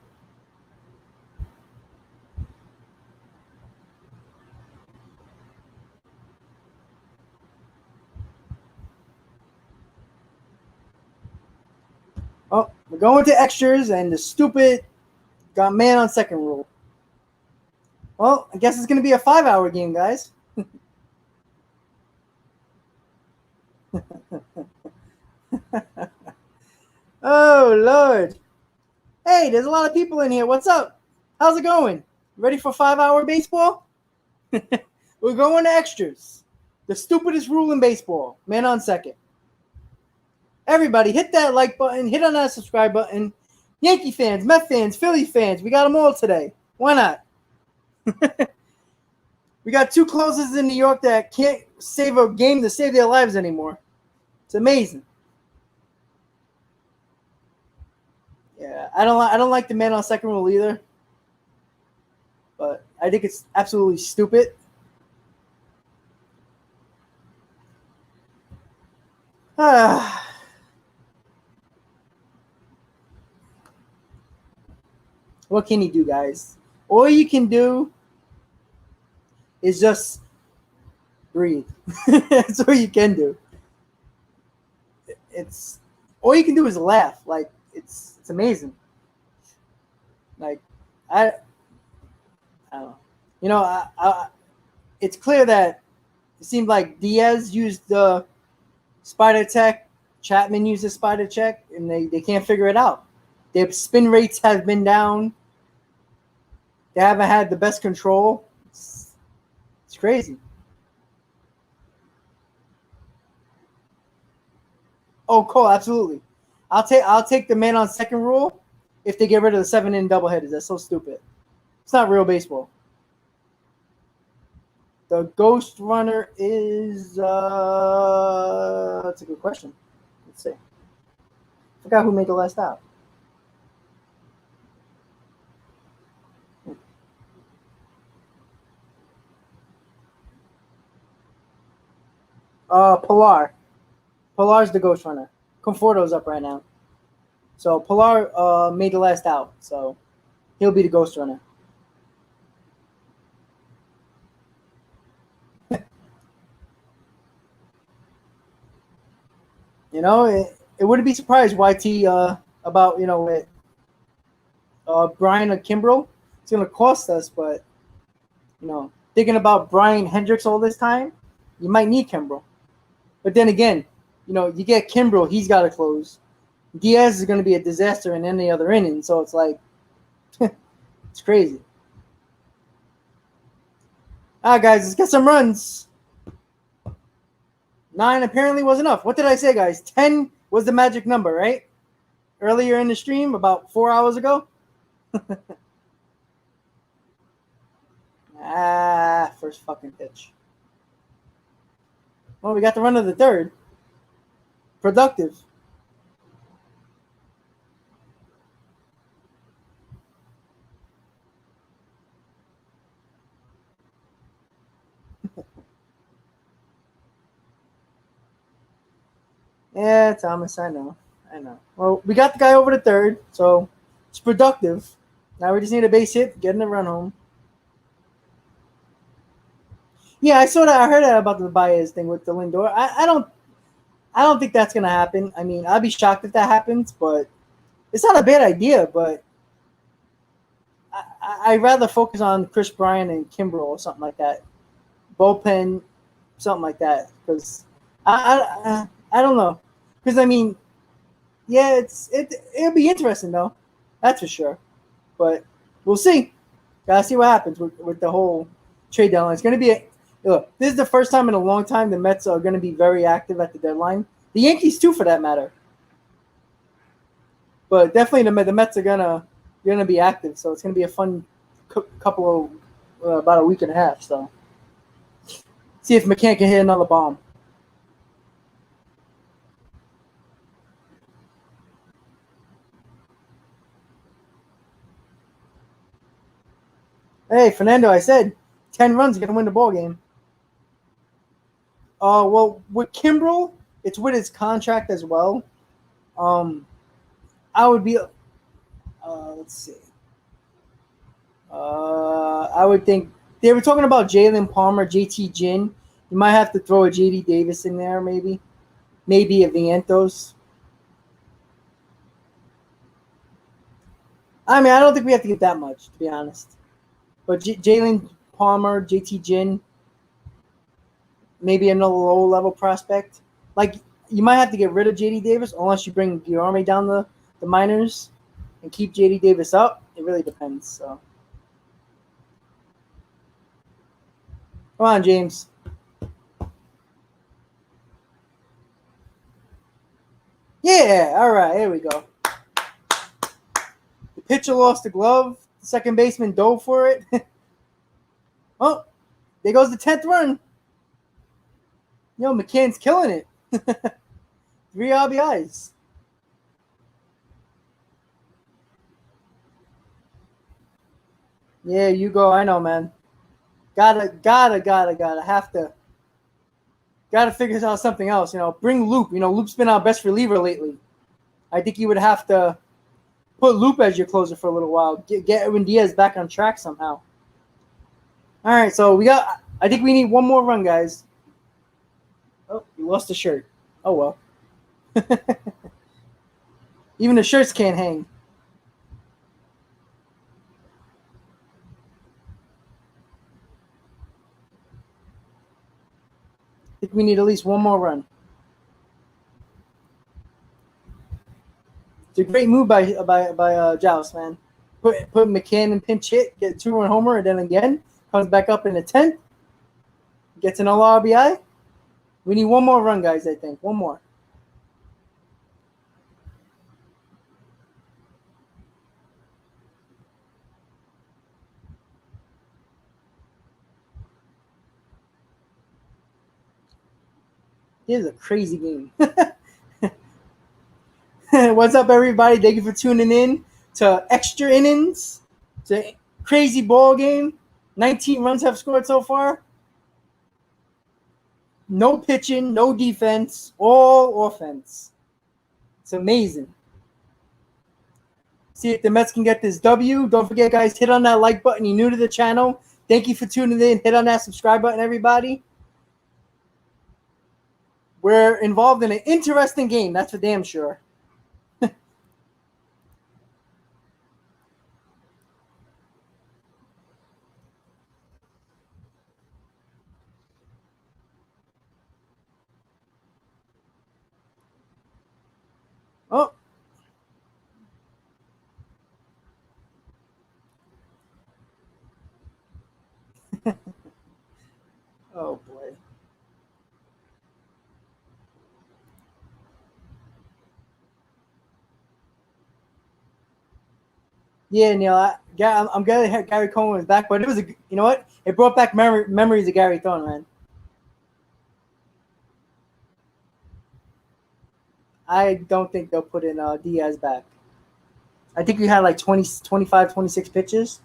Oh, we're going to extras, and the stupid got man on second rule. Well, I guess it's going to be a 5-hour game, guys. Oh, Lord. Hey, there's a lot of people in here. What's up? How's it going? Ready for 5-hour baseball? We're going to extras. The stupidest rule in baseball. Man on second. Everybody, hit that like button. Hit on that subscribe button. Yankee fans, Met fans, Philly fans. We got them all today. Why not? We got 2 closers in New York that can't save a game to save their lives anymore. It's amazing. Yeah, I don't like the man on second rule either. But I think it's absolutely stupid. What can you do, guys? All you can do is just breathe. That's all you can do. It's all you can do is laugh. Like it's amazing. Like I don't know. You know, it's clear that it seemed like Diaz used the spider check, Chapman used the spider check, and they can't figure it out. Their spin rates have been down. They haven't had the best control. It's crazy. Oh, cool, absolutely. I'll take the man on second rule if they get rid of the 7-inning doubleheaders. That's so stupid. It's not real baseball. The ghost runner is that's a good question. Let's see. I forgot who made the last out. Pilar. Pilar's the ghost runner. Conforto's up right now. So Pilar made the last out. So he'll be the ghost runner. You know, it wouldn't be surprised YT about, you know, with Brian or Kimbrel. It's going to cost us, but, you know, thinking about Brian Hendricks all this time, you might need Kimbrel. But then again, you know, you get Kimbrel, he's got to close. Diaz is going to be a disaster in any other inning, so it's like, it's crazy. All right, guys, let's get some runs. 9 apparently was enough. What did I say, guys? 10 was the magic number, right? Earlier in the stream, about 4 hours ago. First fucking pitch. Well, we got the run of the third. Productive. Yeah, Thomas, I know. Well, we got the guy over to third, so it's productive. Now we just need a base hit, getting a run home. Yeah, I saw that. I heard that about the Baez thing with the Lindor. I I don't think that's gonna happen. I mean, I'd be shocked if that happens, but it's not a bad idea. But I'd rather focus on Chris Bryant and Kimbrel or something like that. Bullpen, something like that. Because I don't know. Because I mean, yeah, it'll be interesting though. That's for sure. But we'll see. Gotta see what happens with the whole trade deadline. It's gonna be look. This is the first time in a long time the Mets are gonna be very active at the deadline. The Yankees too, for that matter. But definitely the Mets are gonna be active. So it's gonna be a fun couple of about a week and a half. So see if McCann can hit another bomb. Hey, Fernando, I said 10 runs are gonna win the ball game. Well, with Kimbrel, it's with his contract as well. I would be. Let's see. I would think they were talking about Jalen Palmer, JT Ginn. You might have to throw a JD Davis in there, maybe a Vientos. I mean, I don't think we have to get that much, to be honest. But Jalen Palmer, JT Ginn, maybe another low level prospect. Like you might have to get rid of JD Davis unless you bring Guillorme down the minors and keep JD Davis up. It really depends. So come on, James. Yeah, all right, here we go. The pitcher lost the glove. The second baseman dove for it. Oh, there goes the 10th run. McCann's killing it. 3 RBIs. Yeah, you go. I know, man. Gotta figure out something else. Bring Loop. Loop's been our best reliever lately. I think you would have to put Loop as your closer for a little while. Get Edwin Diaz back on track somehow. All right, so I think we need one more run, guys. Oh, you lost the shirt. Oh well. Even the shirts can't hang. I think we need at least one more run. It's a great move by Joust, man. Put McCann in pinch hit, get a 2-run homer, and then again comes back up in the 10th, gets an RBI. We need one more run, guys. I think one more. This is a crazy game. What's up, everybody? Thank you for tuning in to Extra Innings. It's a crazy ball game. 19 runs have scored so far. No pitching, no defense, all offense. It's amazing. See if the Mets can get this W. Don't forget, guys, hit on that like button. You're new to the channel. Thank you for tuning in. Hit on that subscribe button, everybody. We're involved in an interesting game. That's for damn sure. Oh. Oh, boy. Yeah, Neil. I'm glad that Gary Coleman was back, but it was you know what? It brought back memories of Gary Thorne, man. I don't think they'll put in Diaz back. I think we had like 20, 25, 26 pitches.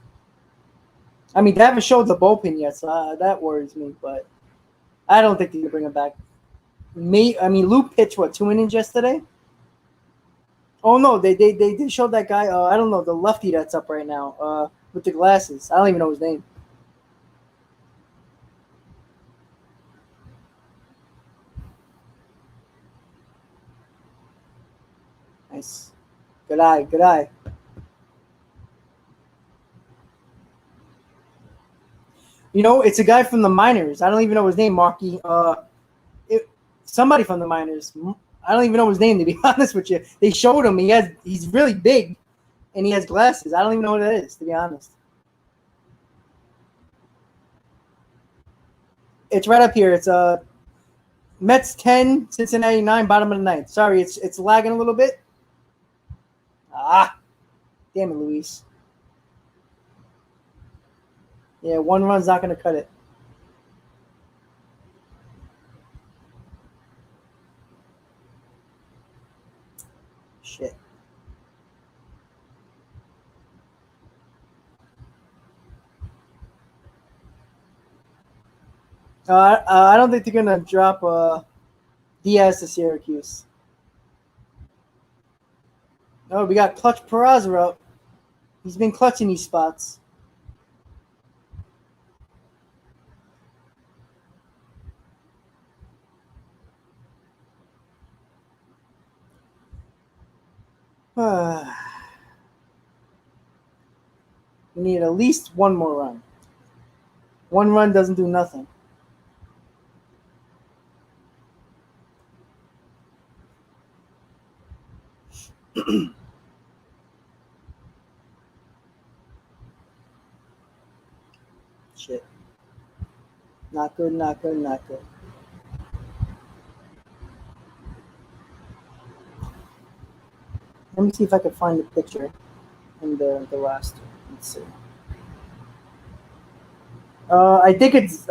I mean, they haven't showed the bullpen yet, so that worries me. But I don't think they can bring him back. Luke pitched, 2 innings yesterday? Oh, no, they showed that guy, I don't know, the lefty that's up right now with the glasses. I don't even know his name. Nice. Good eye. Good eye. You know, it's a guy from the minors. I don't even know his name, Marky. Somebody from the minors. I don't even know his name, to be honest with you. They showed him. He's really big, and he has glasses. I don't even know what it is, to be honest. It's right up here. It's Mets 10, Cincinnati 9, bottom of the ninth. Sorry, it's lagging a little bit. Damn it, Luis. Yeah, one run's not going to cut it. Shit. I don't think they're going to drop Diaz to Syracuse. Oh, we got Clutch Peraza up. He's been clutching these spots. We need at least one more run. One run doesn't do nothing. Shit. Not good, not good, not good. Let me see if I can find the picture in the last one. Let's see. I think it's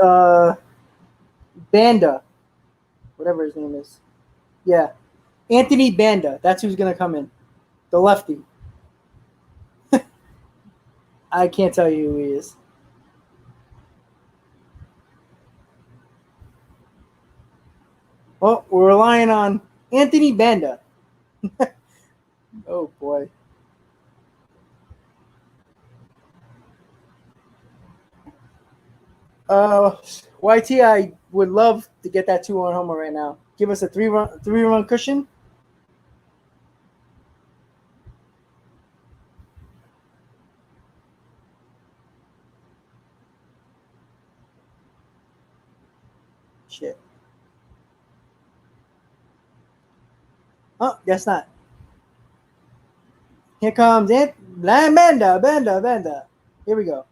Banda, whatever his name is. Yeah, Anthony Banda. That's who's gonna come in, the lefty. I can't tell you who he is. Well, we're relying on Anthony Banda. Oh boy. YT, I would love to get that 2-run homer right now. Give us a three-run cushion. Shit. Oh, guess not. Here comes Banda. Here we go.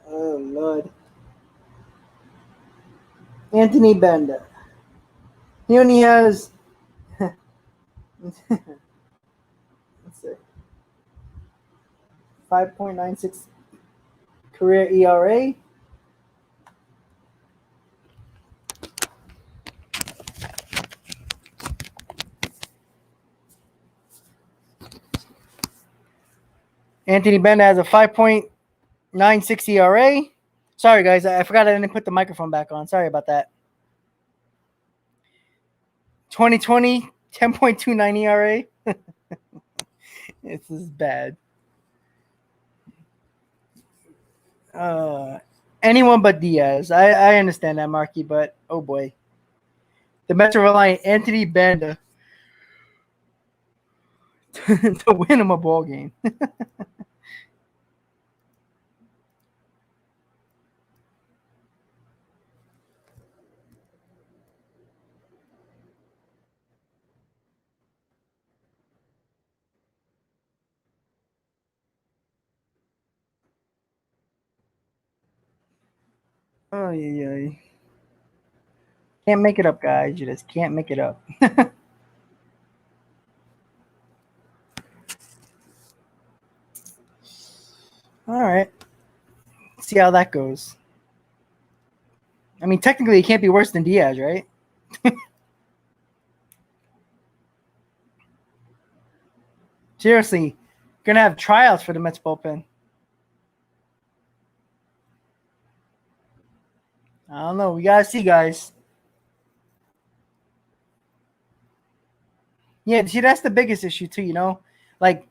Oh, Lord. Anthony Banda. He only has... Let's see. 5.96 career ERA. Anthony Banda has a 5.96 ERA. Sorry, guys. I forgot I didn't put the microphone back on. Sorry about that. 2020, 10.29 ERA. This is bad. Anyone but Diaz. I understand that, Marky, but oh boy. The Mets are relying on Anthony Banda to win him a ball game. Oh yeah. Can't make it up, guys. You just can't make it up. All right. See how that goes. I mean, technically, it can't be worse than Diaz, right? Seriously, gonna have tryouts for the Mets bullpen. I don't know. We gotta see, guys. Yeah, see, that's the biggest issue too. You know, like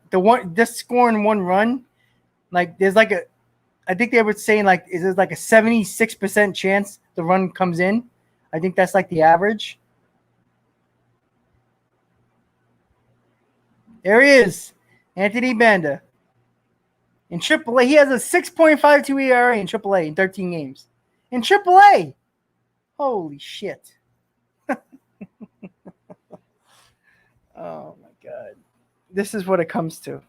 just scoring one run. Like, there's like I think they were saying like, is there's like a 76% chance the run comes in. I think that's like the average. There he is, Anthony Banda. In AAA, he has a 6.52 ERA in AAA in 13 games. In AAA, holy shit! Oh my god, this is what it comes to.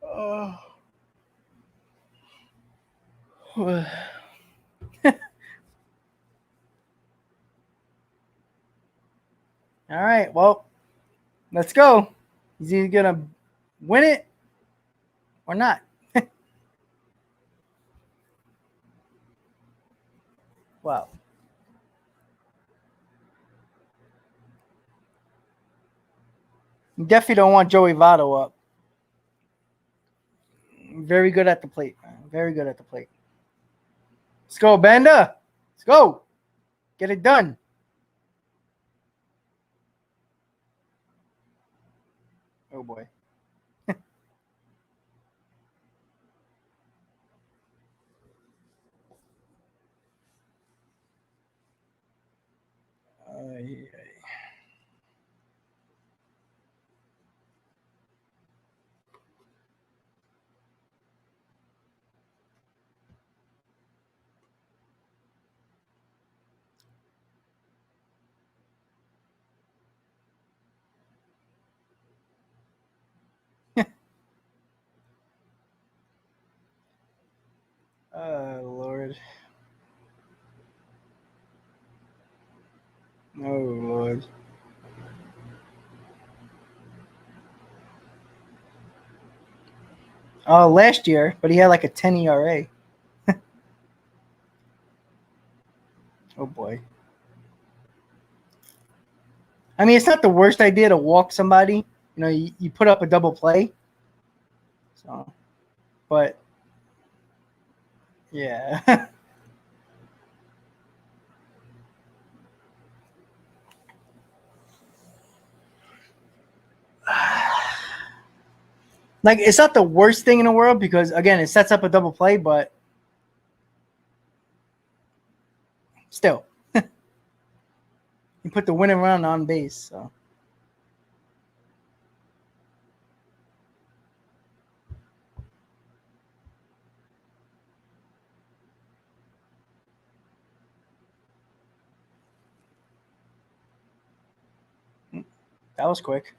Oh. All right, well, let's go. Is he gonna win it or not? Wow. You definitely don't want Joey Votto up. Very good at the plate. Very good at the plate. Let's go, Banda. Let's go. Get it done. Oh boy. Oh Lord. Oh Lord. Oh, last year, but he had like a 10 ERA. Oh boy. I mean, it's not the worst idea to walk somebody. You know, you put up a double play. So, but yeah. Like, it's not the worst thing in the world because, again, it sets up a double play, but still. You put the winning run on base. So. That was quick.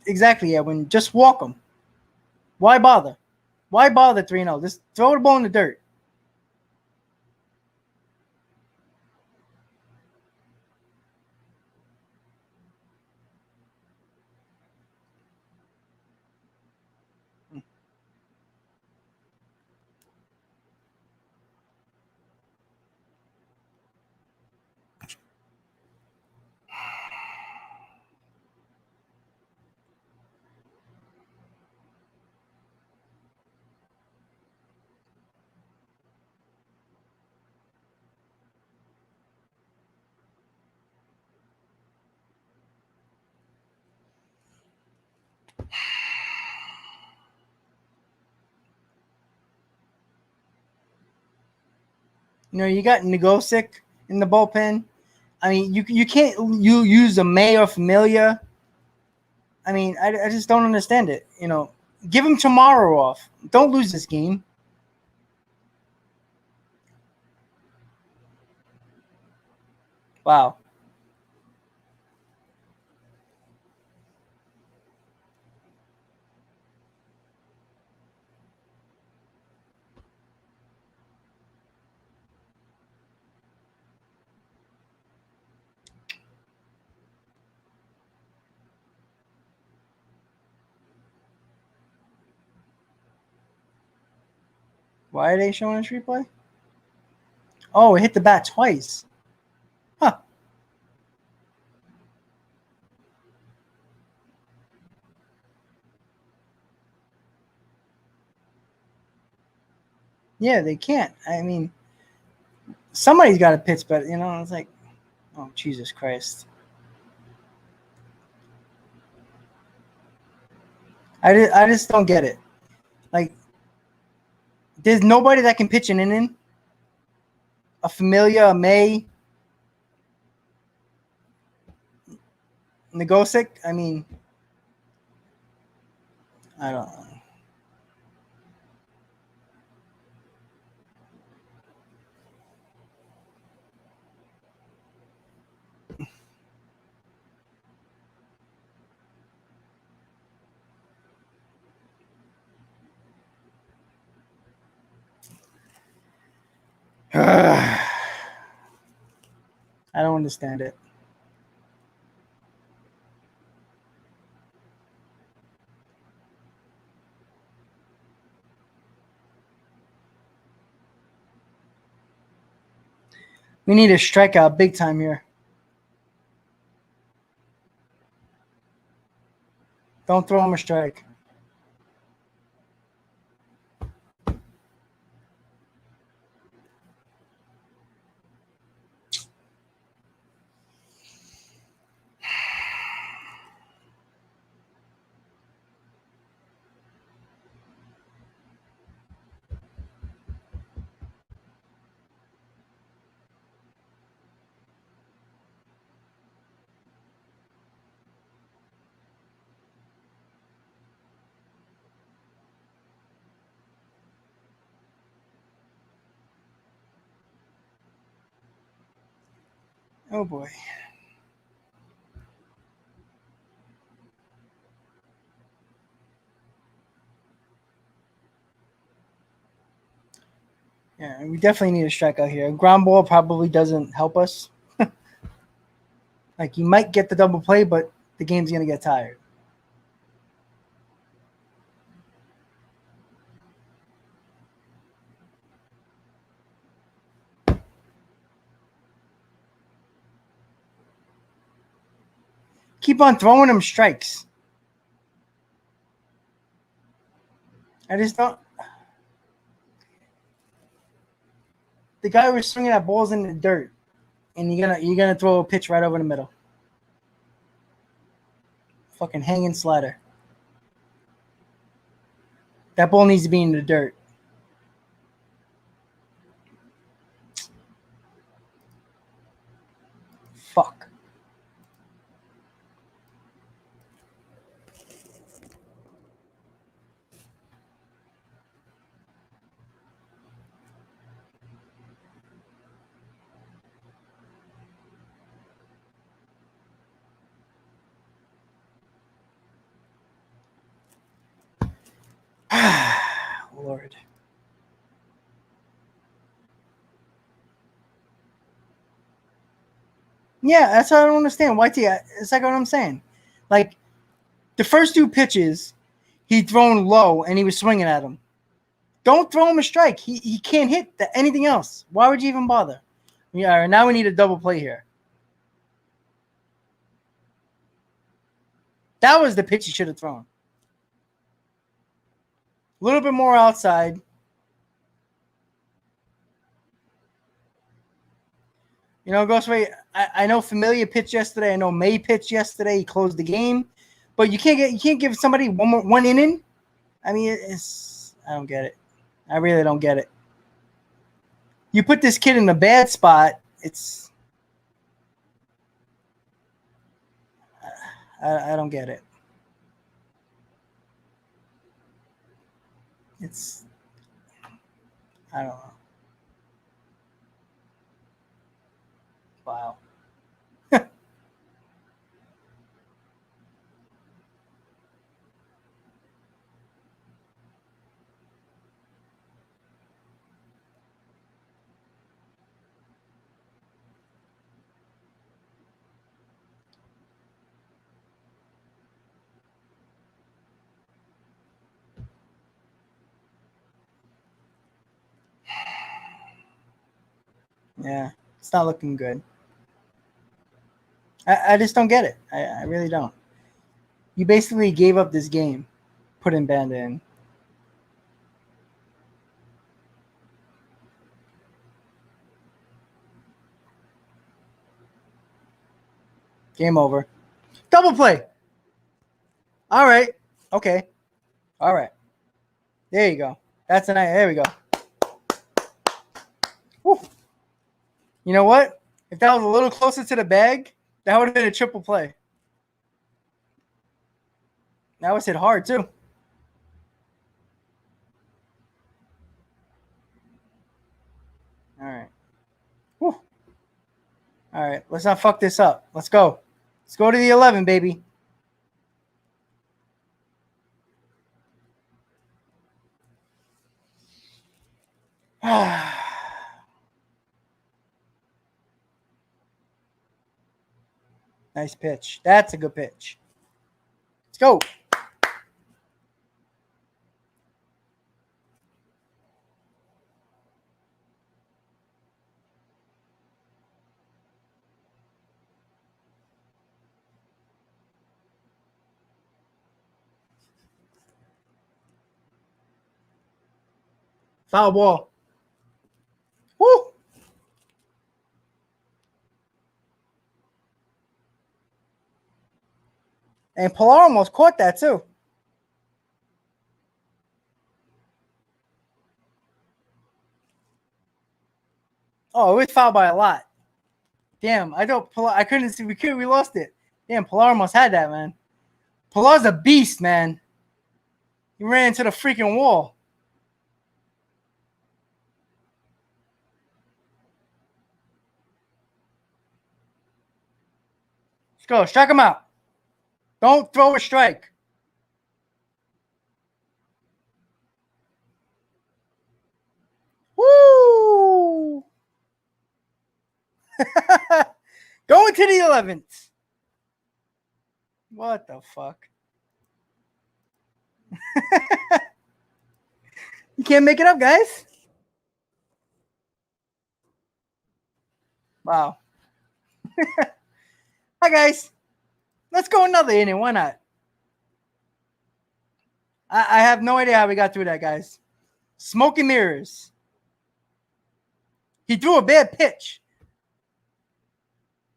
Exactly, yeah. When just walk them. Why bother? Why bother 3-0? Just throw the ball in the dirt. You know, you got Negosic in the bullpen. I mean, you can't use a May or Familia. I mean, I just don't understand it. You know, give him tomorrow off. Don't lose this game. Wow. Why are they showing a replay? Oh, it hit the bat twice. Huh. Yeah, they can't. I mean, somebody's got to pitch better. You know, it's like, oh, Jesus Christ. I just don't get it. Like, There's nobody that can pitch an inning. A Familia, a May, Negosic. I mean, I don't know. I don't understand it. We need a strikeout big time here. Don't throw him a strike. Oh boy. Yeah, we definitely need a strikeout here. A ground ball probably doesn't help us. Like, you might get the double play, but the game's going to get tired. Keep on throwing him strikes. I just don't. The guy was swinging at balls in the dirt, and you're gonna throw a pitch right over the middle. Fucking hanging slider. That ball needs to be in the dirt. Fuck. Lord. Yeah, that's what I don't understand. YT, it's like what I'm saying. Like, the first two pitches, he'd thrown low and he was swinging at him. Don't throw him a strike. He can't hit anything else. Why would you even bother? Yeah, now we need a double play here. That was the pitch he should have thrown. A little bit more outside. You know, Ghostway, I know Familia pitched yesterday. I know May pitched yesterday. He closed the game. But you can't give somebody one inning. I mean, I don't get it. I really don't get it. You put this kid in a bad spot. I don't get it. I don't know. Wow. Yeah, it's not looking good. I just don't get it. I really don't. You basically gave up this game, put in Banda in. Game over. Double play. All right. Okay. All right. There you go. That's a nice. There we go. You know what? If that was a little closer to the bag, that would have been a triple play. That was hit hard, too. All right. Whew. All right. Let's not fuck this up. Let's go. Let's go to the 11, baby. Nice pitch. That's a good pitch. Let's go. Foul ball. Woo! And Pilar almost caught that, too. Oh, it was fouled by a lot. Damn, I don't. I couldn't see. We lost it. Damn, Pilar almost had that, man. Pilar's a beast, man. He ran into the freaking wall. Let's go. Strike him out. Don't throw a strike. Woo! Going to the 11th. What the fuck? You can't make it up, guys. Wow. Hi, guys. Let's go another inning. Why not? I have no idea how we got through that, guys. Smoke and mirrors. He threw a bad pitch.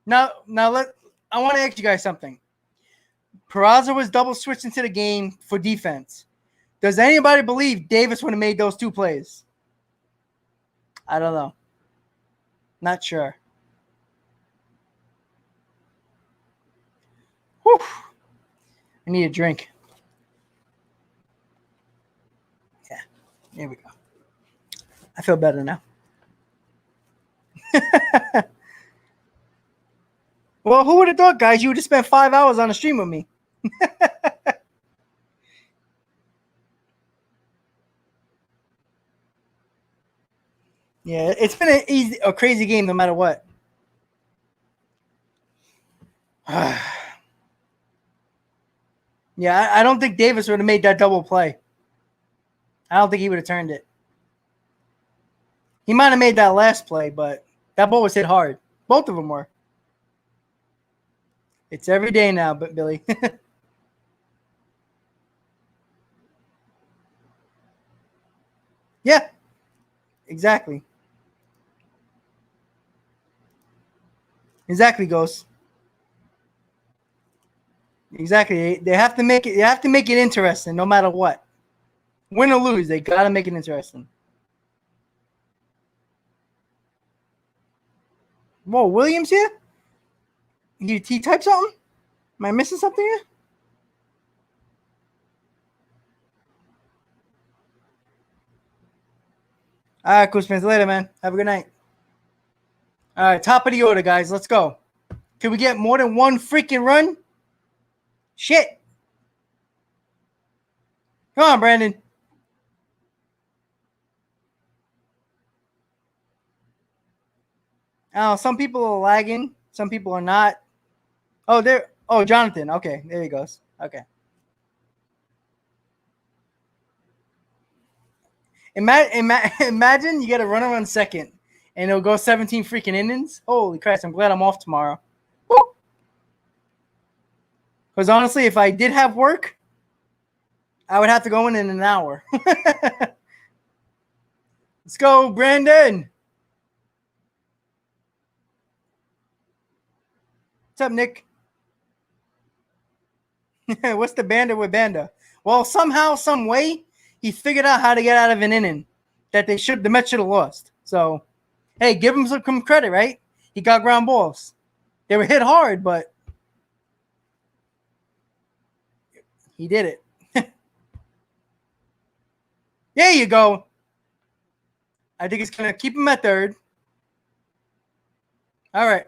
Now I want to ask you guys something. Peraza was double switched into the game for defense. Does anybody believe Davis would have made those two plays? I don't know. Not sure. Whew. I need a drink. Yeah, here we go. I feel better now. Well, who would have thought, guys, you would have spent 5 hours on a stream with me? Yeah, it's been a crazy game no matter what. Yeah, I don't think Davis would have made that double play. I don't think he would have turned it. He might have made that last play, but that ball was hit hard. Both of them were. It's every day now, but Billy. Yeah, exactly. Exactly, Ghost. Exactly. They have to make it. They have to make it interesting, no matter what. Win or lose, they gotta make it interesting. Whoa, Williams here? He type something? Am I missing something here? All right, cool, Spence. Later, man. Have a good night. All right, top of the order, guys. Let's go. Can we get more than one freaking run? Shit. Come on, Brandon. Oh, some people are lagging. Some people are not. Oh, there. Oh, Jonathan. Okay, there he goes. Okay. Imagine you get a runner on second, and it'll go 17 freaking innings. Holy Christ! I'm glad I'm off tomorrow. Because honestly, if I did have work, I would have to go in an hour. Let's go, Brandon. What's up, Nick? What's the Banda with Banda? Well, somehow, some way, he figured out how to get out of an inning that the Mets should have lost. So Hey, give him some credit, right? He got ground balls. They were hit hard, but he did it. There you go. I think it's going to keep him at third. All right.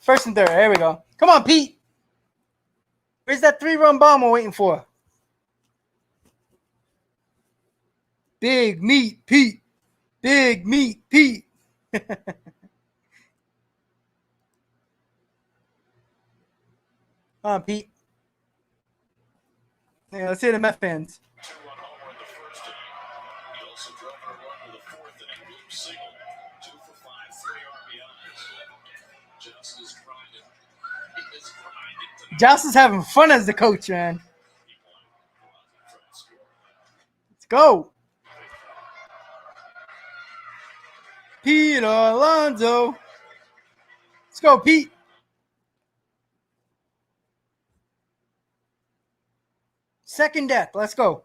First and third. There we go. Come on, Pete. Where's that 3-run bomb we're waiting for? Big meat, Pete. Big meat, Pete. Come on, Pete. Yeah, let's hear the Met fans. Joss is having fun as the coach, man. Let's go. Pete Alonso. Let's go, Pete. Second deck. Let's go.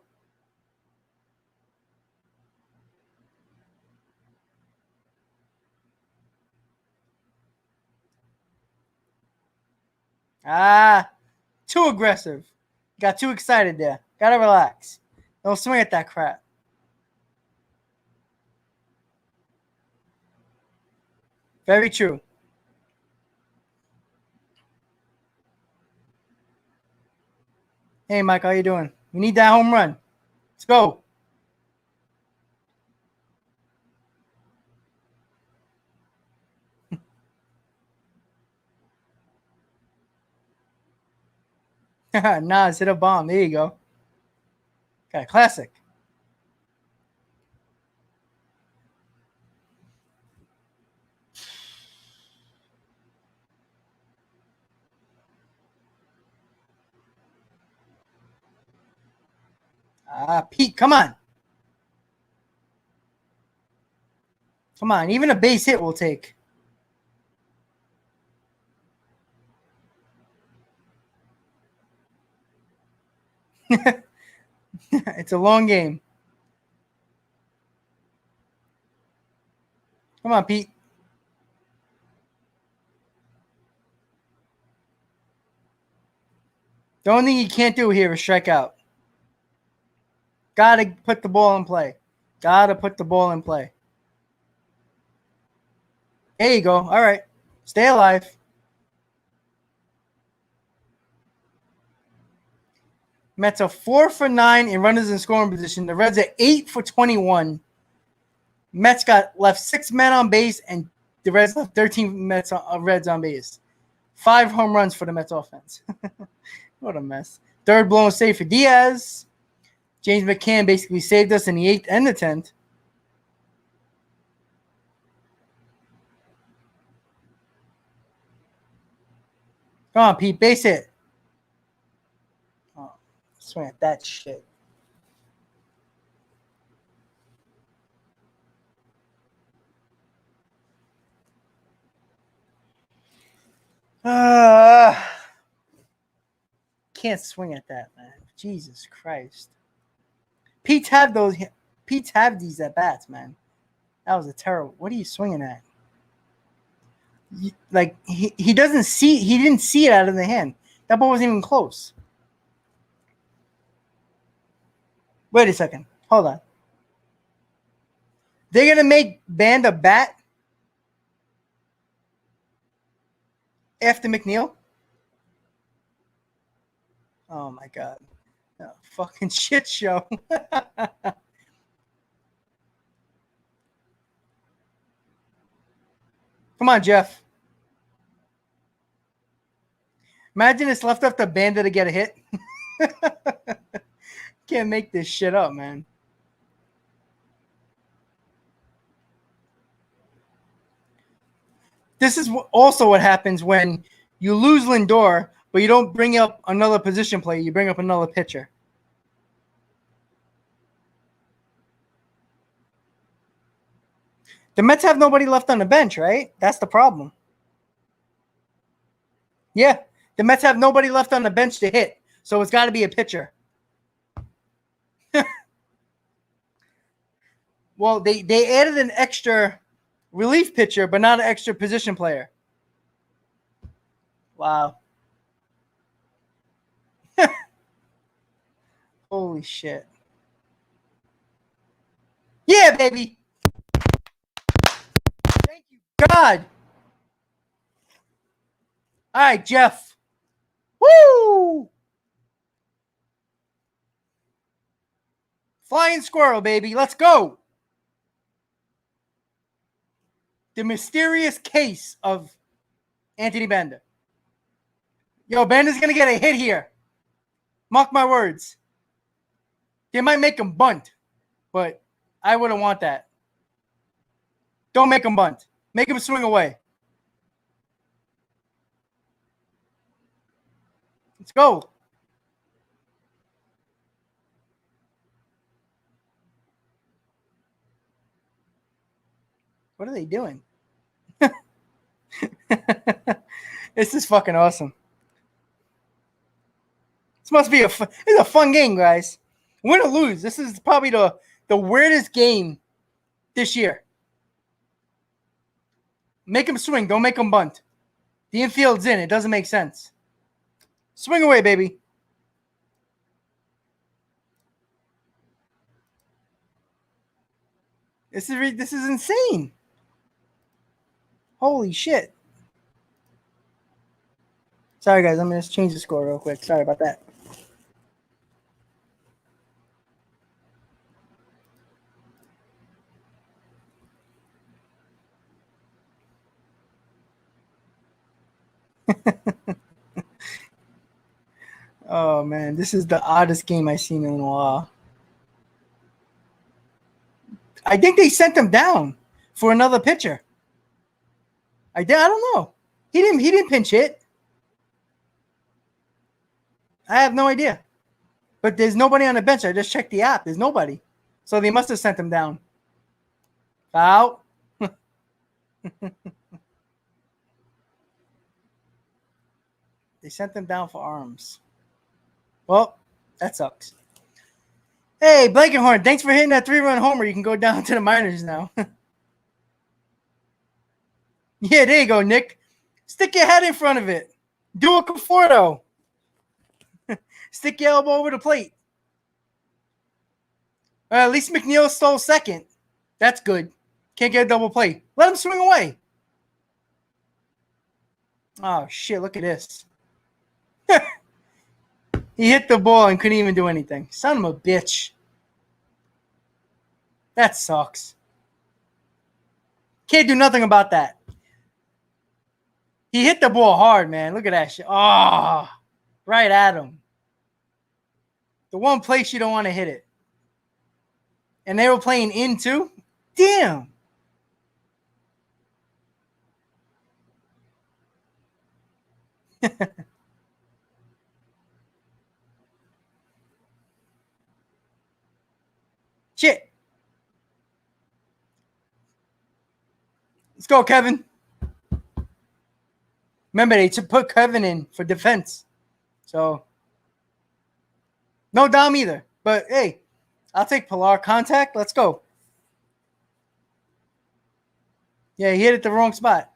Too aggressive. Got too excited there. Gotta relax. Don't swing at that crap. Very true. Hey, Mike, how you doing? We need that home run. Let's go. Nas hit a bomb. There you go. Got a classic. Pete, come on. Come on. Even a base hit will take. It's a long game. Come on, Pete. The only thing you can't do here is strike out. Gotta put the ball in play. Gotta put the ball in play. There you go. All right. Stay alive. Mets are 4 for 9 in runners in scoring position. The Reds are 8 for 21. Mets got left 6 men on base, and the Reds left 13 Reds on base. 5 home runs for the Mets offense. What a mess. Third blown save for Diaz. James McCann basically saved us in the 8th and the 10th. Come on, Pete. Base hit. Oh, swing at that shit. Can't swing at that, man. Jesus Christ. Pete's have these at bats, man. That was a terrible. What are you swinging at? Like he doesn't see. He didn't see it out of the hand. That ball wasn't even close. Wait a second. Hold on. They're gonna make Band a bat after McNeil. Oh my god. Oh, fucking shit show. Come on, Jeff. Imagine it's left up to Banda to get a hit. Can't make this shit up, man. This is also what happens when you lose Lindor, but you don't bring up another position player. You bring up another pitcher. The Mets have nobody left on the bench, right? That's the problem. Yeah, the Mets have nobody left on the bench to hit, so it's got to be a pitcher. Well, they added an extra Relief pitcher, but not an extra position player. Wow. Holy shit. Yeah, baby. Thank you, God. All right, Jeff. Woo! Flying squirrel, baby. Let's go. The mysterious case of Anthony Banda. Yo, Banda's going to get a hit here. Mark my words. They might make him bunt, but I wouldn't want that. Don't make him bunt. Make him swing away. Let's go. What are they doing? This is fucking awesome. This must be it's a fun game, guys. Win or lose, this is probably the weirdest game this year. Make him swing. Don't make him bunt. The infield's in. It doesn't make sense. Swing away, baby. This is insane. Holy shit. Sorry, guys. I'm going to change the score real quick. Sorry about that. Oh, man. This is the oddest game I've seen in a while. I think they sent him down for another pitcher. I don't know. He didn't pinch hit. I have no idea. But there's nobody on the bench. I just checked the app. There's nobody. So they must have sent him down. Foul. They sent them down for arms. Well, that sucks. Hey, Blankenhorn, thanks for hitting that 3-run homer. You can go down to the minors now. Yeah, there you go, Nick. Stick your head in front of it. Do a Conforto. Stick your elbow over the plate. At least McNeil stole second. That's good. Can't get a double play. Let him swing away. Oh, shit, look at this. He hit the ball and couldn't even do anything. Son of a bitch. That sucks. Can't do nothing about that. He hit the ball hard, man. Look at that shit. Oh, right at him. The one place you don't want to hit it. And they were playing in too? Damn. Shit. Let's go, Kevin. Remember, they put Kevin in for defense. So, no Dom either. But, hey, I'll take Pilar contact. Let's go. Yeah, he hit it the wrong spot.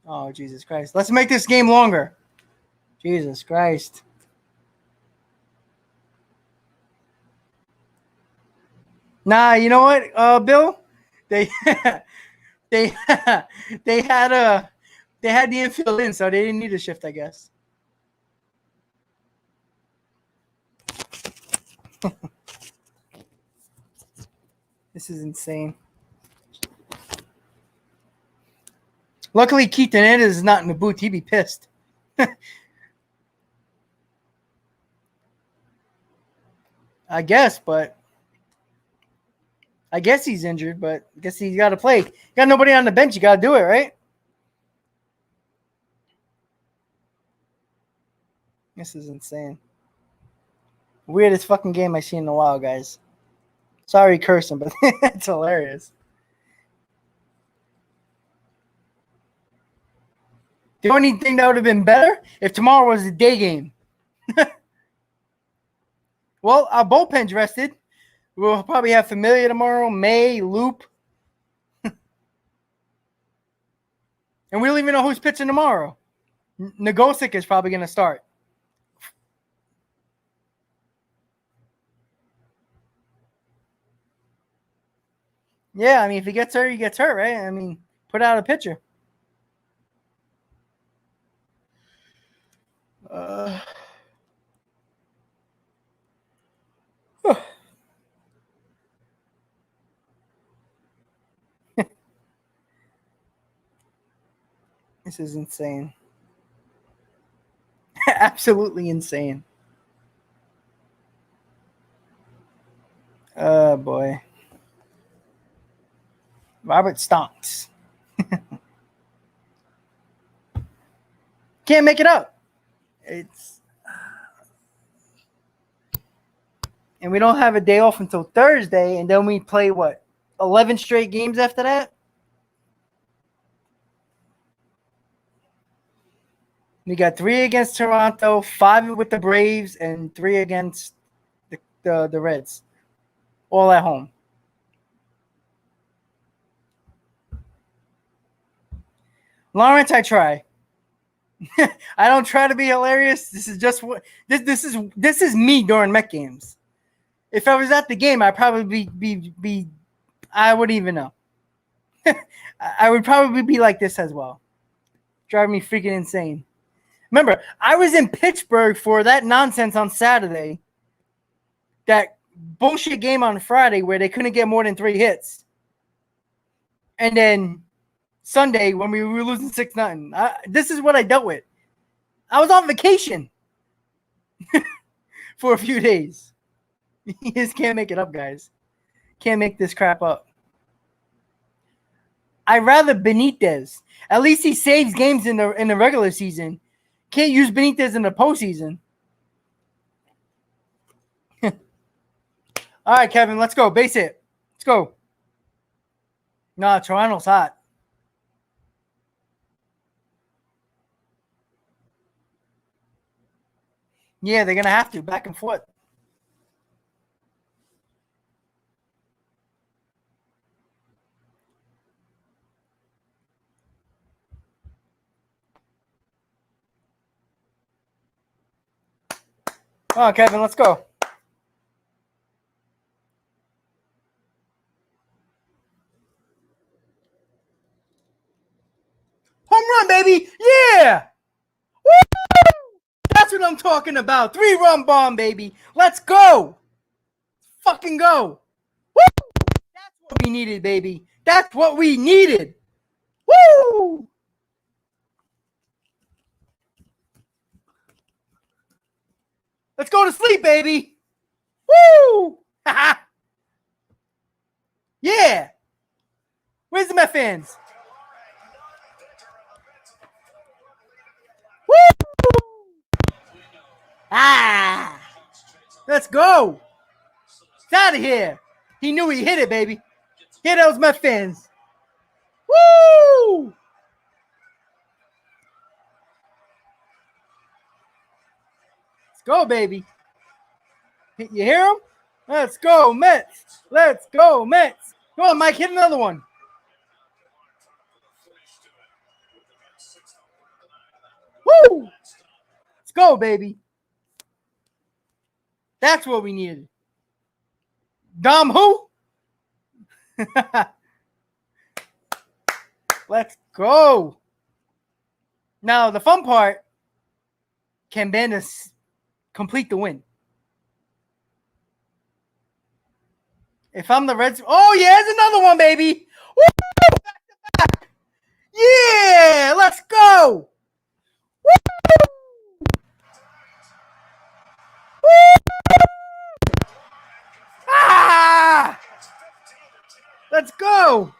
Oh, Jesus Christ. Let's make this game longer. Jesus Christ. Nah, you know what, Bill? They they had the infield in, so they didn't need a shift, I guess. This is insane. Luckily, Keith Hernandez is not in the booth. He'd be pissed. I guess, but I guess he's injured, but I guess he's got to play. You got nobody on the bench. You got to do it, right? This is insane. Weirdest fucking game I've seen in a while, guys. Sorry cursing, but it's hilarious. The only thing that would have been better if tomorrow was a day game. Well, our bullpen's rested. We'll probably have Familia tomorrow, May, Loop. And we don't even know who's pitching tomorrow. Nagosic is probably going to start. Yeah, I mean, if he gets hurt, he gets hurt, right? I mean, put out a pitcher. This is insane. Absolutely insane. Oh, boy. Robert Stonks. Can't make it up. And we don't have a day off until Thursday, and then we play, 11 straight games after that? We got 3 against Toronto, 5 with the Braves, and 3 against the Reds. All at home. Lawrence, I try. I don't try to be hilarious. This is just what this is me during Met games. If I was at the game, I'd probably be I wouldn't even know. I would probably be like this as well. Drive me freaking insane. Remember, I was in Pittsburgh for that nonsense on Saturday. That bullshit game on Friday where they couldn't get more than 3 hits. And then Sunday when we were losing 6-0. This is what I dealt with. I was on vacation for a few days. You just can't make it up, guys. Can't make this crap up. I'd rather Benitez. At least he saves games in the regular season. Can't use Benitez in the postseason. All right, Kevin, let's go. Base hit. Let's go. Nah, Toronto's hot. Yeah, they're going to have to. Back and forth. Oh, Kevin, let's go. Home run, baby. Yeah. Woo! That's what I'm talking about. 3-run bomb, baby. Let's go. Fucking go. Woo! That's what we needed, baby. That's what we needed. Woo! Let's go to sleep, baby. Woo! Yeah. Where's the Met fans? Woo! Ah! Let's go. It's out of here. He knew he hit it, baby. Here those Met fans. Woo! Let's go, baby. You hear him? Let's go, Mets. Let's go, Mets. Come on, Mike, hit another one. Woo! Let's go, baby. That's what we needed. Dom who? Let's go. Now, the fun part, can Bendis complete the win? If I'm the Reds, oh yeah, there's another one, baby. Woo! Back to back. Yeah, let's go. Woo! Woo! Ah! Let's go.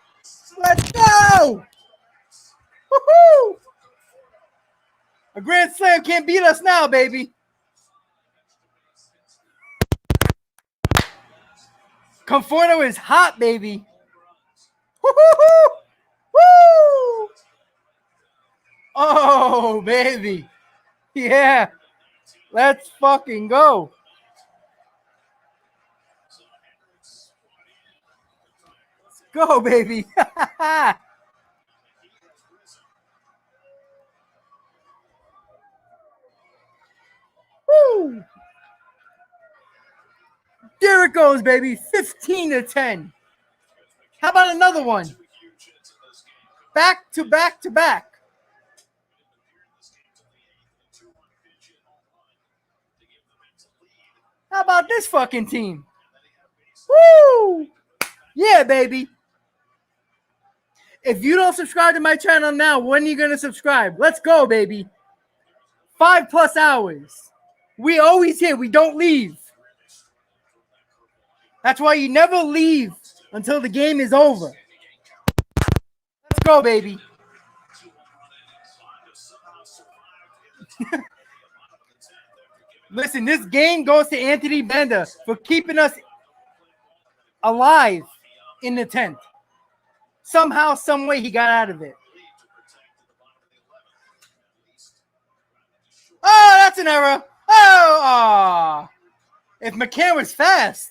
Let's go. Woohoo! A grand slam can't beat us now, baby. Conforto is hot, baby. Woo-hoo-hoo! Woo! Oh, baby. Yeah. Let's fucking go. go, baby. Woo! There it goes, baby. 15-10. How about another one? Back to back to back. How about this fucking team? Woo! Yeah, baby. If you don't subscribe to my channel now, when are you going to subscribe? Let's go, baby. 5+ hours. We always here. We don't leave. That's why you never leave until the game is over. Let's go, baby. Listen, this game goes to Anthony Bender for keeping us alive in the 10th. Somehow, some way, he got out of it. Oh, that's an error. Oh. If McCann was fast.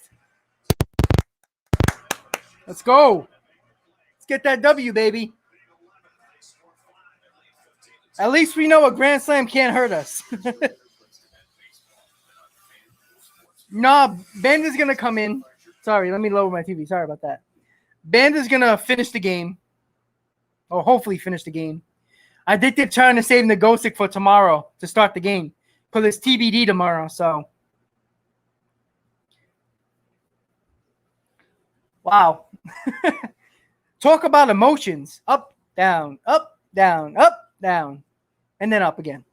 Let's go. Let's get that W, baby. At least we know a grand slam can't hurt us. Nah, Banda's going to come in. Sorry, let me lower my TV. Sorry about that. Banda's going to finish the game. Or hopefully finish the game. I think they're trying to save Nagosic for tomorrow to start the game. Because it's TBD tomorrow, so. Wow. Talk about emotions. Up, down, up, down, up, down. And then up again.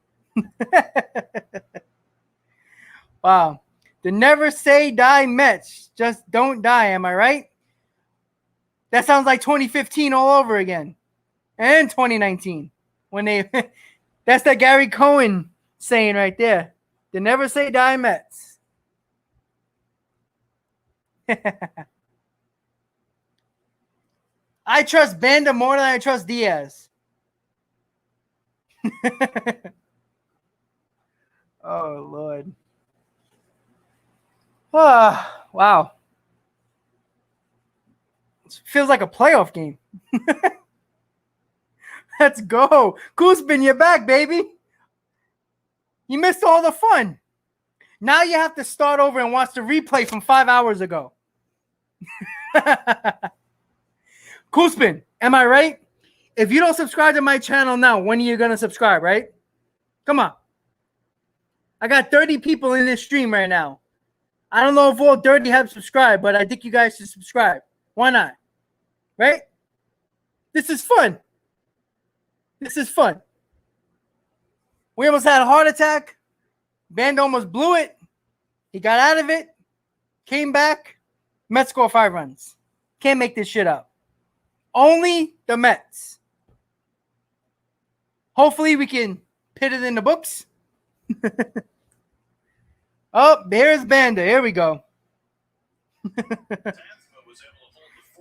Wow. The never say die Mets. Just don't die, am I right? That sounds like 2015 all over again. And 2019. When they that's that Gary Cohen saying right there. The never say die Mets. I trust Banda more than I trust Diaz. Oh, Lord. Oh, wow. It feels like a playoff game. Let's go. Kuzmin, you're back, baby. You missed all the fun. Now you have to start over and watch the replay from 5 hours ago. Kuzmin, am I right? If you don't subscribe to my channel now, when are you going to subscribe, right? Come on. I got 30 people in this stream right now. I don't know if all 30 have subscribed, but I think you guys should subscribe. Why not? Right? This is fun. This is fun. We almost had a heart attack. Band almost blew it. He got out of it. Came back. Mets score 5 runs. Can't make this shit up. Only the Mets. Hopefully we can put it in the books. Oh, there's Banda. Here we go.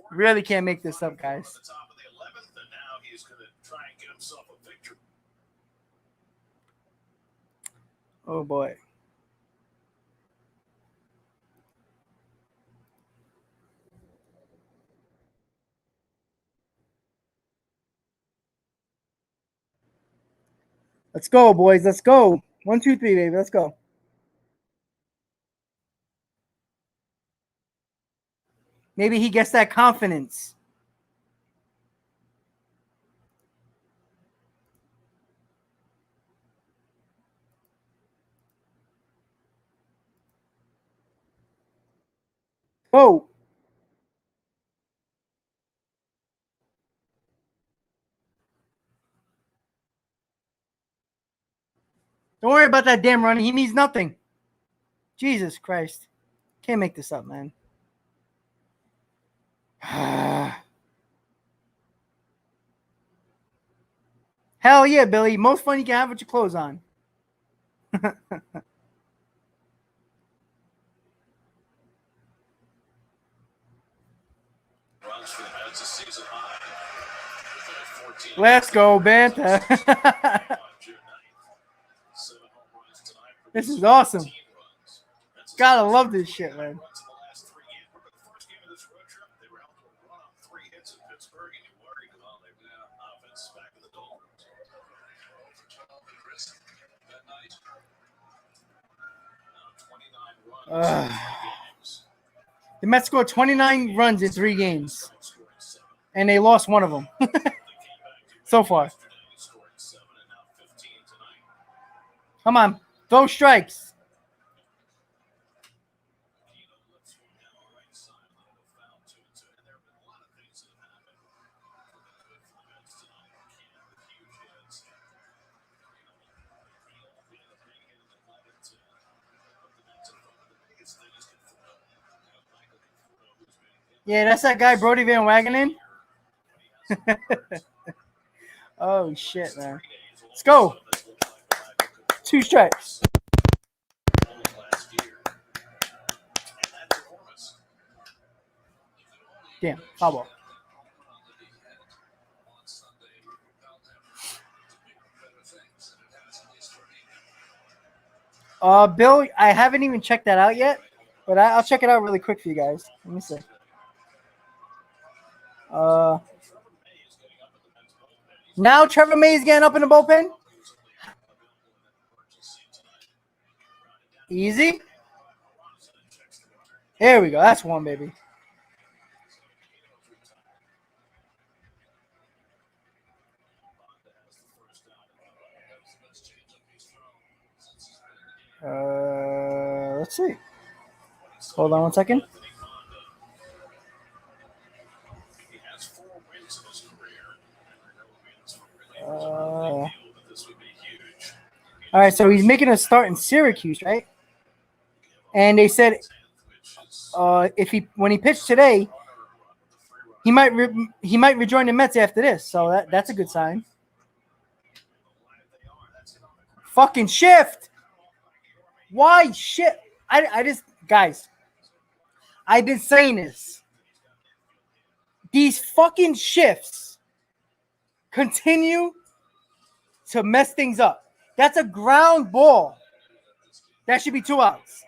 Really can't make this up, guys. Oh, boy. Let's go, boys. Let's go. 1, 2, 3, baby. Let's go. Maybe he gets that confidence. Whoa. Don't worry about that damn running. He means nothing. Jesus Christ. Can't make this up, man. Hell yeah, Billy. Most fun you can have with your clothes on. Let's go, Banta. This is awesome. Gotta love this shit, man. The Mets scored 29 runs in 3 games, and they lost one of them so far. Come on, those strikes. Yeah, that's that guy Brody Van Wagenen. Oh shit, man. Let's go. 2 strikes. Damn, foul ball. Bill, I haven't even checked that out yet, but I'll check it out really quick for you guys. Let me see. Now Trevor May's getting up in the bullpen. Easy. There we go. That's one, baby. Let's see. Hold on 1 second. All right, so he's making a start in Syracuse, right? And they said when he pitched today, he might rejoin the Mets after this. So that's a good sign. Fucking shift. Why shit? I just guys. I've been saying this. These fucking shifts continue to mess things up. That's a ground ball. That should be 2 outs.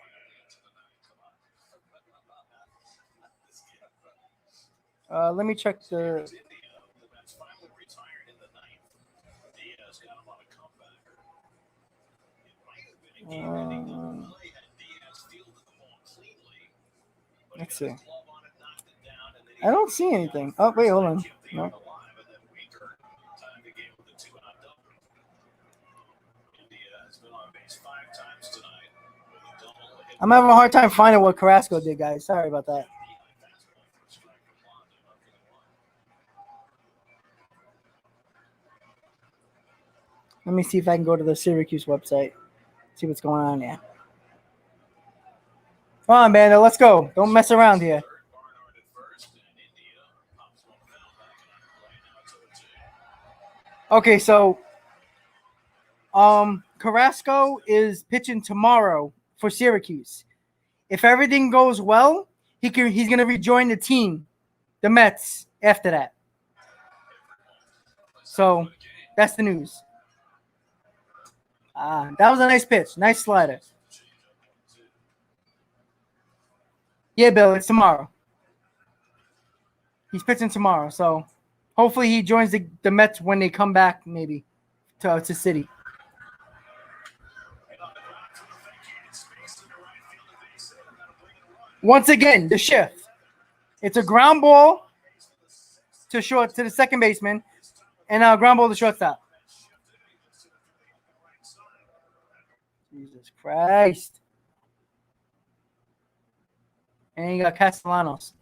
Let me check the. Let's see. I don't see anything. Oh, wait, hold on. No. I'm having a hard time finding what Carrasco did, guys. Sorry about that. Let me see if I can go to the Syracuse website. See what's going on there. Come on, man. Let's go. Don't mess around here. Okay, so Carrasco is pitching tomorrow for Syracuse. If everything goes well, he's going to rejoin the team, the Mets, after that. So that's the news. That was a nice pitch. Nice slider. Yeah, Bill, it's tomorrow. He's pitching tomorrow, so hopefully he joins the Mets when they come back, maybe, to City. Once again, the shift. It's a ground ball to the second baseman, and a ground ball to shortstop. Jesus Christ. And you got Castellanos.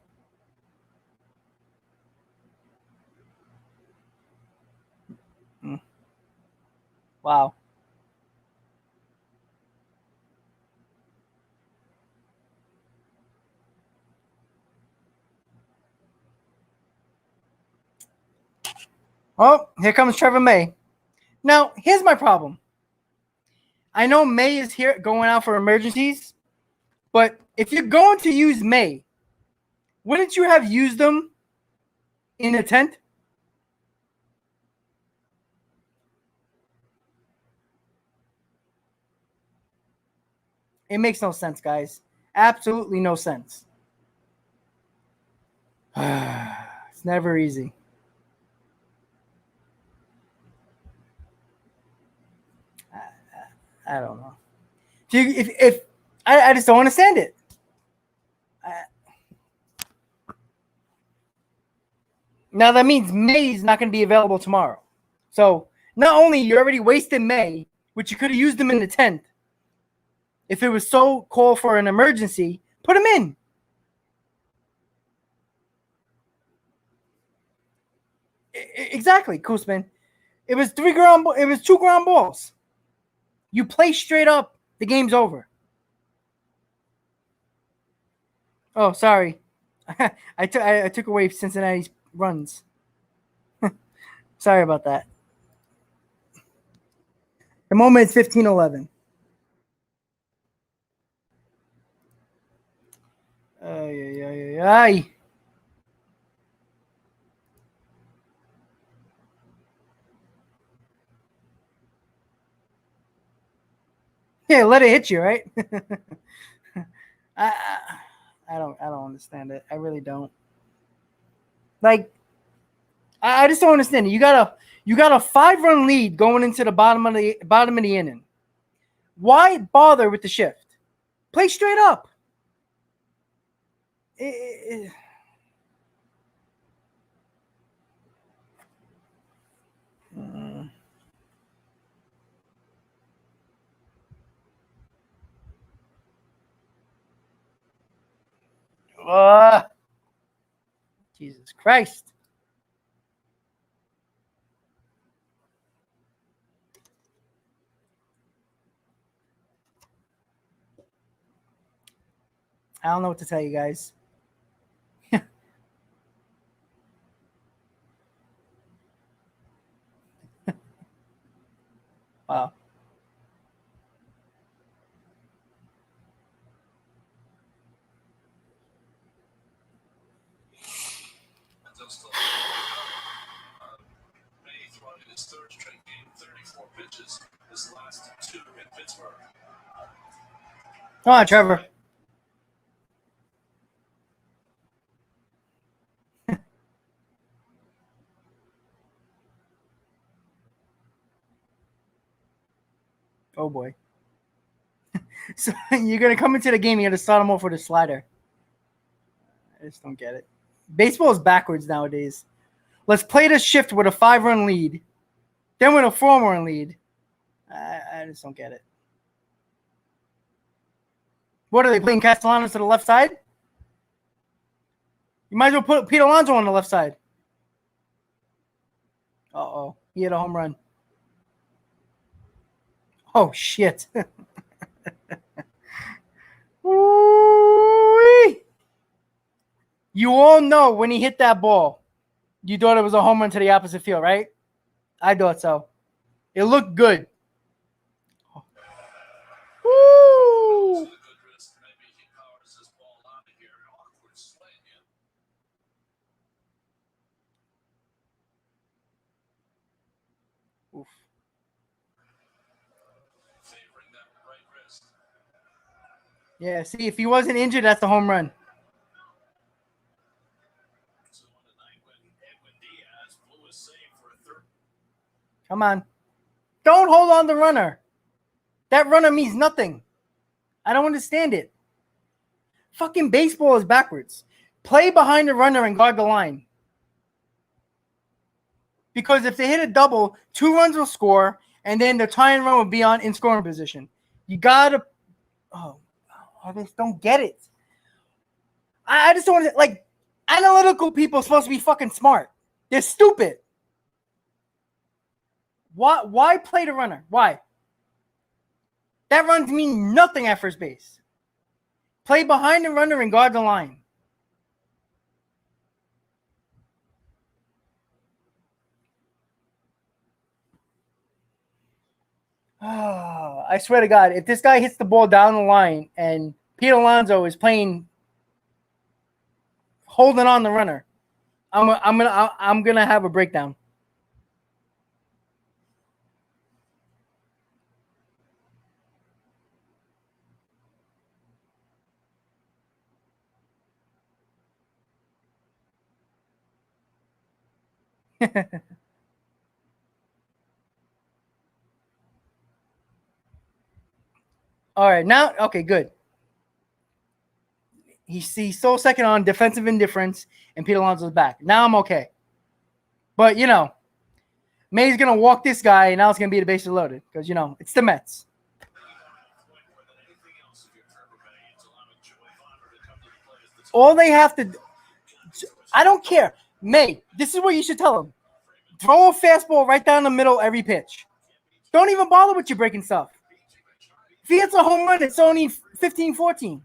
Wow. Oh, here comes Trevor May. Now, here's my problem. I know May is here going out for emergencies, but if you're going to use May, wouldn't you have used them in a tent? It makes no sense, guys. Absolutely no sense. It's never easy. I don't know. If I just don't understand it. Now that means May is not going to be available tomorrow. So not only you already wasted May, which you could have used him in the 10th. If it was so called for an emergency, put him in. Exactly, Koosman. It was 2 ground balls. You play straight up, the game's over. Oh, sorry. I took away Cincinnati's runs. Sorry about that. The moment is 15-11. Ay. Yeah, let it hit you, right? I don't understand it. I really don't. Like, I just don't understand it. You got a 5-run lead going into the bottom of the inning. Why bother with the shift? Play straight up. Jesus Christ. I don't know what to tell you guys. Wow. His third straight game, 34 pitches. His last 2 in Pittsburgh. Come on, Trevor. Oh boy. So you're gonna come into the game, you're gonna start him off with a slider. I just don't get it. Baseball is backwards nowadays. Let's play this shift with a 5-run lead, then with a 4-run lead. I just don't get it. What are they playing Castellanos to the left side? You might as well put Pete Alonso on the left side. Uh-oh. He hit a home run. Oh, shit. You all know when he hit that ball, you thought it was a home run to the opposite field, right? I thought so. It looked good. Woo! Oof. Yeah, see, if he wasn't injured, that's the home run. Come on. Don't hold on the runner. That runner means nothing. I don't understand it. Fucking baseball is backwards. Play behind the runner and guard the line. Because if they hit a double, 2 runs will score, and then the tying run will be in scoring position. You gotta. Oh, I just don't get it. I just don't like. Analytical people are supposed to be fucking smart. They're stupid. Why play the runner? Why? That runs mean nothing at first base. Play behind the runner and guard the line. Oh, I swear to God, if this guy hits the ball down the line and Pete Alonso is playing, holding on the runner, I'm gonna have a breakdown. All right, now, okay, good. He stole second on defensive indifference, and Pete Alonso's back. Now I'm okay. But, you know, May's going to walk this guy, and now it's going to be the bases loaded because, you know, it's the Mets. All they have to do, I don't care. May, this is what you should tell him. Throw a fastball right down the middle every pitch. Don't even bother with your breaking stuff. If he hits a home run, it's only 15-14.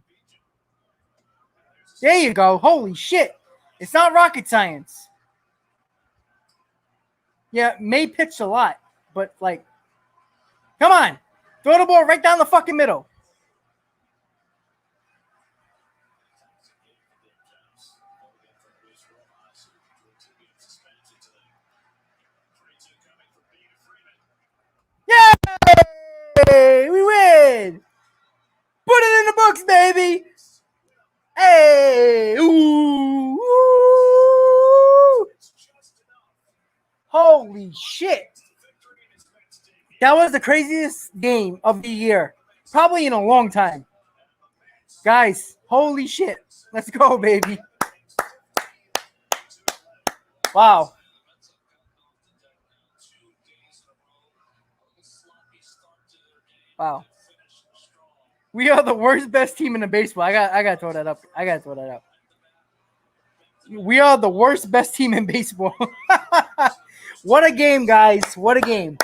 There you go. Holy shit. It's not rocket science. Yeah, May pitched a lot, but, like, come on. Throw the ball right down the fucking middle. Yay! We win! Put it in the books, baby! Hey! Ooh! Ooh. Holy shit! That was the craziest game of the year. Probably in a long time. Guys, holy shit. Let's go, baby. Wow. Wow. We are the worst best team in the baseball. I got to throw that up. We are the worst best team in baseball. What a game, guys. What a game.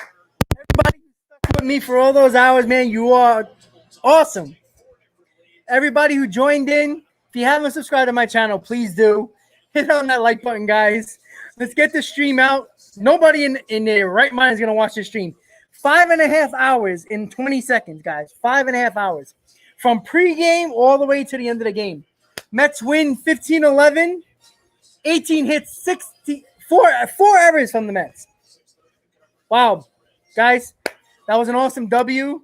Everybody who stuck with me for all those hours, man, you are awesome. Everybody who joined in, if you haven't subscribed to my channel, please do. Hit on that like button, guys. Let's get the stream out. Nobody in their right mind is going to watch this stream. 5.5 hours in 20 seconds, guys. 5.5 hours. From pregame all the way to the end of the game. Mets win 15-11. 18 hits, 4 errors from the Mets. Wow. Guys, that was an awesome W.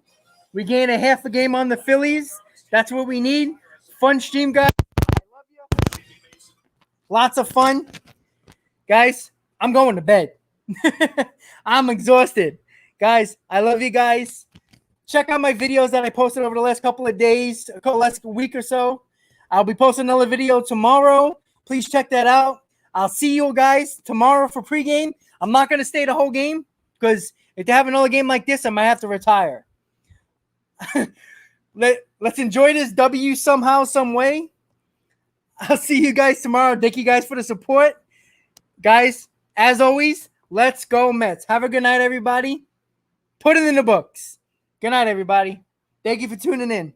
We gained a half a game on the Phillies. That's what we need. Fun stream, guys. I love you. Lots of fun. Guys, I'm going to bed. I'm exhausted. Guys, I love you guys. Check out my videos that I posted over the last couple of days, last week or so. I'll be posting another video tomorrow. Please check that out. I'll see you guys tomorrow for pregame. I'm not going to stay the whole game because if they have another game like this, I might have to retire. Let's enjoy this W somehow, some way. I'll see you guys tomorrow. Thank you guys for the support. Guys, as always, let's go Mets. Have a good night, everybody. Put it in the books. Good night, everybody. Thank you for tuning in.